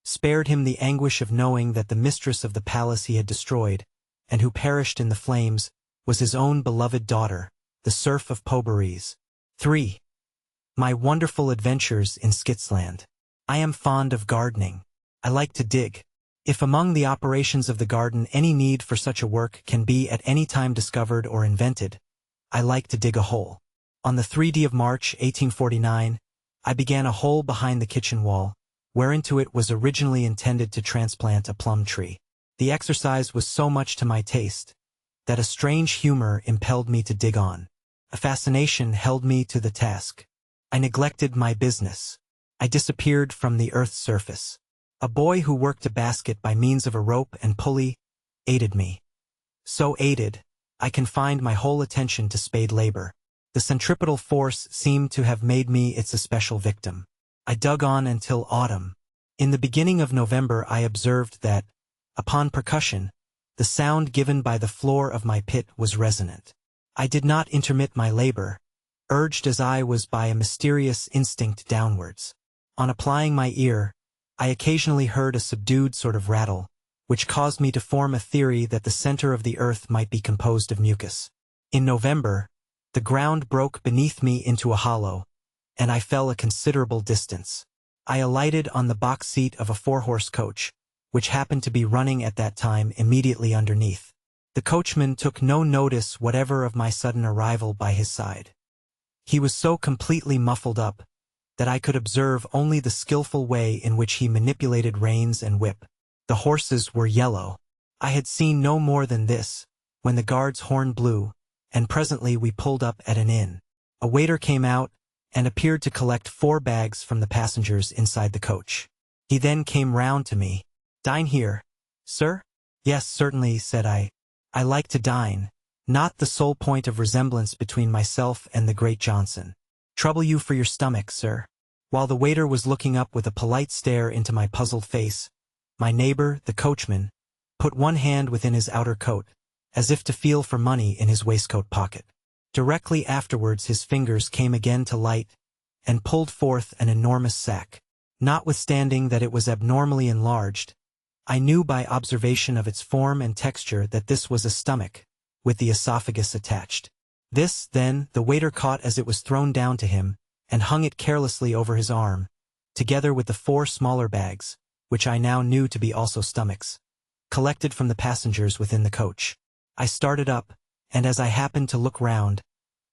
spared him the anguish of knowing that the mistress of the palace he had destroyed, and who perished in the flames, was his own beloved daughter, the serf of Poberese. 3. My wonderful adventures in Skitzland. I am fond of gardening. I like to dig. If among the operations of the garden any need for such a work can be at any time discovered or invented, I like to dig a hole. On the 3d of March, 1849, I began a hole behind the kitchen wall, whereinto it was originally intended to transplant a plum tree. The exercise was so much to my taste that a strange humor impelled me to dig on. A fascination held me to the task. I neglected my business. I disappeared from the earth's surface. A boy who worked a basket by means of a rope and pulley aided me. So aided, I confined my whole attention to spade labor. The centripetal force seemed to have made me its especial victim. I dug on until autumn. In the beginning of November I observed that, upon percussion, the sound given by the floor of my pit was resonant. I did not intermit my labor, urged as I was by a mysterious instinct downwards. On applying my ear, I occasionally heard a subdued sort of rattle, which caused me to form a theory that the center of the earth might be composed of mucus. In November, the ground broke beneath me into a hollow, and I fell a considerable distance. I alighted on the box seat of a 4-horse coach, which happened to be running at that time immediately underneath. The coachman took no notice whatever of my sudden arrival by his side. He was so completely muffled up that I could observe only the skillful way in which he manipulated reins and whip. The horses were yellow. I had seen no more than this, when the guard's horn blew, and presently we pulled up at an inn. A waiter came out, and appeared to collect 4 bags from the passengers inside the coach. He then came round to me. "Dine here, sir?" "Yes, certainly," said I. "I like to dine, not the sole point of resemblance between myself and the great Johnson. Trouble you for your stomach, sir." While the waiter was looking up with a polite stare into my puzzled face, my neighbor, the coachman, put one hand within his outer coat, as if to feel for money in his waistcoat pocket. Directly afterwards his fingers came again to light, and pulled forth an enormous sack. Notwithstanding that it was abnormally enlarged, I knew by observation of its form and texture that this was a stomach, with the esophagus attached. This, then, the waiter caught as it was thrown down to him, and hung it carelessly over his arm, together with the 4 smaller bags, which I now knew to be also stomachs, collected from the passengers within the coach. I started up, and as I happened to look round,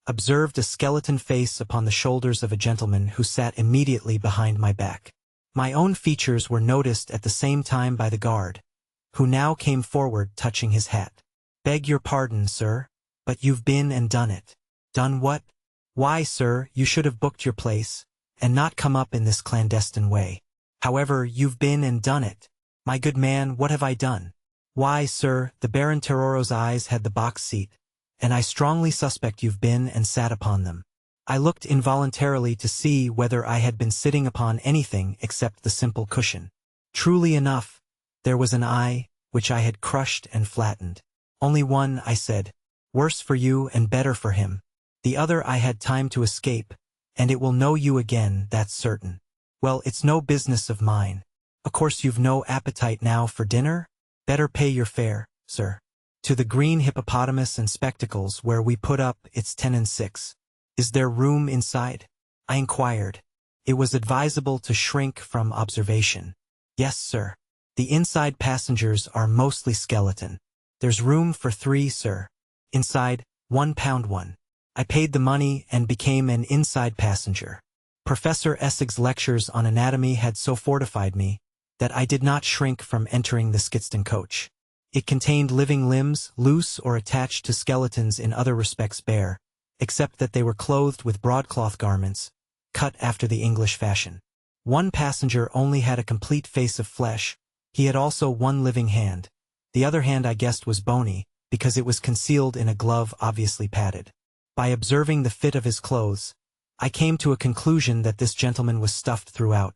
observed a skeleton face upon the shoulders of a gentleman who sat immediately behind my back. My own features were noticed at the same time by the guard, who now came forward touching his hat. "Beg your pardon, sir, but you've been and done it." "Done what?" "Why, sir, you should have booked your place, and not come up in this clandestine way. However, you've been and done it." "My good man, what have I done?" "Why, sir, the Baron Teroro's eyes had the box seat, and I strongly suspect you've been and sat upon them." I looked involuntarily to see whether I had been sitting upon anything except the simple cushion. Truly enough, there was an eye, which I had crushed and flattened. "Only one," I said. "Worse for you and better for him. The other I had time to escape, and it will know you again, that's certain." "Well, it's no business of mine. Of course you've no appetite now for dinner? Better pay your fare, sir. To the Green Hippopotamus and Spectacles, where we put up, it's 10 and 6. Is there room inside?" I inquired. It was advisable to shrink from observation. "Yes, sir. The inside passengers are mostly skeleton. There's room for 3, sir. Inside, £1 I paid the money and became an inside passenger. Professor Essig's lectures on anatomy had so fortified me that I did not shrink from entering the Skitston coach. It contained living limbs, loose or attached to skeletons in other respects bare, except that they were clothed with broadcloth garments, cut after the English fashion. One passenger only had a complete face of flesh. He had also 1 living hand. The other hand I guessed was bony, because it was concealed in a glove obviously padded. By observing the fit of his clothes, I came to a conclusion that this gentleman was stuffed throughout,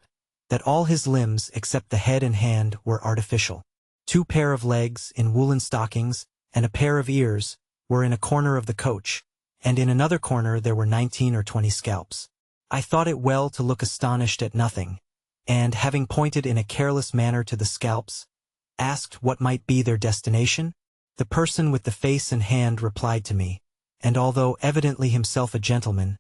that all his limbs except the head and hand were artificial. 2 pair of legs, in woolen stockings, and a pair of ears, were in a corner of the coach, and in another corner there were 19 or 20 scalps. I thought it well to look astonished at nothing, and, having pointed in a careless manner to the scalps, asked what might be their destination. The person with the face and hand replied to me, and although evidently himself a gentleman,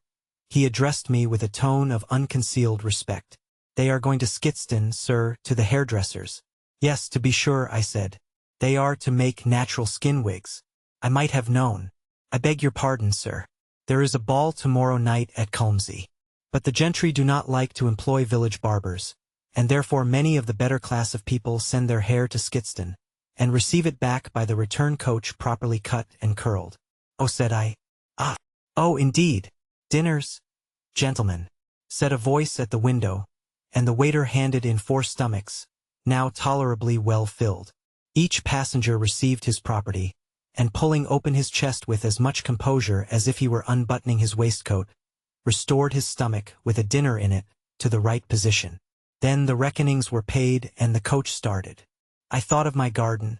he addressed me with a tone of unconcealed respect. "They are going to Skitston, sir, to the hairdresser's." "Yes, to be sure," I said. "They are to make natural skin wigs. I might have known. I beg your pardon, sir. There is a ball tomorrow night at Culmsey. But the gentry do not like to employ village barbers, and therefore many of the better class of people send their hair to Skitston, and receive it back by the return coach properly cut and curled." "Oh," said I. "Ah, oh, indeed. Dinners?" "Gentlemen," said a voice at the window, and the waiter handed in 4 stomachs, now tolerably well filled. Each passenger received his property, and pulling open his chest with as much composure as if he were unbuttoning his waistcoat, restored his stomach, with a dinner in it, to the right position. Then the reckonings were paid and the coach started. I thought of my garden,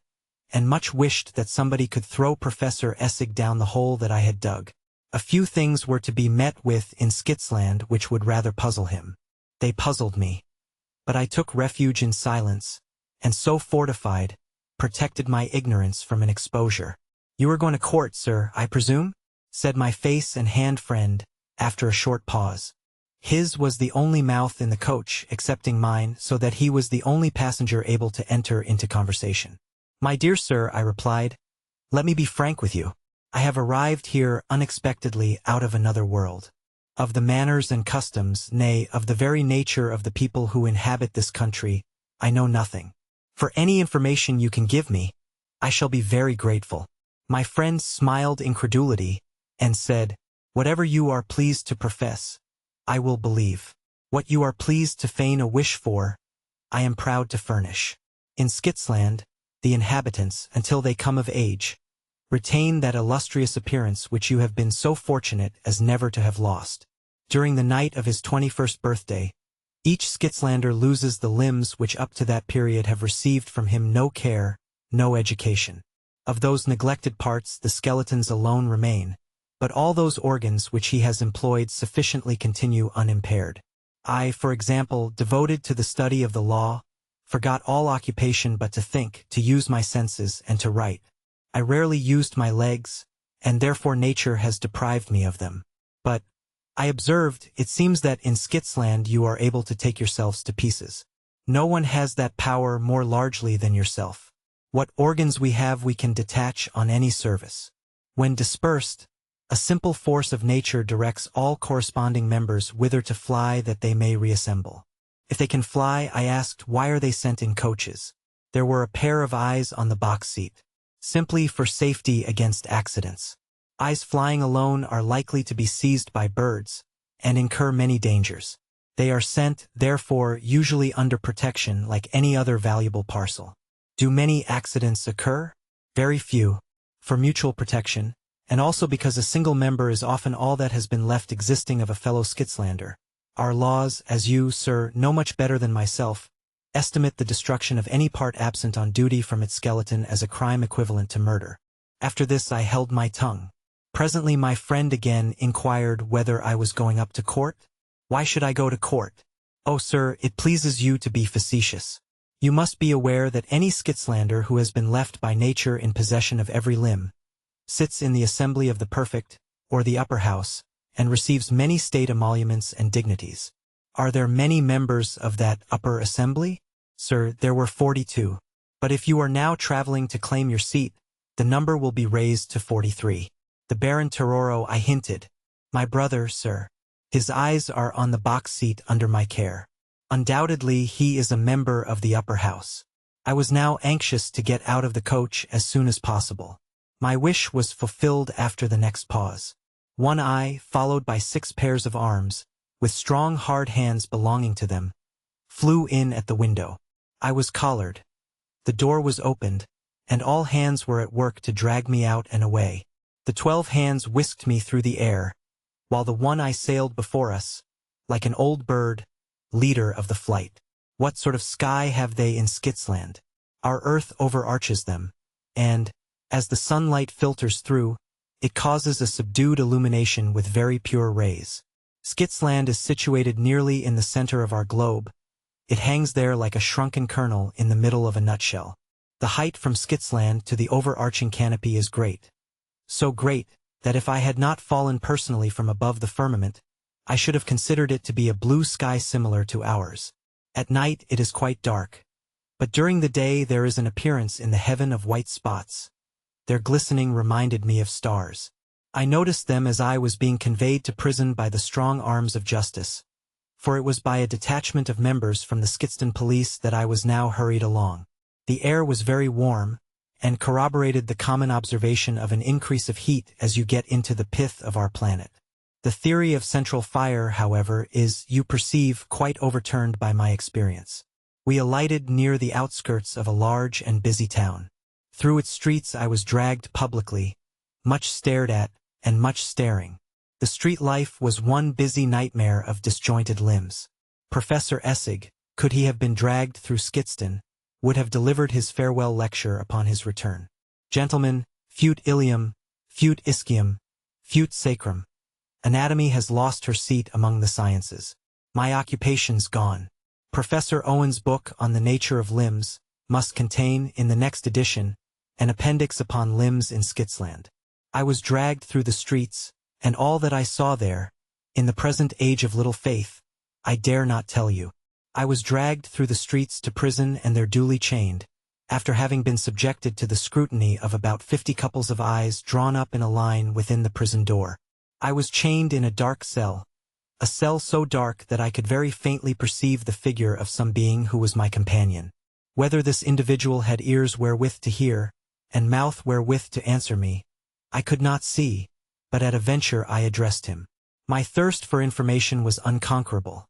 and much wished that somebody could throw Professor Essig down the hole that I had dug. A few things were to be met with in Skitsland which would rather puzzle him. They puzzled me, but I took refuge in silence, and so fortified, protected my ignorance from an exposure. "You are going to court, sir, I presume?" said my face and hand friend, after a short pause. His was the only mouth in the coach, excepting mine, so that he was the only passenger able to enter into conversation. "My dear sir," I replied, "let me be frank with you. I have arrived here unexpectedly out of another world. Of the manners and customs, nay, of the very nature of the people who inhabit this country, I know nothing. For any information you can give me, I shall be very grateful." My friend smiled incredulity, and said, "Whatever you are pleased to profess, I will believe. What you are pleased to feign a wish for, I am proud to furnish. In Skitsland, the inhabitants, until they come of age, retain that illustrious appearance which you have been so fortunate as never to have lost. During the night of his 21st birthday, each Skitslander loses the limbs which up to that period have received from him no care, no education. Of those neglected parts the skeletons alone remain, but all those organs which he has employed sufficiently continue unimpaired. I, for example, devoted to the study of the law, forgot all occupation but to think, to use my senses, and to write. I rarely used my legs, and therefore nature has deprived me of them. But, I observed, it seems that in Skitsland you are able to take yourselves to pieces. No one has that power more largely than yourself. What organs we have we can detach on any service. When dispersed, a simple force of nature directs all corresponding members whither to fly that they may reassemble. If they can fly, I asked, why are they sent in coaches? There were a pair of eyes on the box seat. Simply for safety against accidents. Eyes flying alone are likely to be seized by birds, and incur many dangers. They are sent, therefore, usually under protection like any other valuable parcel. Do many accidents occur? Very few. For mutual protection, and also because a single member is often all that has been left existing of a fellow Skitslander. Our laws, as you, sir, know much better than myself, estimate the destruction of any part absent on duty from its skeleton as a crime equivalent to murder. After this I held my tongue. Presently my friend again inquired whether I was going up to court. Why should I go to court? Oh, sir, it pleases you to be facetious. You must be aware that any Skitslander who has been left by nature in possession of every limb, sits in the assembly of the perfect, or the upper house, and receives many state emoluments and dignities. Are there many members of that upper assembly? Sir, there were 42. But if you are now traveling to claim your seat, the number will be raised to 43. The Baron Teroro, I hinted. My brother, sir. His eyes are on the box seat under my care. Undoubtedly he is a member of the upper house. I was now anxious to get out of the coach as soon as possible. My wish was fulfilled after the next pause. One eye, followed by 6 pairs of arms, with strong hard hands belonging to them, flew in at the window. I was collared. The door was opened, and all hands were at work to drag me out and away. The 12 hands whisked me through the air, while the one eye sailed before us, like an old bird, leader of the flight. What sort of sky have they in Skitsland? Our earth overarches them, and, as the sunlight filters through, It causes a subdued illumination with very pure rays. Skitzland is situated nearly in the center of our globe. It hangs there like a shrunken kernel in the middle of a nutshell. The height from Skitzland to the overarching canopy is great. So great, that if I had not fallen personally from above the firmament, I should have considered it to be a blue sky similar to ours. At night it is quite dark, but during the day there is an appearance in the heaven of white spots. Their glistening reminded me of stars. I noticed them as I was being conveyed to prison by the strong arms of justice, for it was by a detachment of members from the Skitston police that I was now hurried along. The air was very warm, and corroborated the common observation of an increase of heat as you get into the pith of our planet. The theory of central fire, however, is, you perceive, quite overturned by my experience. We alighted near the outskirts of a large and busy town. Through its streets I was dragged publicly, much stared at, and much staring. The street life was one busy nightmare of disjointed limbs. Professor Essig, could he have been dragged through Skitston, would have delivered his farewell lecture upon his return. Gentlemen, fut ilium, fut ischium, fut sacrum. Anatomy has lost her seat among the sciences. My occupation's gone. Professor Owen's book on the nature of limbs must contain, in the next edition, an appendix upon limbs in Skitzland. I was dragged through the streets, and all that I saw there, in the present age of little faith, I dare not tell you. I was dragged through the streets to prison and there duly chained, after having been subjected to the scrutiny of about 50 couples of eyes drawn up in a line within the prison door. I was chained in a dark cell, a cell so dark that I could very faintly perceive the figure of some being who was my companion. Whether this individual had ears wherewith to hear, and mouth wherewith to answer me, I could not see, but at a venture I addressed him. My thirst for information was unconquerable.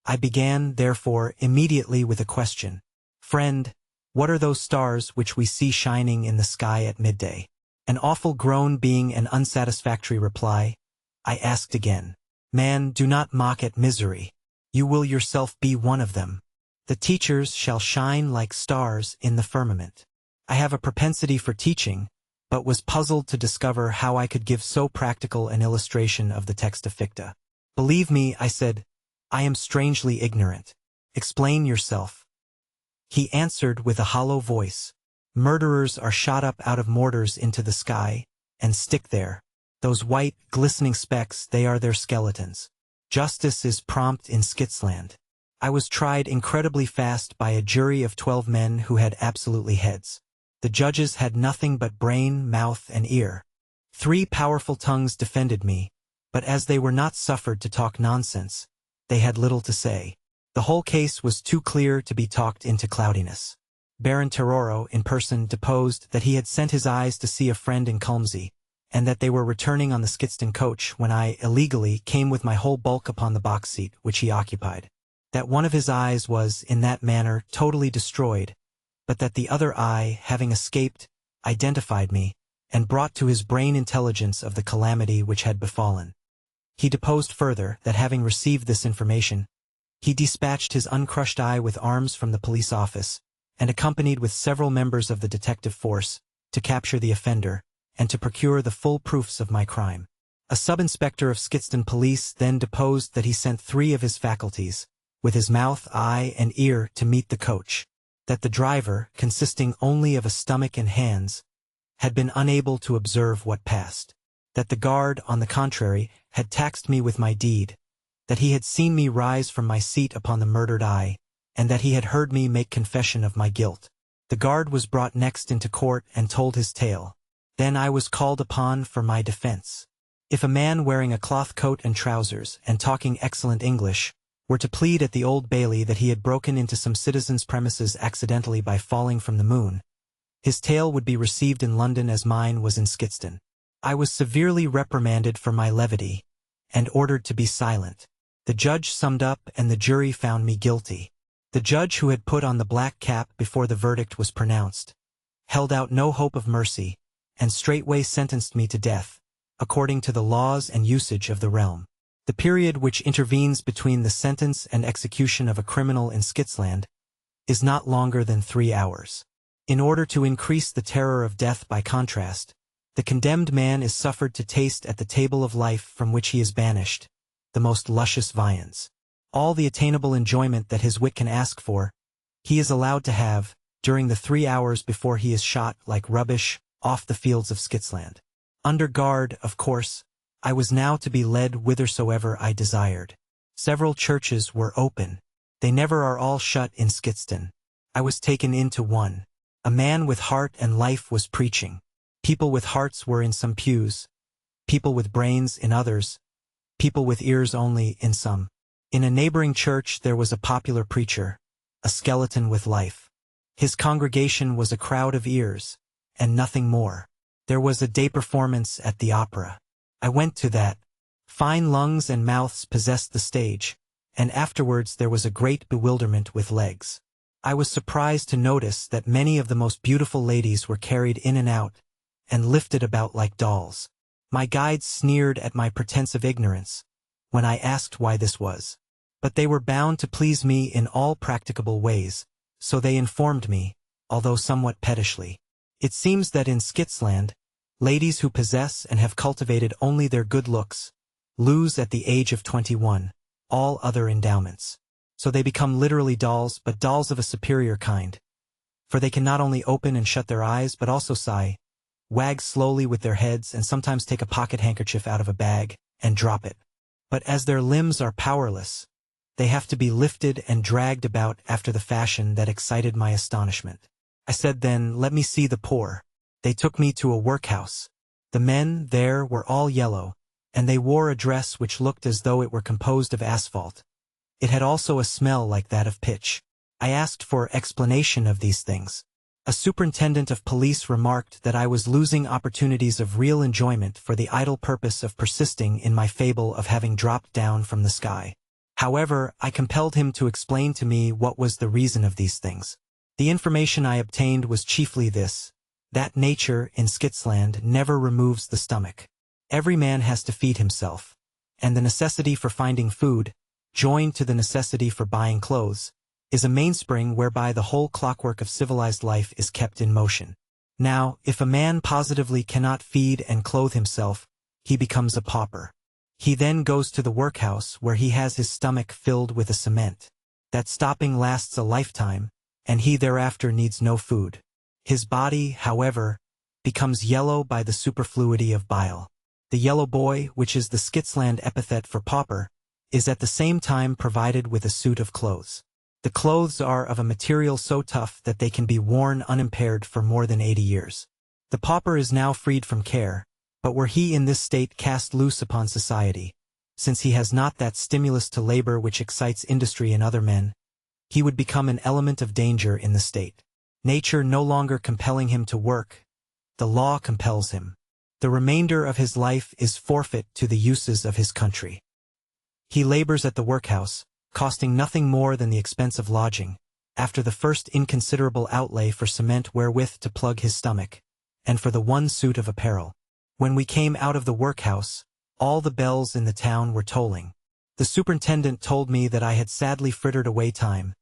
I began, therefore, immediately with a question. Friend, what are those stars which we see shining in the sky at midday? An awful groan being an unsatisfactory reply, I asked again. Man, do not mock at misery. You will yourself be one of them. The teachers shall shine like stars in the firmament. I have a propensity for teaching, but was puzzled to discover how I could give so practical an illustration of the texta ficta. Believe me, I said, I am strangely ignorant. Explain yourself. He answered with a hollow voice. Murderers are shot up out of mortars into the sky, and stick there. Those white, glistening specks, they are their skeletons. Justice is prompt in Skitzland. I was tried incredibly fast by a jury of 12 men who had absolutely heads. The judges had nothing but brain, mouth, and ear. 3 powerful tongues defended me, but as they were not suffered to talk nonsense, they had little to say. The whole case was too clear to be talked into cloudiness. Baron Terroro, in person, deposed that he had sent his eyes to see a friend in Culmsy, and that they were returning on the Skitston coach when I, illegally, came with my whole bulk upon the box seat which he occupied. That one of his eyes was, in that manner, totally destroyed, but that the other eye, having escaped, identified me, and brought to his brain intelligence of the calamity which had befallen. He deposed further that having received this information, he dispatched his uncrushed eye with arms from the police office, and accompanied with several members of the detective force, to capture the offender, and to procure the full proofs of my crime. A sub-inspector of Skitston police then deposed that he sent 3 of his faculties, with his mouth, eye, and ear, to meet the coach. That the driver, consisting only of a stomach and hands, had been unable to observe what passed. That the guard, on the contrary, had taxed me with my deed, that he had seen me rise from my seat upon the murdered eye, and that he had heard me make confession of my guilt. The guard was brought next into court and told his tale. Then I was called upon for my defense. If a man wearing a cloth coat and trousers, and talking excellent English, were to plead at the Old Bailey that he had broken into some citizen's premises accidentally by falling from the moon, his tale would be received in London as mine was in Skitston. I was severely reprimanded for my levity, and ordered to be silent. The judge summed up and the jury found me guilty. The judge, who had put on the black cap before the verdict was pronounced, held out no hope of mercy, and straightway sentenced me to death, according to the laws and usage of the realm. The period which intervenes between the sentence and execution of a criminal in Skitzland is not longer than 3 hours. In order to increase the terror of death by contrast, The condemned man is suffered to taste at the table of life from which he is banished, the most luscious viands. All the attainable enjoyment that his wit can ask for, he is allowed to have, during the 3 hours before he is shot like rubbish off the fields of Skitzland. Under guard, of course, I was now to be led whithersoever I desired. Several churches were open. They never are all shut in Skitston. I was taken into one. A man with heart and life was preaching. People with hearts were in some pews, people with brains in others, people with ears only in some. In a neighboring church there was a popular preacher, a skeleton with life. His congregation was a crowd of ears, and nothing more. There was a day performance at the opera. I went to that. Fine lungs and mouths possessed the stage, and afterwards there was a great bewilderment with legs. I was surprised to notice that many of the most beautiful ladies were carried in and out, and lifted about like dolls. My guides sneered at my pretense of ignorance, when I asked why this was. But they were bound to please me in all practicable ways, so they informed me, although somewhat pettishly. It seems that in Skitzland, ladies who possess and have cultivated only their good looks, lose at the age of 21, all other endowments. So they become literally dolls, but dolls of a superior kind. For they can not only open and shut their eyes, but also sigh, wag slowly with their heads, and sometimes take a pocket handkerchief out of a bag and drop it. But as their limbs are powerless, they have to be lifted and dragged about after the fashion that excited my astonishment. I said then, "Let me see the poor." They took me to a workhouse. The men there were all yellow, and they wore a dress which looked as though it were composed of asphalt. It had also a smell like that of pitch. I asked for explanation of these things. A superintendent of police remarked that I was losing opportunities of real enjoyment for the idle purpose of persisting in my fable of having dropped down from the sky. However, I compelled him to explain to me what was the reason of these things. The information I obtained was chiefly this, that nature in Skitzland never removes the stomach. Every man has to feed himself, and the necessity for finding food, joined to the necessity for buying clothes, is a mainspring whereby the whole clockwork of civilized life is kept in motion. Now, if a man positively cannot feed and clothe himself, he becomes a pauper. He then goes to the workhouse where he has his stomach filled with a cement. That stopping lasts a lifetime, and he thereafter needs no food. His body, however, becomes yellow by the superfluity of bile. The yellow boy, which is the Skitzland epithet for pauper, is at the same time provided with a suit of clothes. The clothes are of a material so tough that they can be worn unimpaired for more than 80 years. The pauper is now freed from care, but were he in this state cast loose upon society, since he has not that stimulus to labor which excites industry in other men, he would become an element of danger in the state. Nature no longer compelling him to work, the law compels him. The remainder of his life is forfeit to the uses of his country. He labors at the workhouse, costing nothing more than the expense of lodging, after the first inconsiderable outlay for cement wherewith to plug his stomach, and for the one suit of apparel. When we came out of the workhouse, all the bells in the town were tolling. The superintendent told me that I had sadly frittered away time,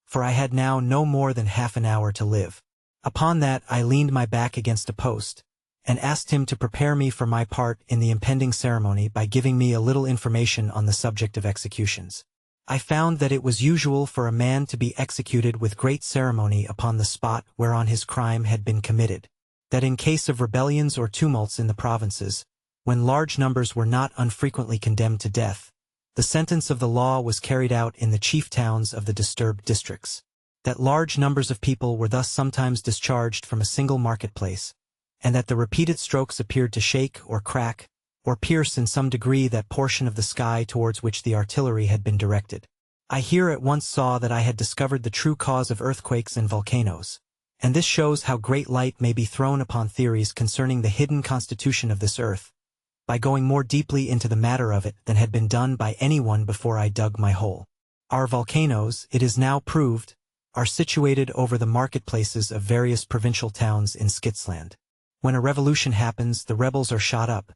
for I had now no more than half an hour to live. Upon that I leaned my back against a post, and asked him to prepare me for my part in the impending ceremony by giving me a little information on the subject of executions. I found that it was usual for a man to be executed with great ceremony upon the spot whereon his crime had been committed, that in case of rebellions or tumults in the provinces, when large numbers were not unfrequently condemned to death, the sentence of the law was carried out in the chief towns of the disturbed districts, that large numbers of people were thus sometimes discharged from a single marketplace, and that the repeated strokes appeared to shake or crack, or pierce in some degree that portion of the sky towards which the artillery had been directed. I here at once saw that I had discovered the true cause of earthquakes and volcanoes, and this shows how great light may be thrown upon theories concerning the hidden constitution of this earth, by going more deeply into the matter of it than had been done by anyone before I dug my hole. Our volcanoes, it is now proved, are situated over the marketplaces of various provincial towns in Skitzland. When a revolution happens, the rebels are shot up,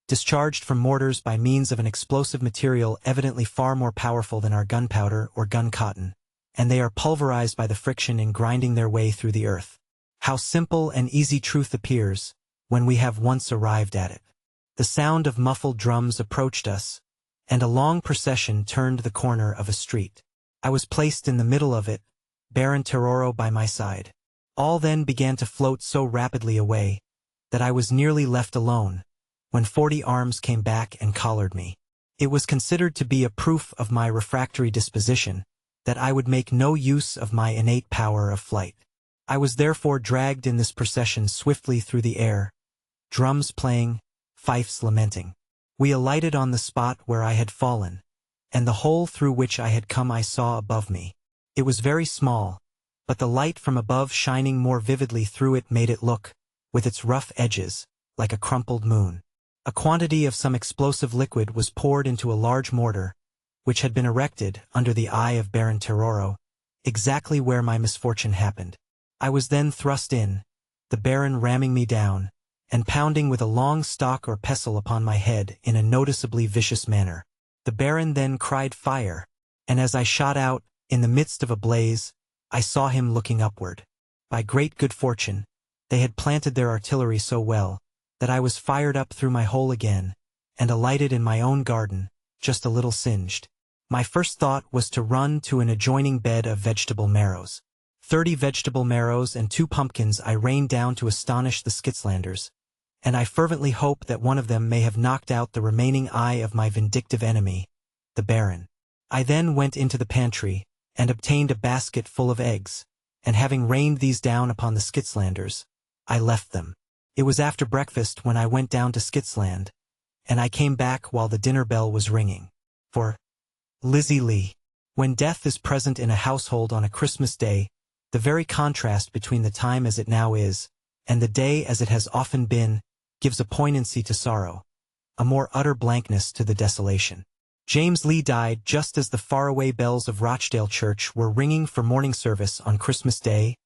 discharged from mortars by means of an explosive material evidently far more powerful than our gunpowder or gun-cotton, and they are pulverized by the friction in grinding their way through the earth. How simple and easy truth appears, when we have once arrived at it. The sound of muffled drums approached us, and a long procession turned the corner of a street. I was placed in the middle of it, Baron Terroro by my side. All then began to float so rapidly away that I was nearly left alone, when 40 arms came back and collared me. It was considered to be a proof of my refractory disposition that I would make no use of my innate power of flight. I was therefore dragged in this procession swiftly through the air, drums playing, fifes lamenting. We alighted on the spot where I had fallen, and the hole through which I had come I saw above me. It was very small, but the light from above shining more vividly through it made it look, with its rough edges, like a crumpled moon. A quantity of some explosive liquid was poured into a large mortar, which had been erected under the eye of Baron Terroro, exactly where my misfortune happened. I was then thrust in, the Baron ramming me down, and pounding with a long stock or pestle upon my head in a noticeably vicious manner. The Baron then cried fire, and as I shot out, in the midst of a blaze, I saw him looking upward. By great good fortune, they had planted their artillery so well, that I was fired up through my hole again, and alighted in my own garden, just a little singed. My first thought was to run to an adjoining bed of vegetable marrows. 30 vegetable marrows and 2 pumpkins I rained down to astonish the Skitzlanders, and I fervently hope that one of them may have knocked out the remaining eye of my vindictive enemy, the Baron. I then went into the pantry, and obtained a basket full of eggs, and having rained these down upon the Skitzlanders, I left them. It was after breakfast when I went down to Skitzland, and I came back while the dinner bell was ringing. For Lizzie Lee. When death is present in a household on a Christmas day, the very contrast between the time as it now is, and the day as it has often been, gives a poignancy to sorrow, a more utter blankness to the desolation. James Lee died just as the faraway bells of Rochdale Church were ringing for morning service on Christmas Day,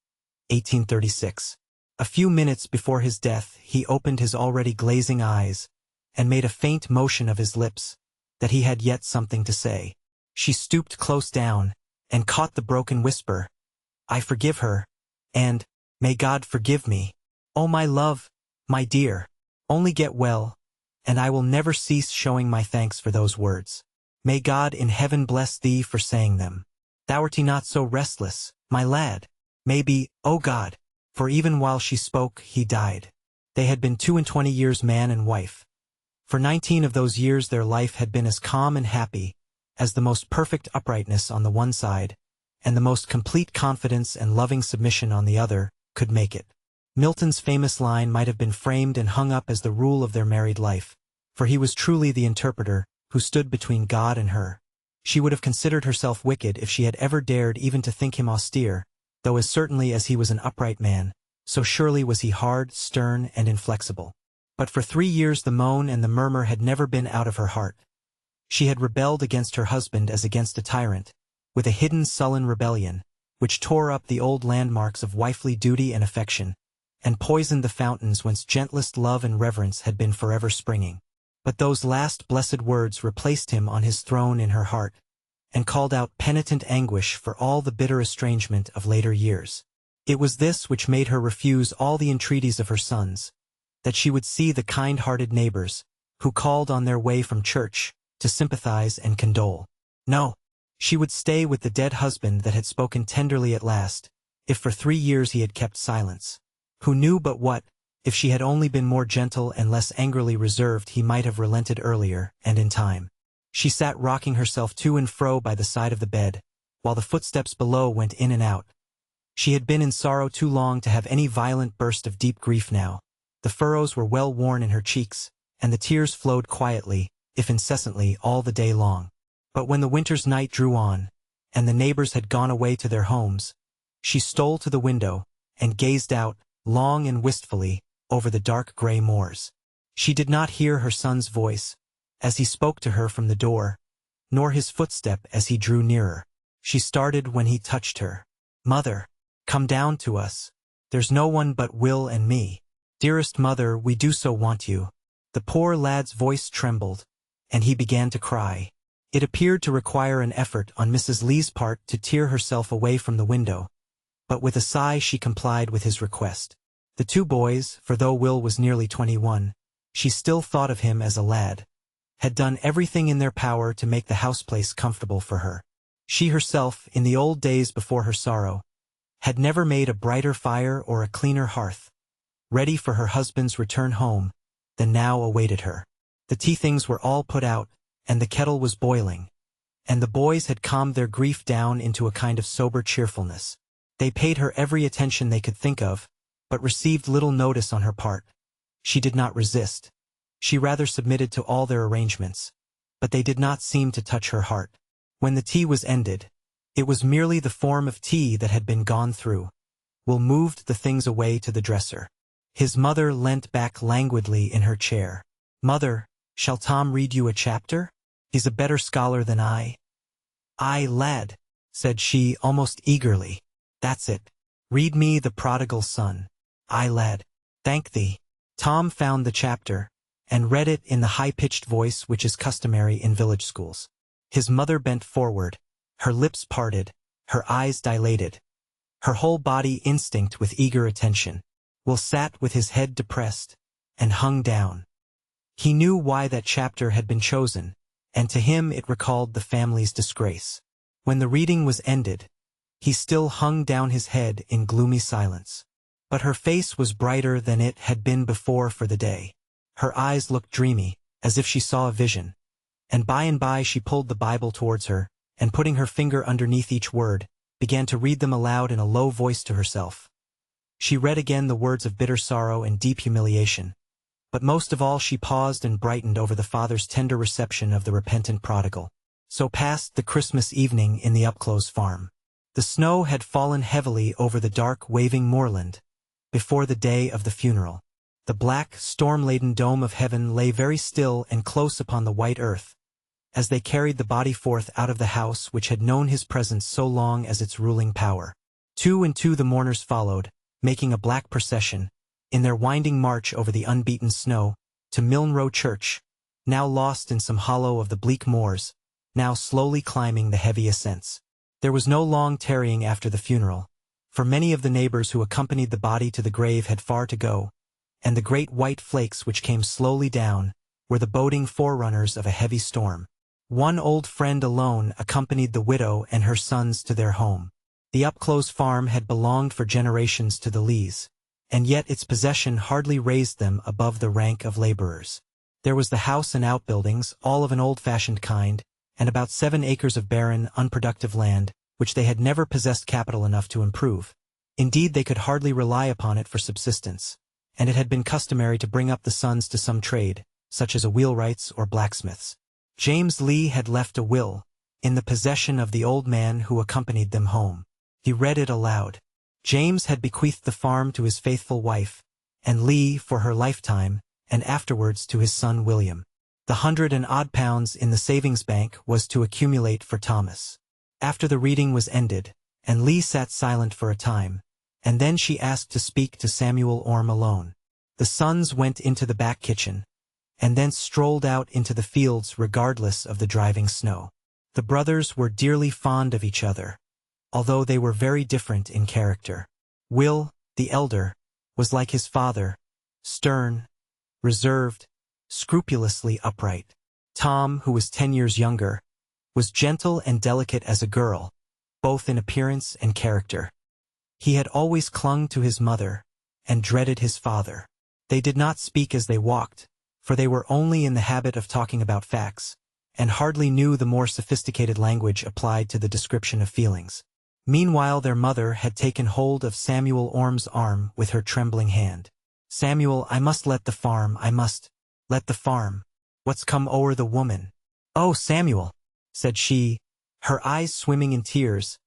1836. A few minutes before his death he opened his already glazing eyes, and made a faint motion of his lips, that he had yet something to say. She stooped close down, and caught the broken whisper, "I forgive her, and, may God forgive me. Oh my love, my dear, only get well, and I will never cease showing my thanks for those words. May God in heaven bless thee for saying them. Thou'rt not so restless, my lad. Maybe, O God," for even while she spoke he died. They had been 22 years man and wife. For 19 of those years their life had been as calm and happy as the most perfect uprightness on the one side, and the most complete confidence and loving submission on the other, could make it. Milton's famous line might have been framed and hung up as the rule of their married life, for he was truly the interpreter who stood between God and her. She would have considered herself wicked if she had ever dared even to think him austere, though as certainly as he was an upright man, so surely was he hard, stern, and inflexible. But for 3 years the moan and the murmur had never been out of her heart. She had rebelled against her husband as against a tyrant, with a hidden sullen rebellion, which tore up the old landmarks of wifely duty and affection, and poisoned the fountains whence gentlest love and reverence had been forever springing. But those last blessed words replaced him on his throne in her heart, and called out penitent anguish for all the bitter estrangement of later years. It was this which made her refuse all the entreaties of her sons, that she would see the kind-hearted neighbors, who called on their way from church, to sympathize and condole. No, she would stay with the dead husband that had spoken tenderly at last, if for 3 years he had kept silence. Who knew but what, if she had only been more gentle and less angrily reserved, he might have relented earlier, and in time. She sat rocking herself to and fro by the side of the bed, while the footsteps below went in and out. She had been in sorrow too long to have any violent burst of deep grief now. The furrows were well worn in her cheeks, and the tears flowed quietly, if incessantly, all the day long. But when the winter's night drew on, and the neighbors had gone away to their homes, she stole to the window, and gazed out, long and wistfully, over the dark gray moors. She did not hear her son's voice, as he spoke to her from the door, nor his footstep as he drew nearer. She started when he touched her. "Mother, come down to us. There's no one but Will and me. Dearest mother, we do so want you." The poor lad's voice trembled, and he began to cry. It appeared to require an effort on Mrs. Lee's part to tear herself away from the window, but with a sigh she complied with his request. The two boys, for though Will was nearly 21, she still thought of him as a lad, had done everything in their power to make the houseplace comfortable for her. She herself, in the old days before her sorrow, had never made a brighter fire or a cleaner hearth, ready for her husband's return home, than now awaited her. The tea things were all put out, and the kettle was boiling, and the boys had calmed their grief down into a kind of sober cheerfulness. They paid her every attention they could think of, but received little notice on her part. She did not resist. She rather submitted to all their arrangements, but they did not seem to touch her heart. When the tea was ended, it was merely the form of tea that had been gone through. Will moved the things away to the dresser. His mother leant back languidly in her chair. "Mother, shall Tom read you a chapter? He's a better scholar than I." "Aye, lad," said she almost eagerly. "That's it. Read me the Prodigal Son." "Aye, lad. Thank thee." Tom found the chapter, and read it in the high-pitched voice which is customary in village schools. His mother bent forward, her lips parted, her eyes dilated, her whole body instinct with eager attention. Will sat with his head depressed, and hung down. He knew why that chapter had been chosen, and to him it recalled the family's disgrace. When the reading was ended, he still hung down his head in gloomy silence. But her face was brighter than it had been before for the day. Her eyes looked dreamy, as if she saw a vision, and by she pulled the Bible towards her, and putting her finger underneath each word, began to read them aloud in a low voice to herself. She read again the words of bitter sorrow and deep humiliation, but most of all she paused and brightened over the father's tender reception of the repentant prodigal. So passed the Christmas evening in the Upclose farm. The snow had fallen heavily over the dark, waving moorland, before the day of the funeral. The black, storm-laden dome of heaven lay very still and close upon the white earth, as they carried the body forth out of the house which had known his presence so long as its ruling power. 2 and 2 the mourners followed, making a black procession, in their winding march over the unbeaten snow, to Milnrow Church, now lost in some hollow of the bleak moors, now slowly climbing the heavy ascents. There was no long tarrying after the funeral, for many of the neighbors who accompanied the body to the grave had far to go, and the great white flakes which came slowly down were the boding forerunners of a heavy storm. One old friend alone accompanied the widow and her sons to their home. The Upclose farm had belonged for generations to the Lees, and yet its possession hardly raised them above the rank of laborers. There was the house and outbuildings, all of an old-fashioned kind, and about 7 acres of barren, unproductive land, which they had never possessed capital enough to improve. Indeed, they could hardly rely upon it for subsistence, and it had been customary to bring up the sons to some trade, such as a wheelwright's or blacksmith's. James Lee had left a will, in the possession of the old man who accompanied them home. He read it aloud. James had bequeathed the farm to his faithful wife, and Lee for her lifetime, and afterwards to his son William. The £100-odd in the savings bank was to accumulate for Thomas. After the reading was ended, and Lee sat silent for a time, and then she asked to speak to Samuel Orme alone. The sons went into the back kitchen, and thence strolled out into the fields regardless of the driving snow. The brothers were dearly fond of each other, although they were very different in character. Will, the elder, was like his father, stern, reserved, scrupulously upright. Tom, who was 10 years younger, was gentle and delicate as a girl, both in appearance and character. He had always clung to his mother, and dreaded his father. They did not speak as they walked, for they were only in the habit of talking about facts, and hardly knew the more sophisticated language applied to the description of feelings. Meanwhile their mother had taken hold of Samuel Orme's arm with her trembling hand. "Samuel, I must let the farm, I must let the farm. What's come o'er the woman?" "Oh, Samuel," said she, her eyes swimming in tears,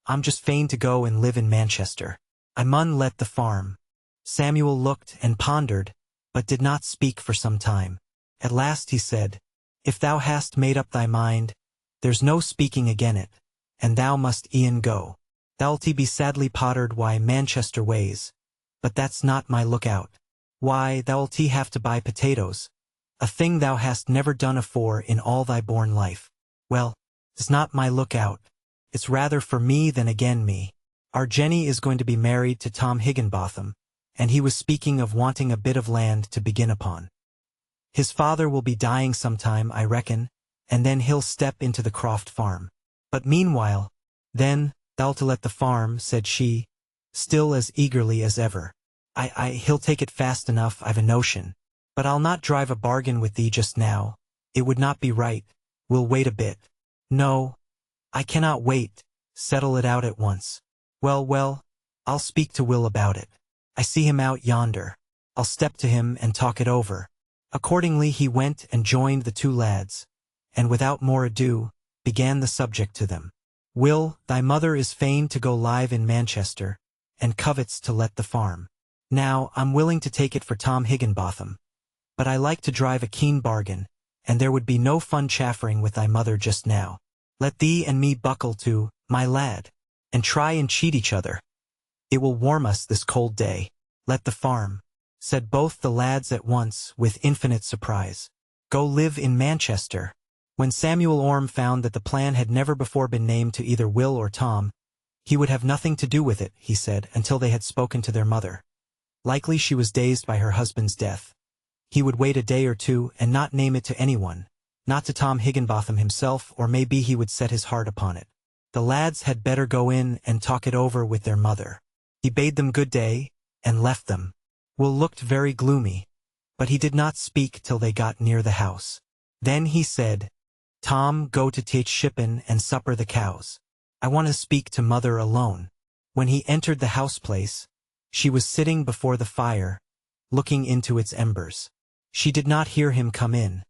"I'm just fain to go and live in Manchester. I mun let the farm." Samuel looked and pondered, but did not speak for some time. At last he said, "If thou hast made up thy mind, there's no speaking again it, and thou must e'en go. Thou'lt be sadly pottered why Manchester ways, but that's not my lookout. Why, thou'lt have to buy potatoes, a thing thou hast never done afore in all thy born life. Well, it's not my lookout, it's rather for me than again me. Our Jenny is going to be married to Tom Higginbotham, and he was speaking of wanting a bit of land to begin upon. His father will be dying sometime, I reckon, and then he'll step into the Croft farm. But meanwhile, then, thou'll to let the farm, said she, still as eagerly as ever. He'll take it fast enough, I've a notion. But I'll not drive a bargain with thee just now. It would not be right. We'll wait a bit. No, I cannot wait. Settle it out at once. Well, I'll speak to Will about it. I see him out yonder. I'll step to him and talk it over. Accordingly he went and joined the two lads, and without more ado, began the subject to them. Will, thy mother is fain to go live in Manchester, and covets to let the farm. Now, I'm willing to take it for Tom Higginbotham, but I like to drive a keen bargain, and there would be no fun chaffering with thy mother just now. Let thee and me buckle to, my lad, and try and cheat each other. It will warm us this cold day. Let the farm, said both the lads at once with infinite surprise. Go live in Manchester. When Samuel Orme found that the plan had never before been named to either Will or Tom, he would have nothing to do with it, he said, until they had spoken to their mother. Likely she was dazed by her husband's death. He would wait a day or two and not name it to anyone, not to Tom Higginbotham himself, or maybe he would set his heart upon it. The lads had better go in and talk it over with their mother. He bade them good day, and left them. Will looked very gloomy, but he did not speak till they got near the house. Then he said, Tom, go to teach shippen and supper the cows. I want to speak to mother alone. When he entered the house place, she was sitting before the fire, looking into its embers. She did not hear him come in.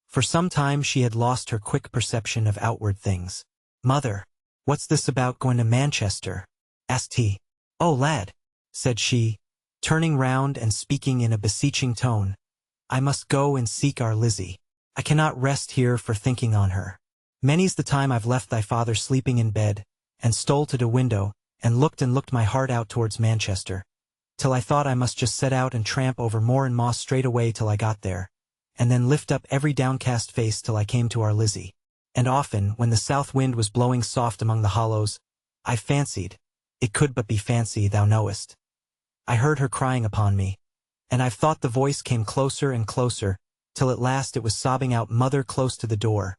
For some time she had lost her quick perception of outward things. Mother, what's this about going to Manchester? Asked he. Oh, lad, said she, turning round and speaking in a beseeching tone, I must go and seek our Lizzie. I cannot rest here for thinking on her. Many's the time I've left thy father sleeping in bed, and stole to the window, and looked my heart out towards Manchester, till I thought I must just set out and tramp over moor and moss straight away till I got there, and then lift up every downcast face till I came to our Lizzie. And often, when the south wind was blowing soft among the hollows, I fancied, it could but be fancy, thou knowest, I heard her crying upon me, and I've thought the voice came closer and closer, till at last it was sobbing out mother close to the door,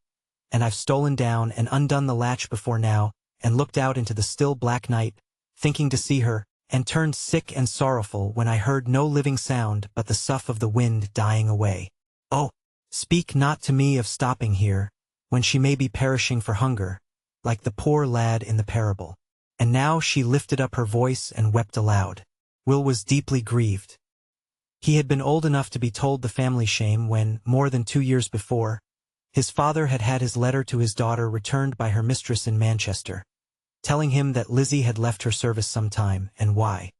and I've stolen down and undone the latch before now, and looked out into the still black night, thinking to see her, and turned sick and sorrowful when I heard no living sound but the sough of the wind dying away. Oh, speak not to me of stopping here, when she may be perishing for hunger, like the poor lad in the parable. And now she lifted up her voice and wept aloud. Will was deeply grieved. He had been old enough to be told the family shame when, more than 2 years before, his father had had his letter to his daughter returned by her mistress in Manchester, telling him that Lizzie had left her service some time, and why.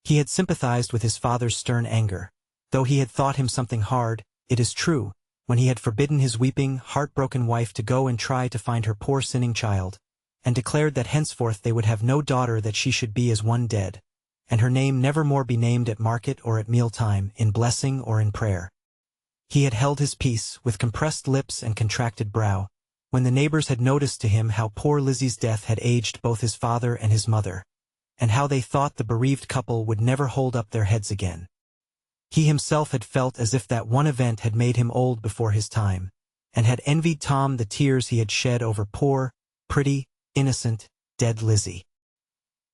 He had sympathized with his father's stern anger, though he had thought him something hard, it is true, when he had forbidden his weeping, heartbroken wife to go and try to find her poor sinning child, and declared that henceforth they would have no daughter, that she should be as one dead, and her name never more be named at market or at meal-time, in blessing or in prayer. He had held his peace, with compressed lips and contracted brow, when the neighbors had noticed to him how poor Lizzie's death had aged both his father and his mother, and how they thought the bereaved couple would never hold up their heads again. He himself had felt as if that one event had made him old before his time, and had envied Tom the tears he had shed over poor, pretty, innocent, dead Lizzie.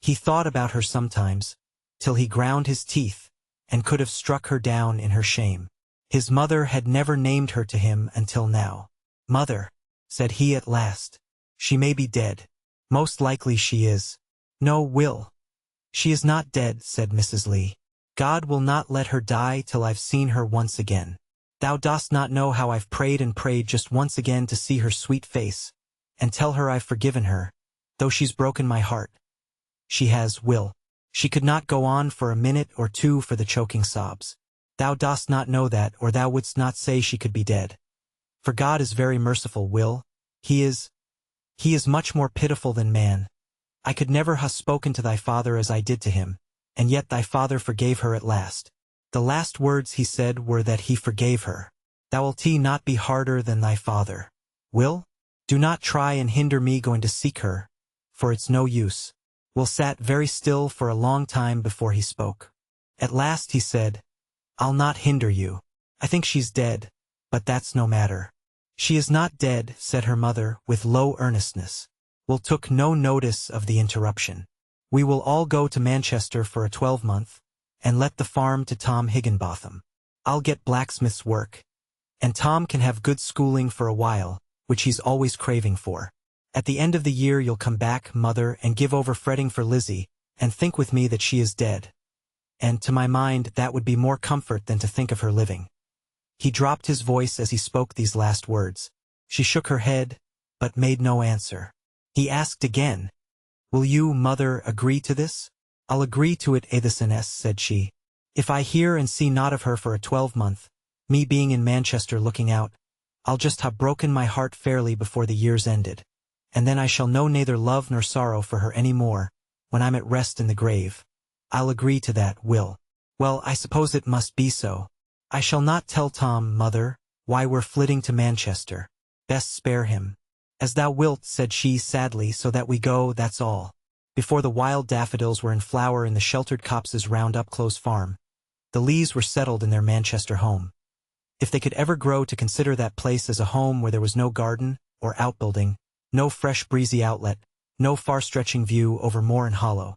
He thought about her sometimes, till he ground his teeth, and could have struck her down in her shame. His mother had never named her to him until now. Mother, said he at last, she may be dead. Most likely she is. No, Will. She is not dead, said Mrs. Lee. God will not let her die till I've seen her once again. Thou dost not know how I've prayed and prayed just once again to see her sweet face, and tell her I've forgiven her, though she's broken my heart. She has, Will. She could not go on for a minute or two for the choking sobs. Thou dost not know that, or thou wouldst not say she could be dead. For God is very merciful, Will. He is much more pitiful than man. I could never ha' spoken to thy father as I did to him, and yet thy father forgave her at last. The last words he said were that he forgave her. Thou'lt not be harder than thy father. Will, do not try and hinder me going to seek her, for it's no use. Will sat very still for a long time before he spoke. At last he said, "I'll not hinder you. I think she's dead, but that's no matter." "She is not dead," said her mother, with low earnestness. Will took no notice of the interruption. "We will all go to Manchester for a 12-month, and let the farm to Tom Higginbotham. I'll get blacksmith's work, and Tom can have good schooling for a while, which he's always craving for. At the end of the year you'll come back, mother, and give over fretting for Lizzie, and think with me that she is dead. And, to my mind, that would be more comfort than to think of her living." He dropped his voice as he spoke these last words. She shook her head, but made no answer. He asked again, "Will you, mother, agree to this?" "I'll agree to it, Athens," said she. "If I hear and see naught of her for a 12-month, me being in Manchester looking out, I'll just ha' broken my heart fairly before the year's ended, and then I shall know neither love nor sorrow for her any more, when I'm at rest in the grave. I'll agree to that, Will." "Well, I suppose it must be so. I shall not tell Tom, mother, why we're flitting to Manchester. Best spare him." "As thou wilt," said she sadly, "so that we go, that's all." Before the wild daffodils were in flower in the sheltered copses round Upclose Farm, the Lees were settled in their Manchester home. If they could ever grow to consider that place as a home where there was no garden, or outbuilding, no fresh breezy outlet, no far-stretching view over moor and hollow,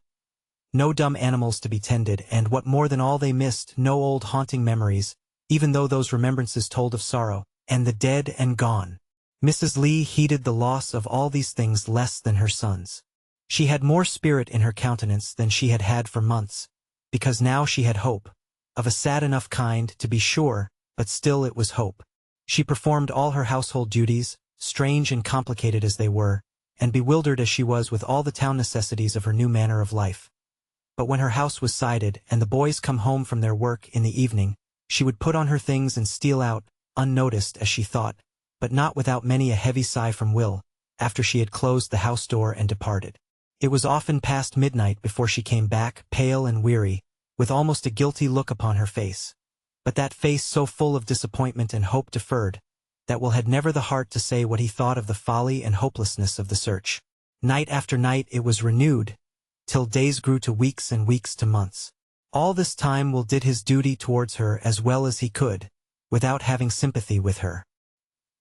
no dumb animals to be tended, and, what more than all they missed, no old haunting memories, even though those remembrances told of sorrow, and the dead and gone. Mrs. Lee heeded the loss of all these things less than her sons. She had more spirit in her countenance than she had had for months, because now she had hope, of a sad enough kind, to be sure, but still it was hope. She performed all her household duties, strange and complicated as they were, and bewildered as she was with all the town necessities of her new manner of life. But when her house was sided, and the boys come home from their work in the evening, she would put on her things and steal out, unnoticed as she thought, but not without many a heavy sigh from Will, after she had closed the house door and departed. It was often past midnight before she came back, pale and weary, with almost a guilty look upon her face. But that face so full of disappointment and hope deferred, that Will had never the heart to say what he thought of the folly and hopelessness of the search. Night after night it was renewed, till days grew to weeks and weeks to months. All this time Will did his duty towards her as well as he could, without having sympathy with her.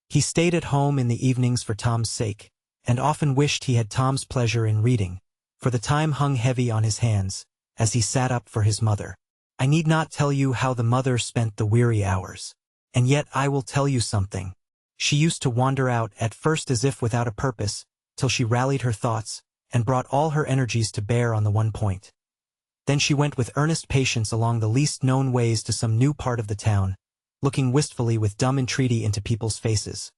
He stayed at home in the evenings for Tom's sake, and often wished he had Tom's pleasure in reading, for the time hung heavy on his hands, as he sat up for his mother. I need not tell you how the mother spent the weary hours. And yet I will tell you something. She used to wander out, at first as if without a purpose, till she rallied her thoughts, and brought all her energies to bear on the one point. Then she went with earnest patience along the least known ways to some new part of the town, looking wistfully with dumb entreaty into people's faces,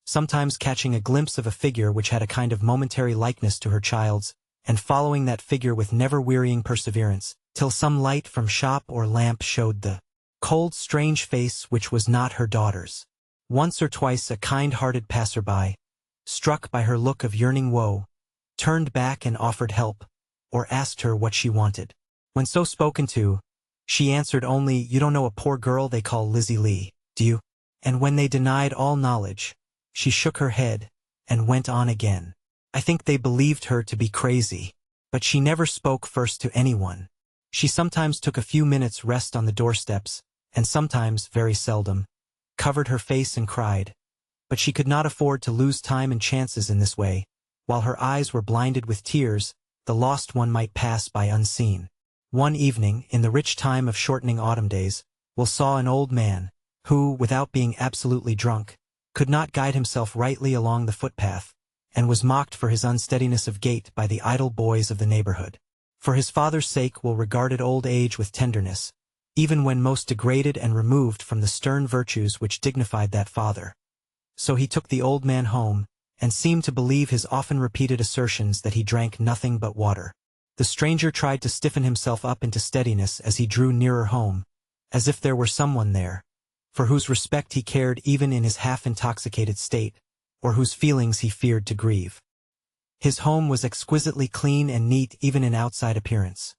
sometimes catching a glimpse of a figure which had a kind of momentary likeness to her child's, and following that figure with never-wearying perseverance, till some light from shop or lamp showed the cold, strange face which was not her daughter's. Once or twice a kind-hearted passer-by, struck by her look of yearning woe, turned back and offered help, or asked her what she wanted. When so spoken to, she answered only, "You don't know a poor girl they call Lizzie Lee, do you?" And when they denied all knowledge, she shook her head, and went on again. I think they believed her to be crazy, but she never spoke first to anyone. She sometimes took a few minutes' rest on the doorsteps, and sometimes, very seldom, covered her face and cried, but she could not afford to lose time and chances in this way. While her eyes were blinded with tears, the lost one might pass by unseen. One evening, in the rich time of shortening autumn days, Will saw an old man, who, without being absolutely drunk, could not guide himself rightly along the footpath, and was mocked for his unsteadiness of gait by the idle boys of the neighborhood. For his father's sake Will regarded old age with tenderness, even when most degraded and removed from the stern virtues which dignified that father. So he took the old man home, and seemed to believe his often repeated assertions that he drank nothing but water. The stranger tried to stiffen himself up into steadiness as he drew nearer home, as if there were someone there, for whose respect he cared even in his half-intoxicated state, or whose feelings he feared to grieve. His home was exquisitely clean and neat even in outside appearance.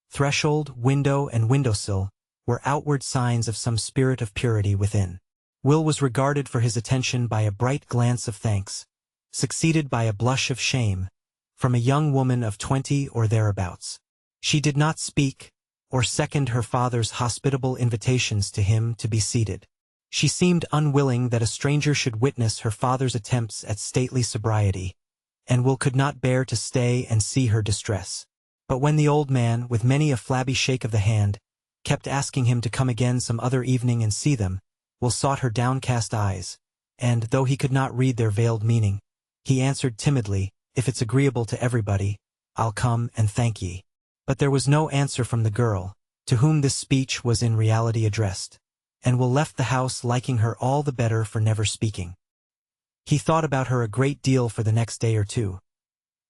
Threshold, window, and windowsill were outward signs of some spirit of purity within. Will was regarded for his attention by a bright glance of thanks, succeeded by a blush of shame, from a young woman of 20 or thereabouts. She did not speak, or second her father's hospitable invitations to him to be seated. She seemed unwilling that a stranger should witness her father's attempts at stately sobriety, and Will could not bear to stay and see her distress. But when the old man, with many a flabby shake of the hand, kept asking him to come again some other evening and see them, Will sought her downcast eyes, and, though he could not read their veiled meaning, he answered timidly, "If it's agreeable to everybody, I'll come and thank ye." But there was no answer from the girl, to whom this speech was in reality addressed, and Will left the house liking her all the better for never speaking. He thought about her a great deal for the next day or two.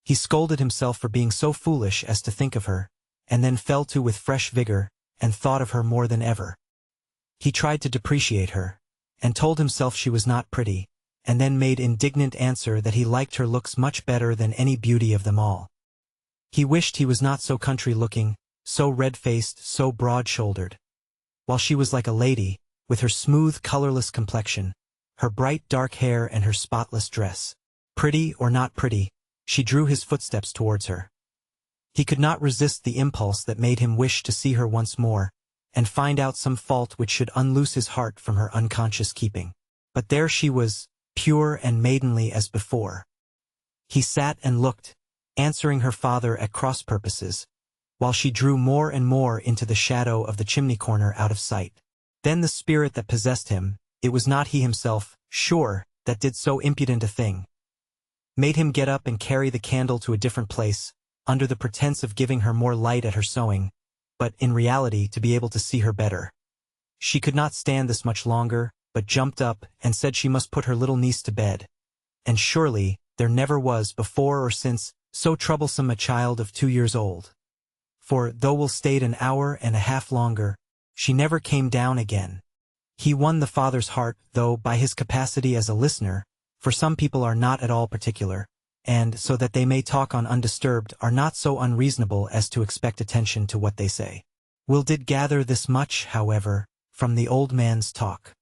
He scolded himself for being so foolish as to think of her, and then fell to with fresh vigor, and thought of her more than ever. He tried to depreciate her, and told himself she was not pretty, and then made indignant answer that he liked her looks much better than any beauty of them all. He wished he was not so country-looking, so red-faced, so broad-shouldered. While she was like a lady, with her smooth, colorless complexion, her bright dark hair and her spotless dress. Pretty or not pretty, she drew his footsteps towards her. He could not resist the impulse that made him wish to see her once more, and find out some fault which should unloose his heart from her unconscious keeping. But there she was, pure and maidenly as before. He sat and looked, answering her father at cross-purposes, while she drew more and more into the shadow of the chimney-corner out of sight. Then the spirit that possessed him, it was not he himself, sure, that did so impudent a thing, made him get up and carry the candle to a different place, under the pretense of giving her more light at her sewing, but in reality to be able to see her better. She could not stand this much longer, but jumped up and said she must put her little niece to bed. And surely there never was before or since so troublesome a child of 2 years old. For, though Will stayed an hour and a half longer, she never came down again. He won the father's heart, though, by his capacity as a listener, for some people are not at all particular, and, so that they may talk on undisturbed, are not so unreasonable as to expect attention to what they say. Will did gather this much, however, from the old man's talk.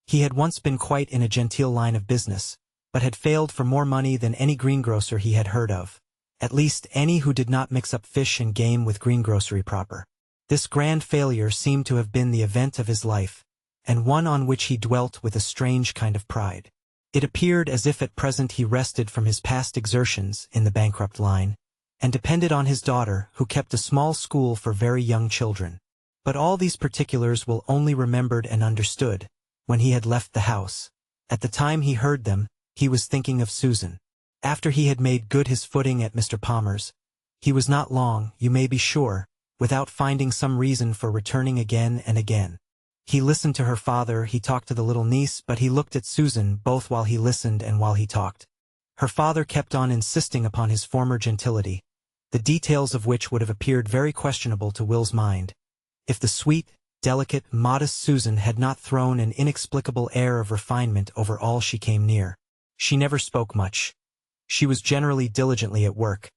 He had once been quite in a genteel line of business, but had failed for more money than any greengrocer he had heard of, at least any who did not mix up fish and game with greengrocery proper. This grand failure seemed to have been the event of his life, and one on which he dwelt with a strange kind of pride. It appeared as if at present he rested from his past exertions in the bankrupt line, and depended on his daughter, who kept a small school for very young children. But all these particulars Will only remembered and understood when he had left the house. At the time he heard them, he was thinking of Susan. After he had made good his footing at Mr. Palmer's, he was not long, you may be sure, without finding some reason for returning again and again. He listened to her father, he talked to the little niece, but he looked at Susan both while he listened and while he talked. Her father kept on insisting upon his former gentility, the details of which would have appeared very questionable to Will's mind, if the sweet, delicate, modest Susan had not thrown an inexplicable air of refinement over all she came near. She never spoke much. She was generally diligently at work,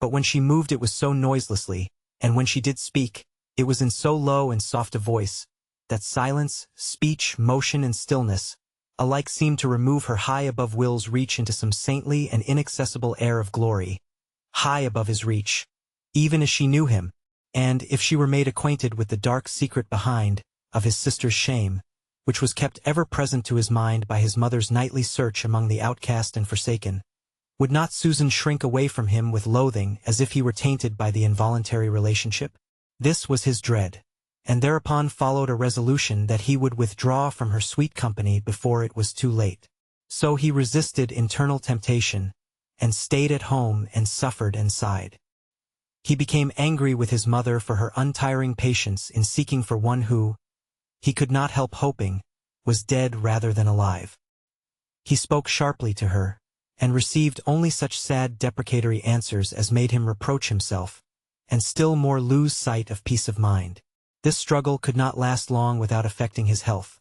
but when she moved it was so noiselessly, and when she did speak, it was in so low and soft a voice, that silence, speech, motion, and stillness alike seemed to remove her high above Will's reach into some saintly and inaccessible air of glory, high above his reach, even as she knew him, and, if she were made acquainted with the dark secret behind, of his sister's shame, which was kept ever present to his mind by his mother's nightly search among the outcast and forsaken, would not Susan shrink away from him with loathing as if he were tainted by the involuntary relationship? This was his dread, and thereupon followed a resolution that he would withdraw from her sweet company before it was too late. So he resisted internal temptation, and stayed at home and suffered and sighed. He became angry with his mother for her untiring patience in seeking for one who, he could not help hoping, was dead rather than alive. He spoke sharply to her, and received only such sad deprecatory answers as made him reproach himself, and still more lose sight of peace of mind. This struggle could not last long without affecting his health,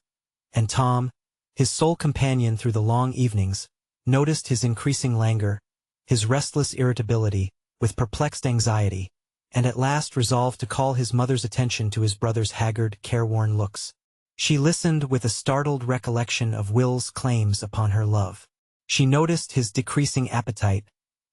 and Tom, his sole companion through the long evenings, noticed his increasing languor, his restless irritability, with perplexed anxiety, and at last resolved to call his mother's attention to his brother's haggard, careworn looks. She listened with a startled recollection of Will's claims upon her love. She noticed his decreasing appetite,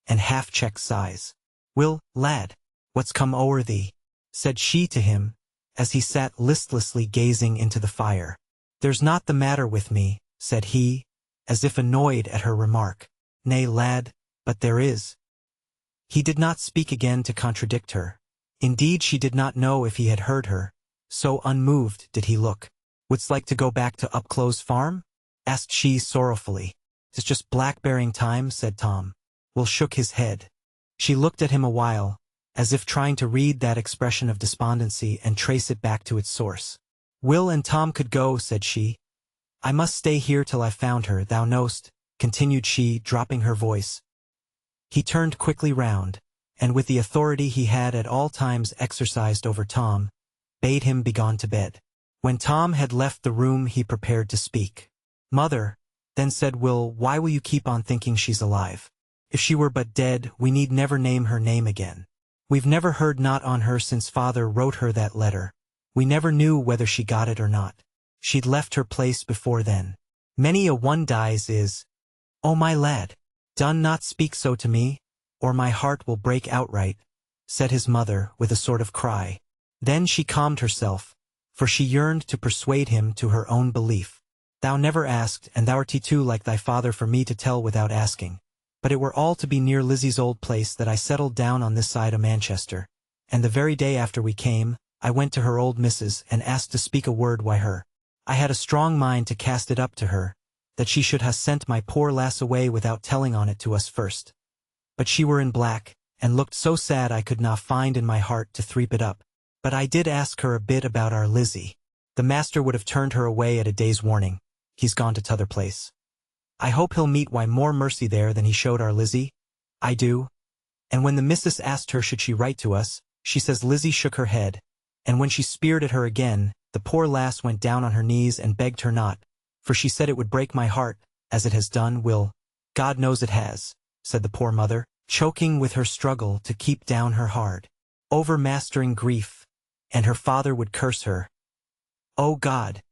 and half-checked sighs. "Will, lad, what's come o'er thee?" said she to him, as he sat listlessly gazing into the fire. "There's naught the matter with me," said he, as if annoyed at her remark. "Nay, lad, but there is." He did not speak again to contradict her. Indeed, she did not know if he had heard her, so unmoved did he look. "Wouldst like to go back to Upclose Farm?" asked she sorrowfully. "It's just blackberrying time," said Tom. Will shook his head. She looked at him a while, as if trying to read that expression of despondency and trace it back to its source. "Will and Tom could go," said she. "I must stay here till I've found her, thou knowst," continued she, dropping her voice. He turned quickly round, and with the authority he had at all times exercised over Tom, bade him begone to bed. When Tom had left the room he prepared to speak. "Mother," then said Will, "why will you keep on thinking she's alive? If she were but dead, we need never name her name again. We've never heard naught on her since father wrote her that letter. We never knew whether she got it or not. She'd left her place before then. Many a one dies is—" "Oh, my lad, done not speak so to me, or my heart will break outright," said his mother with a sort of cry. Then she calmed herself, for she yearned to persuade him to her own belief. "Thou never asked, and thou'rt too like thy father for me to tell without asking. But it were all to be near Lizzie's old place that I settled down on this side o' Manchester, and the very day after we came, I went to her old missus and asked to speak a word wi' her. I had a strong mind to cast it up to her, that she should ha' sent my poor lass away without telling on it to us first. But she were in black, and looked so sad I could na find in my heart to threep it up. But I did ask her a bit about our Lizzie. The master would have turned her away at a day's warning. He's gone to t'other place. I hope he'll meet more mercy there than he showed our Lizzie. I do. And when the missus asked her should she write to us, she says Lizzie shook her head, and when she speered at her again, the poor lass went down on her knees and begged her not, for she said it would break my heart, as it has done. Will, God knows it has," said the poor mother, choking with her struggle to keep down her hard, overmastering grief, and her father would curse her. "Oh God,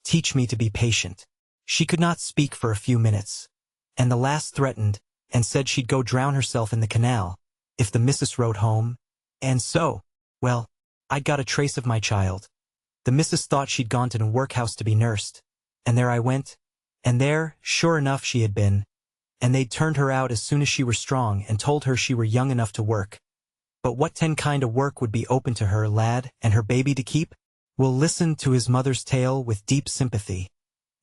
teach me to be patient." She could not speak for a few minutes, and the lass threatened, and said she'd go drown herself in the canal, if the missus wrote home, and so, well, I'd got a trace of my child. The missus thought she'd gone to the workhouse to be nursed, and there I went, and there, sure enough she had been, and they'd turned her out as soon as she were strong and told her she were young enough to work. But what kind of work would be open to her, lad, and her baby to keep? Will listened to his mother's tale with deep sympathy,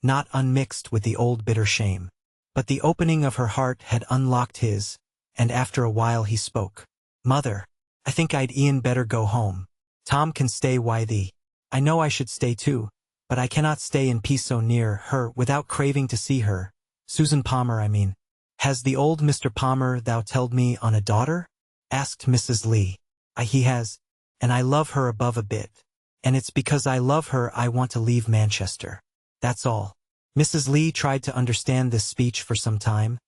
not unmixed with the old bitter shame. But the opening of her heart had unlocked his, and after a while he spoke. "Mother, I think I'd e'en better go home. Tom can stay wi' thee. I know I should stay too, but I cannot stay in peace so near her without craving to see her. Susan Palmer, I mean. Has the old Mr. Palmer thou telled me on a daughter?" asked Mrs. Lee. He has, and I love her above a bit, and it's because I love her I want to leave Manchester. That's all." Mrs. Lee tried to understand this speech for some time,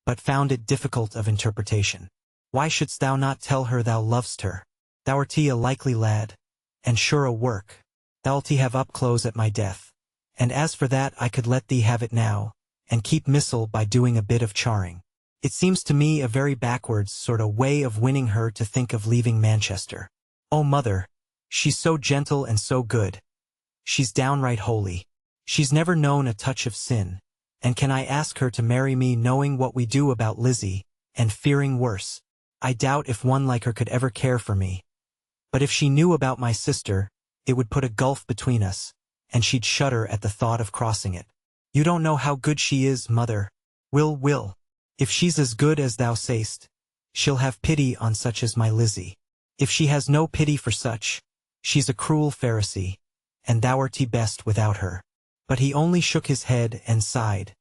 but found it difficult of interpretation. "Why shouldst thou not tell her thou lovest her? Thou'rt a likely lad, and sure a work. Thou'lt have Upclose at my death, and as for that I could let thee have it now, and keep missile by doing a bit of charring. It seems to me a very backwards sort of way of winning her to think of leaving Manchester. Oh, mother, she's so gentle and so good. She's downright holy. She's never known a touch of sin, and can I ask her to marry me knowing what we do about Lizzie, and fearing worse? I doubt if one like her could ever care for me. But if she knew about my sister, it would put a gulf between us, and she'd shudder at the thought of crossing it. You don't know how good she is, mother. Will. If she's as good as thou sayst, she'll have pity on such as my Lizzie. If she has no pity for such, she's a cruel Pharisee, and thou'rt best without her." But he only shook his head and sighed,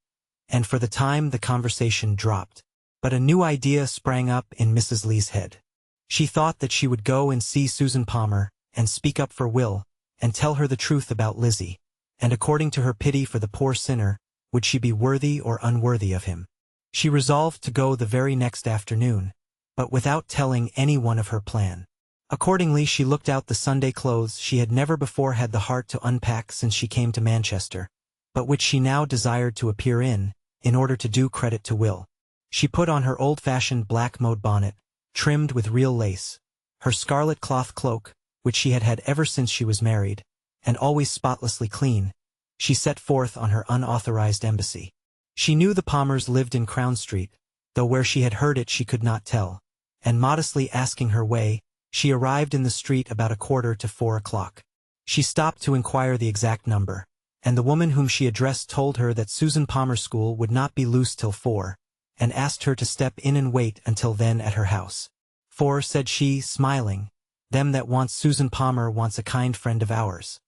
and for the time the conversation dropped. But a new idea sprang up in Mrs. Lee's head. She thought that she would go and see Susan Palmer, and speak up for Will, and tell her the truth about Lizzie, and according to her pity for the poor sinner, would she be worthy or unworthy of him. She resolved to go the very next afternoon, but without telling anyone of her plan. Accordingly she looked out the Sunday clothes she had never before had the heart to unpack since she came to Manchester, but which she now desired to appear in order to do credit to Will. She put on her old-fashioned black mode bonnet, trimmed with real lace, her scarlet cloth cloak, which she had had ever since she was married, and always spotlessly clean, she set forth on her unauthorized embassy. She knew the Palmers lived in Crown Street, though where she had heard it she could not tell, and modestly asking her way, she arrived in the street about 3:45. She stopped to inquire the exact number, and the woman whom she addressed told her that Susan Palmer's school would not be loose till 4, and asked her to step in and wait until then at her house. "For," said she, smiling, "them that wants Susan Palmer wants a kind friend of ours.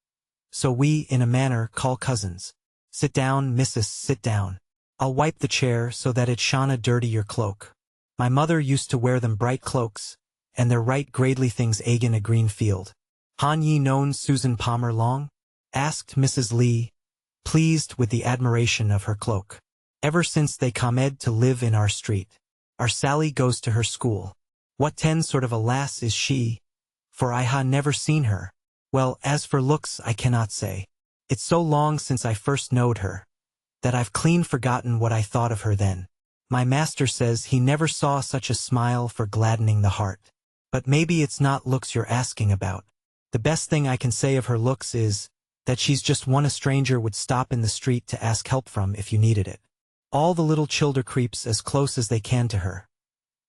So we, in a manner, call cousins. Sit down, missus, sit down. I'll wipe the chair so that it shanna dirty your cloak. My mother used to wear them bright cloaks, and they're right gradely things agin a green field." "Han ye known Susan Palmer long?" asked Mrs. Lee, pleased with the admiration of her cloak. "Ever since they comed to live in our street. Our Sally goes to her school." "What sort of a lass is she? For I ha never seen her." "Well, as for looks I cannot say. It's so long since I first knowed her, that I've clean forgotten what I thought of her then. My master says he never saw such a smile for gladdening the heart. But maybe it's not looks you're asking about. The best thing I can say of her looks is, that she's just one a stranger would stop in the street to ask help from if you needed it. All the little childer creeps as close as they can to her.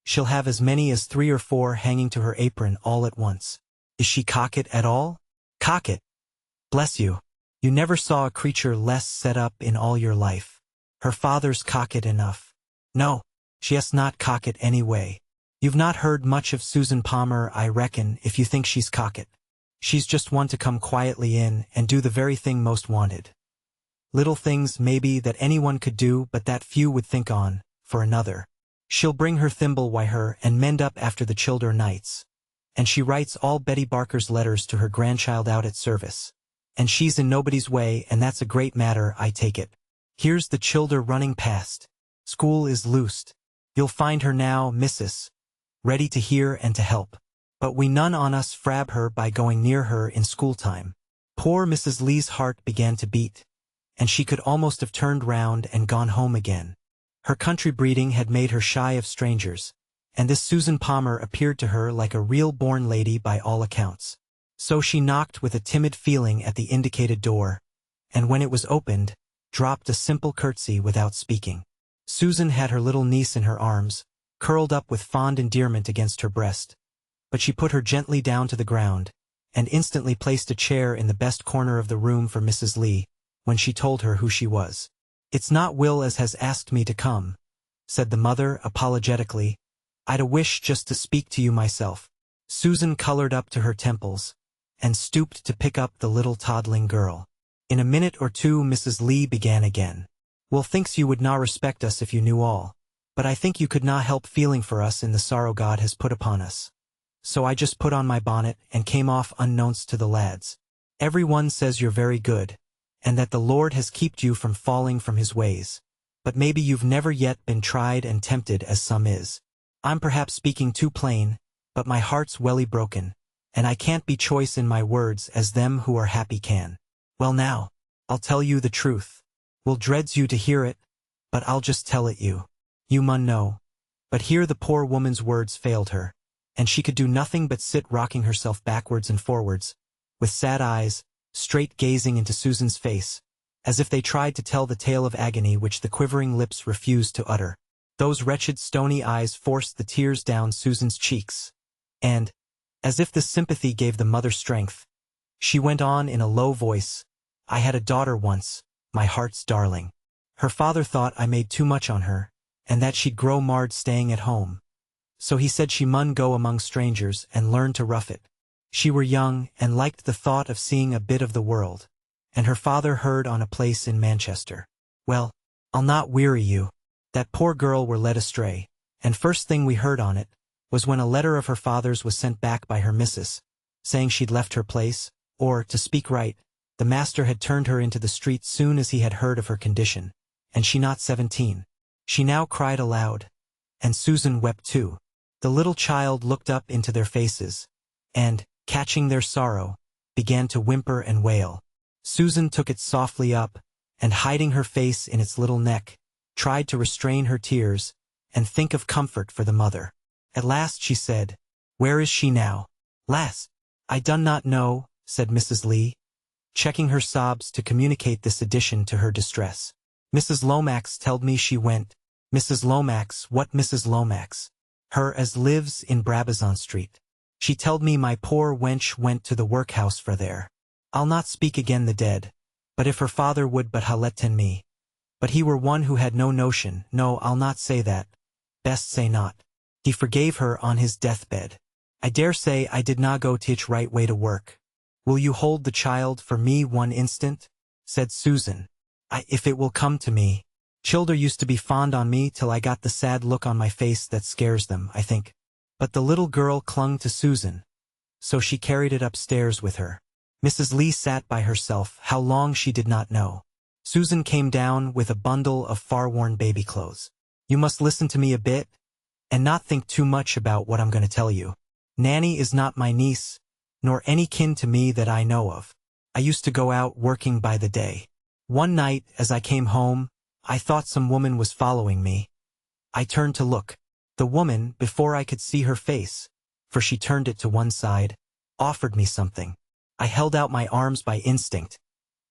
She'll have as many as 3 or 4 hanging to her apron all at once." "Is she cocket at all?" "Cocket? Bless you. You never saw a creature less set up in all your life. Her father's cocket enough. No, she has not cocket any way. You've not heard much of Susan Palmer, I reckon, if you think she's cocket. She's just one to come quietly in and do the very thing most wanted. Little things, maybe, that anyone could do but that few would think on, for another. She'll bring her thimble wi' her and mend up after the childer nights. And she writes all Betty Barker's letters to her grandchild out at service. And she's in nobody's way, and that's a great matter, I take it. Here's the childer running past. School is loosed. You'll find her now, missus, ready to hear and to help. But we none on us frab her by going near her in school time." Poor Mrs. Lee's heart began to beat, and she could almost have turned round and gone home again. Her country breeding had made her shy of strangers, and this Susan Palmer appeared to her like a real-born lady by all accounts. So she knocked with a timid feeling at the indicated door, and when it was opened, dropped a simple curtsy without speaking. Susan had her little niece in her arms, curled up with fond endearment against her breast, but she put her gently down to the ground, and instantly placed a chair in the best corner of the room for Mrs. Lee, when she told her who she was. "It's not Will as has asked me to come," said the mother apologetically. "I'd a wish just to speak to you myself." Susan colored up to her temples, and stooped to pick up the little toddling girl. In a minute or two Mrs. Lee began again. "Will thinks you would not respect us if you knew all, but I think you could not help feeling for us in the sorrow God has put upon us. So I just put on my bonnet and came off unknownst to the lads. Every one says you're very good, and that the Lord has kept you from falling from his ways, but maybe you've never yet been tried and tempted as some is. I'm perhaps speaking too plain, but my heart's welly broken, and I can't be choice in my words as them who are happy can. Well now, I'll tell you the truth. Will dreads you to hear it, but I'll just tell it you. You mun know." But here the poor woman's words failed her, and she could do nothing but sit rocking herself backwards and forwards, with sad eyes, straight gazing into Susan's face, as if they tried to tell the tale of agony which the quivering lips refused to utter. Those wretched stony eyes forced the tears down Susan's cheeks, and, as if this sympathy gave the mother strength, she went on in a low voice, "I had a daughter once, my heart's darling. Her father thought I made too much on her, and that she'd grow marred staying at home. So he said she mun go among strangers and learn to rough it. She were young and liked the thought of seeing a bit of the world, and her father heard on a place in Manchester. Well, I'll not weary you. That poor girl were led astray, and first thing we heard on it was when a letter of her father's was sent back by her missus, saying she'd left her place, or, to speak right, the master had turned her into the street soon as he had heard of her condition, and she not 17. She now cried aloud, and Susan wept too. The little child looked up into their faces, and, catching their sorrow, began to whimper and wail. Susan took it softly up, and hiding her face in its little neck, tried to restrain her tears, and think of comfort for the mother. At last she said, "Where is she now?" "Lass, "I done not know," said Mrs. Lee, checking her sobs to communicate this addition to her distress. "Mrs. Lomax telled me she went." "Mrs. Lomax, what Mrs. Lomax?" "Her as lives in Brabazon Street. She telled me my poor wench went to the workhouse for there. I'll not speak again the dead, but if her father would but ha letten me. But he were one who had no notion, no, I'll not say that, best say not. He forgave her on his deathbed. I dare say I did not go tich right way to work. Will you hold the child for me one instant?" said Susan. If it will come to me. Childer used to be fond on me till I got the sad look on my face that scares them, I think." But the little girl clung to Susan, so she carried it upstairs with her. Mrs. Lee sat by herself, how long she did not know. Susan came down with a bundle of far-worn baby clothes. "You must listen to me a bit, and not think too much about what I'm going to tell you. Nanny is not my niece, nor any kin to me that I know of. I used to go out working by the day. One night, as I came home, I thought some woman was following me. I turned to look. The woman, before I could see her face, for she turned it to one side, offered me something. I held out my arms by instinct.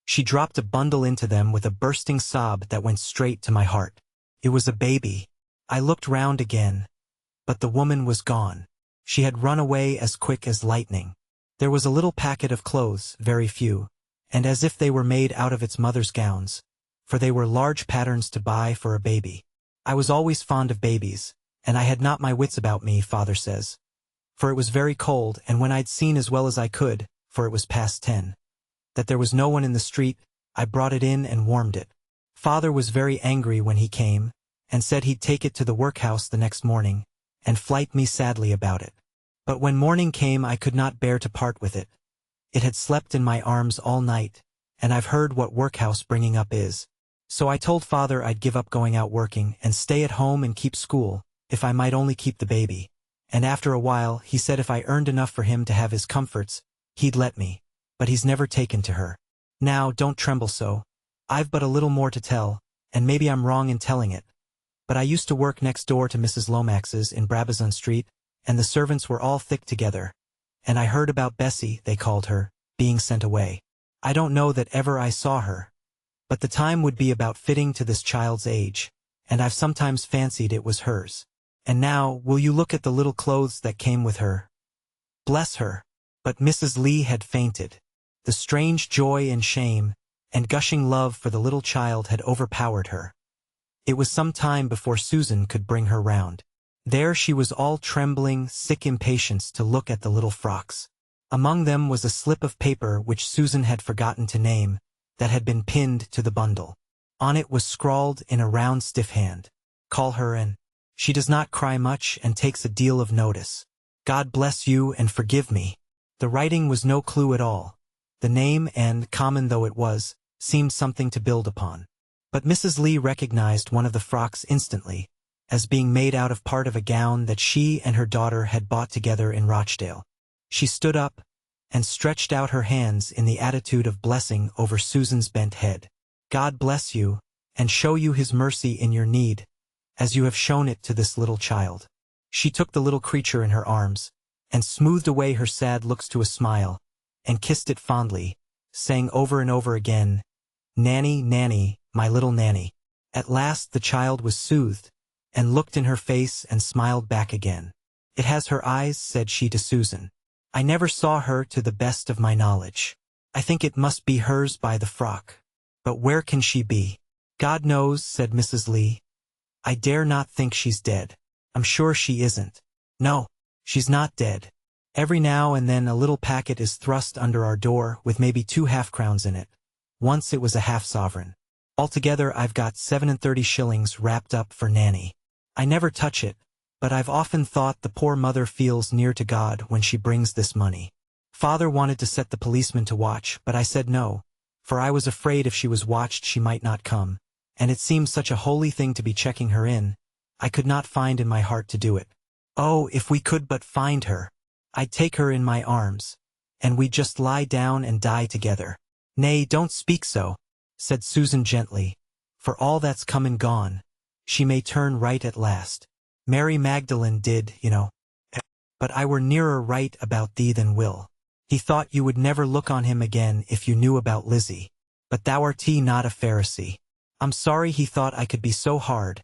She dropped a bundle into them with a bursting sob that went straight to my heart. It was a baby. I looked round again, but the woman was gone. She had run away as quick as lightning. There was a little packet of clothes, very few, and as if they were made out of its mother's gowns, for they were large patterns to buy for a baby. I was always fond of babies, and I had not my wits about me, father says. For it was very cold, and when I'd seen as well as I could, for it was past 10, that there was no one in the street, I brought it in and warmed it. Father was very angry when he came, and said he'd take it to the workhouse the next morning, and flight me sadly about it. But when morning came I could not bear to part with it. It had slept in my arms all night, and I've heard what workhouse bringing up is. So I told father I'd give up going out working and stay at home and keep school, if I might only keep the baby. And after a while he said if I earned enough for him to have his comforts, he'd let me. But he's never taken to her. Now, don't tremble so. I've but a little more to tell, and maybe I'm wrong in telling it. But I used to work next door to Mrs. Lomax's in Brabazon Street, and the servants were all thick together. And I heard about Bessie, they called her, being sent away. I don't know that ever I saw her. But the time would be about fitting to this child's age, and I've sometimes fancied it was hers. And now, will you look at the little clothes that came with her? Bless her! But Mrs. Lee had fainted. The strange joy and shame, and gushing love for the little child had overpowered her. It was some time before Susan could bring her round. There she was all trembling, sick impatience to look at the little frocks. Among them was a slip of paper which Susan had forgotten to name, that had been pinned to the bundle. On it was scrawled in a round stiff hand, "Call her and she does not cry much and takes a deal of notice. God bless you and forgive me." The writing was no clue at all. The name, and, common though it was, seemed something to build upon. But Mrs. Lee recognized one of the frocks instantly, as being made out of part of a gown that she and her daughter had bought together in Rochdale. She stood up, and stretched out her hands in the attitude of blessing over Susan's bent head. "God bless you, and show you his mercy in your need, as you have shown it to this little child." She took the little creature in her arms, and smoothed away her sad looks to a smile, and kissed it fondly, saying over and over again, "Nanny, Nanny, my little Nanny." At last the child was soothed, and looked in her face and smiled back again. "It has her eyes," said she to Susan. "I never saw her to the best of my knowledge. I think it must be hers by the frock. But where can she be?" "God knows," said Mrs. Lee. "I dare not think she's dead. I'm sure she isn't. No, she's not dead. Every now and then a little packet is thrust under our door with maybe 2 half-crowns in it. Once it was a half-sovereign. Altogether I've got 37 shillings wrapped up for Nanny. I never touch it, but I've often thought the poor mother feels near to God when she brings this money. Father wanted to set the policeman to watch, but I said no, for I was afraid if she was watched she might not come, and it seemed such a holy thing to be checking her in. I could not find in my heart to do it. Oh, if we could but find her! I'd take her in my arms, and we'd just lie down and die together." "Nay, don't speak so," said Susan gently, "for all that's come and gone. She may turn right at last. Mary Magdalene did, you know. But I were nearer right about thee than Will. He thought you would never look on him again if you knew about Lizzie. But thou art not a Pharisee. I'm sorry he thought I could be so hard,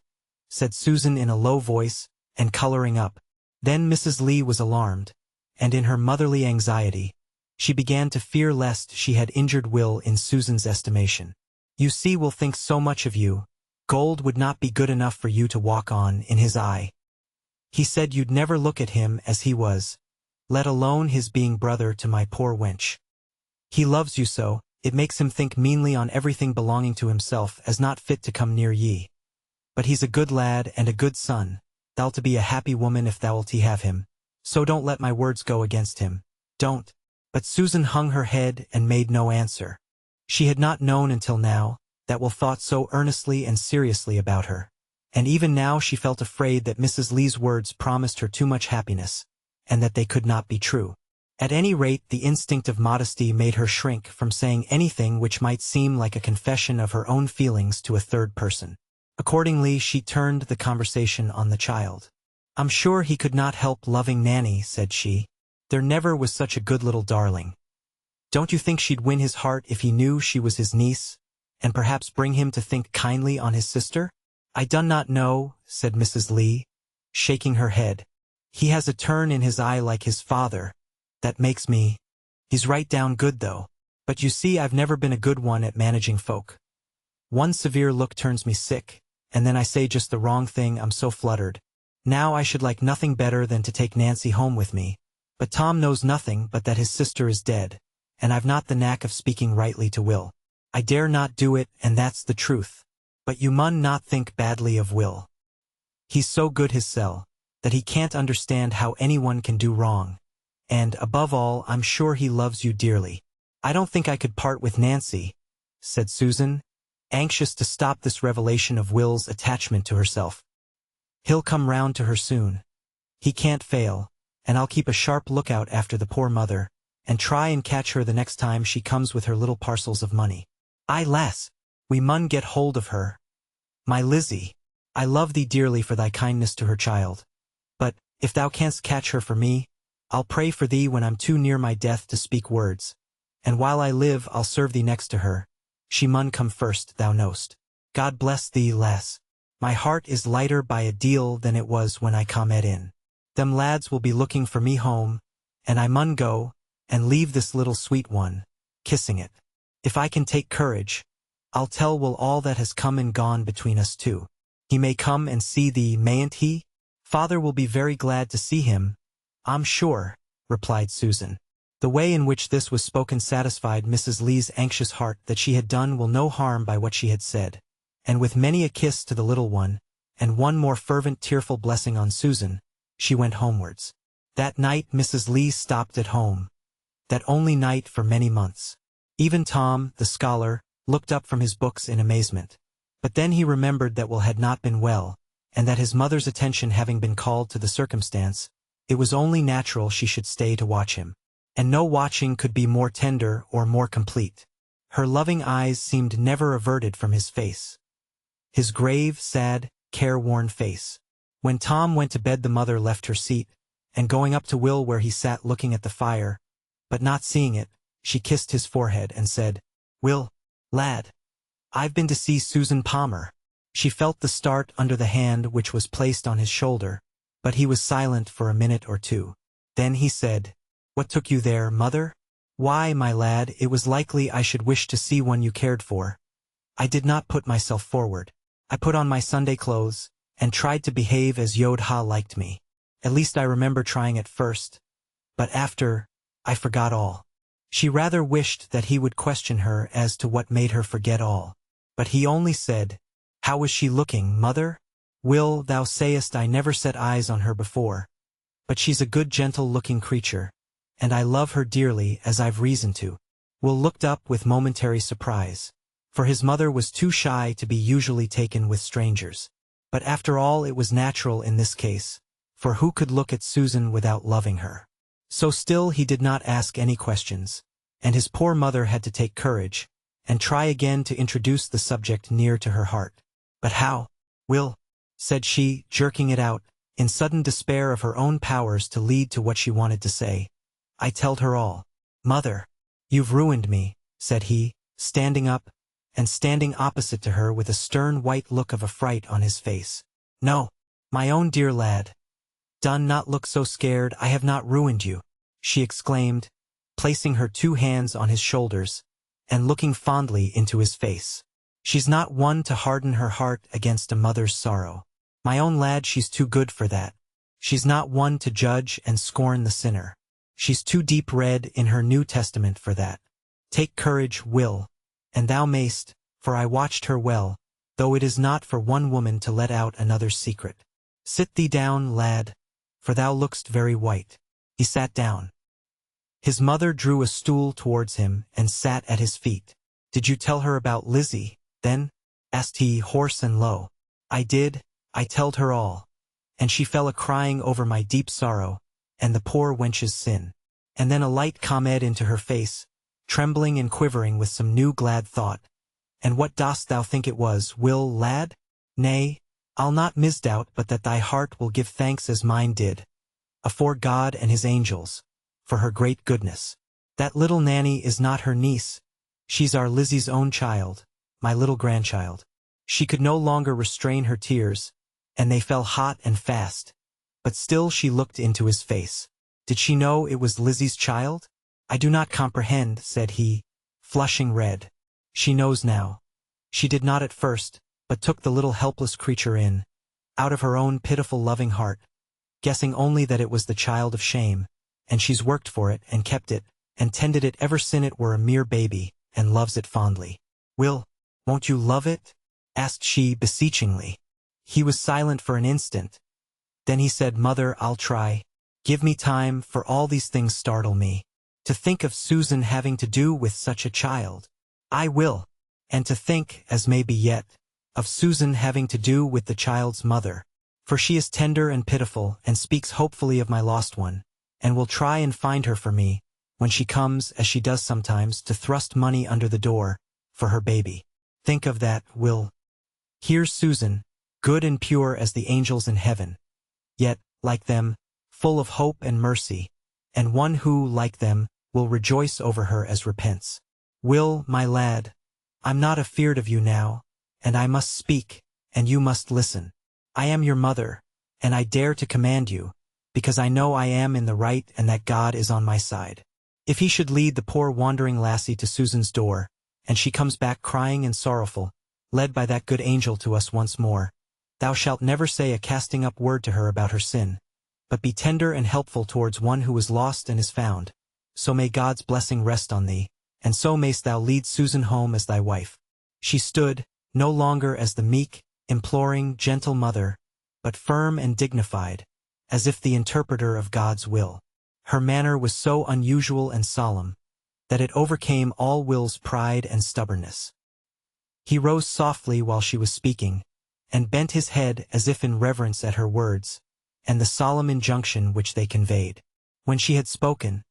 said Susan in a low voice, and coloring up. Then Mrs. Lee was alarmed, and in her motherly anxiety, she began to fear lest she had injured Will in Susan's estimation. You see, Will thinks so much of you. Gold would not be good enough for you to walk on in his eye. He said you'd never look at him as he was, let alone his being brother to my poor wench. He loves you so, it makes him think meanly on everything belonging to himself as not fit to come near ye. But he's a good lad and a good son, thou'lt be a happy woman if thou'lt have him, so don't let my words go against him, don't. But Susan hung her head and made no answer. She had not known until now that Will thought so earnestly and seriously about her, and even now she felt afraid that Mrs. Lee's words promised her too much happiness, and that they could not be true. At any rate, the instinct of modesty made her shrink from saying anything which might seem like a confession of her own feelings to a third person. Accordingly, she turned the conversation on the child. I'm sure he could not help loving Nanny, said she. There never was such a good little darling. Don't you think she'd win his heart if he knew she was his niece, and perhaps bring him to think kindly on his sister? I do not know, said Mrs. Lee, shaking her head. He has a turn in his eye like his father. That makes me. He's right down good though. But you see, I've never been a good one at managing folk. One severe look turns me sick, and then I say just the wrong thing. I'm so fluttered. Now I should like nothing better than to take Nancy home with me. But Tom knows nothing but that his sister is dead, and I've not the knack of speaking rightly to Will. I dare not do it, and that's the truth. But you mun not think badly of Will. He's so good hissel, that he can't understand how anyone can do wrong. And, above all, I'm sure he loves you dearly. I don't think I could part with Nancy, said Susan, anxious to stop this revelation of Will's attachment to herself. He'll come round to her soon. He can't fail, and I'll keep a sharp lookout after the poor mother, and try and catch her the next time she comes with her little parcels of money. Aye, lass, we mun get hold of her. My Lizzie, I love thee dearly for thy kindness to her child. But, if thou canst catch her for me, I'll pray for thee when I'm too near my death to speak words, and while I live I'll serve thee next to her. She mun come first, thou knowst. God bless thee, lass. My heart is lighter by a deal than it was when I come in. Them lads will be looking for me home, and I mun go, and leave this little sweet one, kissing it. If I can take courage, I'll tell Will all that has come and gone between us two. He may come and see thee, mayn't he? Father will be very glad to see him, I'm sure, replied Susan. The way in which this was spoken satisfied Mrs. Lee's anxious heart that she had done Will no harm by what she had said, and with many a kiss to the little one, and one more fervent tearful blessing on Susan, she went homewards. That night Mrs. Lee stopped at home. That only night for many months. Even Tom, the scholar, looked up from his books in amazement. But then he remembered that Will had not been well, and that his mother's attention having been called to the circumstance, it was only natural she should stay to watch him. And no watching could be more tender or more complete. Her loving eyes seemed never averted from his face. His grave, sad, careworn face. When Tom went to bed the mother left her seat, and going up to Will where he sat looking at the fire, but not seeing it, she kissed his forehead and said, Will, lad, I've been to see Susan Palmer. She felt the start under the hand which was placed on his shoulder, but he was silent for a minute or two. Then he said, What took you there, mother? Why, my lad, it was likely I should wish to see one you cared for. I did not put myself forward. I put on my Sunday clothes, and tried to behave as Yod-Ha liked me. At least I remember trying at first, but after, I forgot all. She rather wished that he would question her as to what made her forget all. But he only said, How was she looking, mother? Will, thou sayest I never set eyes on her before. But she's a good gentle-looking creature, and I love her dearly as I've reason to. Will looked up with momentary surprise, for his mother was too shy to be usually taken with strangers. But after all it was natural in this case, for who could look at Susan without loving her? So still he did not ask any questions, and his poor mother had to take courage, and try again to introduce the subject near to her heart. But how? Will, said she, jerking it out, in sudden despair of her own powers to lead to what she wanted to say. I telled her all. "Mother, you've ruined me," said he, standing up, and standing opposite to her with a stern white look of affright on his face. "No, my own dear lad. Done not look so scared, I have not ruined you," she exclaimed, placing her 2 hands on his shoulders, and looking fondly into his face. "She's not one to harden her heart against a mother's sorrow. My own lad, she's too good for that. She's not one to judge and scorn the sinner. She's too deep read in her New Testament for that. Take courage, Will, and thou mayst, for I watched her well, though it is not for one woman to let out another's secret. Sit thee down, lad, for thou look'st very white." He sat down. His mother drew a stool towards him and sat at his feet. "Did you tell her about Lizzie, then?" asked he, hoarse and low. "I did, I telled her all, and she fell a-crying over my deep sorrow, and the poor wench's sin. And then a light comed into her face, trembling and quivering with some new glad thought. And what dost thou think it was, Will, lad? Nay, I'll not misdoubt but that thy heart will give thanks as mine did, afore God and his angels, for her great goodness. That little Nanny is not her niece, she's our Lizzie's own child, my little grandchild." She could no longer restrain her tears, and they fell hot and fast, but still she looked into his face. Did she know it was Lizzie's child? "I do not comprehend," said he, flushing red. "She knows now. She did not at first, but took the little helpless creature in, out of her own pitiful loving heart, guessing only that it was the child of shame, and she's worked for it and kept it, and tended it ever sin it were a mere baby, and loves it fondly." "Will, won't you love it?" asked she beseechingly. He was silent for an instant. Then he said, "Mother, I'll try. Give me time, for all these things startle me. To think of Susan having to do with such a child. I will. And to think, as may be yet, of Susan having to do with the child's mother. For she is tender and pitiful, and speaks hopefully of my lost one, and will try and find her for me, when she comes, as she does sometimes, to thrust money under the door, for her baby. Think of that, Will. Here's Susan, good and pure as the angels in heaven, yet, like them, full of hope and mercy, and one who, like them, will rejoice over her as repents. Will, my lad, I'm not afeard of you now, and I must speak, and you must listen. I am your mother, and I dare to command you, because I know I am in the right and that God is on my side. If he should lead the poor wandering lassie to Susan's door, and she comes back crying and sorrowful, led by that good angel to us once more, thou shalt never say a casting up word to her about her sin, but be tender and helpful towards one who is lost and is found. So may God's blessing rest on thee, and so mayst thou lead Susan home as thy wife." She stood, no longer as the meek, imploring, gentle mother, but firm and dignified, as if the interpreter of God's will. Her manner was so unusual and solemn, that it overcame all Will's pride and stubbornness. He rose softly while she was speaking, and bent his head as if in reverence at her words, and the solemn injunction which they conveyed. When she had spoken,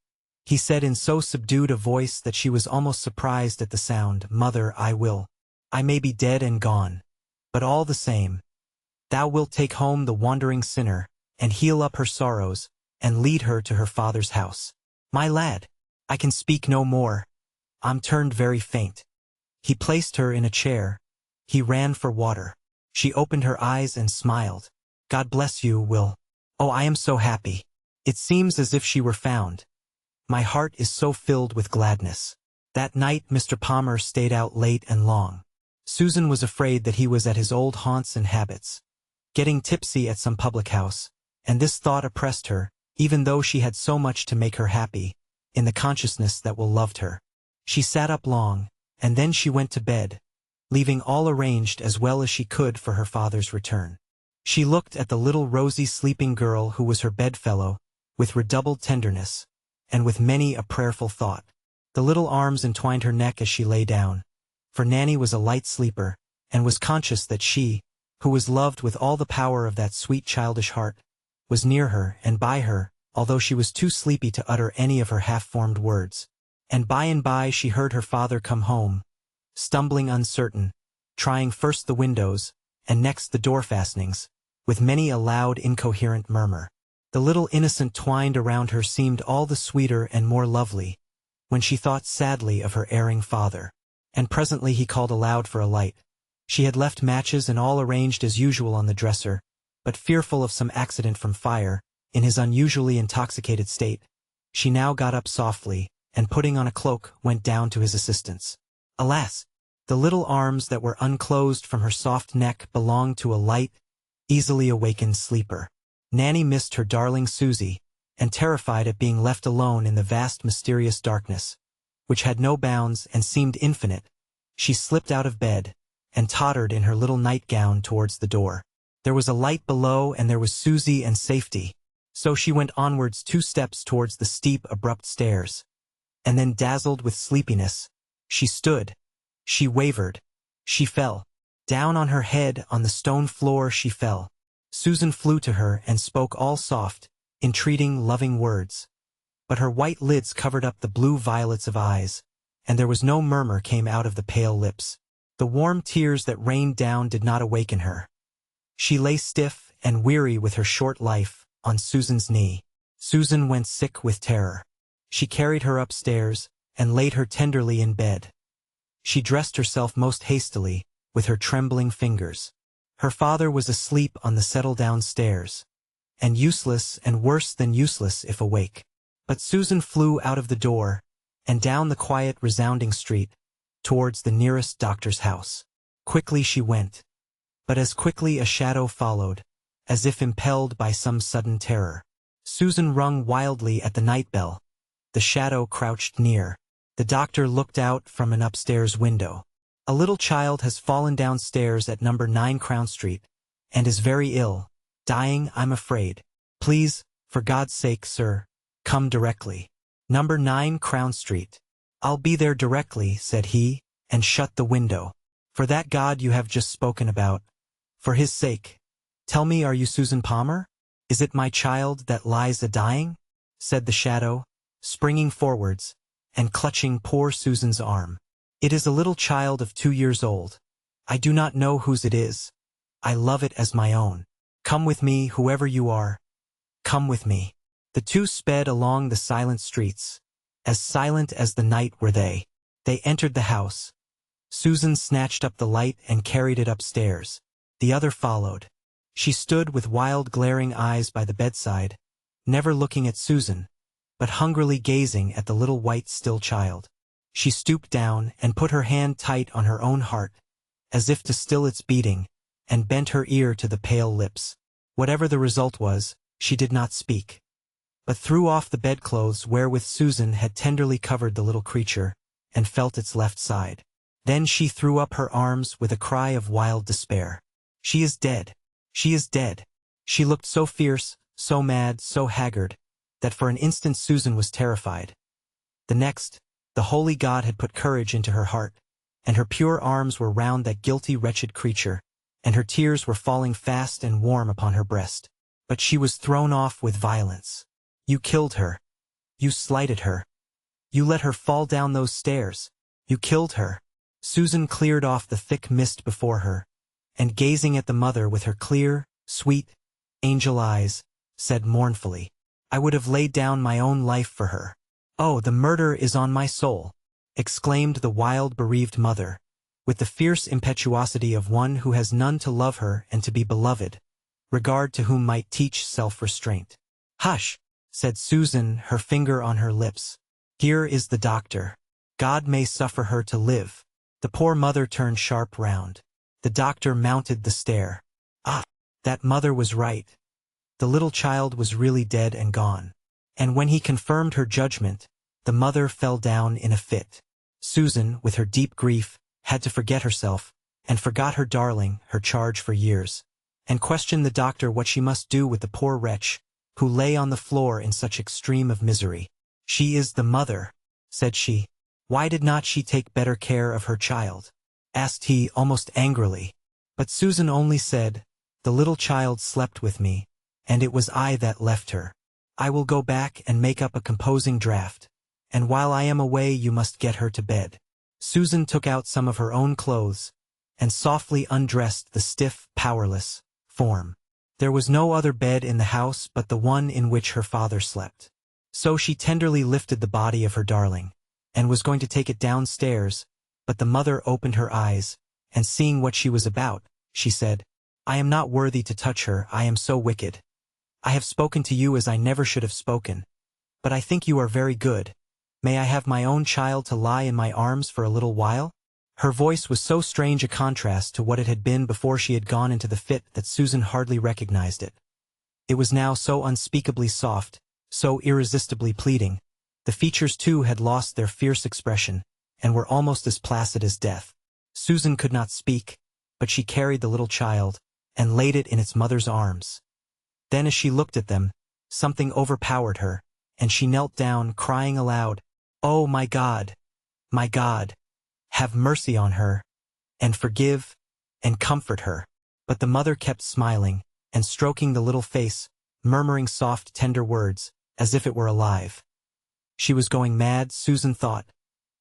he said in so subdued a voice that she was almost surprised at the sound, "Mother, I will. I may be dead and gone, but all the same, thou wilt take home the wandering sinner, and heal up her sorrows, and lead her to her father's house. My lad, I can speak no more. I'm turned very faint." He placed her in a chair. He ran for water. She opened her eyes and smiled. "God bless you, Will. Oh, I am so happy. It seems as if she were found. My heart is so filled with gladness." That night Mr. Palmer stayed out late and long. Susan was afraid that he was at his old haunts and habits, getting tipsy at some public house, and this thought oppressed her, even though she had so much to make her happy, in the consciousness that Will loved her. She sat up long, and then she went to bed, leaving all arranged as well as she could for her father's return. She looked at the little rosy sleeping girl who was her bedfellow, with redoubled tenderness, and with many a prayerful thought. The little arms entwined her neck as she lay down, for Nanny was a light sleeper, and was conscious that she, who was loved with all the power of that sweet childish heart, was near her and by her, although she was too sleepy to utter any of her half-formed words. And by she heard her father come home, stumbling uncertain, trying first the windows, and next the door fastenings, with many a loud incoherent murmur. The little innocent twined around her seemed all the sweeter and more lovely, when she thought sadly of her erring father. And presently he called aloud for a light. She had left matches and all arranged as usual on the dresser, but fearful of some accident from fire, in his unusually intoxicated state, she now got up softly, and putting on a cloak, went down to his assistance. Alas! The little arms that were unclosed from her soft neck belonged to a light, easily awakened sleeper. Nanny missed her darling Susie, and terrified at being left alone in the vast mysterious darkness, which had no bounds and seemed infinite, she slipped out of bed, and tottered in her little nightgown towards the door. There was a light below, and there was Susie and safety. So she went onwards 2 steps towards the steep, abrupt stairs. And then, dazzled with sleepiness, she stood. She wavered. She fell. Down on her head, on the stone floor, she fell. Susan flew to her and spoke all soft, entreating, loving words. But her white lids covered up the blue violets of eyes, and there was no murmur came out of the pale lips. The warm tears that rained down did not awaken her. She lay stiff and weary with her short life, on Susan's knee. Susan went sick with terror. She carried her upstairs, and laid her tenderly in bed. She dressed herself most hastily, with her trembling fingers. Her father was asleep on the settle downstairs, and useless and worse than useless if awake. But Susan flew out of the door, and down the quiet resounding street, towards the nearest doctor's house. Quickly she went, but as quickly a shadow followed, as if impelled by some sudden terror. Susan rung wildly at the night bell. The shadow crouched near. The doctor looked out from an upstairs window. A little child has fallen downstairs at number 9 Crown Street, and is very ill, dying, I'm afraid. Please, for God's sake, sir, come directly. Number 9 Crown Street. I'll be there directly, said he, and shut the window. For that God you have just spoken about, for his sake, tell me, are you Susan Palmer? Is it my child that lies a-dying? Said the shadow, springing forwards, and clutching poor Susan's arm. It is a little child of 2 years old. I do not know whose it is. I love it as my own. Come with me, whoever you are. Come with me. The two sped along the silent streets. As silent as the night were they. They entered the house. Susan snatched up the light and carried it upstairs. The other followed. She stood with wild glaring eyes by the bedside, never looking at Susan, but hungrily gazing at the little white still child. She stooped down and put her hand tight on her own heart, as if to still its beating, and bent her ear to the pale lips. Whatever the result was, she did not speak, but threw off the bedclothes wherewith Susan had tenderly covered the little creature, and felt its left side. Then she threw up her arms with a cry of wild despair. She is dead. She is dead. She looked so fierce, so mad, so haggard, that for an instant Susan was terrified. The next, the holy God had put courage into her heart, and her pure arms were round that guilty, wretched creature, and her tears were falling fast and warm upon her breast. But she was thrown off with violence. You killed her. You slighted her. You let her fall down those stairs. You killed her. Susan cleared off the thick mist before her, and gazing at the mother with her clear, sweet, angel eyes, said mournfully, I would have laid down my own life for her. Oh, the murder is on my soul, exclaimed the wild, bereaved mother, with the fierce impetuosity of one who has none to love her and to be beloved, regard to whom might teach self-restraint. Hush, said Susan, her finger on her lips. Here is the doctor. God may suffer her to live. The poor mother turned sharp round. The doctor mounted the stair. Ah, that mother was right. The little child was really dead and gone. And when he confirmed her judgment, the mother fell down in a fit. Susan, with her deep grief, had to forget herself, and forgot her darling, her charge for years, and questioned the doctor what she must do with the poor wretch, who lay on the floor in such extreme of misery. She is the mother, said she. Why did not she take better care of her child? Asked he almost angrily. But Susan only said, the little child slept with me, and it was I that left her. I will go back and make up a composing draught, and while I am away you must get her to bed. Susan took out some of her own clothes, and softly undressed the stiff, powerless form. There was no other bed in the house but the one in which her father slept. So she tenderly lifted the body of her darling, and was going to take it downstairs, but the mother opened her eyes, and seeing what she was about, she said, "I am not worthy to touch her, I am so wicked. I have spoken to you as I never should have spoken. But I think you are very good. May I have my own child to lie in my arms for a little while?" Her voice was so strange a contrast to what it had been before she had gone into the fit that Susan hardly recognized it. It was now so unspeakably soft, so irresistibly pleading. The features too had lost their fierce expression, and were almost as placid as death. Susan could not speak, but she carried the little child, and laid it in its mother's arms. Then as she looked at them, something overpowered her, and she knelt down, crying aloud, "Oh, my God! My God! Have mercy on her, and forgive, and comfort her." But the mother kept smiling, and stroking the little face, murmuring soft, tender words, as if it were alive. She was going mad, Susan thought,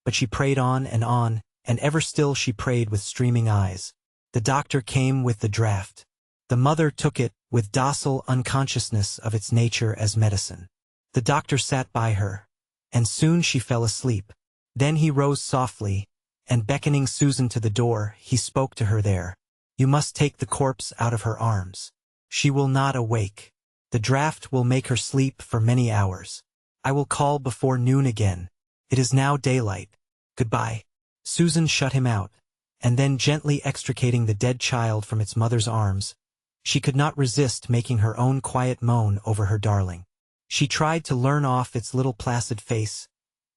but she prayed on, and ever still she prayed with streaming eyes. The doctor came with the draught. The mother took it, with docile unconsciousness of its nature as medicine. The doctor sat by her, and soon she fell asleep. Then he rose softly, and beckoning Susan to the door, he spoke to her there. "You must take the corpse out of her arms. She will not awake. The draught will make her sleep for many hours. I will call before noon again. It is now daylight. Goodbye." Susan shut him out, and then gently extricating the dead child from its mother's arms, she could not resist making her own quiet moan over her darling. She tried to learn off its little placid face,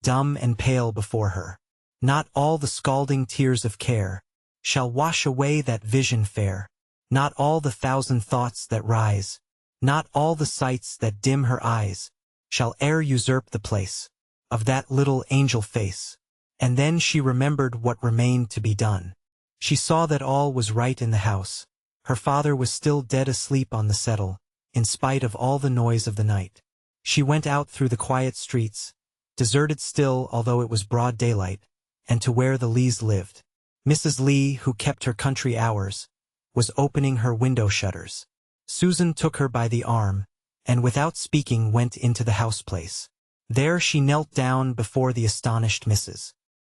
dumb and pale before her. Not all the scalding tears of care shall wash away that vision fair. Not all the thousand thoughts that rise, not all the sights that dim her eyes, shall e'er usurp the place of that little angel face. And then she remembered what remained to be done. She saw that all was right in the house. Her father was still dead asleep on the settle, in spite of all the noise of the night. She went out through the quiet streets, deserted still although it was broad daylight, and to where the Lees lived. Mrs. Lee, who kept her country hours, was opening her window shutters. Susan took her by the arm, and without speaking went into the house-place. There she knelt down before the astonished Mrs.